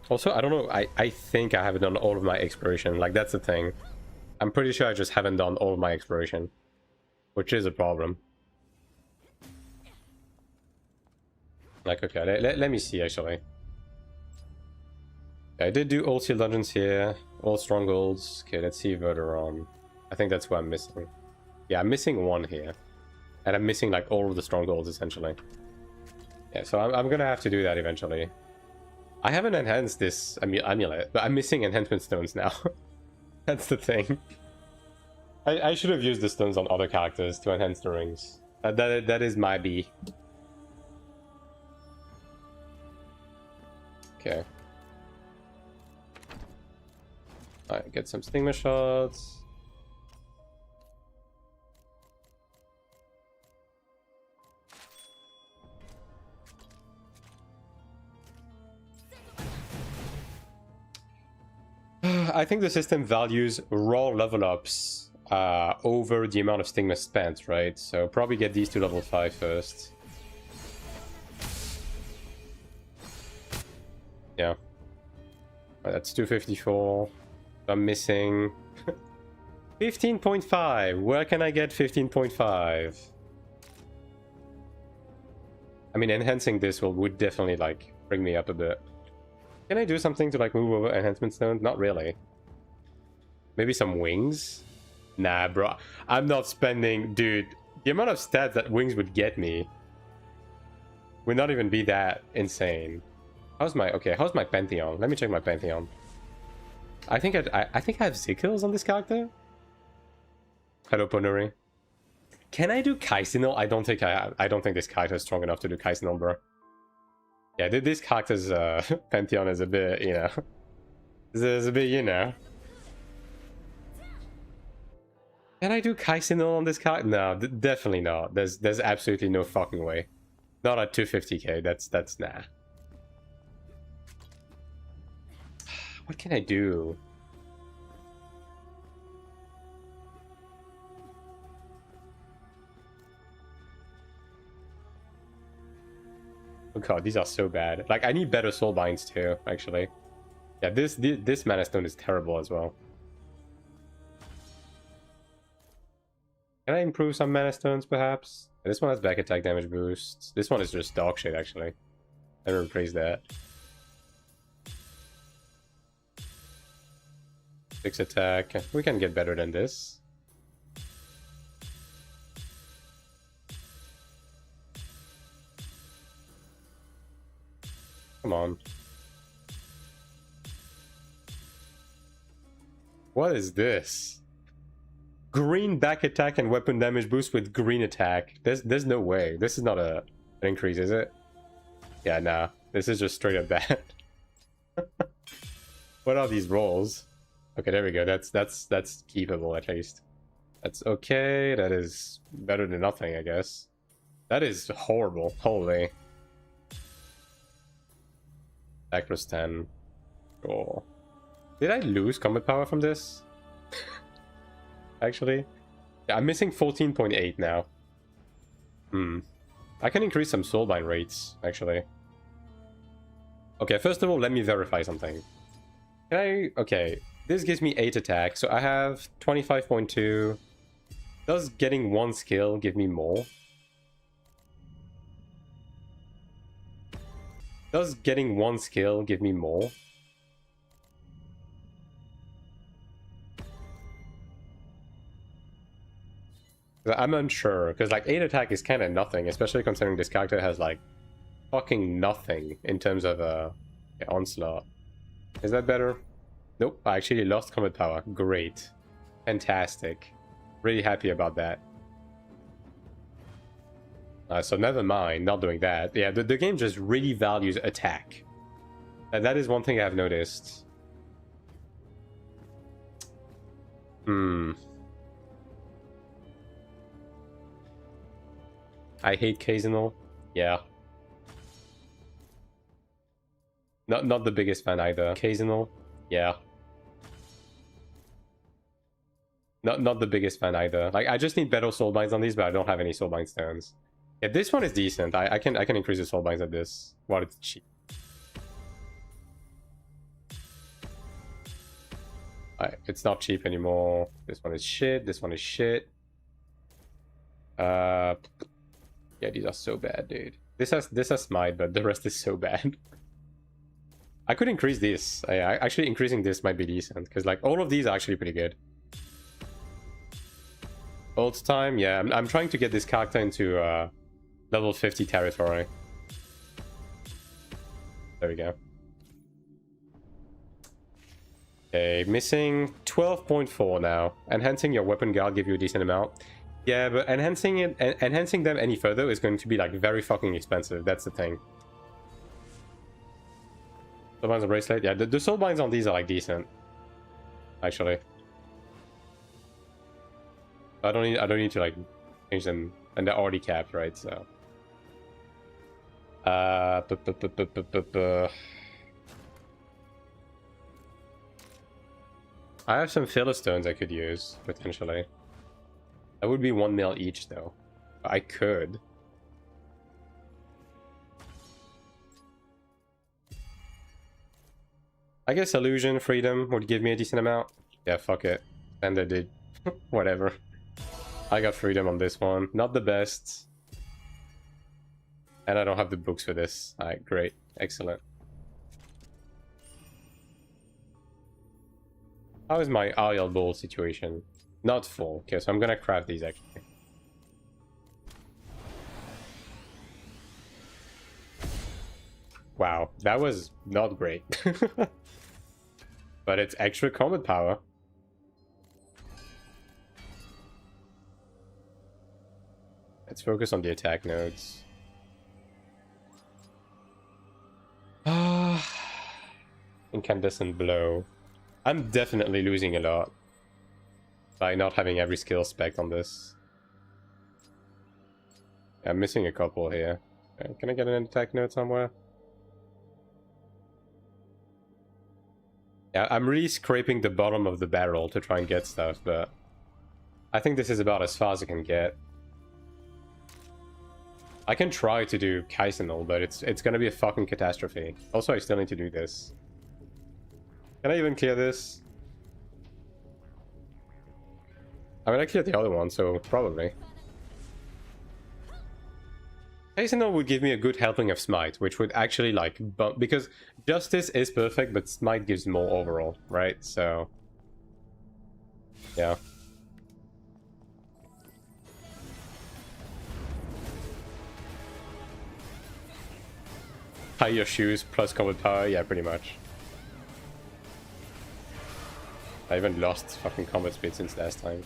Also, I don't know, I think I haven't done all of my exploration. Like, that's the thing. I'm pretty sure I just haven't done all of my exploration. Which is a problem. Like, okay, let me see, actually. I did do all seal dungeons here. All strongholds. Okay, let's see Verderon. I think that's what I'm missing. Yeah, I'm missing one here. And I'm missing, like, all of the strongholds, essentially. Yeah, so I'm gonna have to do that eventually. I haven't enhanced this amulet, but I'm missing enhancement stones now. That's the thing. I should have used the stones on other characters to enhance the rings. That is my B. Okay. Alright, get some stigma shots. I think the system values raw level ups over the amount of stigma spent, right? So probably get these to level 5 first. Yeah. That's 254. I'm missing 15.5. Where can I get 15.5? I mean, enhancing this would definitely, like, bring me up a bit. Can I do something to, like, move over enhancement stones? Not really. Maybe some wings? Nah, bro. I'm not spending... Dude, the amount of stats that wings would get me would not even be that insane. How's my... Okay, how's my Pantheon? Let me check my Pantheon. I think I think I have Sickles on this character. Hello, Ponori. Can I do Kaisinol? I don't think this character is strong enough to do Kaisinol, bro. Yeah, this character's Pantheon is a bit, you know... Is a bit, you know... Can I do Kaisinol on this character? No, definitely not. There's absolutely no fucking way. Not at 250k, that's nah. What can I do? Oh god, these are so bad. Like, I need better soulbinds too, actually. Yeah, this mana stone is terrible as well. Can I improve some mana stones, perhaps? This one has back attack damage boost. This one is just dog shit, actually. I never praised that. 6 attack. We can get better than this. Come on. What is this? Green back attack and weapon damage boost with green attack. There's no way. This is not an increase, is it? Yeah, nah. This is just straight up bad. What are these rolls? Okay, there we go. That's keepable at least. That's okay. That is better than nothing, I guess. That is horrible. Holy. Attack plus 10. Cool. Did I lose combat power from this? Actually, yeah, I'm missing 14.8 now. I can increase some soulbind rates, actually. Okay, first of all, let me verify something. Can I... Okay, this gives me 8 attack, so I have 25.2. Does getting 1 skill give me more? Does getting 1 skill give me more? I'm unsure, because like 8 attack is kind of nothing, especially considering this character has like fucking nothing in terms of yeah, onslaught. Is that better? Nope, I actually lost combat power. Great. Fantastic. Really happy about that. So never mind, not doing that. Yeah, the game just really values attack. And that is one thing I've noticed. I hate Kaisinol. Yeah. Not the biggest fan either. Kaisinol. Yeah. Not the biggest fan either. Like, I just need better soulbinds on these, but I don't have any soulbind stones. Yeah, this one is decent. I can increase the soulbinds at this while it's cheap. It's not cheap anymore. This one is shit. This one is shit. Yeah, these are so bad, dude. This has smite, but the rest is so bad. I could increase this. Actually, increasing this might be decent, because like all of these are actually pretty good. Ult time, yeah. I'm trying to get this character into level 50 territory. There we go. Okay, missing 12.4 now. Enhancing your weapon guard give you a decent amount. Yeah, but enhancing them any further is going to be like very fucking expensive. That's the thing. Soulbinds and bracelet. Yeah, the soulbinds on these are like decent, actually. I don't need to like change them, and they're already capped, right? So. I have some filler stones I could use potentially. That would be 1 mil each, though. I could. I guess illusion freedom would give me a decent amount. Yeah, fuck it. Standard Whatever. I got freedom on this one. Not the best. And I don't have the books for this. Alright, great. Excellent. How is my Ariel Bowl situation? Not full. Okay, so I'm gonna craft these actually. Wow, that was not great. But it's extra combat power. Let's focus on the attack nodes. Incandescent blow. I'm definitely losing a lot by not having every skill spec on this. I'm missing a couple here. Can I get an attack node somewhere? Yeah, I'm really scraping the bottom of the barrel to try and get stuff, but I think this is about as far as I can get. I can try to do Kaisenol, but it's gonna be a fucking catastrophe. Also, I still need to do this. Can I even clear this? I mean, I cleared the other one, so probably. Kaisenol would give me a good helping of Smite, which would actually, like, bump... Because Justice is perfect, but Smite gives more overall, right? So... yeah. Tie your shoes plus combat power, yeah, pretty much. I even lost fucking combat speed since last time.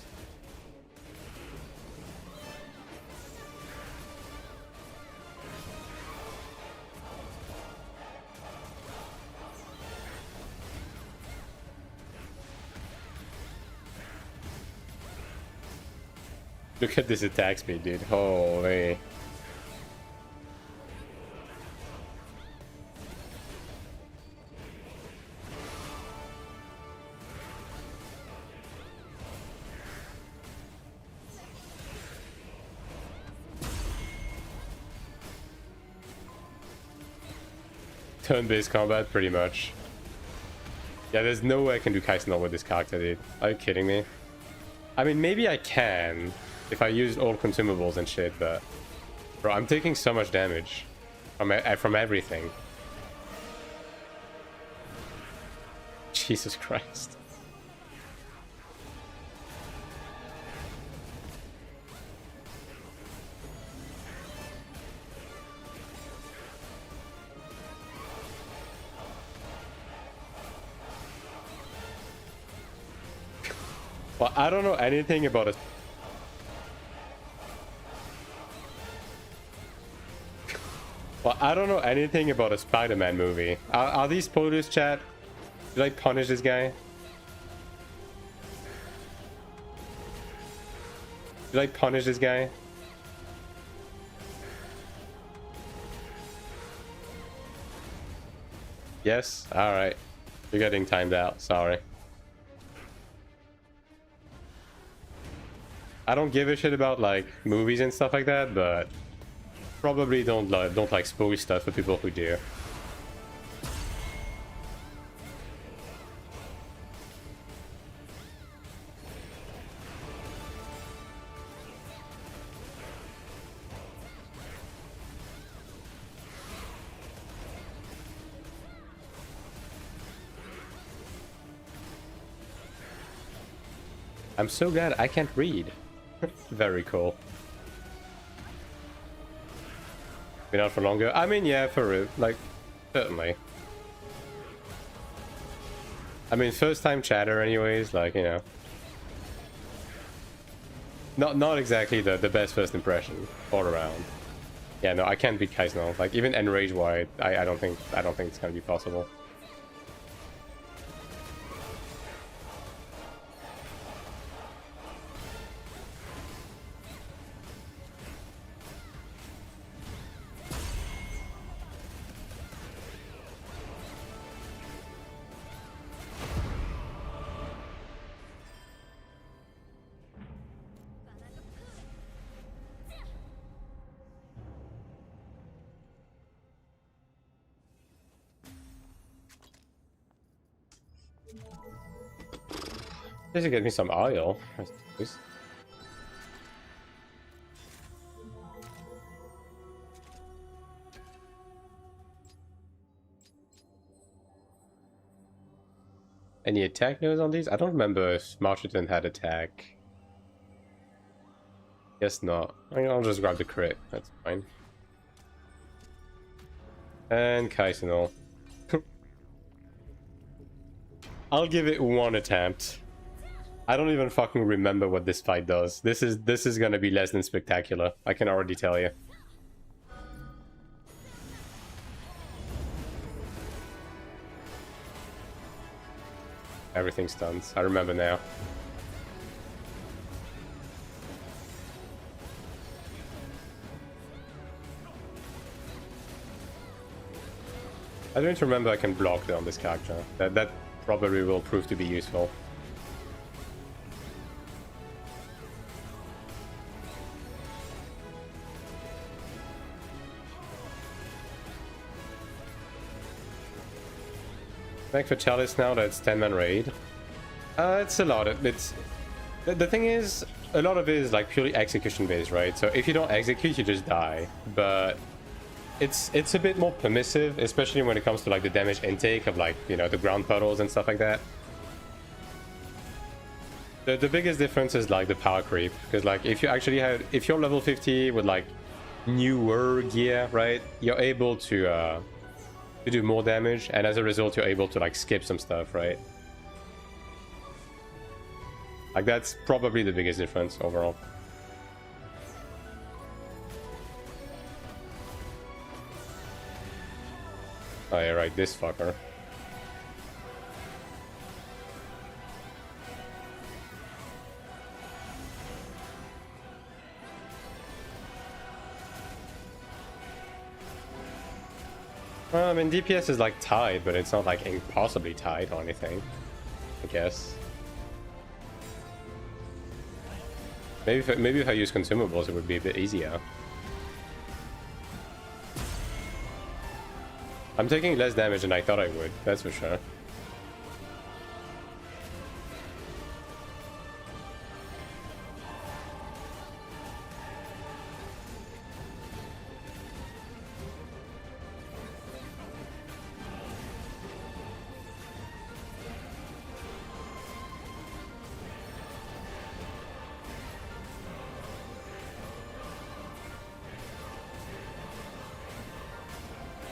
Look at this attack speed, dude. Holy. Turn-based combat, pretty much. Yeah, there's no way I can do Kaisenol with this character, dude. Are you kidding me? I mean, maybe I can if I use all consumables and shit, but... Bro, I'm taking so much damage from everything. Jesus Christ. Well, I don't know anything about it. Well, I don't know anything about a Spider-Man movie. Are these spoilers, chat? Did I punish this guy? Did I punish this guy? Yes? Alright. You're getting timed out. Sorry. I don't give a shit about, like, movies and stuff like that, but probably don't like spoil stuff for people who do. I'm so glad I can't read. Very cool. Been out for longer? I mean, yeah, for real. Like, certainly. I mean, first time chatter anyways, like, you know. Not exactly the best first impression all around. Yeah, no, I can't beat Kaisenol. Like, even Enrage wide, I don't think it's gonna be possible. This will get me some oil, I suppose. Any attack nodes on these? I don't remember if Marchiton had attack. Guess not. I'll just grab the crit. That's fine. And Kaisenol. I'll give it one attempt. I don't even fucking remember what this fight does. This is gonna be less than spectacular. I can already tell you. Everything stuns. I remember now. I don't remember I can block on this character. That probably will prove to be useful. Back for Chalice now, that's 10-man raid. It's a lot. The thing is, a lot of it is like purely execution based, right? So if you don't execute, you just die. But it's a bit more permissive, especially when it comes to like the damage intake of like, you know, the ground puddles and stuff like that. The biggest difference is like the power creep, because like if you're level 50 with like newer gear, right, you're able to do more damage, and as a result you're able to like skip some stuff, right? Like that's probably the biggest difference overall. Oh yeah, right, this fucker. I mean, DPS is like tied, but it's not like impossibly tied or anything, I guess. Maybe if I use consumables, it would be a bit easier. I'm taking less damage than I thought I would, that's for sure.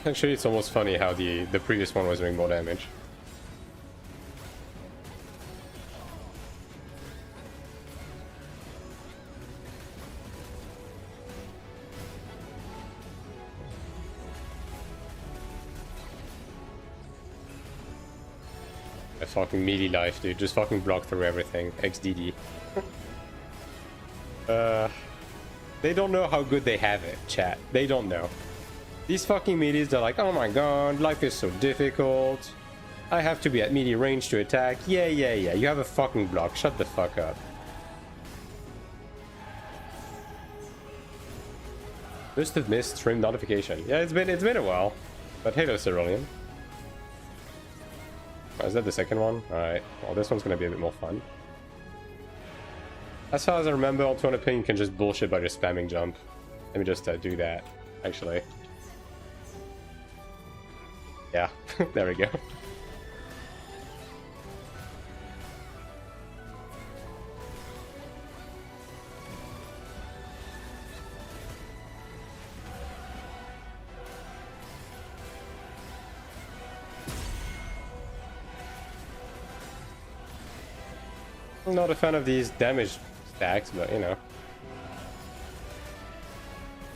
Actually, it's almost funny how the previous one was doing more damage. A fucking melee life, dude. Just fucking block through everything. XDD. They don't know how good they have it, chat. They don't know. These fucking melees, they're like, oh my god, life is so difficult. I have to be at melee range to attack. Yeah, you have a fucking block. Shut the fuck up. Just have missed stream notification. Yeah, it's been a while. But hello, Cerulean. Oh, is that the second one? Alright. Well, this one's gonna be a bit more fun. As far as I remember, on 200 ping, you can just bullshit by just spamming jump. Let me just do that, actually. Yeah, there we go. I'm not a fan of these damage stacks, but you know.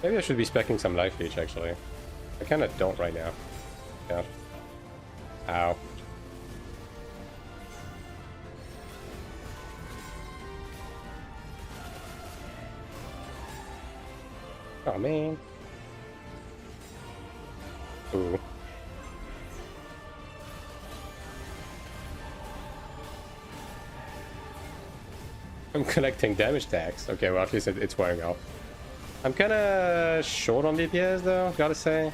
Maybe I should be speccing some life leech, actually. I kind of don't right now. Yeah. Ow. Oh man. Ooh. I'm collecting damage tax. Okay, well at least it's wearing off. I'm kind of short on DPS though, gotta say.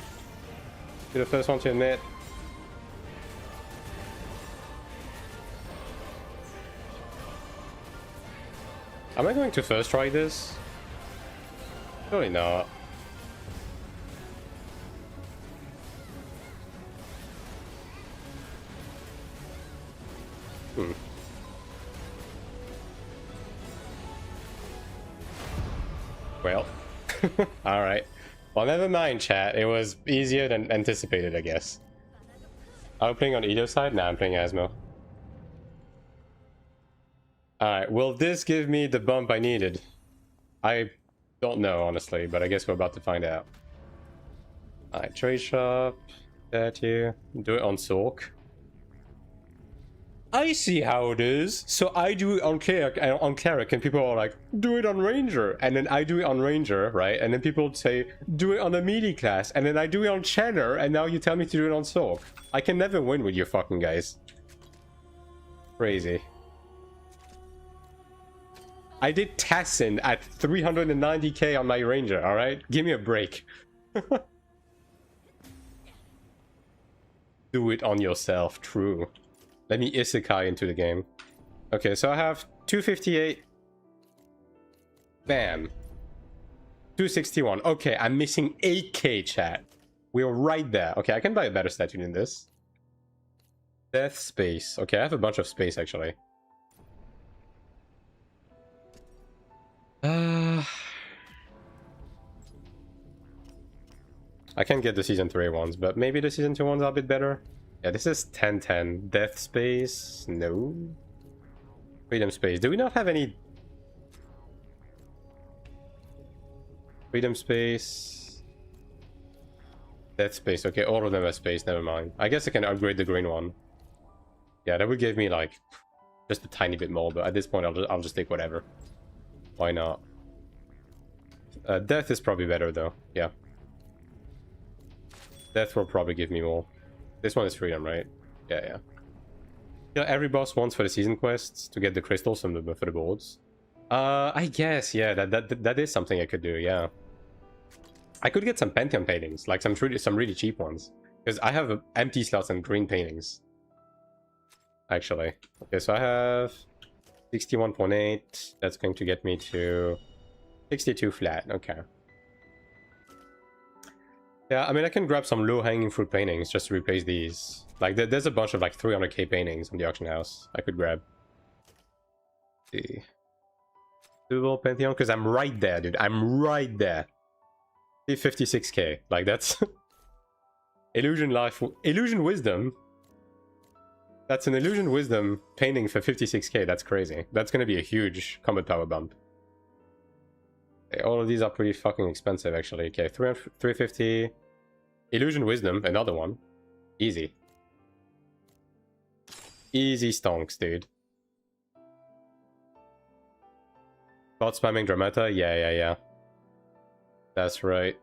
Be the first one to admit. Am I going to first try this? Surely not. Well, alright. Well, never mind, chat. It was easier than anticipated, I guess. Are we playing on either side? Nah, I'm playing Asmo. Alright, will this give me the bump I needed? I don't know, honestly, but I guess we're about to find out. Alright, trade shop. That here. Do it on Sork. I see how it is. So I do it on Cleric, and people are like, do it on Ranger. And then I do it on Ranger, right? And then people say, do it on a melee class. And then I do it on Channer, and now you tell me to do it on Sork. I can never win with you fucking guys. Crazy. I did Tassin at 390k on my Ranger, alright? Give me a break. Do it on yourself, true. Let me isekai into the game. Okay, so I have 258. Bam. 261. Okay, I'm missing 8k, chat. We're right there. Okay, I can buy a better statue than this. Death space. Okay, I have a bunch of space, actually. I can get the Season 3 ones, but maybe the Season 2 ones are a bit better. Yeah, this is 1010. Death space? No. Freedom space. Do we not have any... Freedom space... Death space. Okay, all of them are space. Never mind. I guess I can upgrade the green one. Yeah, that would give me, like, just a tiny bit more, but at this point I'll just take whatever. Why not? Death is probably better, though. Yeah. Death will probably give me more. This one is freedom, right? Yeah. Yeah, every boss wants for the season quests to get the crystals from the for the boards. I guess, yeah, that is something I could do, yeah. I could get some Pantheon paintings, like some really cheap ones. Because I have empty slots and green paintings. Actually. Okay, so I have 61.8. That's going to get me to 62 flat, okay. Yeah, I mean, I can grab some low-hanging fruit paintings just to replace these. Like, there's a bunch of, like, 300k paintings on the auction house I could grab. Let's see. Doable Pantheon? Because I'm right there, dude. I'm right there. 56k. Like, that's... Illusion Life... Illusion Wisdom? That's an Illusion Wisdom painting for 56k. That's crazy. That's gonna be a huge combat power bump. Okay, all of these are pretty fucking expensive, actually. Okay, 350. Illusion Wisdom, another one. Easy. Easy stonks, dude. Bot spamming Dramata? Yeah. That's right.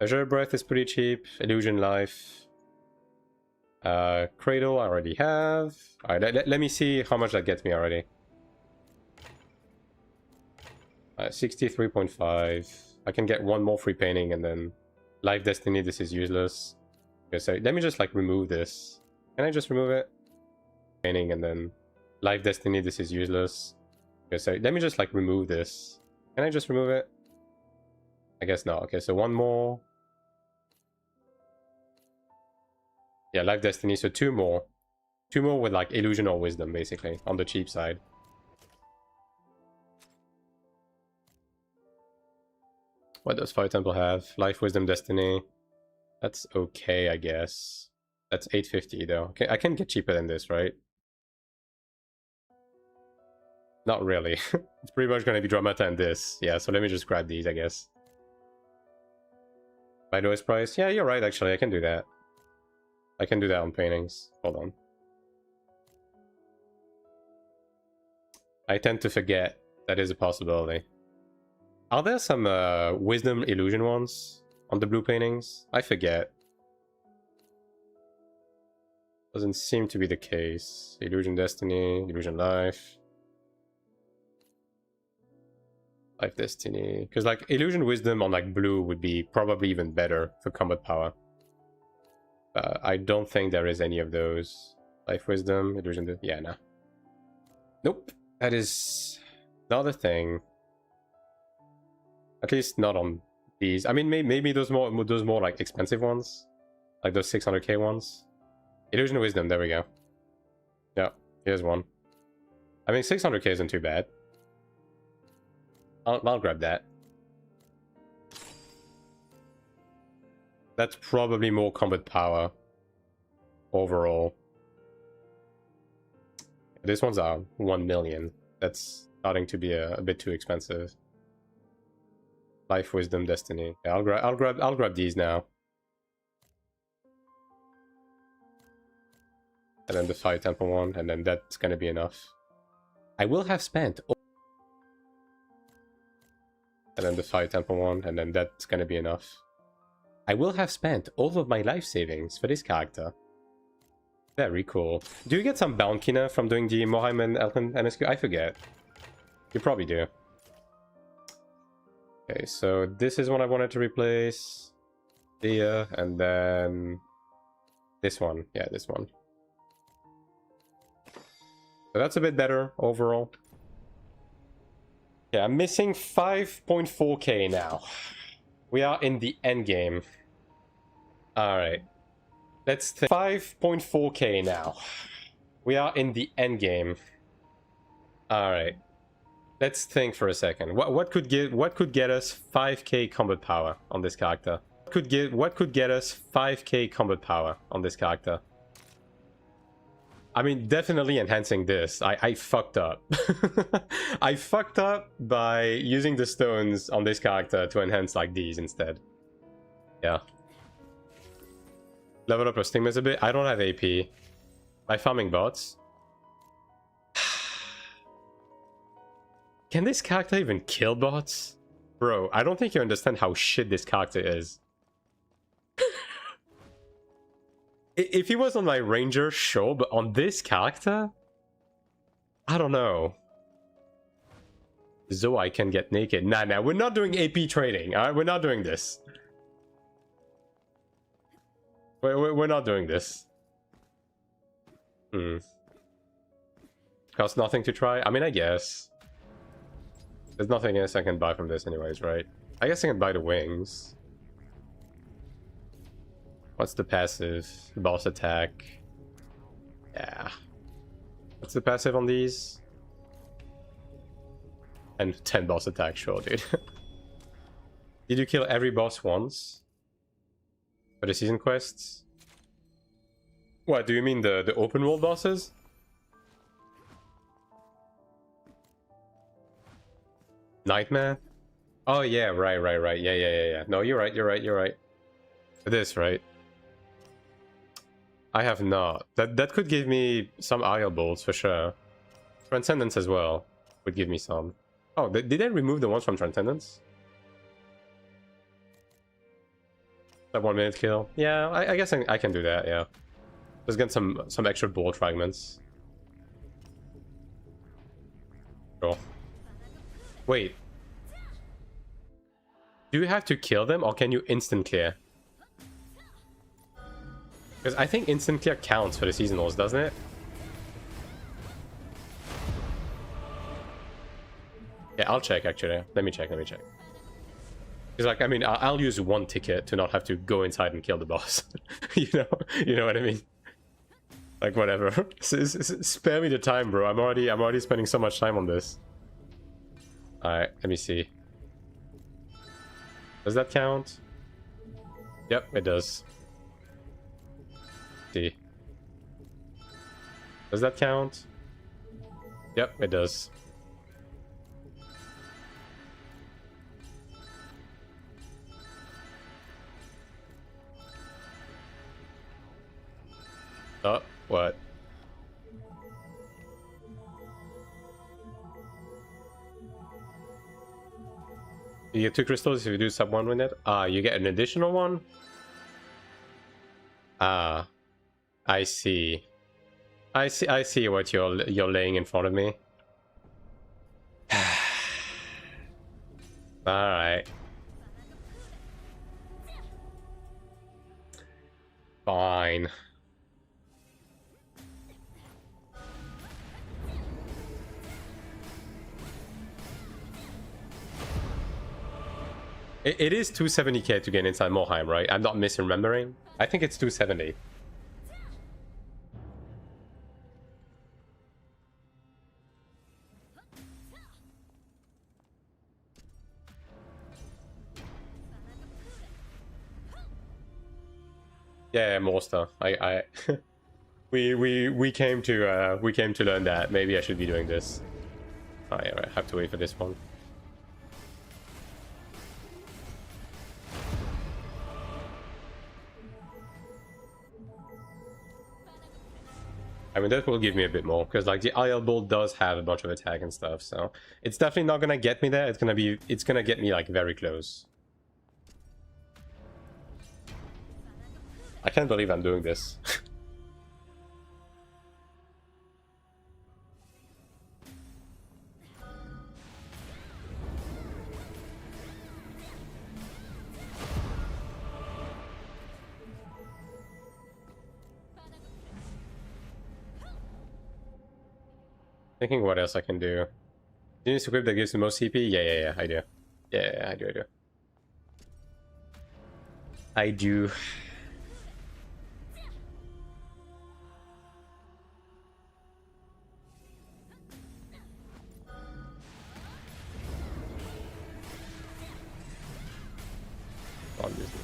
Azure Breath is pretty cheap. Illusion Life. Cradle I already have. Alright, let me see how much that gets me already. 63.5. I can get one more free painting and then Life Destiny, this is useless. Okay, so let me just like remove this. Can I just remove it? Painting and then Life Destiny, this is useless. Okay, so let me just like remove this. Can I just remove it? I guess not. Okay, so one more. Yeah, Life Destiny, so two more. Two more with like Illusion or Wisdom, basically, on the cheap side. What does Fire Temple have? Life, Wisdom, Destiny. That's okay, I guess. That's 850 though. Okay, I can get cheaper than this, right? Not really. It's pretty much gonna be Dramata and this. Yeah, so let me just grab these, I guess. By lowest price? Yeah, you're right, actually. I can do that. I can do that on paintings. Hold on. I tend to forget that is a possibility. Are there some Wisdom Illusion ones on the blue paintings? I forget. Doesn't seem to be the case. Illusion Destiny, Illusion Life. Life Destiny. Because like Illusion Wisdom on like blue would be probably even better for combat power. I don't think there is any of those. Life Wisdom, Illusion... Yeah, nah. Nope. That is Not a thing. At least not on these. I mean, maybe those more like expensive ones, like those 600k ones. Illusion of Wisdom. There we go. Yeah, here's one. I mean, 600k isn't too bad. I'll grab that. That's probably more combat power overall. This one's 1 million. That's starting to be a bit too expensive. Life, Wisdom, Destiny. Yeah, I'll grab these now. And then the Fire Temple one, and then that's gonna be enough. I will have spent. And then the Fire Temple one, and then that's gonna be enough. I will have spent all of my life savings for this character. Very cool. Do you get some bounty from doing the Mohaim and Elton NSQ? I forget. You probably do. Okay, so this is one I wanted to replace. Here, and then this one. Yeah, this one. So that's a bit better overall. Yeah, I'm missing 5.4k now. We are in the end game. Alright. Let's think 5.4k now. We are in the end game. Alright. Let's think for a second. What could get us 5k combat power on this character? What could get us 5k combat power on this character? I mean, definitely enhancing this. I fucked up. I fucked up by using the stones on this character to enhance like these instead. Yeah. Level up our stigmas a bit. I don't have AP. By farming bots. Can this character even kill bots? Bro, I don't think you understand how shit this character is. If he was on my ranger, sure, but on this character? I don't know. Zoe can get naked. Nah, we're not doing AP trading, alright? We're not doing this. We're not doing this. Costs nothing to try? I mean, I guess. There's nothing else I can buy from this anyways, right? I guess I can buy the wings. What's the passive? Boss attack. Yeah. What's the passive on these? And 10 boss attack, sure, dude. Did you kill every boss once? For the season quests? What, do you mean the open world bosses? Nightmare? Oh yeah, right. Yeah. No, you're right. This, right? I have not. That could give me some IO bolts for sure. Transcendence as well would give me some. Oh, did they remove the ones from Transcendence? That 1 minute kill? Yeah, I guess I can do that, yeah. Let's get some extra bolt fragments. Sure. Wait. Do you have to kill them or can you instant clear? Because I think instant clear counts for the seasonals, doesn't it? Yeah, I'll check actually. Let me check. Because like, I mean, I'll use one ticket to not have to go inside and kill the boss. you know what I mean? Like whatever. Spare me the time, bro. I'm already spending so much time on this. Alright, let me see. Does that count? Yep, it does. See. Does that count? Yep, it does. Oh, what? You get 2 crystals if you do sub 1 with it. You get an additional one? I see. I see what you're laying in front of me. Alright. Fine. It is 270k to get inside Morheim, right? I'm not misremembering. I think it's 270. Yeah, more stuff. We came to learn that. Maybe I should be doing this. Oh yeah, I have to wait for this one. I mean, that will give me a bit more, because like the IL Bolt does have a bunch of attack and stuff, so it's definitely not gonna get me there. It's gonna get me like very close. I can't believe I'm doing this. Thinking what else I can do. Genius equip that gives the most CP? Yeah, I do. Yeah, I do. I do. Obviously.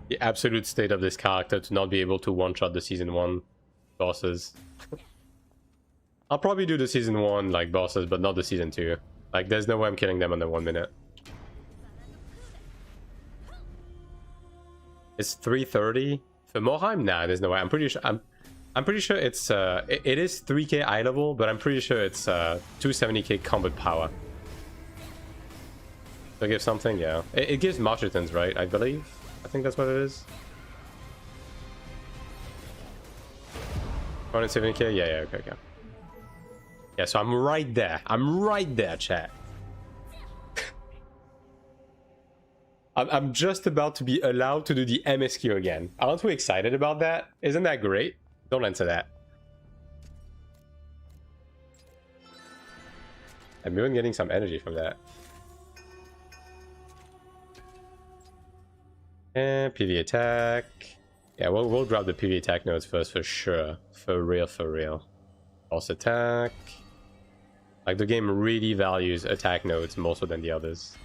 The absolute state of this character to not be able to one-shot the season 1 bosses. I'll probably do the season 1 like bosses, but not the season 2. Like, there's no way I'm killing them under 1 minute. It's 330 for Morheim. Nah, there's no way. I'm pretty sure. I'm pretty sure it's it is 3k eye level, but I'm pretty sure it's 270k combat power. To give something, yeah. It gives Marchitans, right? I believe. I think that's what it is. 170k? Yeah, okay. Yeah, so I'm right there. Chat. I'm just about to be allowed to do the MSQ again. Aren't we excited about that? Isn't that great? Don't answer that. I'm even getting some energy from that. And PV attack. Yeah, we'll grab the PV attack nodes first for sure. For real. Boss attack. Like, the game really values attack nodes more so than the others.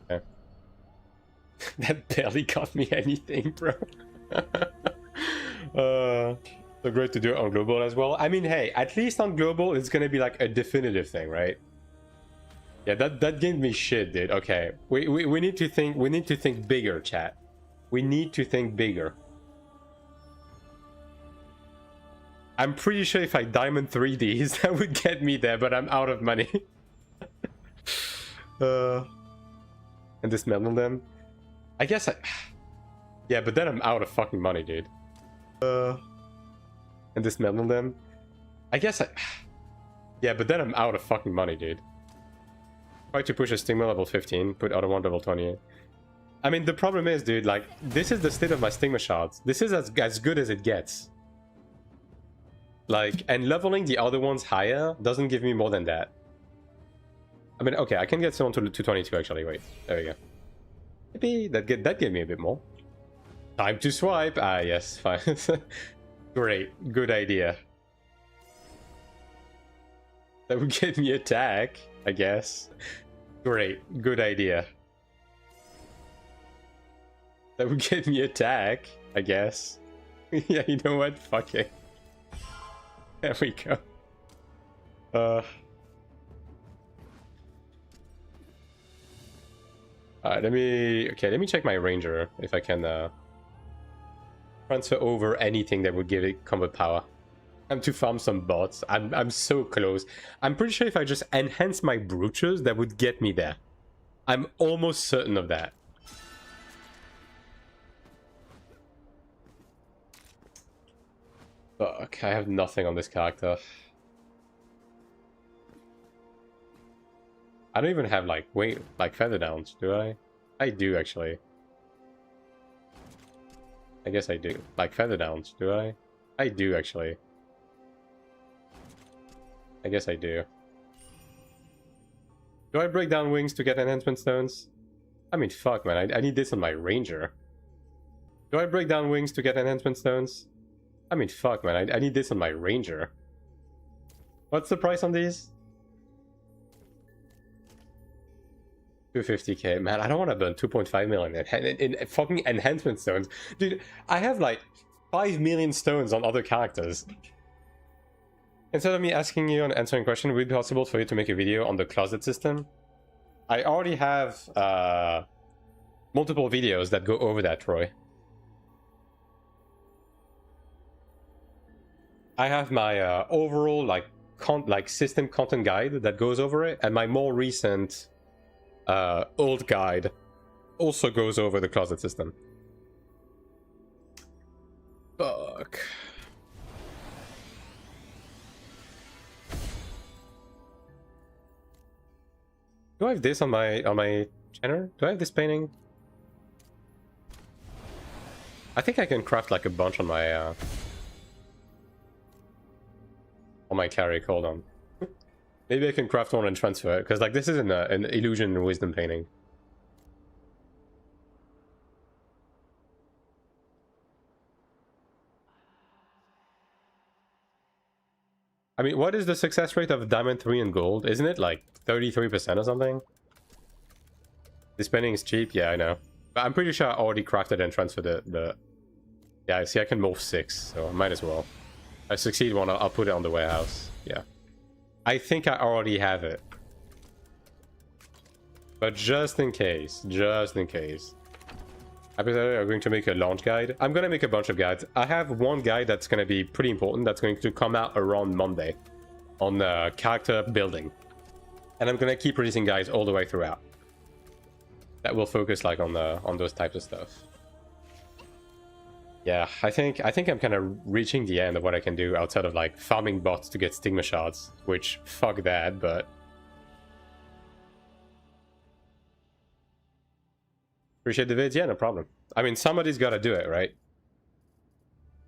Okay. That barely got me anything, bro. So great to do it on global as well. I mean, hey, at least on global it's gonna be like a definitive thing, right? Yeah, that gave me shit, dude. Okay, we need to think bigger, chat. We need to think bigger. I'm pretty sure if I diamond 3Ds that would get me there, but I'm out of money. And dismantle them. I guess yeah, but then I'm out of fucking money, dude. And dismantle them. I guess yeah, but then I'm out of fucking money, dude. Try to push a stigma level 15, put other one level 20. I mean, the problem is, dude, like, this is the state of my stigma shards. This is as good as it gets. Like, and leveling the other ones higher doesn't give me more than that. I mean, okay, I can get someone to 222 actually. Wait, there we go. Maybe that gave me a bit more. Time to swipe. Ah, yes, fine. Great, good idea. That would get me attack, I guess. Great, good idea. That would get me attack, I guess. Yeah, you know what? Fuck it. There we go. Alright, let me check my ranger if I can transfer over anything that would give it combat power. I'm to farm some bots. I'm so close. I'm pretty sure if I just enhance my brooches, that would get me there. I'm almost certain of that. Fuck, I have nothing on this character. I don't even have like wing, like feather downs, do I? I do actually. I guess I do. Like feather downs, do I? I do actually. I guess I do. Do I break down wings to get enhancement stones? I mean, fuck, man. I need this on my ranger. Do I break down wings to get enhancement stones? I mean, fuck, man. I need this on my ranger. What's the price on these? 250k. Man, I don't want to burn 2.5 million in fucking enhancement stones. Dude, I have like 5 million stones on other characters. Instead of me asking you and answering a question, would it be possible for you to make a video on the closet system? I already have multiple videos that go over that, Troy. I have my overall like system content guide that goes over it, and my more recent old guide also goes over the closet system. Fuck. Do I have this on my channel? Do I have this painting? I think I can craft like a bunch on my Cleric. Hold on. Maybe I can craft one and transfer it, because like this is an illusion and wisdom painting. I mean, what is the success rate of Diamond 3 and Gold? Isn't it like 33% or something? This painting is cheap? Yeah, I know. But I'm pretty sure I already crafted and transferred the... Yeah, see, I can morph 6, so I might as well. If I succeed one, I'll put it on the warehouse. Yeah. I think I already have it. But just in case, I'm going to make a launch guide. I'm going to make a bunch of guides. I have one guide that's going to be pretty important. That's going to come out around Monday on character building. And I'm going to keep releasing guides all the way throughout. That will focus like on those types of stuff. Yeah, I think I'm kind of reaching the end of what I can do outside of like farming bots to get stigma shards, which fuck that, but appreciate the vids. Yeah, no problem. I mean, somebody's got to do it, right?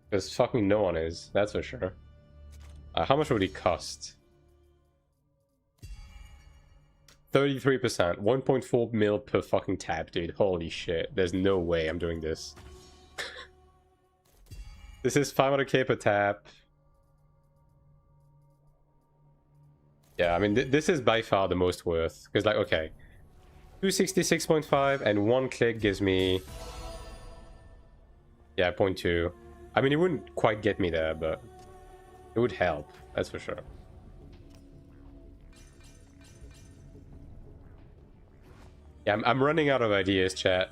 Because fucking no one is, that's for sure. How much would it cost? 33%, 1.4 mil per fucking tab, dude. Holy shit, there's no way I'm doing this. This is 500k per tab. Yeah, I mean, this is by far the most worth. Because, like, okay. 266.5 and one click gives me... Yeah, 0.2. I mean, it wouldn't quite get me there, but... It would help, that's for sure. Yeah, I'm running out of ideas, chat.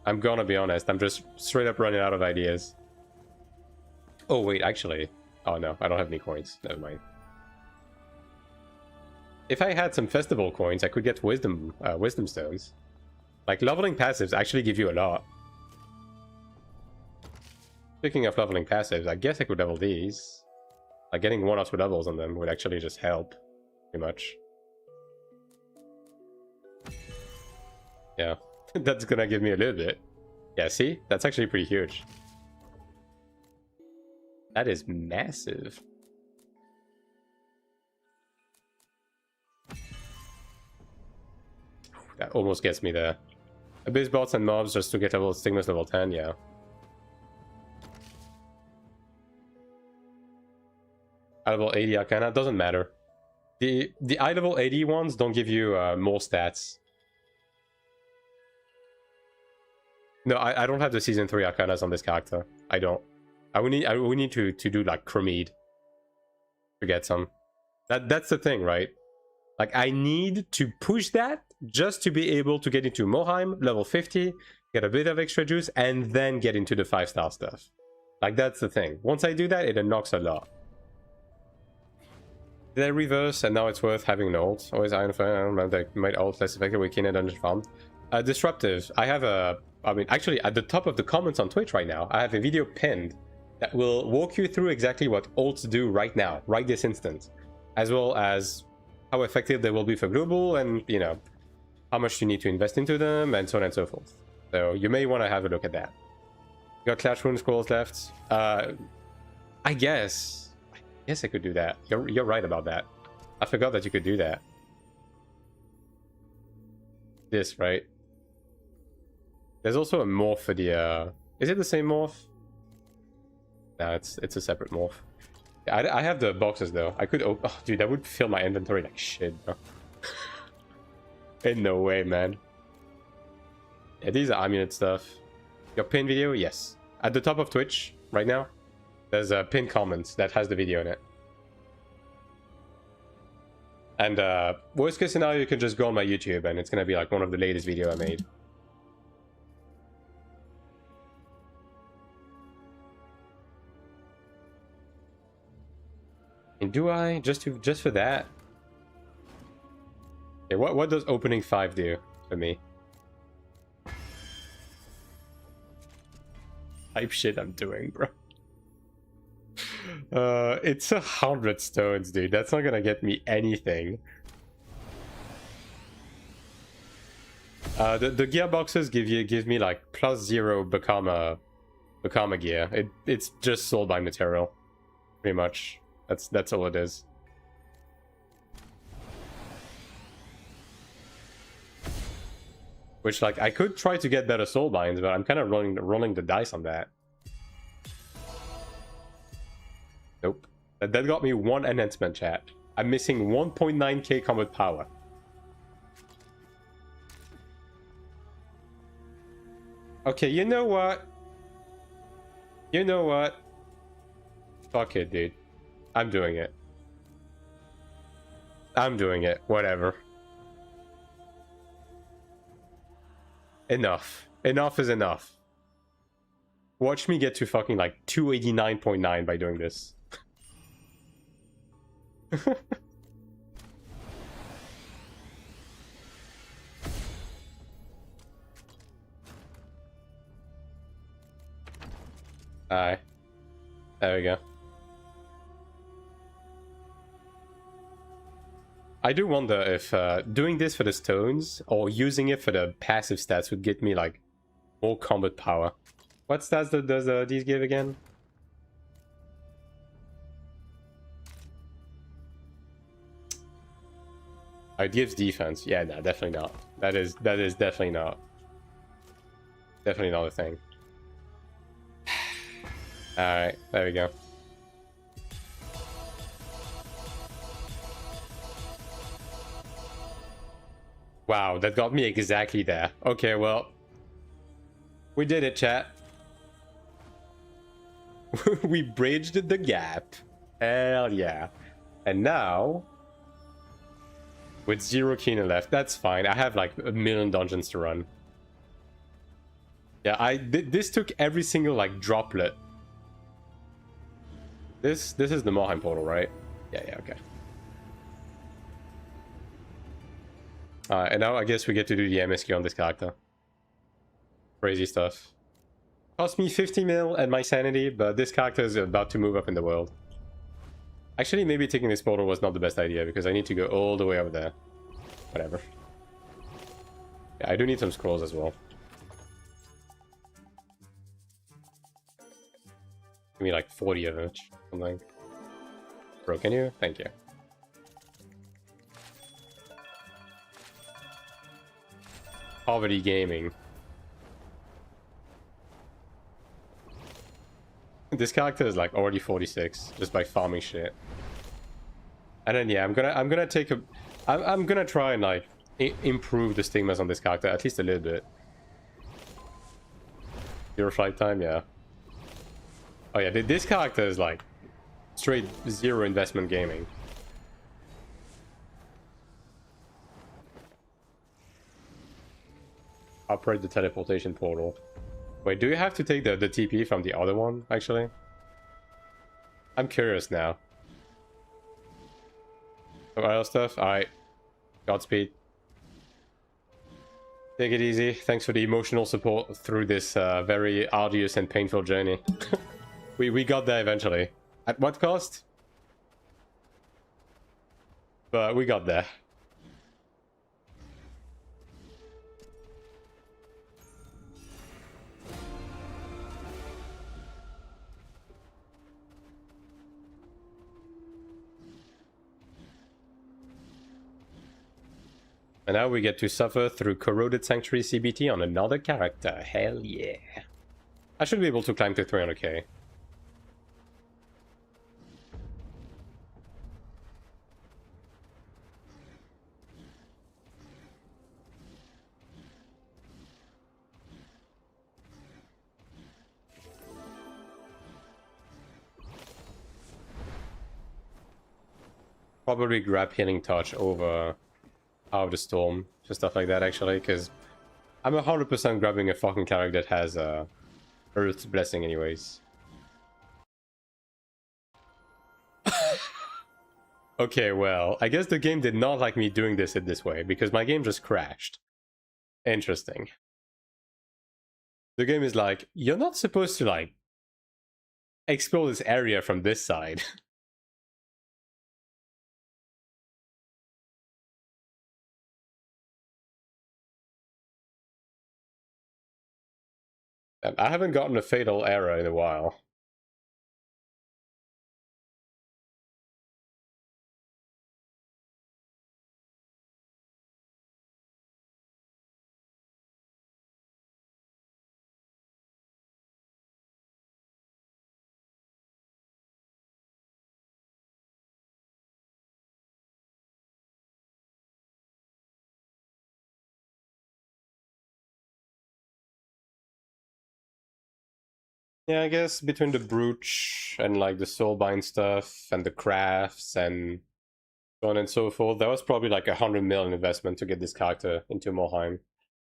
I'm gonna be honest. I'm just straight up running out of ideas. Oh, wait, actually. Oh, no. I don't have any coins. Never mind. If I had some festival coins, I could get wisdom stones. Like, leveling passives actually give you a lot. Speaking of leveling passives, I guess I could level these. Like, getting 1 or 2 levels on them would actually just help. Pretty much. Yeah. That's gonna give me a little bit. Yeah, see? That's actually pretty huge. That is massive. That almost gets me there. Abyss bots and mobs just to get level Stigma's level 10, yeah. High level 80 Arcana, doesn't matter. The high level 80 ones don't give you more stats. No, I don't have the season 3 Arcanas on this character. I don't. I would need to do like Chromede to get some. That's the thing, right? Like, I need to push that just to be able to get into Moheim, level 50, get a bit of extra juice, and then get into the 5-star stuff. Like, that's the thing. Once I do that, it unlocks a lot. Did I reverse, and now it's worth having an ult? Always AION2, that might ult less effective with Keen and Dungeon Farm. Disruptive. I have a... I mean, actually, at the top of the comments on Twitch right now, I have a video pinned that will walk you through exactly what ults do right now, right this instant, as well as how effective they will be for global, and, you know, how much you need to invest into them, and so on and so forth. So you may want to have a look at that. You got Clash Rune scrolls left. I guess I could do that. You're right about that. I forgot that you could do that. This, right? There's also a morph for the is it the same morph? No, it's a separate morph. I have the boxes though. I could open. Oh, dude, that would fill my inventory like shit, bro. In no way, man. Yeah, these are amulet stuff. Your pin video, yes. At the top of Twitch right now, there's a pinned comment that has the video in it. And worst case scenario, you can just go on my YouTube and it's gonna be like one of the latest video I made. And do I just for that? Okay, what does opening 5 do for me? Type shit I'm doing, bro. It's 100 stones, dude. That's not gonna get me anything. The gearboxes give me like +0 Bakama gear. It's just sold by material, pretty much. That's all it is. Which, like, I could try to get better soul binds, but I'm kind of rolling the dice on that. Nope. That got me 1 enhancement, chat. I'm missing 1.9k combat power. Okay, you know what? You know what? Fuck it, dude. I'm doing it. I'm doing it. Whatever. Enough. Enough is enough. Watch me get to fucking like 289.9 by doing this. Alright. There we go. I do wonder if doing this for the stones or using it for the passive stats would get me like more combat power. What stats does these give again? Oh, it gives defense. Yeah, no, definitely not. That is definitely not. Definitely not a thing. Alright, there we go. Wow, that got me exactly there. Okay, well. We did it, chat. We bridged the gap. Hell yeah. And now, with 0 Kina left, that's fine. I have like 1,000,000 dungeons to run. Yeah, this took every single like droplet. This is the Moheim portal, right? Yeah, okay. And now I guess we get to do the MSQ on this character. Crazy stuff. Cost me 50 mil and my sanity, but this character is about to move up in the world. Actually, maybe taking this portal was not the best idea because I need to go all the way over there. Whatever. Yeah, I do need some scrolls as well. Give me like 40 of each. Something. Bro, can you? Thank you. Poverty gaming. This character is like already 46 just by farming shit. And then yeah, I'm gonna take a I'm gonna try and like improve the stigmas on this character at least a little bit. 0 flight time, yeah. Oh yeah, this character is like straight 0 investment gaming. Operate the teleportation portal. Wait, do you have to take the TP from the other one, actually? I'm curious now. Some other stuff? Alright. Godspeed. Take it easy. Thanks for the emotional support through this very arduous and painful journey. We got there eventually. At what cost? But we got there. And now we get to suffer through Corroded Sanctuary CBT on another character. Hell yeah. I should be able to climb to 300k. Probably grab Healing Touch over Out of the Storm, just stuff like that actually, because I'm 100% grabbing a fucking character that has Earth's Blessing anyways. Okay, well, I guess the game did not like me doing this in this way, because my game just crashed. Interesting. The game is like, you're not supposed to, like, explore this area from this side. I haven't gotten a Fatal Error in a while. Yeah, I guess between the Brooch and like the Soulbind stuff and the crafts and so on and so forth, that was probably like 100 million investment to get this character into Morheim.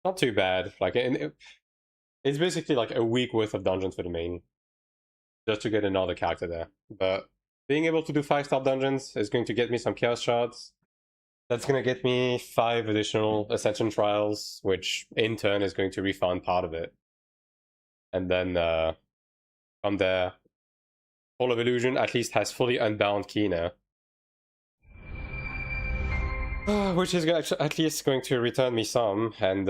Not too bad. Like, it's basically like a week worth of dungeons for the main, just to get another character there. But being able to do 5-star dungeons is going to get me some Chaos Shards. That's going to get me 5 additional Ascension Trials, which in turn is going to refund part of it. And then from there, Hall of Illusion at least has fully unbound key now. Which is at least going to return me some, and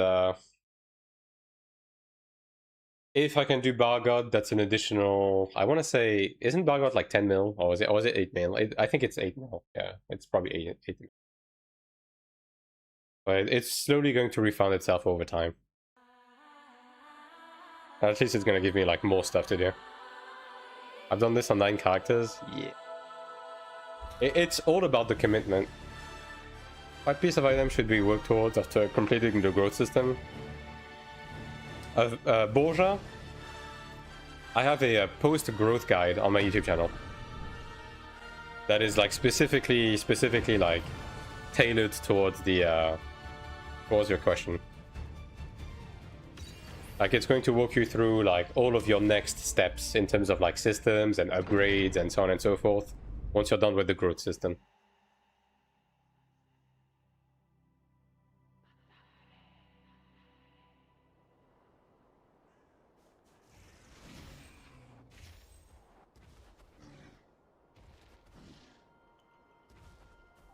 if I can do Bar God, that's an additional, I want to say, isn't Bar God like 10 mil? Or is it 8 mil? I think it's 8 mil. Yeah, it's probably 8 mil. But it's slowly going to refund itself over time. At least it's going to give me like more stuff to do. I've done this on 9 characters. Yeah. It's all about the commitment. What piece of item should we work towards after completing the growth system? Borja, I have a post-growth guide on my YouTube channel that is like specifically like tailored towards the towards your question. Like, it's going to walk you through like all of your next steps in terms of like systems and upgrades and so on and so forth once you're done with the growth system.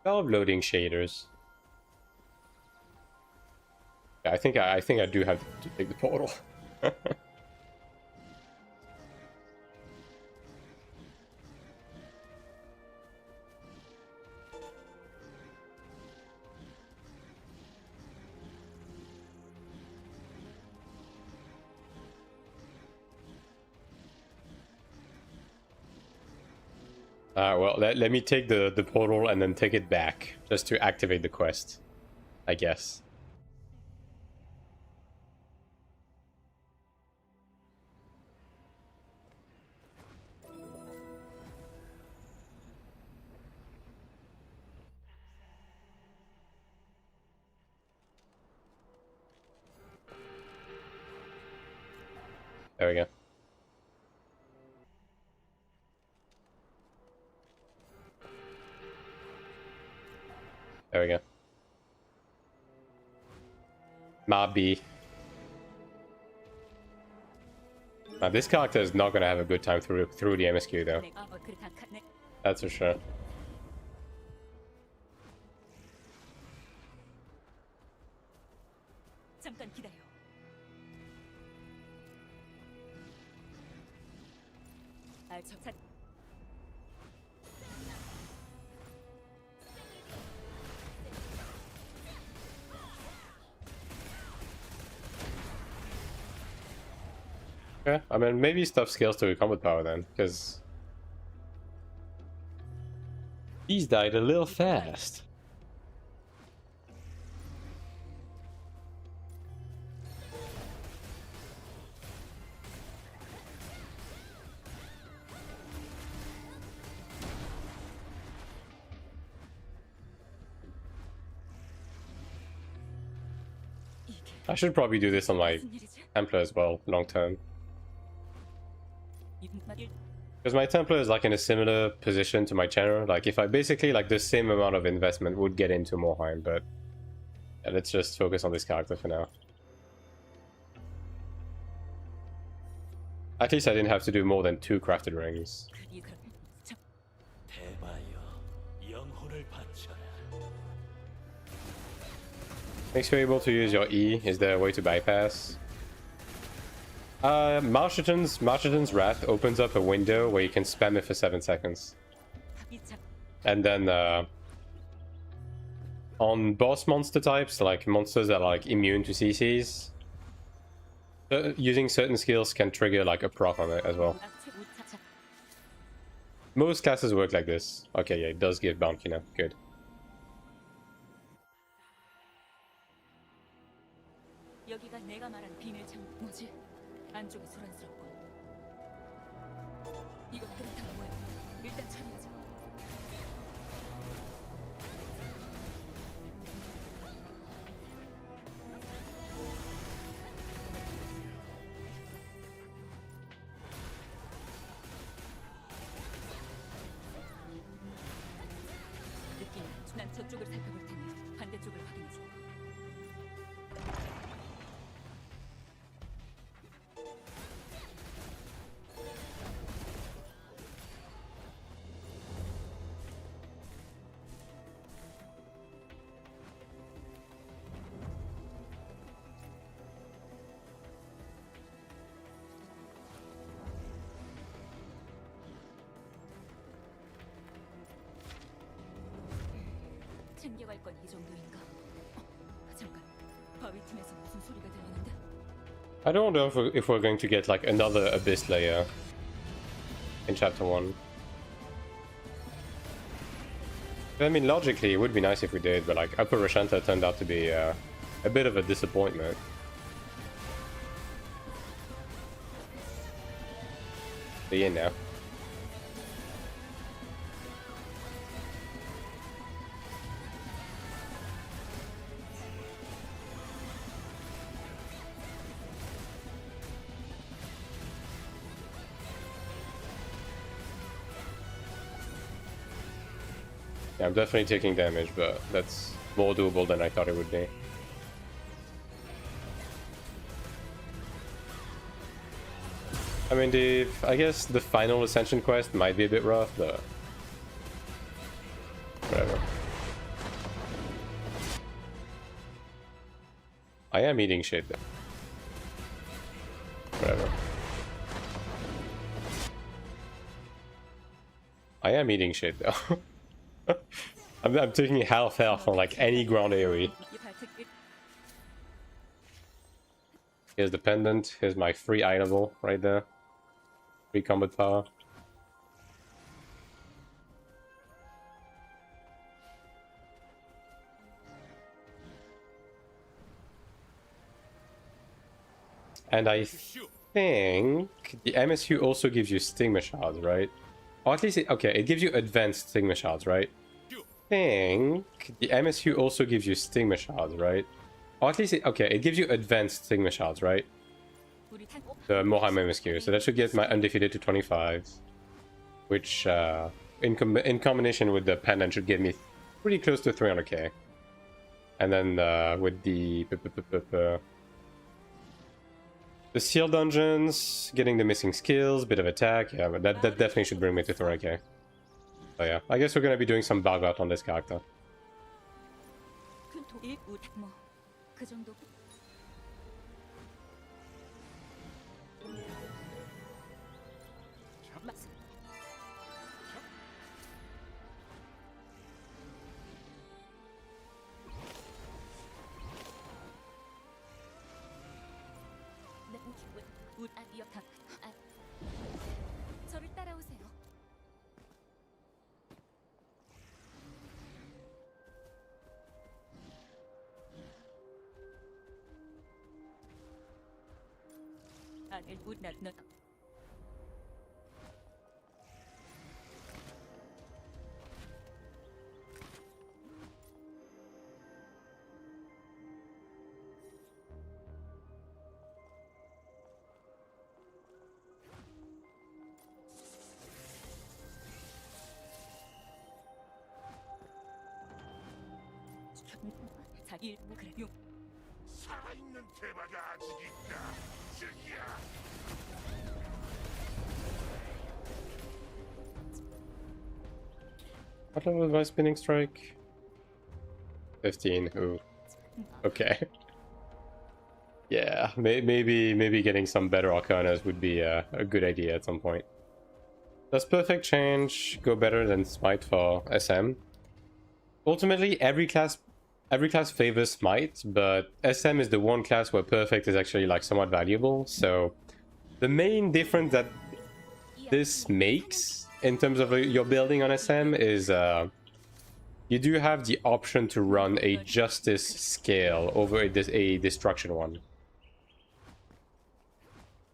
I love loading shaders. Yeah, I think I do have to take the portal. Well, let me take the portal and then take it back, just to activate the quest, I guess. There we go. There we go. Mabi. Now, this character is not gonna have a good time through the MSQ though. That's for sure. Yeah, I mean, maybe stuff scales to combat power then, because he's died a little fast. I should probably do this on my Templar as well, long term. Because my Templar is like in a similar position to my General. Like if I basically like the same amount of investment would get into Morheim, but yeah, let's just focus on this character for now. At least I didn't have to do more than 2 crafted rings. Makes you able to use your E. Is there a way to bypass? Marcheton's Wrath opens up a window where you can spam it for 7 seconds. And then on boss monster types, like monsters that are like immune to CCs, using certain skills can trigger like a proc on it as well. Most classes work like this. Okay, yeah, it does give bounty now. Good. 여기가 내가 말한 비밀 창 뭐지? 안쪽이 소란스럽고. 이것들은 다 뭐야? 일단 처리하자. 느낌, 난 저쪽을 살펴볼 테니 반대쪽을 확인해줘. 챙겨갈 건 이 정도인가? 잠깐, 바위 틈에서 무슨 소리가 들리는데? I don't know if we're going to get like another Abyss layer in chapter 1. I mean, logically, it would be nice if we did, but like Upper Rashanta turned out to be a bit of a disappointment. The in now. Yeah, I'm definitely taking damage, but that's more doable than I thought it would be. I mean, I guess the final Ascension quest might be a bit rough, but whatever. I am eating shit though. Whatever. I am eating shit though. I'm taking half health on like any ground AoE. Here's the pendant. Here's my free itemable right there. Free combat power. And I think the MSU also gives you Stigma Shards, right? Or at least, okay, it gives you advanced Stigma Shards, right? I think the MSU also gives you Stigma Shards, right? Or at least, okay, it gives you advanced Stigma Shards, right? The Morheim MSQ, so that should get my undefeated to 25, which in combination with the pendant should get me pretty close to 300k. And then with the seal dungeons, getting the missing skills, bit of attack, yeah, but that definitely should bring me to 300k. So yeah, I guess we're gonna be doing some Balgot on this character. 저를 따라오세요. 안을 못 나. 자기 그래 용. 살아있는 대마가 아직 있다. 즐기야. What level is my spinning strike? 15. Ooh. Okay. Yeah, maybe getting some better arcanas would be a good idea at some point. Does perfect change go better than smite for SM? Ultimately, every class favors smite, but SM is the one class where perfect is actually like somewhat valuable. So the main difference that this makes in terms of your building on SM is you do have the option to run a justice scale over a destruction one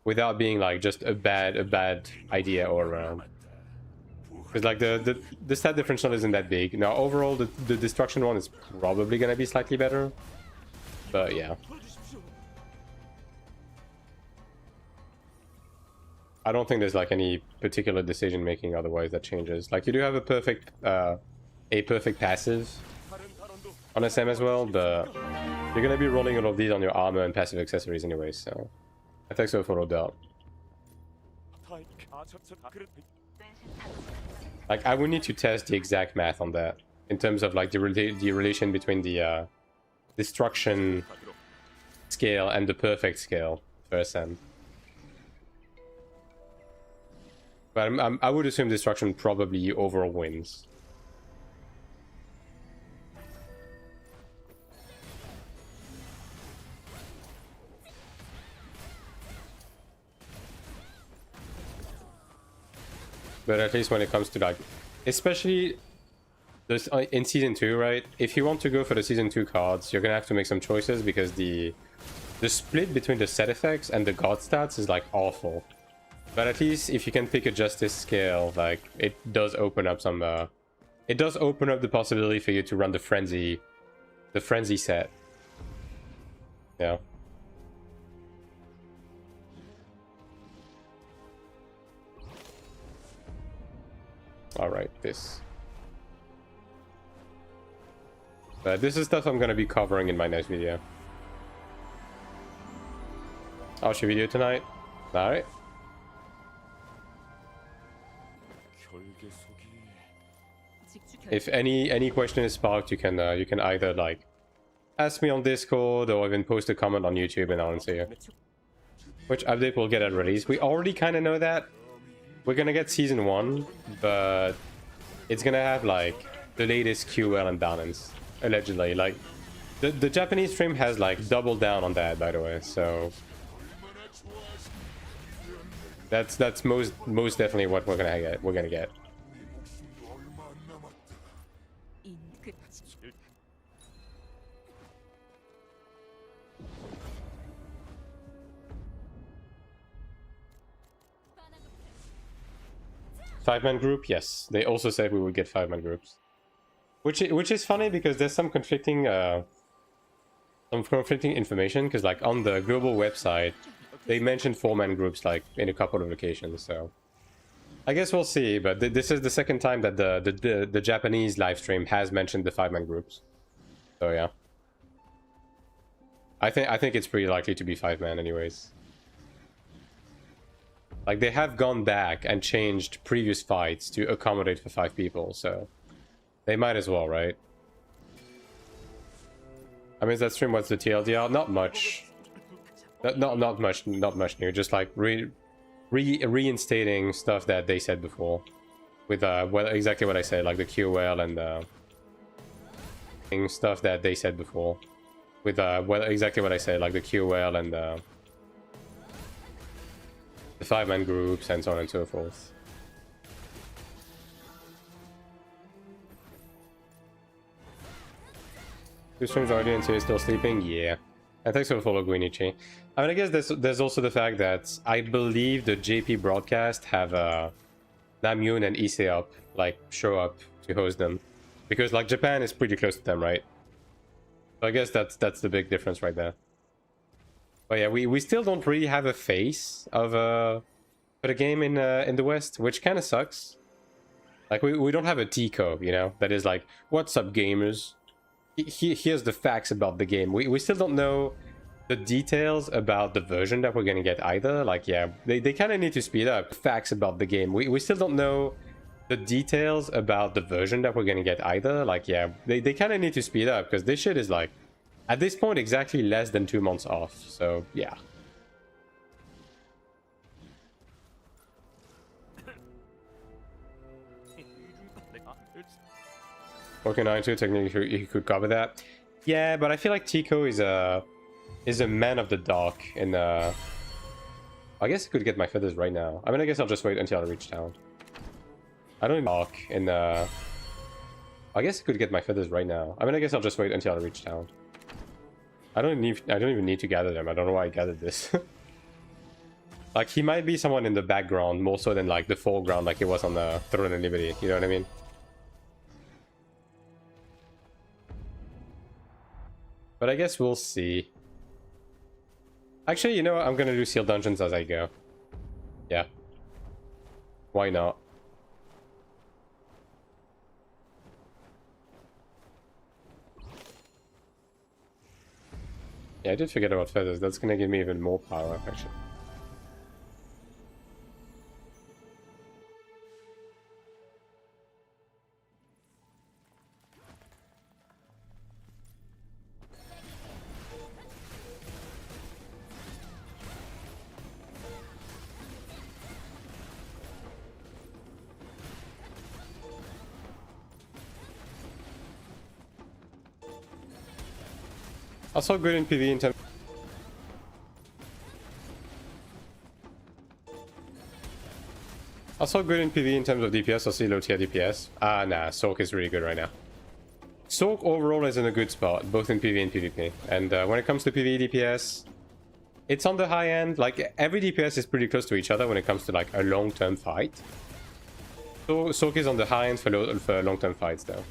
without being like just a bad idea all around. Because like the stat differential isn't that big. Now overall the destruction one is probably gonna be slightly better. But yeah. I don't think there's like any particular decision making otherwise that changes. Like you do have a perfect passive on SM as well, but you're gonna be rolling all of these on your armor and passive accessories anyway, so I think so for no doubt. Like I would need to test the exact math on that in terms of like the relation between the destruction scale and the perfect scale for SM. But I would assume destruction probably overall wins. But at least when it comes to like, especially this in season 2, right? If you want to go for the season 2 cards, you're gonna have to make some choices because the split between the set effects and the god stats is like awful. But at least if you can pick a justice scale, like it does open up some it does open up the possibility for you to run the frenzy set. Yeah. Alright, this. But this is stuff I'm gonna be covering in my next video. I'll show video tonight. Alright. If any question is sparked, you can either like ask me on Discord or even post a comment on YouTube and I'll answer you. Which update we'll get at release? We already kind of know that. We're gonna get season 1, but it's gonna have like the latest QL and balance, allegedly. Like the Japanese stream has like doubled down on that, by the way. So that's most definitely what we're gonna get. We're gonna get. Five-man group, yes. They also said we would get 5-man groups, which is funny because there's some conflicting information. Because like on the global website, they mentioned 4-man groups like in a couple of locations. So I guess we'll see. But this is the second time that the Japanese live stream has mentioned the 5-man groups. So yeah, I think it's pretty likely to be 5-man anyways. Like, they have gone back and changed previous fights to accommodate for 5 people, so they might as well, right? I mean, that stream, what's the TLDR? Not much. Not much new. Just like reinstating stuff that they said before, with exactly what I said, like the QOL and stuff that they said before, with exactly what I said, like the QOL and the 5-man groups and so on and so forth. Two streams audience here still sleeping? Yeah. And thanks for the follow, Guinichi. I mean, I guess there's also the fact that I believe the JP broadcast have Namjoon and Issei like show up to host them, because like Japan is pretty close to them, right? So I guess that's the big difference right there. But yeah, we still don't really have a face of for the game in the West, which kind of sucks. Like we don't have a Tico, you know, that is like, what's up gamers? Here's the facts about the game. We still don't know the details about the version that we're gonna get either. Like, yeah, they kind of need to speed up. Facts about the game. We still don't know the details about the version that we're gonna get either. Like, yeah, they kind of need to speed up, because this shit is like, at this point, exactly less than 2 months off. So, yeah. Okay, AION2, technically he could cover that. Yeah, but I feel like Tico is a man of the dark in I guess I could get my feathers right now. I mean, I guess I'll just wait until I reach town. I don't dark in I guess I could get my feathers right now. I mean, I guess I'll just wait until I reach town. I don't even need to gather them. I don't know why I gathered this. Like, he might be someone in the background more so than like the foreground, like it was on the Throne of Liberty. You know what I mean? But I guess we'll see. Actually, you know what? I'm gonna do sealed dungeons as I go. Yeah. Why not? Yeah, I did forget about feathers. That's gonna give me even more power, actually. Also good in PvE in terms. Also good in PvE in terms of DPS. I'll see low tier DPS. Nah, Sork is really good right now. Sork overall is in a good spot, both in PvE and PvP. And when it comes to PvE DPS, it's on the high end. Like, every DPS is pretty close to each other when it comes to like a long-term fight. So Sork is on the high end for long-term fights, though.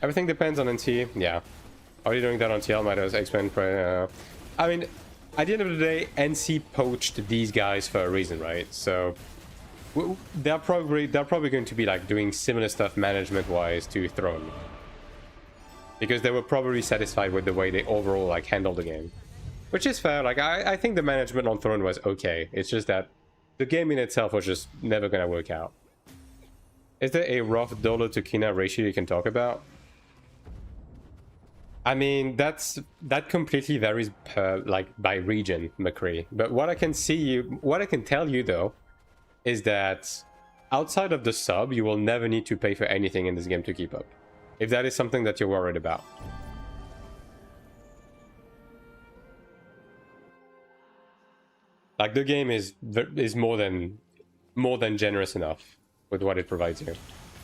Everything depends on NT. Yeah. Already doing that on TL, might as expand. I mean, at the end of the day, NC poached these guys for a reason, right? So they're probably going to be like doing similar stuff management-wise to Throne, because they were probably satisfied with the way they overall like handled the game, which is fair. Like, I think the management on Throne was okay. It's just that the game in itself was just never gonna work out. Is there a rough dollar to Kina ratio you can talk about? I mean, that completely varies per, like, by region, McCree. But what I can tell you though, is that outside of the sub, you will never need to pay for anything in this game to keep up, if that is something that you're worried about. Like, the game is more than generous enough with what it provides you.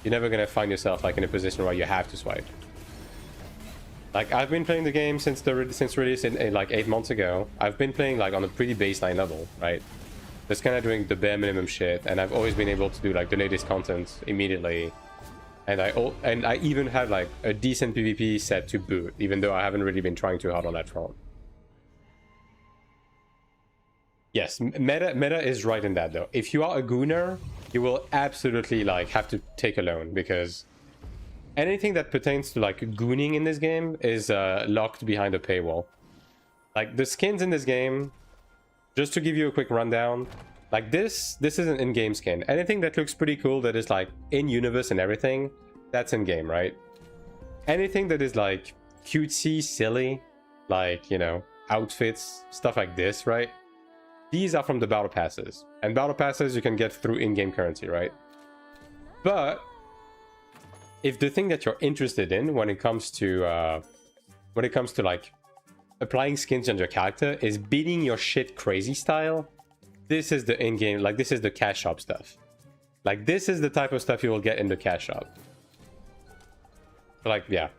You're never gonna find yourself like in a position where you have to swipe. Like, I've been playing the game since release in like 8 months ago. I've been playing like on a pretty baseline level, right? Just kind of doing the bare minimum shit, and I've always been able to do like the latest content immediately. And I even had like a decent PvP set to boot, even though I haven't really been trying too hard on that front. Yes, meta is right in that though. If you are a gooner, you will absolutely like have to take a loan, because anything that pertains to like gooning in this game is locked behind a paywall. Like, the skins in this game, just to give you a quick rundown, like this is an in-game skin. Anything that looks pretty cool, that is like in-universe and everything, that's in-game, right? Anything that is like cutesy, silly, like, you know, outfits, stuff like this, right? These are from the battle passes. And battle passes you can get through in-game currency, right? But if the thing that you're interested in when it comes to like applying skins on your character is beating your shit crazy style, this is the in-game, like this is the cash shop stuff. Like this is the type of stuff you will get in the cash shop. So like, yeah.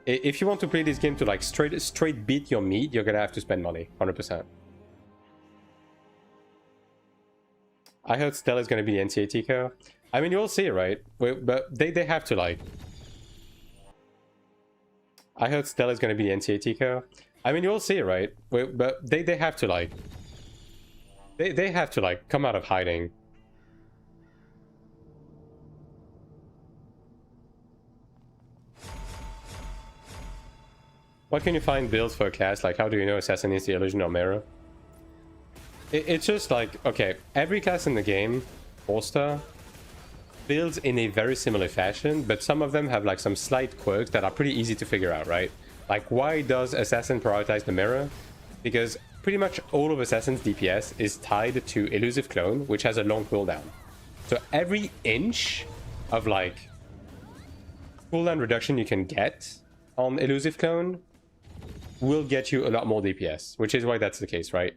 If you want to play this game to like straight beat your meat, you're gonna have to spend money, 100%. I heard Stella is gonna be the NCA Tico. I mean, you'll see, right? But they have to like... I heard Stella is gonna be the NCA Tico. I mean, you'll see, right? But they have to like... They have to like come out of hiding. What can you find builds for a class? Like, how do you know Assassin is the illusion or mirror? It's just like, okay, every class in the game, All-Star, builds in a very similar fashion, but some of them have like some slight quirks that are pretty easy to figure out, right? Like, why does Assassin prioritize the mirror? Because pretty much all of Assassin's DPS is tied to Elusive Clone, which has a long cooldown. So every inch of like cooldown reduction you can get on Elusive Clone will get you a lot more DPS, which is why that's the case, right?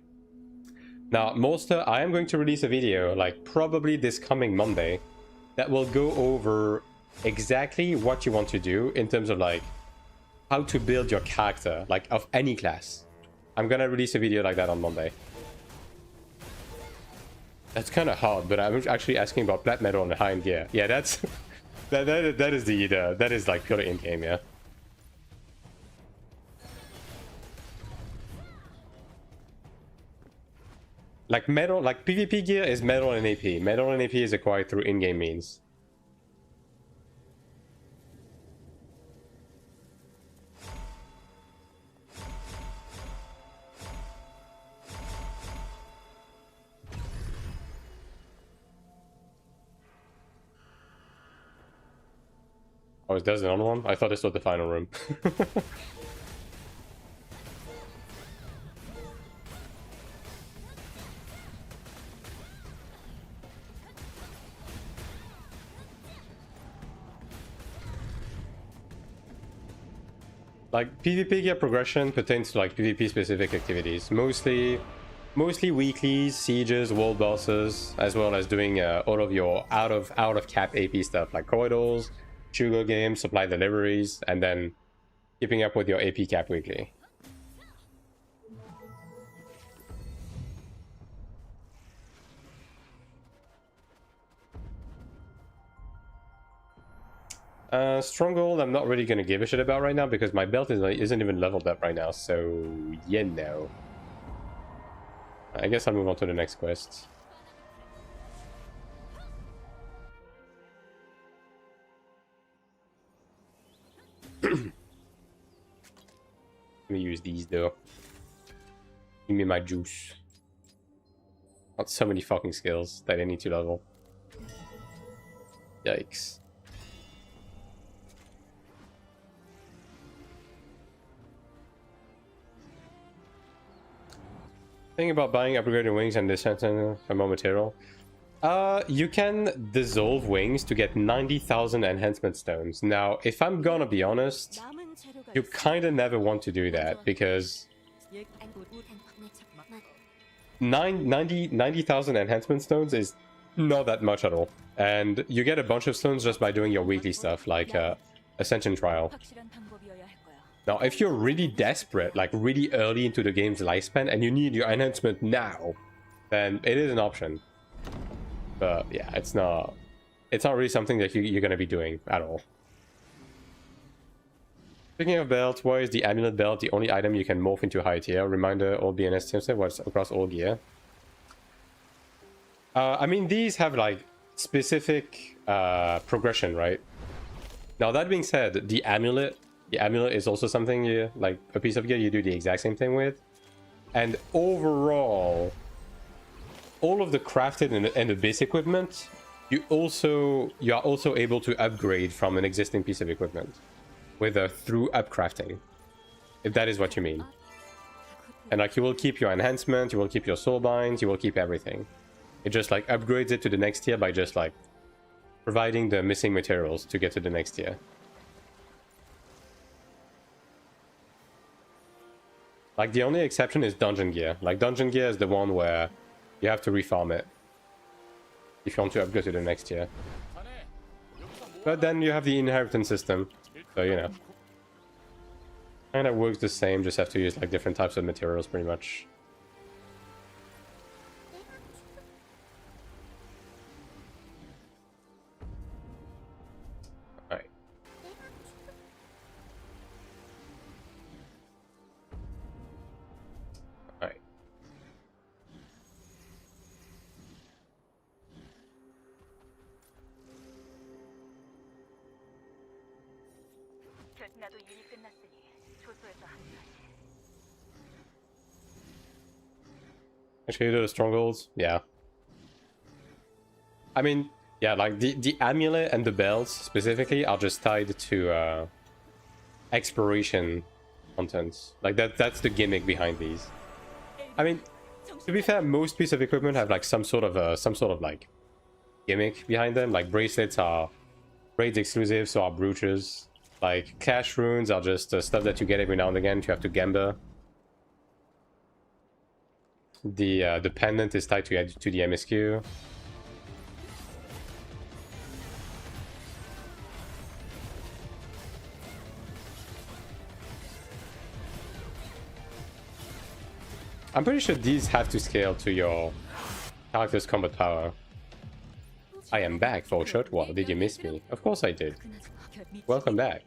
Now, Monster, I am going to release a video, like probably this coming Monday, that will go over exactly what you want to do in terms of like how to build your character, like of any class. I'm gonna release a video like that on Monday. That's kind of hard, but I'm actually asking about plat metal and high-end gear. Yeah, that's that is like purely in-game, yeah. Like metal, like PvP gear is metal and AP. Metal and AP is acquired through in-game means. Oh, is that another one? I thought this was the final room. Like, PvP gear progression pertains to like PvP specific activities. Mostly weeklies, sieges, world bosses, as well as doing all of your out of cap AP stuff like corridors, sugar games, supply deliveries, and then keeping up with your AP cap weekly. Stronghold, I'm not really gonna give a shit about right now because my belt isn't even leveled up right now, so yeah, no. I guess I'll move on to the next quest. Let me use these though. Give me my juice. Got so many fucking skills that I need to level. Yikes. Thing about buying upgraded wings and this for more material. You can dissolve wings to get 90,000 enhancement stones. Now, if I'm gonna be honest, you kind of never want to do that because 90,000 enhancement stones is not that much at all. And you get a bunch of stones just by doing your weekly stuff like Ascension Trial. Now, if you're really desperate, like really early into the game's lifespan, and you need your enhancement now, then it is an option. But yeah, it's not really something that you're going to be doing at all. Speaking of belts, why is the amulet belt the only item you can morph into high tier? Reminder, all BNS teams was across all gear. I mean, these have like specific progression, right? Now, that being said, the amulet is also something you, like a piece of gear you do the exact same thing with. And overall, all of the crafted and the base equipment, you are also able to upgrade from an existing piece of equipment through upcrafting, if that is what you mean. And like you will keep your enhancement, you will keep your soul binds, you will keep everything. It just like upgrades it to the next tier by just like providing the missing materials to get to the next tier. Like, the only exception is dungeon gear. Like, dungeon gear is the one where you have to refarm it if you want to upgrade to the next tier. But then you have the inheritance system, so you know. Kind of works the same, just have to use like different types of materials pretty much. Alright. Alright. 나도 일이 끝났으니 초소에서 합류하지. Actually, do the strongholds? Yeah. I mean, yeah, like the amulet and the belts specifically are just tied to exploration contents. Like that's the gimmick behind these. I mean, to be fair, most pieces of equipment have like some sort of like gimmick behind them. Like bracelets are raids exclusive, so are brooches. Like cash runes are just stuff that you get every now and again. You have to gamble. The pendant is tied to the MSQ. I'm pretty sure these have to scale to your character's combat power. I am back, Vulture. Well, did you miss me? Of course I did. Welcome back.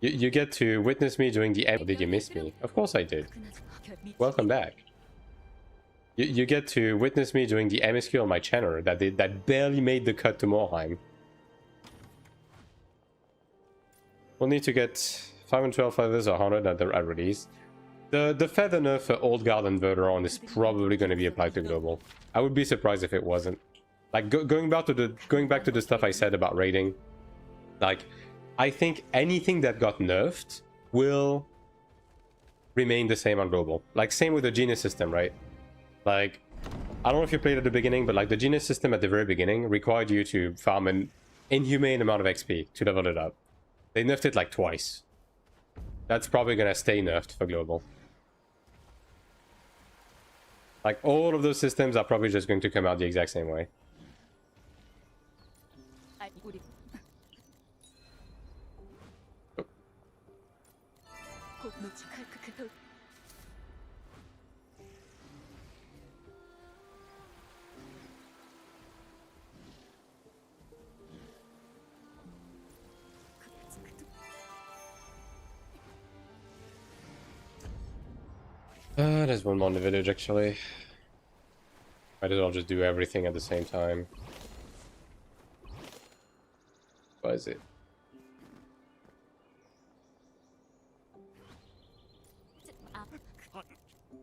You get to witness me during the end. Did you miss me? Of course I did. Welcome back. You get to witness me during the MSQ on my channel that barely made the cut to Morheim. We'll need to get 512 feathers or 100 at release. The feather nerf for Old Guard and Verderon is probably going to be applied to global. I would be surprised if it wasn't. Like going back to the stuff I said about raiding. Like, I think anything that got nerfed will remain the same on global. Like same with the genius system, right? Like, I don't know if you played at the beginning, but like the genius system at the very beginning required you to farm an inhumane amount of XP to level it up. They nerfed it like twice. That's probably gonna stay nerfed for global. Like all of those systems are probably just going to come out the exact same way. There's one more in the village actually. Might as well just do everything at the same time. What is it?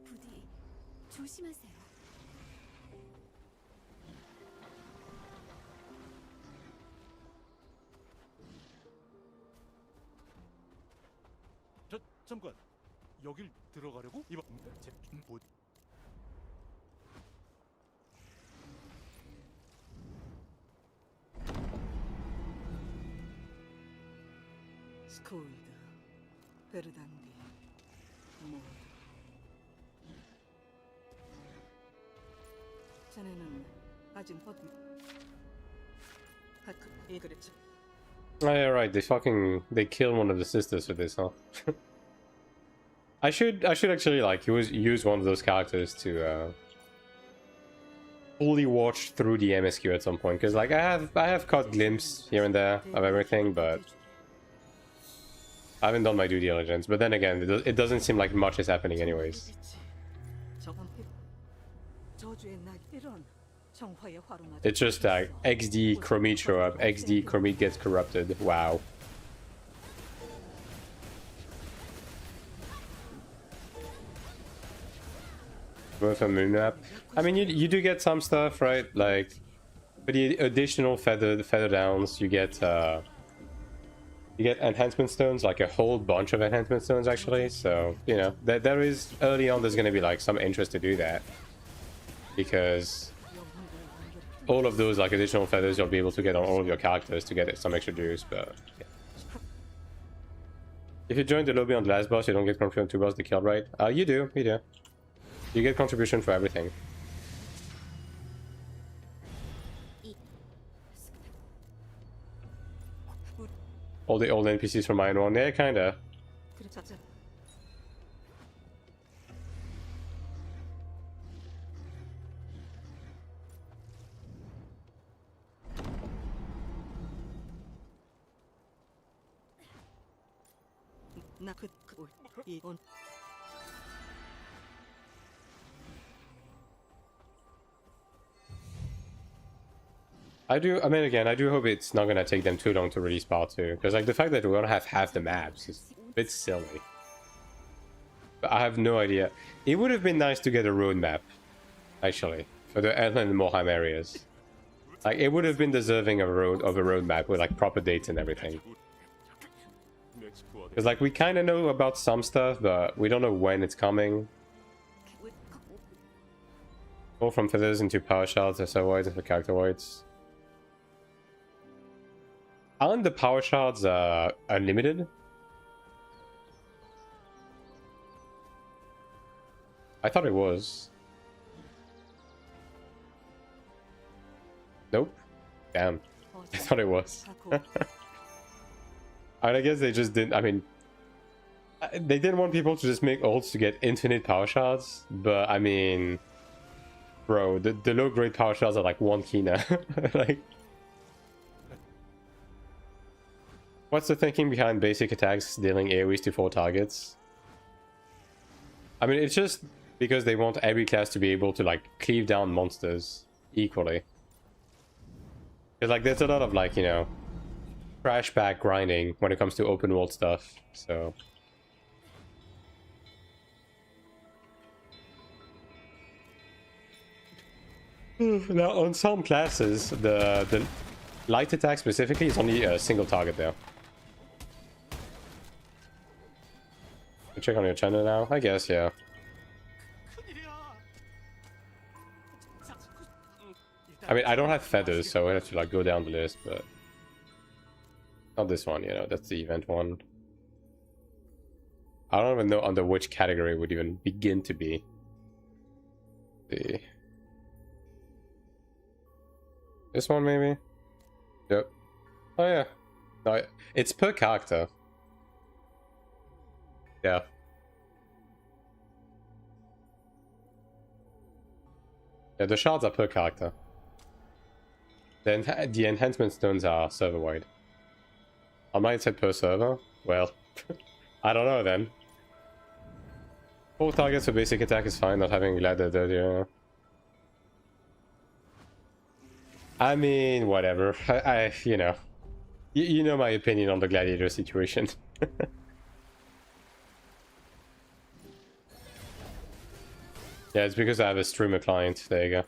부디 조심하세요. 잠깐. 여길 들어가려고? 이번 뭐 스코이드, 베르단디, 모두. 자네는 아직 그랬죠. Oh, yeah, right. They killed one of the sisters for this, huh? I should actually like use one of those characters to fully watch through the MSQ at some point, because like I have caught glimpses here and there of everything, but I haven't done my due diligence. But then again, it doesn't seem like much is happening anyways. It's just XD Chromite show up, XD Chromite gets corrupted. Wow. Worth a moon map. I mean, you do get some stuff, right? Like for the additional feather downs, you get enhancement stones, like a whole bunch of enhancement stones actually. So you know there is early on there's going to be like some interest to do that, because all of those like additional feathers you'll be able to get on all of your characters to get some extra juice. But If you join the lobby on the last boss, you don't get contribution to boss the kill, right? You do. You get contribution for everything. All the old NPCs from AION1, yeah, kinda. 그래 자자. 나그이온 I mean, again, I do hope it's not gonna take them too long to release part 2. Because, like, the fact that we don't have half the maps is a bit silly. But I have no idea. It would have been nice to get a road map, actually, for the Erlen and Morheim areas. Like, it would have been deserving of a road map with, like, proper dates and everything. Because, like, we kind of know about some stuff, but we don't know when it's coming. Go from feathers into power shards, SR voids, and for character voids. Aren't the power shards unlimited? I thought it was. Nope. Damn. I thought it was. I guess they just didn't. I mean, they didn't want people to just make ults to get infinite power shards, but I mean, bro, the low grade power shards are like 1 Kina. Like, what's the thinking behind basic attacks dealing AoEs to 4 targets? I mean, it's just because they want every class to be able to like cleave down monsters equally. Because like there's a lot of like, you know, crash back grinding when it comes to open world stuff, so. Now on some classes, the light attack specifically is only a single target there. Check on your channel now? I guess, yeah. I mean, I don't have feathers, so I have to like go down the list, but not this one, you know, that's the event one. I don't even know under which category it would even begin to be. This one maybe? Yep. Oh yeah. No, it's per character. Yeah. Yeah, the shards are per character. The enhancement stones are server-wide. I might say per server? Well, I don't know then. 4 targets for basic attack is fine, not having ladder earlier. I mean, whatever. I you know. You know my opinion on the gladiator situation. Yeah, it's because I have a streamer client. There you go.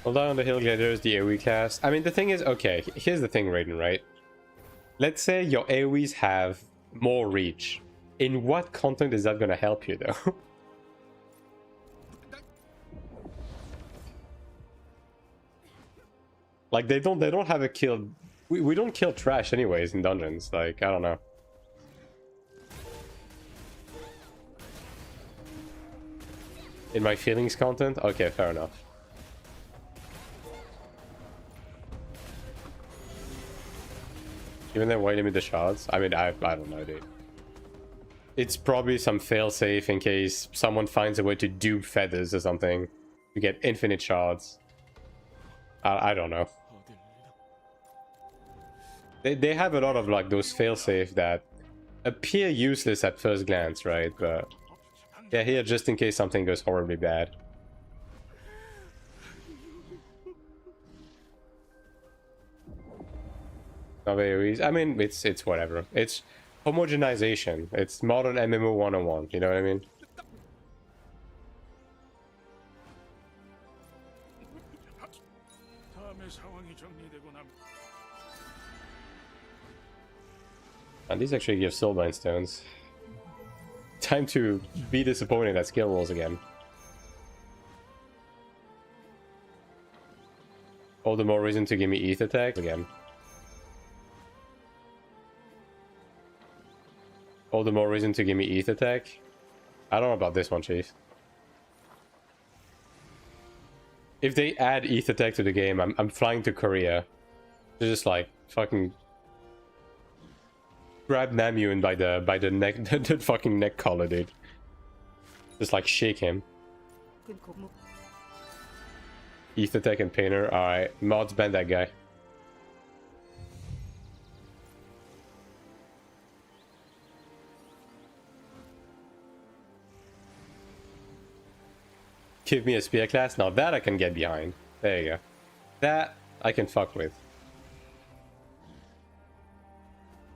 Hold on the Hill Gladiator is the AoE class. I mean, the thing is, okay, here's the thing, Raiden, right? Let's say your AoEs have more reach. In what content is that gonna help you, though? Like, they don't have a kill. We don't kill trash anyways in dungeons. Like, I don't know. In my feelings content? Okay, fair enough. Even then, why limit the shards? I mean, I don't know, dude. It's probably some failsafe in case someone finds a way to dupe feathers or something to get infinite shards. I don't know. They have a lot of like those failsafe that appear useless at first glance, right? But yeah, here just in case something goes horribly bad. Of AoEs. I mean, it's whatever. It's homogenization. It's modern MMO 101. You know what I mean? And these actually give soulbind stones. Time to be disappointed at skill rolls again. All the more reason to give me ETH attack again. All the more reason to give me ETH attack. I don't know about this one, Chief. If they add ETH attack to the game, I'm flying to Korea. To just like fucking grab Namuin by the neck, the fucking neck collar, dude. Just like shake him. ETH attack and painter. Alright, mods ban that guy. Give me a spear class. Now that I can get behind. There you go. That I can fuck with.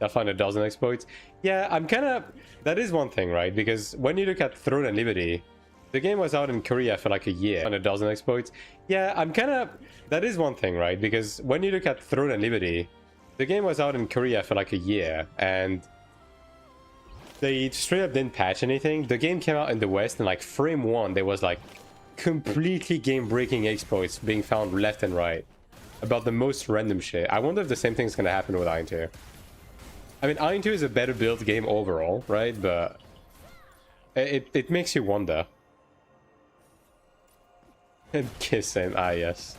I'll find a dozen exploits. Yeah, I'm kind of... That is one thing, right? Because when you look at Throne and Liberty, the game was out in Korea for like a year. And a dozen exploits. Yeah, I'm kind of... That is one thing, right? Because when you look at Throne and Liberty, the game was out in Korea for like a year. And they straight up didn't patch anything. The game came out in the West and like frame 1, there was like completely game-breaking exploits being found left and right. About the most random shit. I wonder if the same thing's gonna happen with AION2. I mean, AION2 is a better built game overall, right? But it makes you wonder. And kiss him, ah yes.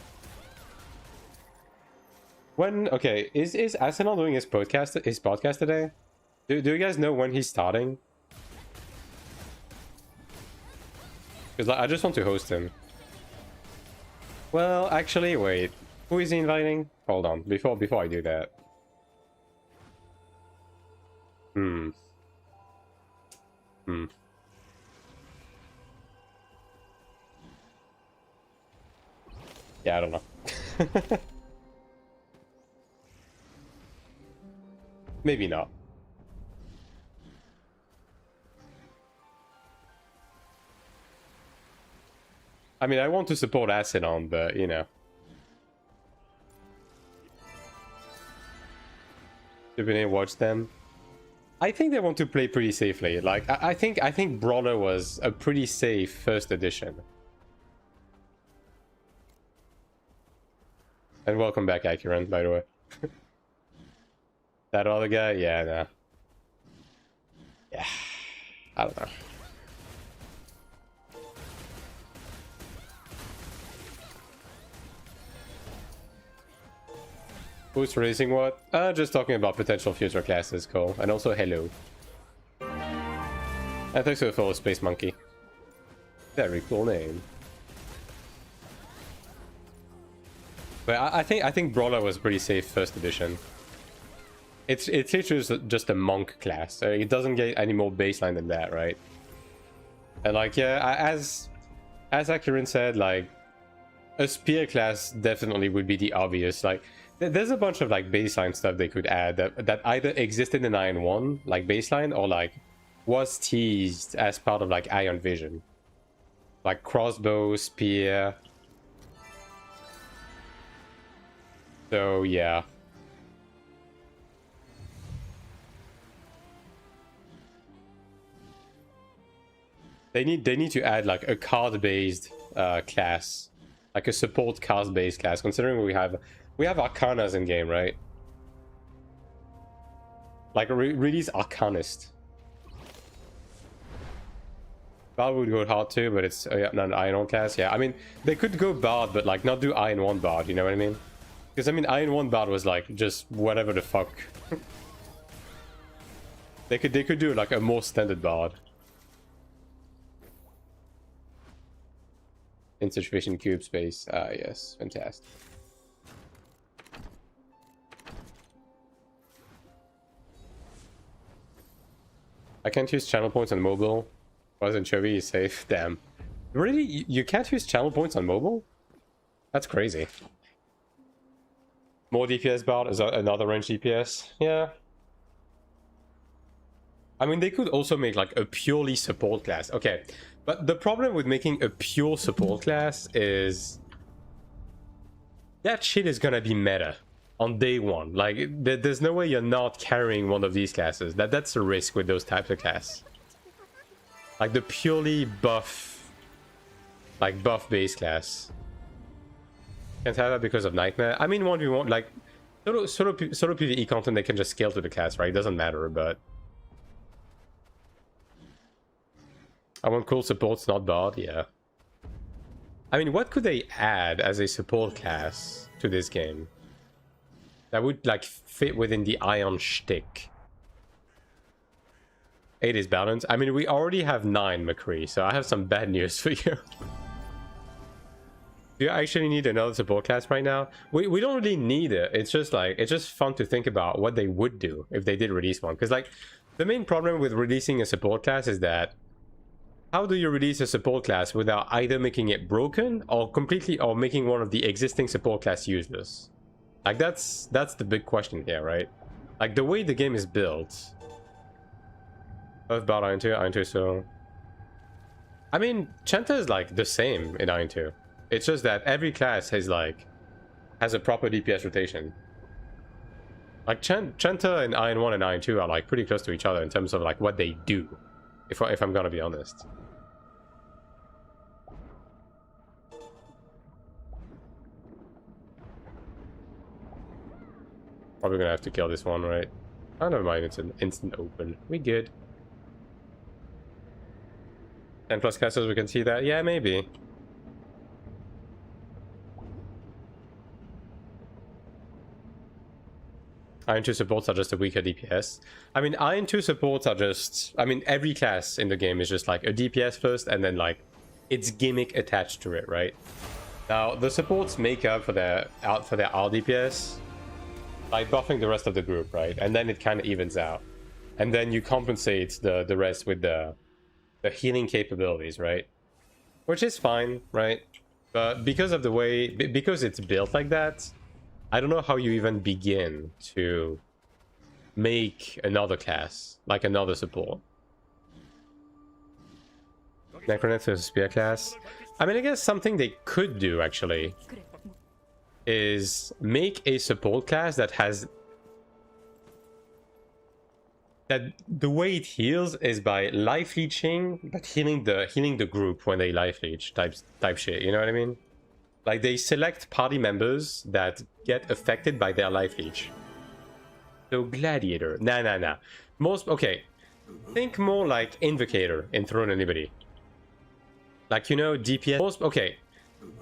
When, okay, is Arsenal doing his podcast today? Do you guys know when he's starting? Because like, I just want to host him. Well, actually, wait. Who is he inviting? Hold on, before I do that. Yeah, I don't know. Maybe not. I mean, I want to support Acidon, but, you know. You've been able to watch them. I think they want to play pretty safely. Like, I think Brawler was a pretty safe first edition. And welcome back, Akiran, by the way. That other guy? Yeah, nah. Yeah. I don't know. Who's raising what? Just talking about potential future classes, Cole. And also, hello. And thanks for the follow, Space Monkey. Very cool name. But I think Brawler was pretty safe first edition. It's literally just a monk class. It doesn't get any more baseline than that, right? And like, yeah, as Akiran said, like, a spear class definitely would be the obvious. Like, there's a bunch of like baseline stuff they could add that either existed in AION1, like baseline, or like was teased as part of like AION Vision. Like crossbow, spear. So yeah. They need to add like a card-based class. Like a support card-based class, considering we have Arcanas in game, right? Like release Arcanist. Bard would go hard too, but it's not an AION class. Yeah, I mean they could go Bard, but like not do AION1 Bard. You know what I mean? Because I mean AION1 Bard was like just whatever the fuck. They could do like a more standard Bard. Insufficient cube space. Ah, yes, fantastic. I can't use channel points on mobile. Wasn't Chovy is safe. Damn. Really? You can't use channel points on mobile? That's crazy. More DPS Bard is another range DPS. Yeah. I mean, they could also make like a purely support class. Okay. But the problem with making a pure support class is that shit is gonna be meta on day one. Like, there's no way you're not carrying one of these classes. That's a risk with those types of class. Like the purely buff, like buff base class. Can't have that because of Nightmare. I mean, 1v1, like solo PvE content, they can just scale to the class, right? It doesn't matter, but I want cool supports, not bard, yeah. I mean, what could they add as a support class to this game that would like fit within the Ion shtick? 8 is balanced. I mean, we already have 9, McCree, so I have some bad news for you. Do you actually need another support class right now? We don't really need it. It's just like, it's just fun to think about what they would do if they did release one. Because like, the main problem with releasing a support class is that how do you release a support class without either making it broken or completely, or making one of the existing support class useless? Like that's the big question here, right? Like the way the game is built. Both about AION2, so I mean, Chenta is like the same in AION2. It's just that every class has a proper DPS rotation. Like Chenta and AION1 and AION2 are like pretty close to each other in terms of like what they do. If I'm gonna be honest. Probably gonna have to kill this one, right? Oh, never mind, it's an instant open. We good. 10 plus castles, we can see that. Yeah, maybe. AION2 supports are just a weaker DPS. I mean, AION2 supports are just... I mean, every class in the game is just like a DPS first and then like its gimmick attached to it, right? Now, the supports make up for their R DPS by buffing the rest of the group, right? And then it kind of evens out. And then you compensate the rest with the healing capabilities, right? Which is fine, right? But because of the way... because it's built like that, I don't know how you even begin to make another class, like another support. Necronet is a spear class. I mean, I guess something they could do, actually, is make a support class that has... that the way it heals is by life leeching, but healing the group when they life leech type shit, you know what I mean? Like, they select party members that get affected by their life leech. So, Gladiator. Nah. Okay. Think more like Invocator in Throne and Liberty. Like, you know, DPS... okay.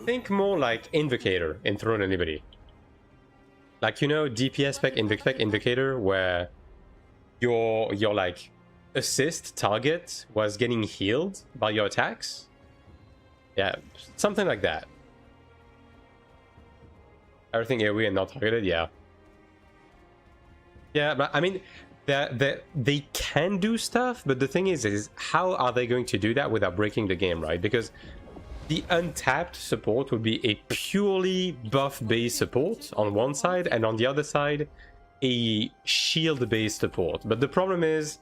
Think more like Invocator in Throne and Liberty. Like, you know, DPS spec Invocator, where your like, assist target was getting healed by your attacks? Yeah, something like that. Everything AoE and not targeted, yeah. Yeah, but I mean, they can do stuff, but the thing is how are they going to do that without breaking the game, right? Because the untapped support would be a purely buff-based support on one side, and on the other side, a shield-based support. But the problem is,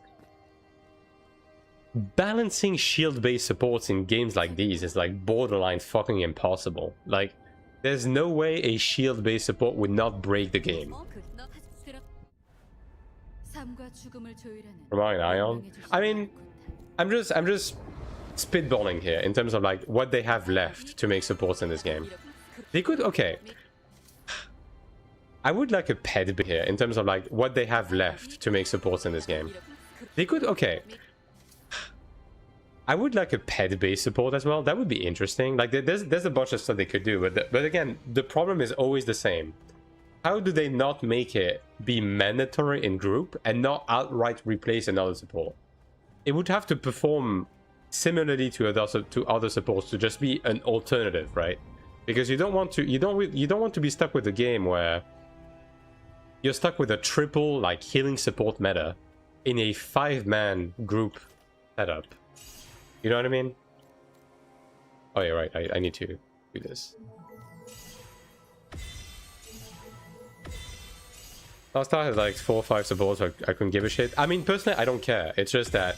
balancing shield-based supports in games like these is like borderline fucking impossible. Like, there's no way a shield-based support would not break the game. From AION. I mean, I'm just spitballing here in terms of like what they have left to make supports in this game. They could, okay. I would like a pet bit here in terms of like what they have left to make supports in this game. They could, okay. I would like a pet-based support as well. That would be interesting. Like, there's a bunch of stuff they could do, but again, the problem is always the same. How do they not make it be mandatory in group and not outright replace another support? It would have to perform similarly to other supports to just be an alternative, right? Because you don't want to be stuck with a game where you're stuck with a triple like healing support meta in a 5-man group setup. You know what I mean? Oh yeah, right. I need to do this. Last time I had like 4 or 5 supports, I couldn't give a shit. I mean, personally, I don't care. It's just that,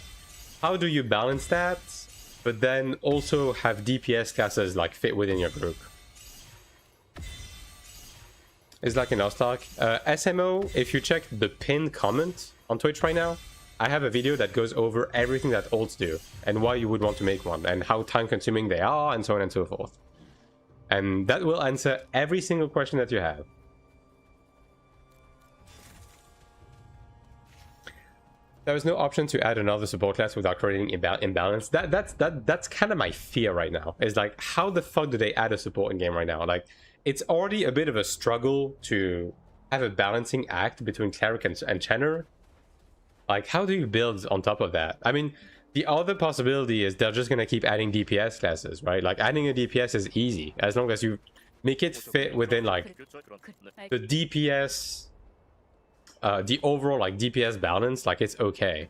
how do you balance that, but then also have DPS classes like fit within your group? is like in Ostalk. SMO, if you check the pinned comment on Twitch right now, I have a video that goes over everything that ults do and why you would want to make one and how time consuming they are and so on and so forth. And that will answer every single question that you have. There is no option to add another support class without creating imbalance. That's kind of my fear right now. Is like, how the fuck do they add a support in game right now? Like, it's already a bit of a struggle to have a balancing act between Cleric and Chenner. Like, how do you build on top of that? I mean, the other possibility is they're just gonna keep adding DPS classes, right? Like, adding a DPS is easy as long as you make it fit within like the DPS. The overall like DPS balance, like it's okay.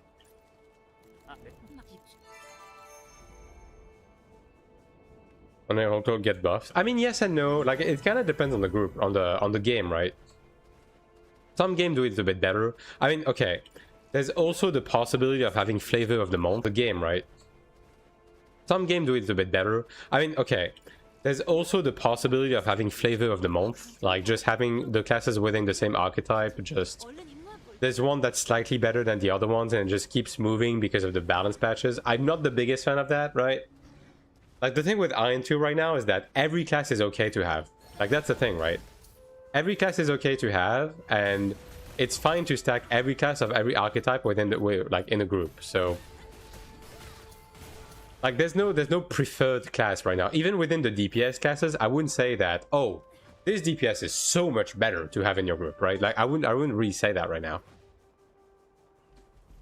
When they all get buffs, I mean, yes and no. Like it kind of depends on the group, on the game, right? Some game do it a bit better. I mean, okay. There's also the possibility of having flavor of the month, the game, right? Some game do it a bit better. I mean, okay. There's also the possibility of having flavor of the month, like just having the classes within the same archetype. Just there's one that's slightly better than the other ones and it just keeps moving because of the balance patches. I'm not the biggest fan of that, right? Like the thing with AION2 right now is that every class is okay to have. Like that's the thing, right? Every class is okay to have, and it's fine to stack every class of every archetype within the like in a group. So like there's no preferred class right now. Even within the DPS classes, I wouldn't say that, oh, this DPS is so much better to have in your group, right? Like I wouldn't really say that right now.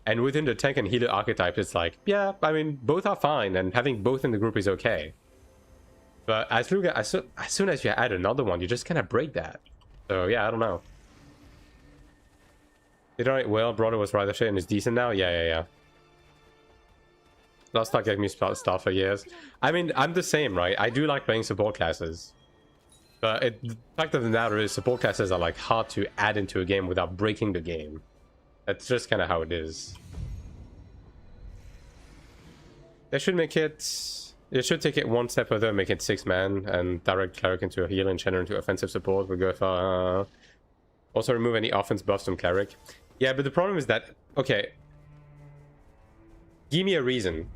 And within the tank and healer archetypes, it's like, yeah, I mean, both are fine, and having both in the group is okay. But as soon as you add another one, you just kind of break that. So yeah, I don't know. Did alright, well, Brother was rather shit and is decent now? Yeah. Last time gave me stuff for years. I mean, I'm the same, right? I do like playing support classes. But the fact of the matter is, support classes are like hard to add into a game without breaking the game. That's just kind of how it is. They should make it... They should take it one step further and make it 6-man and direct Cleric into a heal and Chenner into offensive support. We'll go for... also remove any offense buffs from Cleric. Yeah, but the problem is that... Okay. Give me a reason.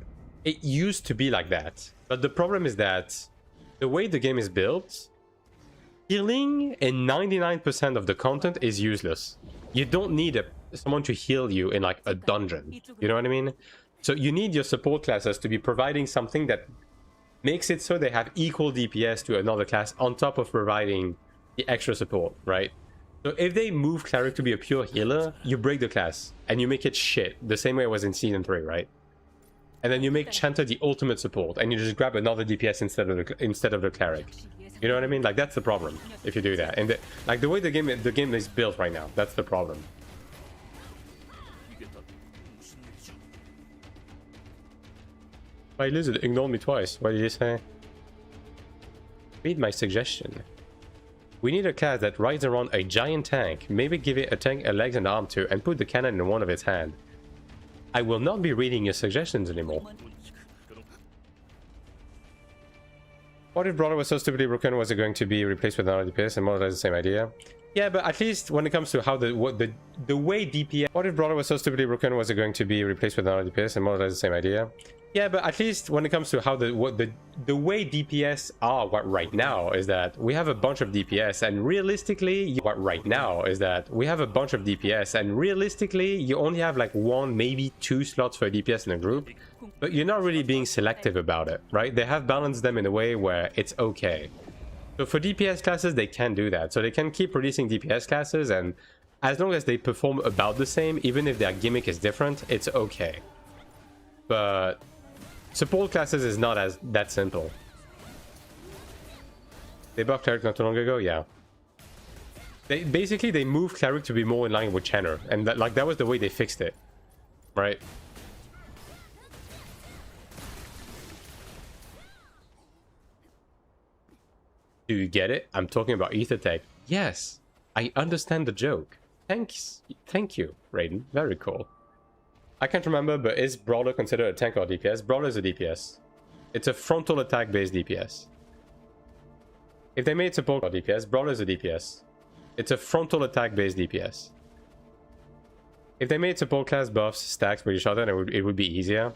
It used to be like that. But the problem is that the way the game is built, healing in 99% of the content is useless. You don't need someone to heal you in like a dungeon. You know what I mean? So you need your support classes to be providing something that makes it so they have equal DPS to another class on top of providing the extra support, right? So if they move Cleric to be a pure healer, you break the class and you make it shit, the same way it was in Season 3, right? And then you make Chanter the ultimate support and you just grab another DPS instead of the Cleric. You know what I mean? Like that's the problem if you do that. And like the way the game is built right now, that's the problem. My lizard ignored me twice. What did you say? Read my suggestion. We need a class that rides around a giant tank. Maybe give it a tank a leg and arm to, and put the cannon in one of its hands. I will not be reading your suggestions anymore. What if Brother was so stupidly broken? Was it going to be replaced with another DPS and more or less the same idea? Yeah, but at least when it comes to how the way DPS... What if Brother was so stupidly broken? Was it going to be replaced with another DPS and more or less the same idea? Yeah, but at least when it comes to how the way DPS are right now is that we have a bunch of DPS, and realistically you only have like 1, maybe 2 slots for DPS in a group, but you're not really being selective about it, right? They have balanced them in a way where it's okay. So for DPS classes, they can do that. So they can keep releasing DPS classes, and as long as they perform about the same, even if their gimmick is different, it's okay. But support classes is not as that simple. They buffed Cleric not too long ago, yeah. They moved Cleric to be more in line with Chenner, and that was the way they fixed it, right? Do you get it? I'm talking about EtherTech. Yes, I understand the joke. Thanks, thank you, Raiden. Very cool. I can't remember, but is Brawler considered a tank or DPS? Brawler is a DPS. It's a frontal attack based DPS. If they made support or DPS, Brawler is a DPS. It's a frontal attack based DPS. If they made support class buffs stacks with each other, then it would be easier.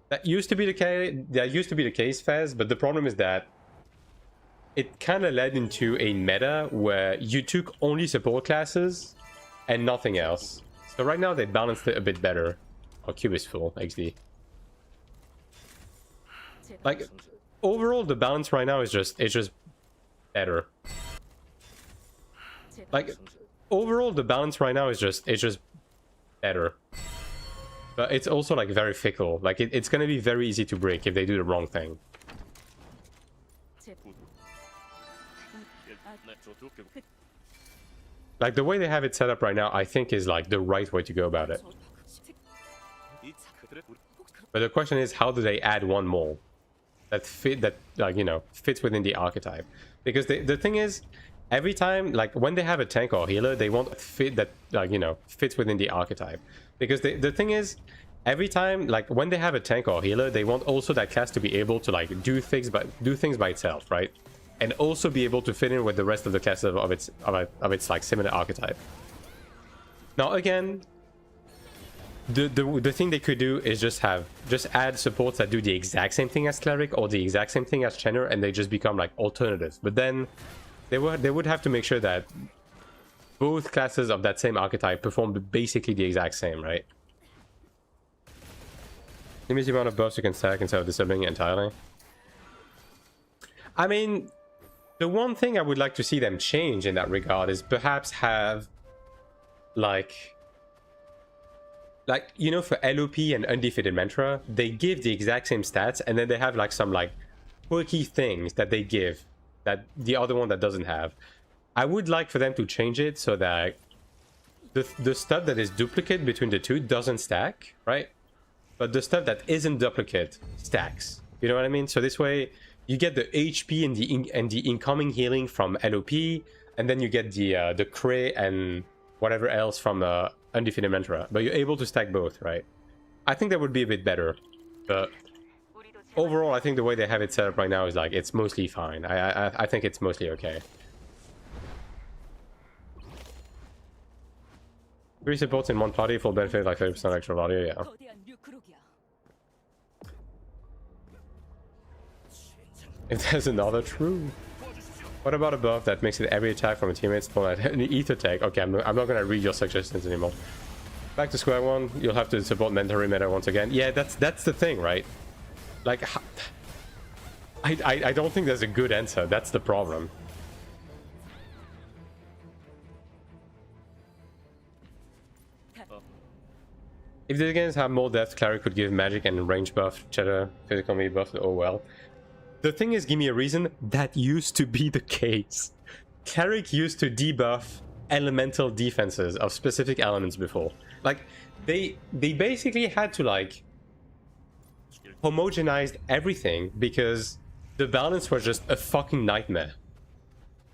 That used to be the case. That used to be the case, Fez. But the problem is that it kind of led into a meta where you took only support classes and nothing else. So right now they balanced it a bit better. Oh, cube is full. XD. Like overall, the balance right now is just better. Like overall, the balance right now is just better. But it's also like very fickle. Like it's gonna be very easy to break if they do the wrong thing. Like the way they have it set up right now, I think is like the right way to go about it. But the question is, how do they add one more that like, you know, fits within the archetype? Because the thing is, every time, like when they have a tank or healer, they want a fit that, like, you know, fits within the archetype. Because the thing is, every time, like when they have a tank or healer, they want also that class to be able to like do things by itself, right? And also be able to fit in with the rest of the classes of its like similar archetype. Now again, the thing they could do is just add supports that do the exact same thing as Cleric or the exact same thing as Chenner, and they just become like alternatives. But then they would have to make sure that both classes of that same archetype perform basically the exact same, right? Limit the amount of buffs you can stack instead of disabling it entirely. I mean, the one thing I would like to see them change in that regard is perhaps have like, you know, for LOP and Undefeated Mantra, they give the exact same stats, and then they have like some like quirky things that they give that the other one that doesn't have. I would like for them to change it so that the stuff that is duplicate between the two doesn't stack, right? But the stuff that isn't duplicate stacks. You know what I mean? So this way you get the HP and the incoming healing from LOP, and then you get the Cray and whatever else from Undefeated Mantra. But you're able to stack both, right? I think that would be a bit better. But overall, I think the way they have it set up right now is like, it's mostly fine. I think it's mostly okay. 3 supports in one party, full benefit, like 30% extra value, yeah. If there's another, true. What about a buff that makes it every attack from a teammate spawn at an ether tag? Okay, I'm not gonna read your suggestions anymore. Back to square one, you'll have to support mentor meta once again. Yeah, that's the thing, right? Like, I don't think there's a good answer. That's the problem. If these games have more depth, Cleric could give magic and range buff, cheddar, physical melee buff, oh well. The thing is, give me a reason. That used to be the case. Cleric used to debuff elemental defenses of specific elements before. Like, they basically had to, like, homogenize everything because the balance was just a fucking nightmare.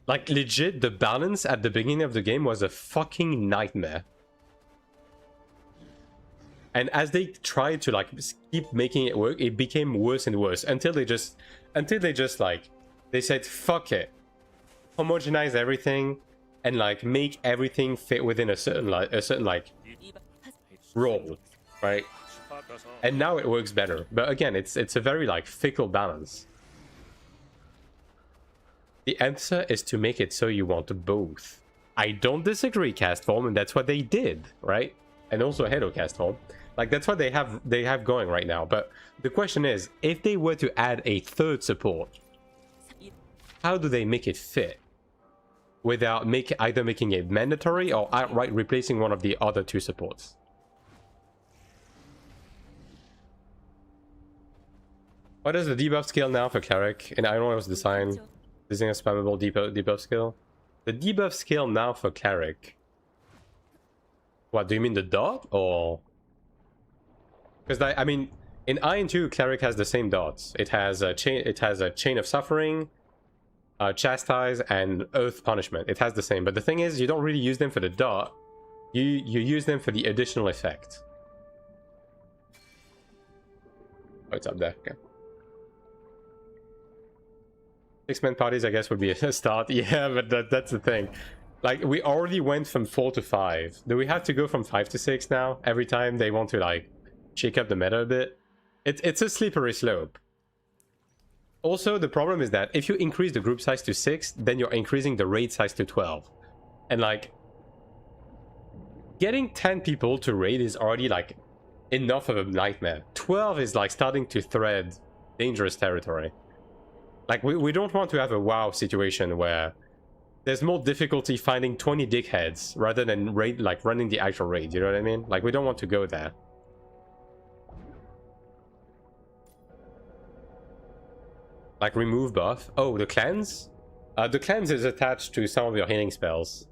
Like, legit, the balance at the beginning of the game was a fucking nightmare. And as they tried to like keep making it work, it became worse and worse until they just like, they said, fuck it, homogenize everything and like make everything fit within a certain like role, right? And now it works better. But again, it's a very like fickle balance. The answer is to make it so you want both. I don't disagree, Castform, and that's what they did, right? And also ahead of Castform. Like, that's what they have going right now. But the question is, if they were to add a third support, how do they make it fit without either making it mandatory or outright replacing one of the other two supports? What is the debuff skill now for Cleric? In AION2 was designed using a spammable debuff skill. The debuff skill now for Cleric. What, do you mean the dot or? Because I mean, in AION2, Cleric has the same dots. It has a chain. It has a chain of suffering, chastise, and earth punishment. It has the same. But the thing is, you don't really use them for the dot. You use them for the additional effect. Oh, it's up there. Okay. 6-man parties, I guess, would be a start. Yeah, but that's the thing. Like, we already went from 4 to 5. Do we have to go from 5 to 6 now? Every time they want to, like, shake up the meta a bit? It's a slippery slope. Also, the problem is that if you increase the group size to 6, then you're increasing the raid size to 12. And, like, getting 10 people to raid is already, like, enough of a nightmare. 12 is, like, starting to thread dangerous territory. Like, we don't want to have a WoW situation where there's more difficulty finding 20 dickheads rather than raid, like, running the actual raid, you know what I mean? Like, we don't want to go there. Like, remove buff. Oh, the cleanse? The cleanse is attached to some of your healing spells.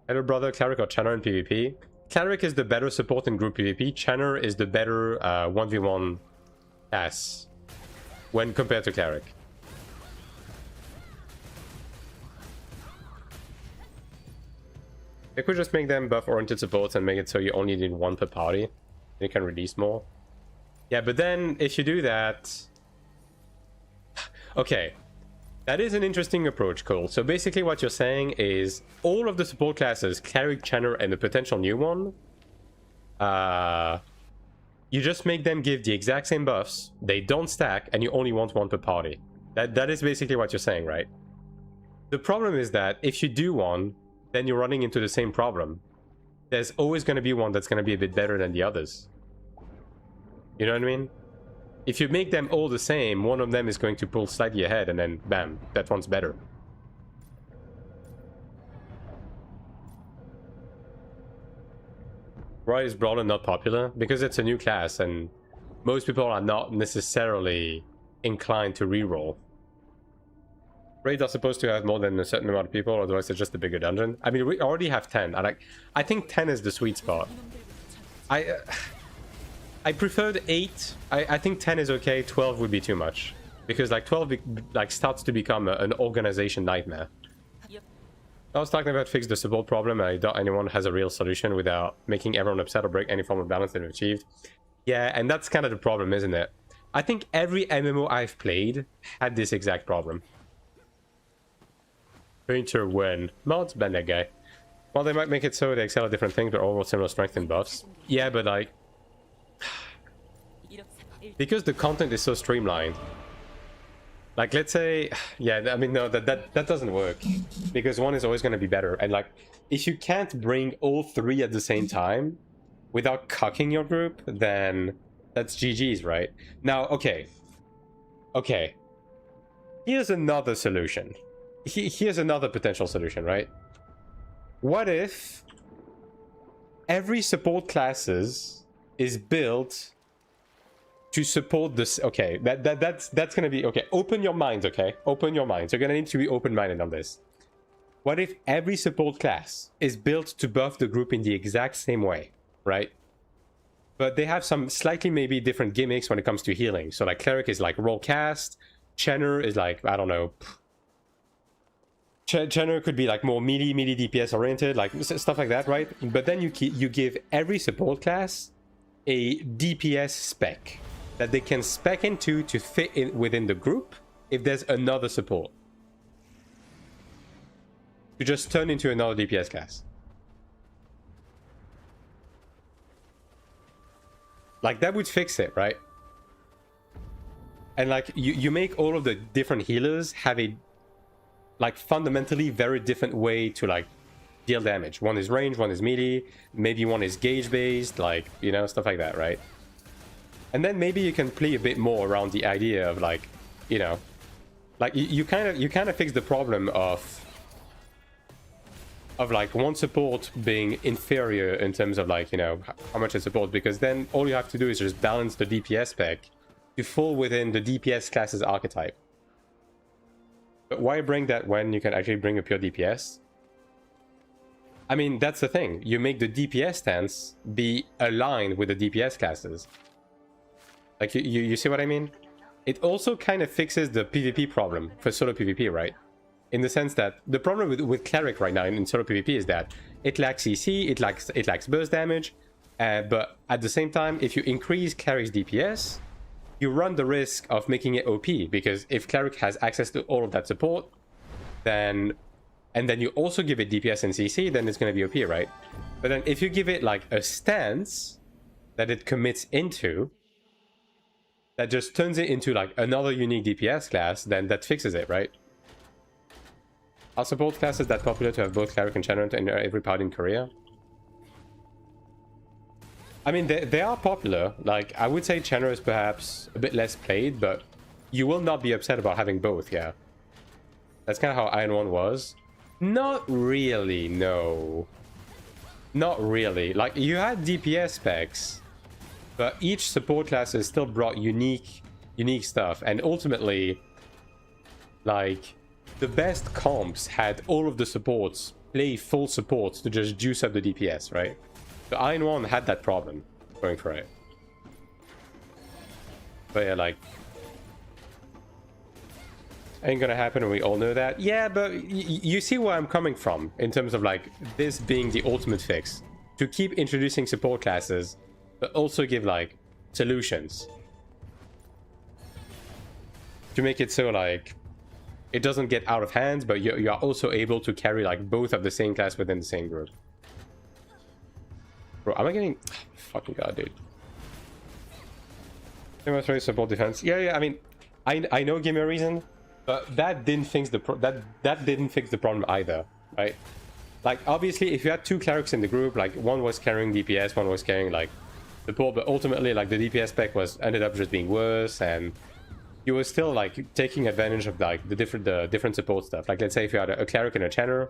Hello, brother. Cleric or Channer in PvP? Cleric is the better support in group PvP. Channer is the better 1v1 pass when compared to Cleric. They could just make them buff-oriented supports and make it so you only need one per party. You can release more. Yeah, but then if you do that... Okay. That is an interesting approach, Cole. So basically what you're saying is all of the support classes, Cleric, Channer, and the potential new one, you just make them give the exact same buffs, they don't stack, and you only want one per party. That is basically what you're saying, right? The problem is that if you do one, then you're running into the same problem. There's always going to be one that's going to be a bit better than the others. You know what I mean? If you make them all the same, one of them is going to pull slightly ahead, and then bam, that one's better. Why is Brawler not popular? Because it's a new class, and most people are not necessarily inclined to reroll. Raids are supposed to have more than a certain amount of people, otherwise it's just a bigger dungeon. I mean, we already have 10. I think 10 is the sweet spot. I preferred 8. I think 10 is okay. 12 would be too much, because like 12 like starts to become an organization nightmare. I was talking about fix the support problem, and I doubt anyone has a real solution without making everyone upset or break any form of balance they've achieved. Yeah, and that's kind of the problem, isn't it? I think every MMO I've played had this exact problem. Painter win. Mods ban that guy. Well, they might make it so they excel at different things, but all similar strength and buffs. Yeah, but like... because the content is so streamlined. Like, let's say... Yeah, I mean, no, that doesn't work. Because one is always going to be better. And like, if you can't bring all three at the same time without cucking your group, then that's GG's, right? Now, okay. Okay. Here's another solution. Here's another potential solution, right? What if every support classes is built to support this? Okay, that's gonna be okay. Open your minds, okay? Open your minds. You're gonna need to be open-minded on this. What if every support class is built to buff the group in the exact same way, right? But they have some slightly maybe different gimmicks when it comes to healing. So like Cleric is like roll cast, Channer is like, I don't know. Channer could be like more melee DPS oriented, like stuff like that, right? But then you give every support class a DPS spec that they can spec into to fit in within the group if there's another support. To just turn into another DPS class. Like, that would fix it, right? And like, you make all of the different healers have a like fundamentally very different way to like deal damage. One is range, one is melee, maybe one is gauge based, like, you know, stuff like that, right? And then maybe you can play a bit more around the idea of like, you know, like you kind of fix the problem of like one support being inferior in terms of like, you know, how much it supports, because then all you have to do is just balance the DPS spec to fall within the DPS class's archetype. But why bring that when you can actually bring a pure DPS? I mean, that's the thing. You make the DPS stance be aligned with the DPS classes. Like, you see what I mean? It also kind of fixes the PvP problem for solo PvP, right? In the sense that the problem with Cleric right now in solo PvP is that it lacks CC, it lacks burst damage, but at the same time, if you increase Cleric's DPS, you run the risk of making it OP, because if Cleric has access to all of that support, then and then you also give it DPS and CC, then it's going to be OP, right? But then if you give it like a stance that it commits into, that just turns it into like another unique DPS class, then that fixes it, right? Are support classes that popular to have both Cleric and Channel in every party in Korea? I mean, they are popular. Like, I would say Channel is perhaps a bit less played, but you will not be upset about having both, yeah. That's kind of how AION2 was. Not really, no. Not really. Like, you had DPS specs, but each support class still brought unique stuff. And ultimately, like, the best comps had all of the supports play full supports to just juice up the DPS, right? So AION2 had that problem going for it. But yeah, like, ain't gonna happen, and we all know that. Yeah, but you see where I'm coming from in terms of like this being the ultimate fix, to keep introducing support classes but also give like solutions to make it so like it doesn't get out of hand, but you are also able to carry like both of the same class within the same group. Bro, am I getting... Oh, fucking god, dude. Support defense. Yeah, I mean, I know, give me a reason, but that didn't fix the that didn't fix the problem either, right? Like, obviously, if you had two clerics in the group, like one was carrying DPS, one was carrying like support, but ultimately, like the DPS spec ended up just being worse, and you were still like taking advantage of like the different support stuff. Like, let's say if you had a cleric and a channeler,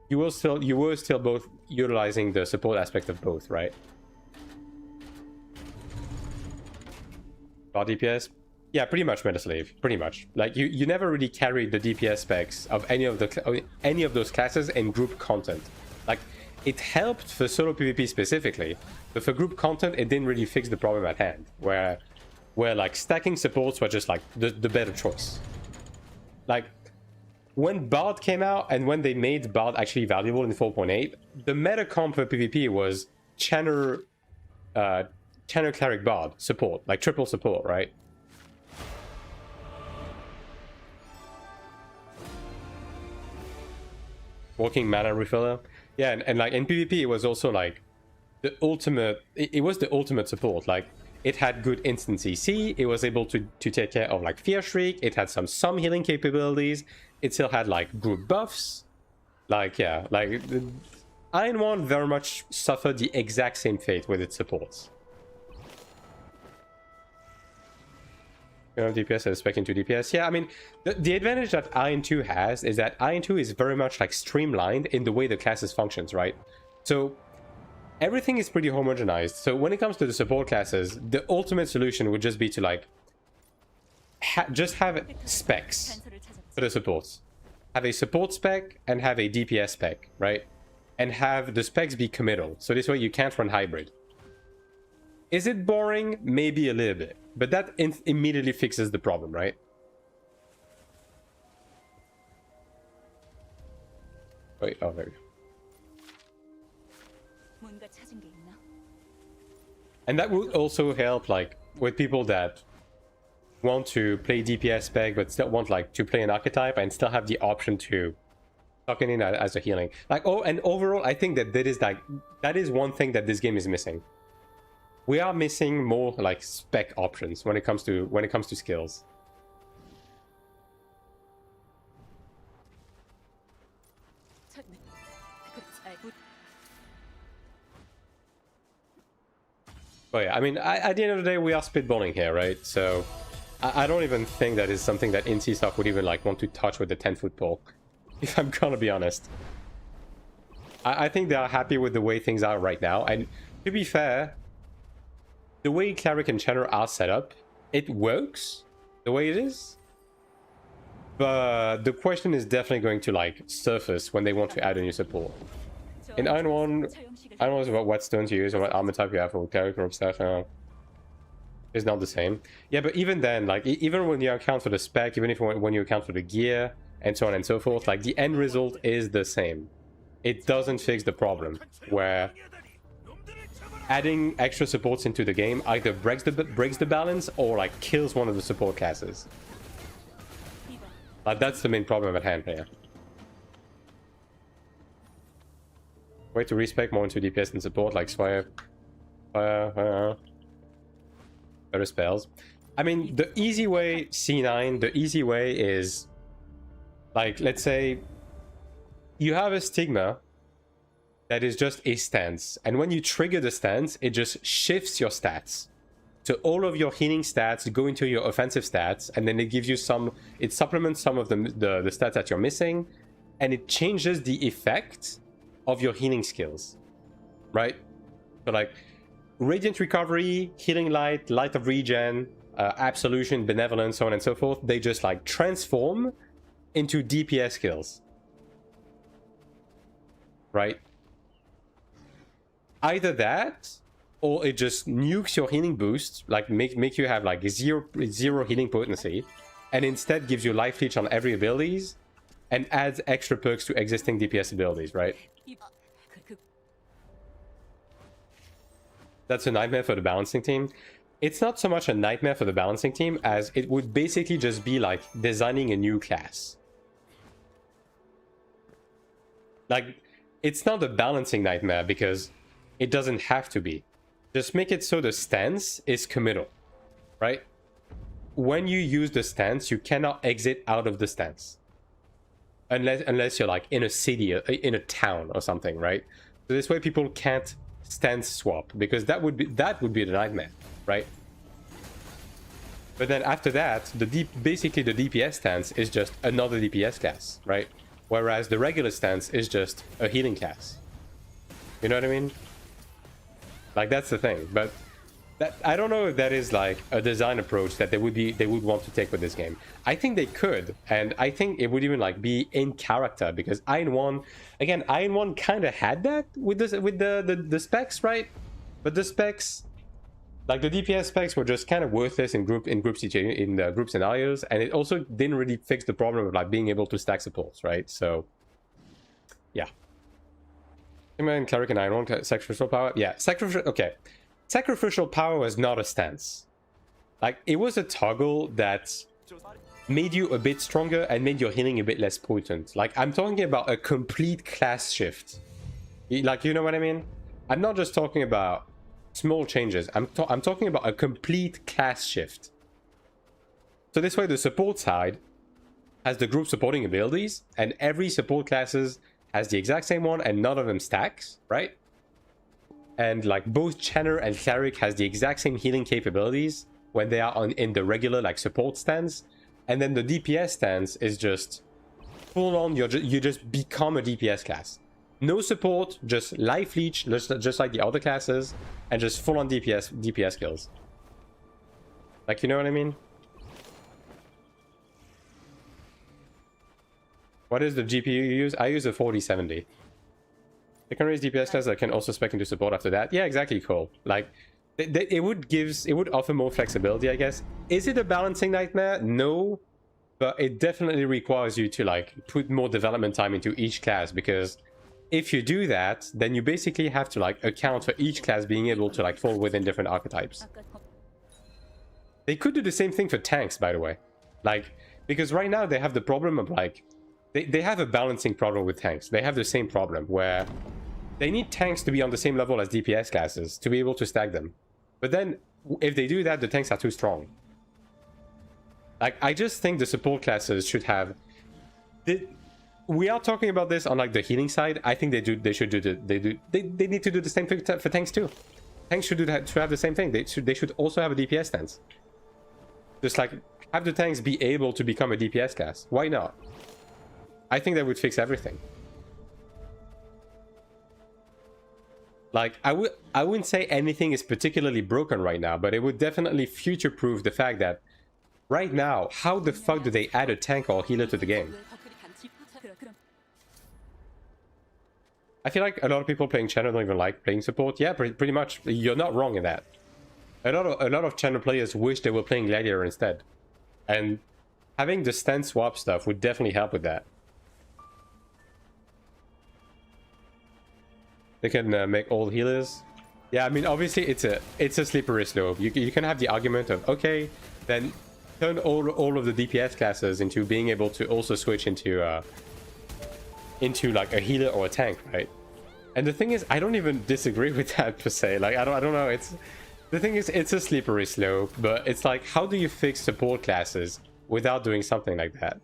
you were still both utilizing the support aspect of both, right? About DPS, yeah, pretty much Meta Slave, pretty much. Like you never really carried the DPS specs of any of those classes in group content. Like, it helped for solo PvP specifically, but for group content, it didn't really fix the problem at hand. Where like stacking supports were just like the better choice. Like, when Bard came out and when they made Bard actually valuable in 4.8, the meta comp for PvP was Channel Cleric Bard support, like triple support, right? Walking mana refiller. Yeah, and like in PvP it was also like the ultimate, it was the ultimate support. Like, it had good instant CC, it was able to take care of like Fear Shriek, it had some healing capabilities, it still had like group buffs. Like, yeah, like AION2 very much suffered the exact same fate with its supports. You know, DPS is spec into DPS. Yeah, I mean, the advantage that AION2 has is that AION2 is very much like streamlined in the way the classes functions, right? So everything is pretty homogenized. So when it comes to the support classes, the ultimate solution would just be to like just have specs for the supports. Have a support spec and have a DPS spec, right? And have the specs be committal. So this way you can't run hybrid. Is it boring? Maybe a little bit. But that immediately fixes the problem, right? Wait, oh, there we go. And that would also help, like, with people that want to play DPS spec but still want, like, to play an archetype and still have the option to tuck it in as a healing. Like, oh, and overall, I think that that is one thing that this game is missing. We are missing more like spec options when it comes to skills. But yeah, I mean, at the end of the day, we are spitballing here, right? So I don't even think that is something that NCSoft would even like want to touch with the 10-foot pole, if I'm gonna be honest. I think they are happy with the way things are right now, and to be fair, the way Cleric and Channel are set up, it works the way it is. But the question is definitely going to like surface when they want to add a new support. In AION2, I don't know what stone to use or what armor type you have for Cleric or stuff. It's not the same. Yeah, but even then, like even when you account for the spec, even if when you account for the gear and so on and so forth, like the end result is the same. It doesn't fix the problem where adding extra supports into the game either breaks the balance or like kills one of the support classes. Like, that's the main problem at hand here. Way to respec more into DPS and support, like swipe, better spells. I mean, the easy way, C9, the easy way is, like, let's say you have a stigma that is just a stance, and when you trigger the stance, it just shifts your stats. So all of your healing stats go into your offensive stats, and then it gives you some, it supplements some of the stats that you're missing, and it changes the effect of your healing skills, right? So like Radiant Recovery, Healing Light, Light of Regen, Absolution, Benevolence, so on and so forth, they just like transform into DPS skills, right? Either that, or it just nukes your healing boost, like make you have like zero healing potency, and instead gives you life leech on every abilities, and adds extra perks to existing DPS abilities, right? That's a nightmare for the balancing team. It's not so much a nightmare for the balancing team as it would basically just be like designing a new class. Like, it's not a balancing nightmare because it doesn't have to be. Just make it so the stance is committal, right? When you use the stance, you cannot exit out of the stance. Unless you're like in a city, in a town or something, right? So this way people can't stance swap, because that would be the nightmare, right? But then after that, basically the DPS stance is just another DPS class, right? Whereas the regular stance is just a healing class. You know what I mean? Like, that's the thing. But that, I don't know if that is like a design approach that they would want to take with this game. I think they could, and I think it would even like be in character, because AION1, again, AION1 kind of had that with the specs, right? But the specs, like the DPS specs, were just kind of worthless in group scenarios, and it also didn't really fix the problem of like being able to stack supports, right? So yeah. Cleric and AION1 sacrificial power. Yeah, okay. Sacrificial power was not a stance. Like, it was a toggle that made you a bit stronger and made your healing a bit less potent. Like, I'm talking about a complete class shift. Like, you know what I mean? I'm not just talking about small changes. I'm talking about a complete class shift. So this way, the support side has the group supporting abilities, and every support classes has the exact same one, and none of them stacks, right? And like both Channer and Cleric has the exact same healing capabilities when they are in the regular like support stance, and then the DPS stance is just full on. You just become a DPS class. No support, just life leech, just like the other classes, and just full on DPS skills. Like, you know what I mean? What is the GPU you use? I use a 4070. They can raise DPS class that can also spec into support after that. Yeah, exactly, cool. Like, it would offer more flexibility, I guess. Is it a balancing nightmare? No, but it definitely requires you to like put more development time into each class, because if you do that, then you basically have to like account for each class being able to like fall within different archetypes. They could do the same thing for tanks, by the way. Like, because right now they have the problem of like, they have a balancing problem with tanks. They have the same problem where they need tanks to be on the same level as DPS classes to be able to stack them. But then, if they do that, the tanks are too strong. Like, I just think the support classes should have... We are talking about this on like the healing side. I think they need to do the same thing for tanks too. Tanks should have the same thing. They should also have a DPS stance. Just like, have the tanks be able to become a DPS class. Why not? I think that would fix everything. Like, I wouldn't say anything is particularly broken right now, but it would definitely future-proof the fact that right now, how the fuck do they add a tank or healer to the game? I feel like a lot of people playing channel don't even like playing support. Yeah, pretty much. You're not wrong in that. A lot of channel players wish they were playing Gladiator instead. And having the stance swap stuff would definitely help with that. They can make all healers. Yeah, I mean, obviously it's a slippery slope. You can have the argument of, okay, then turn all of the DPS classes into being able to also switch into like a healer or a tank, right? And the thing is, I don't even disagree with that per se. Like, I don't know. The thing is, it's a slippery slope, but it's like, how do you fix support classes without doing something like that?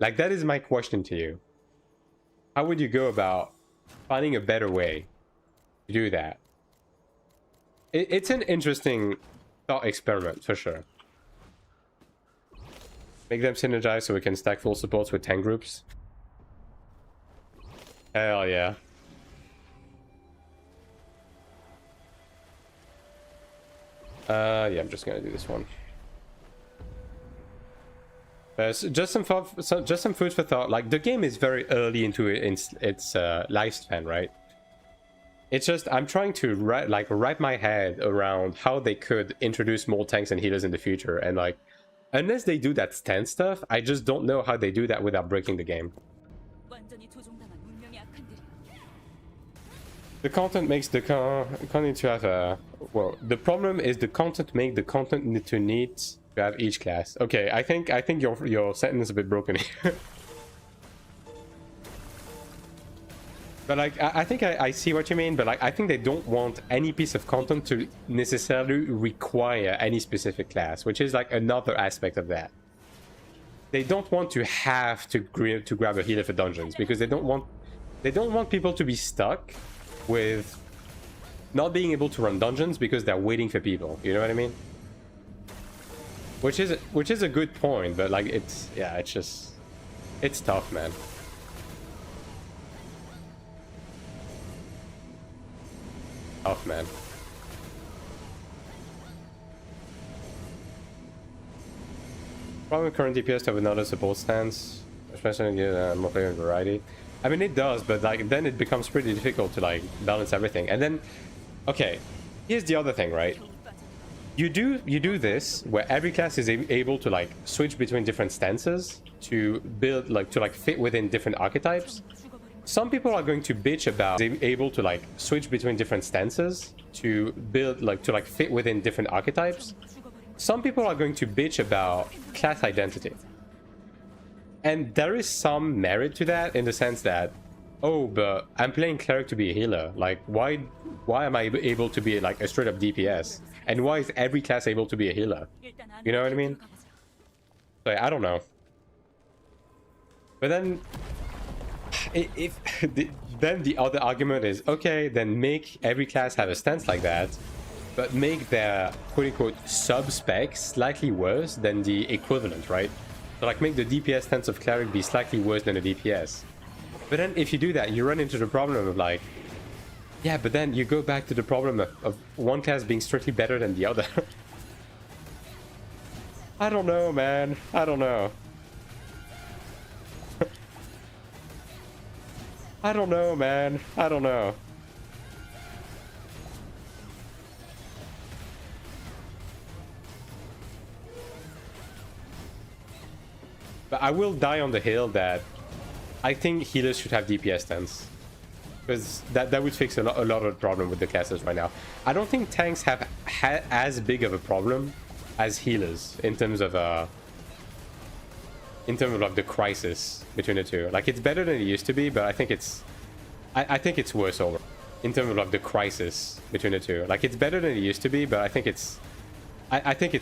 Like, that is my question to you. How would you go about finding a better way to do that? It's an interesting thought experiment, for sure. Make them synergize so we can stack full supports with 10 groups. Hell yeah. Yeah, I'm just gonna do this one. Just some food for thought. Like, the game is very early into its lifespan, right? It's just, I'm trying to wrap my head around how they could introduce more tanks and healers in the future, and like, unless they do that stand stuff, I just don't know how they do that without breaking the game. 완전히 조종당한 운명의 악한들이야. The content makes the content to have a... Well, the problem is the content make the content need to have each class. Okay, I think your sentence is a bit broken here. But like, I think I see what you mean, but like, I think they don't want any piece of content to necessarily require any specific class, which is like another aspect of that. They don't want to have to grab a healer for dungeons, because they don't want people to be stuck with not being able to run dungeons because they're waiting for people. You know what I mean? Which is a good point, but like, it's tough, man. Tough, man. Problem current DPS to have another support stance, especially more player variety. I mean, it does, but like, then it becomes pretty difficult to like balance everything. And then, okay, here's the other thing, right? You do this where every class is able to like switch between different stances to build to fit within different archetypes. Some people are going to bitch about being able to like switch between different stances to build to fit within different archetypes. Some people are going to bitch about class identity. And there is some merit to that in the sense that, oh, but I'm playing Cleric to be a healer. Like, why am I able to be like a straight up DPS? And why is every class able to be a healer? You know what I mean? So I don't know. But then, then the other argument is, okay, then make every class have a stance like that, but make their quote-unquote sub-spec slightly worse than the equivalent, right? So like, make the DPS stance of Cleric be slightly worse than a DPS. But then if you do that, you run into the problem of like, yeah, but then you go back to the problem of one class being strictly better than the other. I don't know, man. I don't know. I don't know, man. I don't know. But I will die on the hill that I think healers should have DPS stance. Because that would fix a lot of the problem with the classes right now. I don't think tanks have as big of a problem as healers in terms of like the crisis between the two. Like, it's better than it used to be, but I think it's worse overall in terms of like the crisis between the two. Like, it's better than it used to be, but I think it's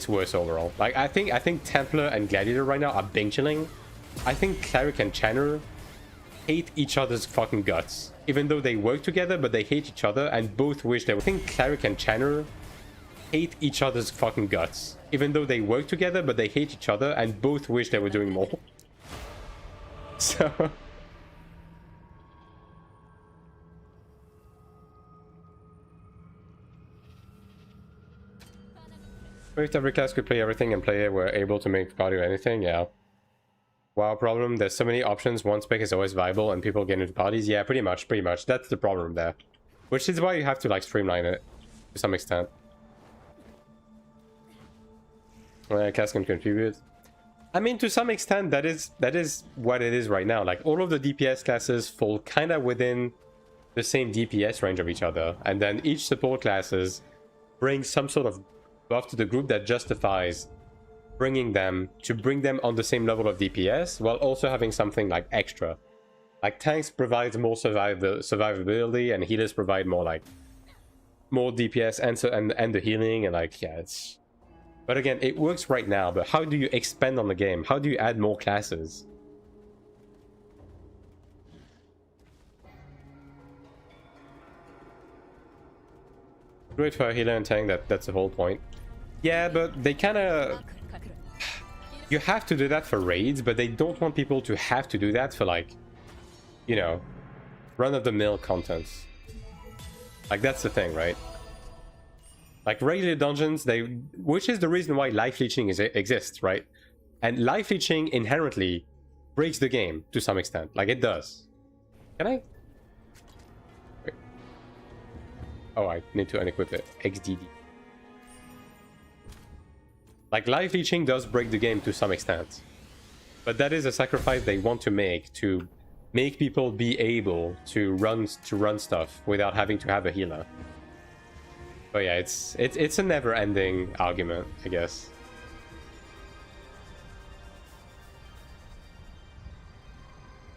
worse overall. Like, I think Templar and Gladiator right now are bing chilling. I think Cleric and Channeler hate each other's fucking guts. Even though they work together, but they hate each other and both wish they were. I think Cleric and Channeler hate each other's fucking guts. Even though they work together, but they hate each other and both wish they were doing more. So... If every class could play everything and player were able to make party or anything, yeah. Wow, problem, there's so many options, one spec is always viable and people get into parties. Yeah, pretty much. That's the problem there. Which is why you have to like streamline it to some extent. Well, class can contribute. I mean, to some extent, that is what it is right now. Like, all of the DPS classes fall kind of within the same DPS range of each other. And then each support classes bring some sort of buff to the group that justifies bring them on the same level of DPS while also having something like extra. Like tanks provide more survivability, and healers provide more like more DPS and the healing, and like yeah, it's. But again, it works right now. But how do you expand on the game? How do you add more classes? Great for a healer and tank. That's the whole point. Yeah, but they kind of. You have to do that for raids, but they don't want people to have to do that for like, you know, run-of-the-mill content. Like that's the thing, right? Like regular dungeons, which is the reason why life leeching exists, right? And life leeching inherently breaks the game to some extent. Like it does. Can I? Wait. Oh, I need to unequip it. XDD. Like life leeching does break the game to some extent. But that is a sacrifice they want to make people be able to run stuff without having to have a healer. But yeah, it's a never-ending argument, I guess.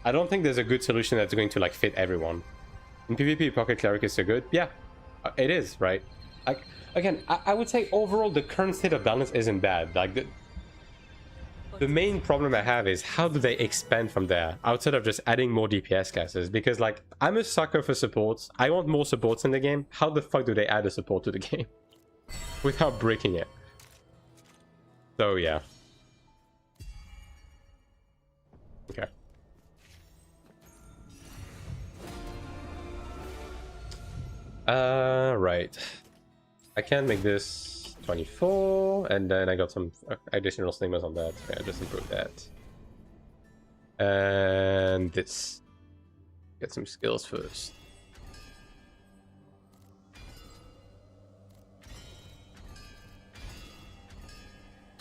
I don't think there's a good solution that's going to like fit everyone. In PvP, Pocket Cleric is so good. Yeah, it is, right? Like again, I would say overall the current state of balance isn't bad. Like the main problem I have is how do they expand from there outside of just adding more DPS classes? Because like I'm a sucker for supports. I want more supports in the game. How the fuck do they add a support to the game without breaking it? So yeah. Okay. Right. I can make this 24, and then I got some additional stigmas on that. Yeah, just improve that. And this. Get some skills first.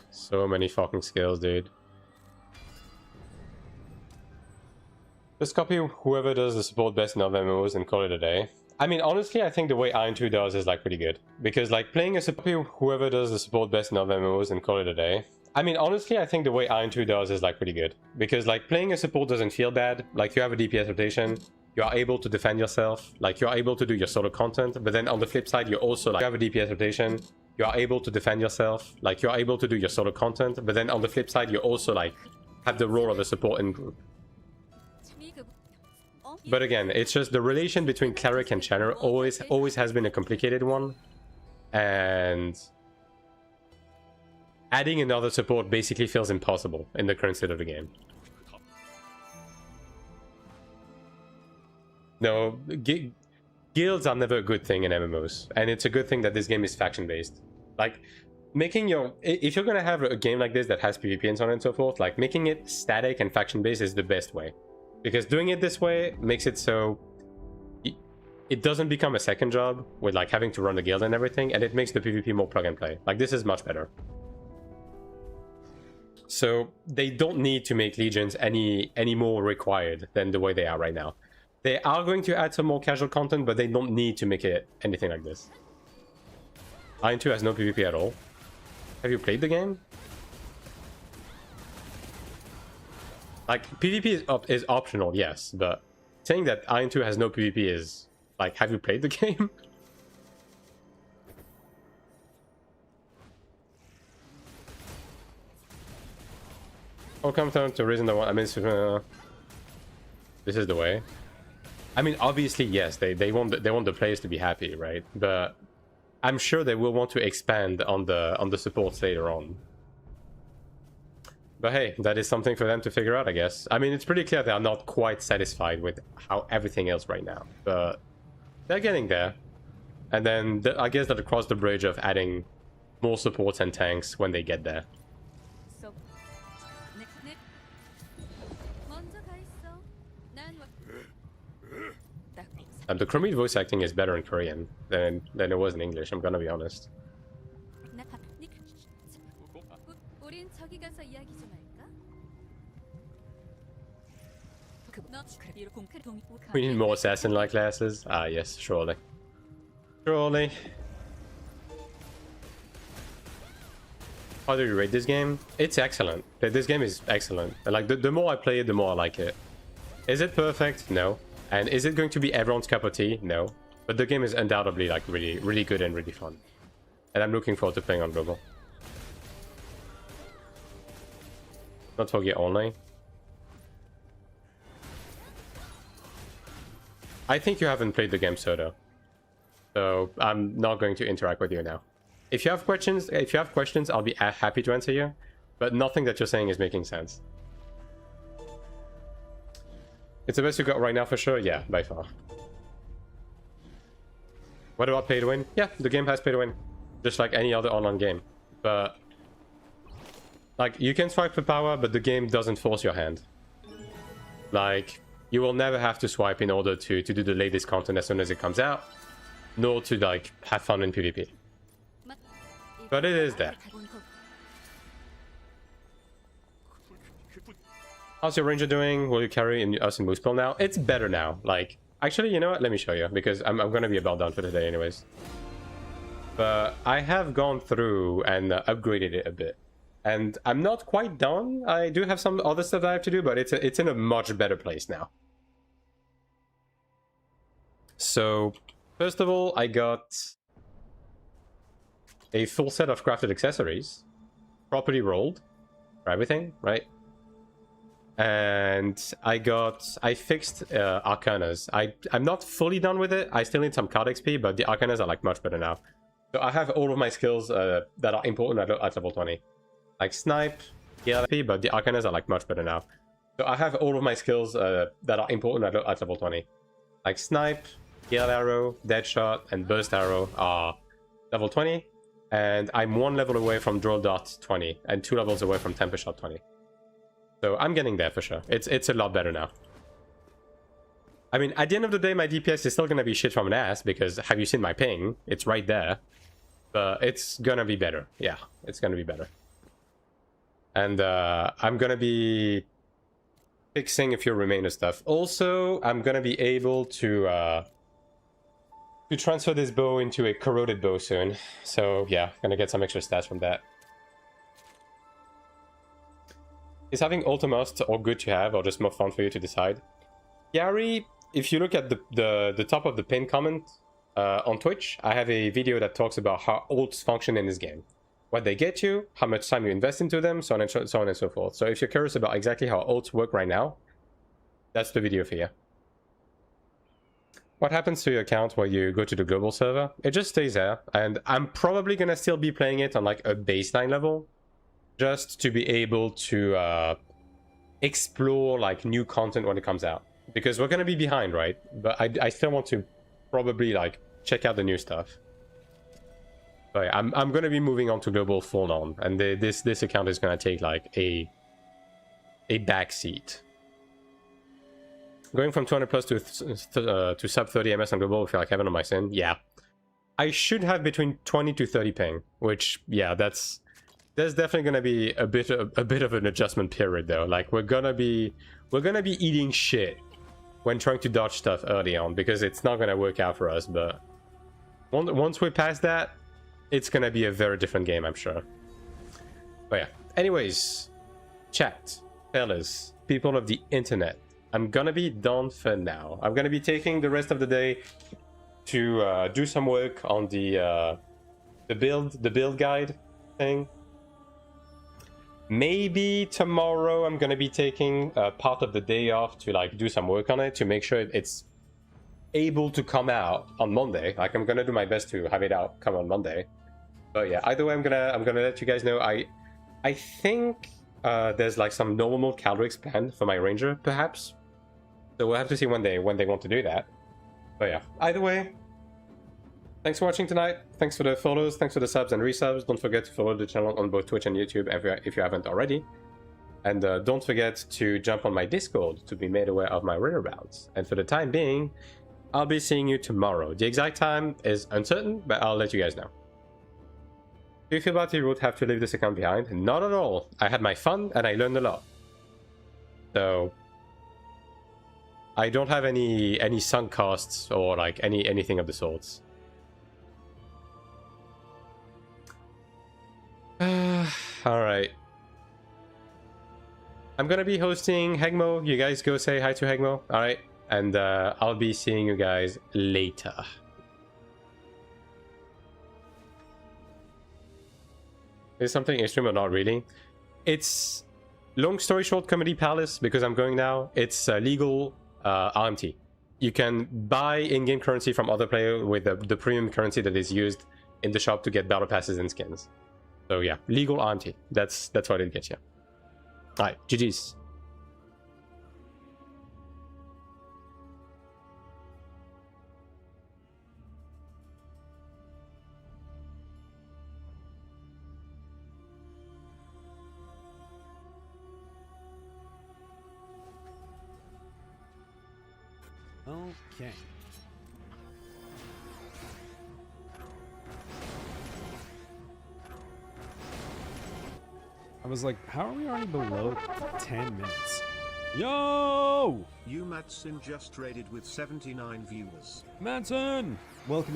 So many fucking skills, dude. Just copy whoever does the support best in other MMOs and call it a day. I mean, honestly, I think the way AION2 does is like pretty good. Because like playing a support, whoever does the support best in other MMOs and call it a day. I mean, honestly, I think the way AION2 does is like pretty good. Because like playing a support doesn't feel bad. Like you have a DPS rotation, you are able to defend yourself. Like you're able to do your solo content. But then on the flip side, you're also like, you have a DPS rotation, you are able to defend yourself. Like you're able to do your solo content. But then on the flip side, you also like have the role of a support in group. But again, it's just the relation between Cleric and Channel always has been a complicated one. And adding another support basically feels impossible in the current state of the game. No, guilds are never a good thing in MMOs. And it's a good thing that this game is faction-based. Like, making your... If you're gonna have a game like this that has PvP and so on and so forth, like, making it static and faction-based is the best way. Because doing it this way makes it so it doesn't become a second job with like having to run the guild and everything, and it makes the PvP more plug and play. Like this is much better. So they don't need to make legions any more required than the way they are right now. They are going to add some more casual content, but they don't need to make it anything like this. AION2 has no PvP at all. Have you played the game? Like, PvP is optional, yes, but saying that AION2 has no PvP is, like, have you played the game? Oh, come down to reason the one. I mean, this is the way. I mean, obviously, yes, they want the players to be happy, right? But I'm sure they will want to expand on the supports later on. But hey, that is something for them to figure out, I guess. I mean, it's pretty clear they are not quite satisfied with how everything else right now, but they're getting there. And then I guess they'll cross the bridge of adding more supports and tanks when they get there. The Chromite voice acting is better in Korean than it was in English, I'm gonna be honest. We need more assassin-like classes. Ah, yes, surely. Surely. How do you rate this game? It's excellent. This game is excellent. Like the more I play it, the more I like it. Is it perfect? No. And is it going to be everyone's cup of tea? No. But the game is undoubtedly like really good and really fun. And I'm looking forward to playing on global. Not for gear only. I think you haven't played the game solo. So I'm not going to interact with you now. If you have questions, I'll be happy to answer you. But nothing that you're saying is making sense. It's the best you got right now for sure? Yeah, by far. What about pay to win? Yeah, the game has pay to win. Just like any other online game. But like, you can swipe for power, but the game doesn't force your hand. Like, you will never have to swipe in order to do the latest content as soon as it comes out. Nor to like have fun in PvP. But it is there. How's your ranger doing? Will you carry us in Moosepole now? It's better now. Like, actually, you know what? Let me show you, because I'm going to be about done for today anyways. But I have gone through and upgraded it a bit. And I'm not quite done. I do have some other stuff that I have to do, but it's in a much better place now. So, first of all, I got a full set of crafted accessories. Properly rolled. For everything, right? And I fixed Arcanas. I'm not fully done with it. I still need some card XP, but the Arcanas are like much better now. So I have all of my skills that are important at level 20. Like Snipe, yeah, but the Arcanas are like much better now. So I have all of my skills that are important at level 20. Like Snipe, Gale Arrow, Deadshot, and Burst Arrow are level 20. And I'm 1 level away from Draw Dot 20, and 2 levels away from Temper Shot 20. So I'm getting there for sure. It's a lot better now. I mean, at the end of the day, my DPS is still gonna be shit from an ass, because have you seen my ping? It's right there. But it's gonna be better. Yeah, it's gonna be better. And I'm gonna be fixing a few remainder stuff. Also, I'm gonna be able to transfer this bow into a corroded bow soon. So yeah, gonna get some extra stats from that. Is having ult a must or good to have, or just more fun for you to decide? Gary, if you look at the top of the pinned comment on Twitch, I have a video that talks about how ults function in this game. What they get you, how much time you invest into them, so on and so forth. So if you're curious about exactly how ults work right now, that's the video for you. What happens to your account when you go to the global server? It just stays there, and I'm probably gonna still be playing it on like a baseline level, just to be able to explore like new content when it comes out, because we're gonna be behind, right? But I still want to probably like check out the new stuff. But yeah, I'm gonna be moving on to global full on, and this account is gonna take like a back seat. Going from 200 plus to sub 30 MS on global, I feel like heaven on my sin. Yeah, I should have between 20 to 30 ping, which yeah, there's definitely gonna be a bit of an adjustment period though. Like we're gonna be eating shit when trying to dodge stuff early on, because it's not gonna work out for us. But once we're past that, it's gonna be a very different game, I'm sure. But yeah, anyways, chat, fellas, people of the internet, I'm gonna be done for now. I'm gonna be taking the rest of the day to do some work on the build guide thing. Maybe tomorrow I'm gonna be taking part of the day off to like do some work on it to make sure it's able to come out on Monday. Like I'm gonna do my best to have it out come on Monday. But yeah, either way, I'm gonna let you guys know. I think there's like some normal calories planned for my ranger, perhaps. So we'll have to see when they want to do that. But yeah, either way, thanks for watching tonight. Thanks for the follows. Thanks for the subs and resubs. Don't forget to follow the channel on both Twitch and YouTube if you haven't already. And don't forget to jump on my Discord to be made aware of my whereabouts. And for the time being, I'll be seeing you tomorrow. The exact time is uncertain, but I'll let you guys know. Do you feel bad you would have to leave this account behind? Not at all. I had my fun and I learned a lot. So I don't have any sunk costs or like anything of the sorts. Alright. I'm gonna be hosting Hegmo. You guys go say hi to Hegmo. All right, and I'll be seeing you guys later. Is something extreme or not really? It's long story short, Comedy Palace, because I'm going now. It's legal RMT. You can buy in-game currency from other players with the premium currency that is used in the shop to get battle passes and skins. So yeah, legal RMT. That's what it gets you. All right, GG's. Okay. I was like, how are we already below 10 minutes? Yo! You Matson just raided with 79 viewers. Manson! Welcome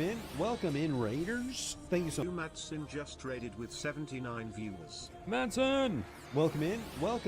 in, Raiders. Thank you so You Matson just raided with 79 viewers. Manson! Welcome in, welcome.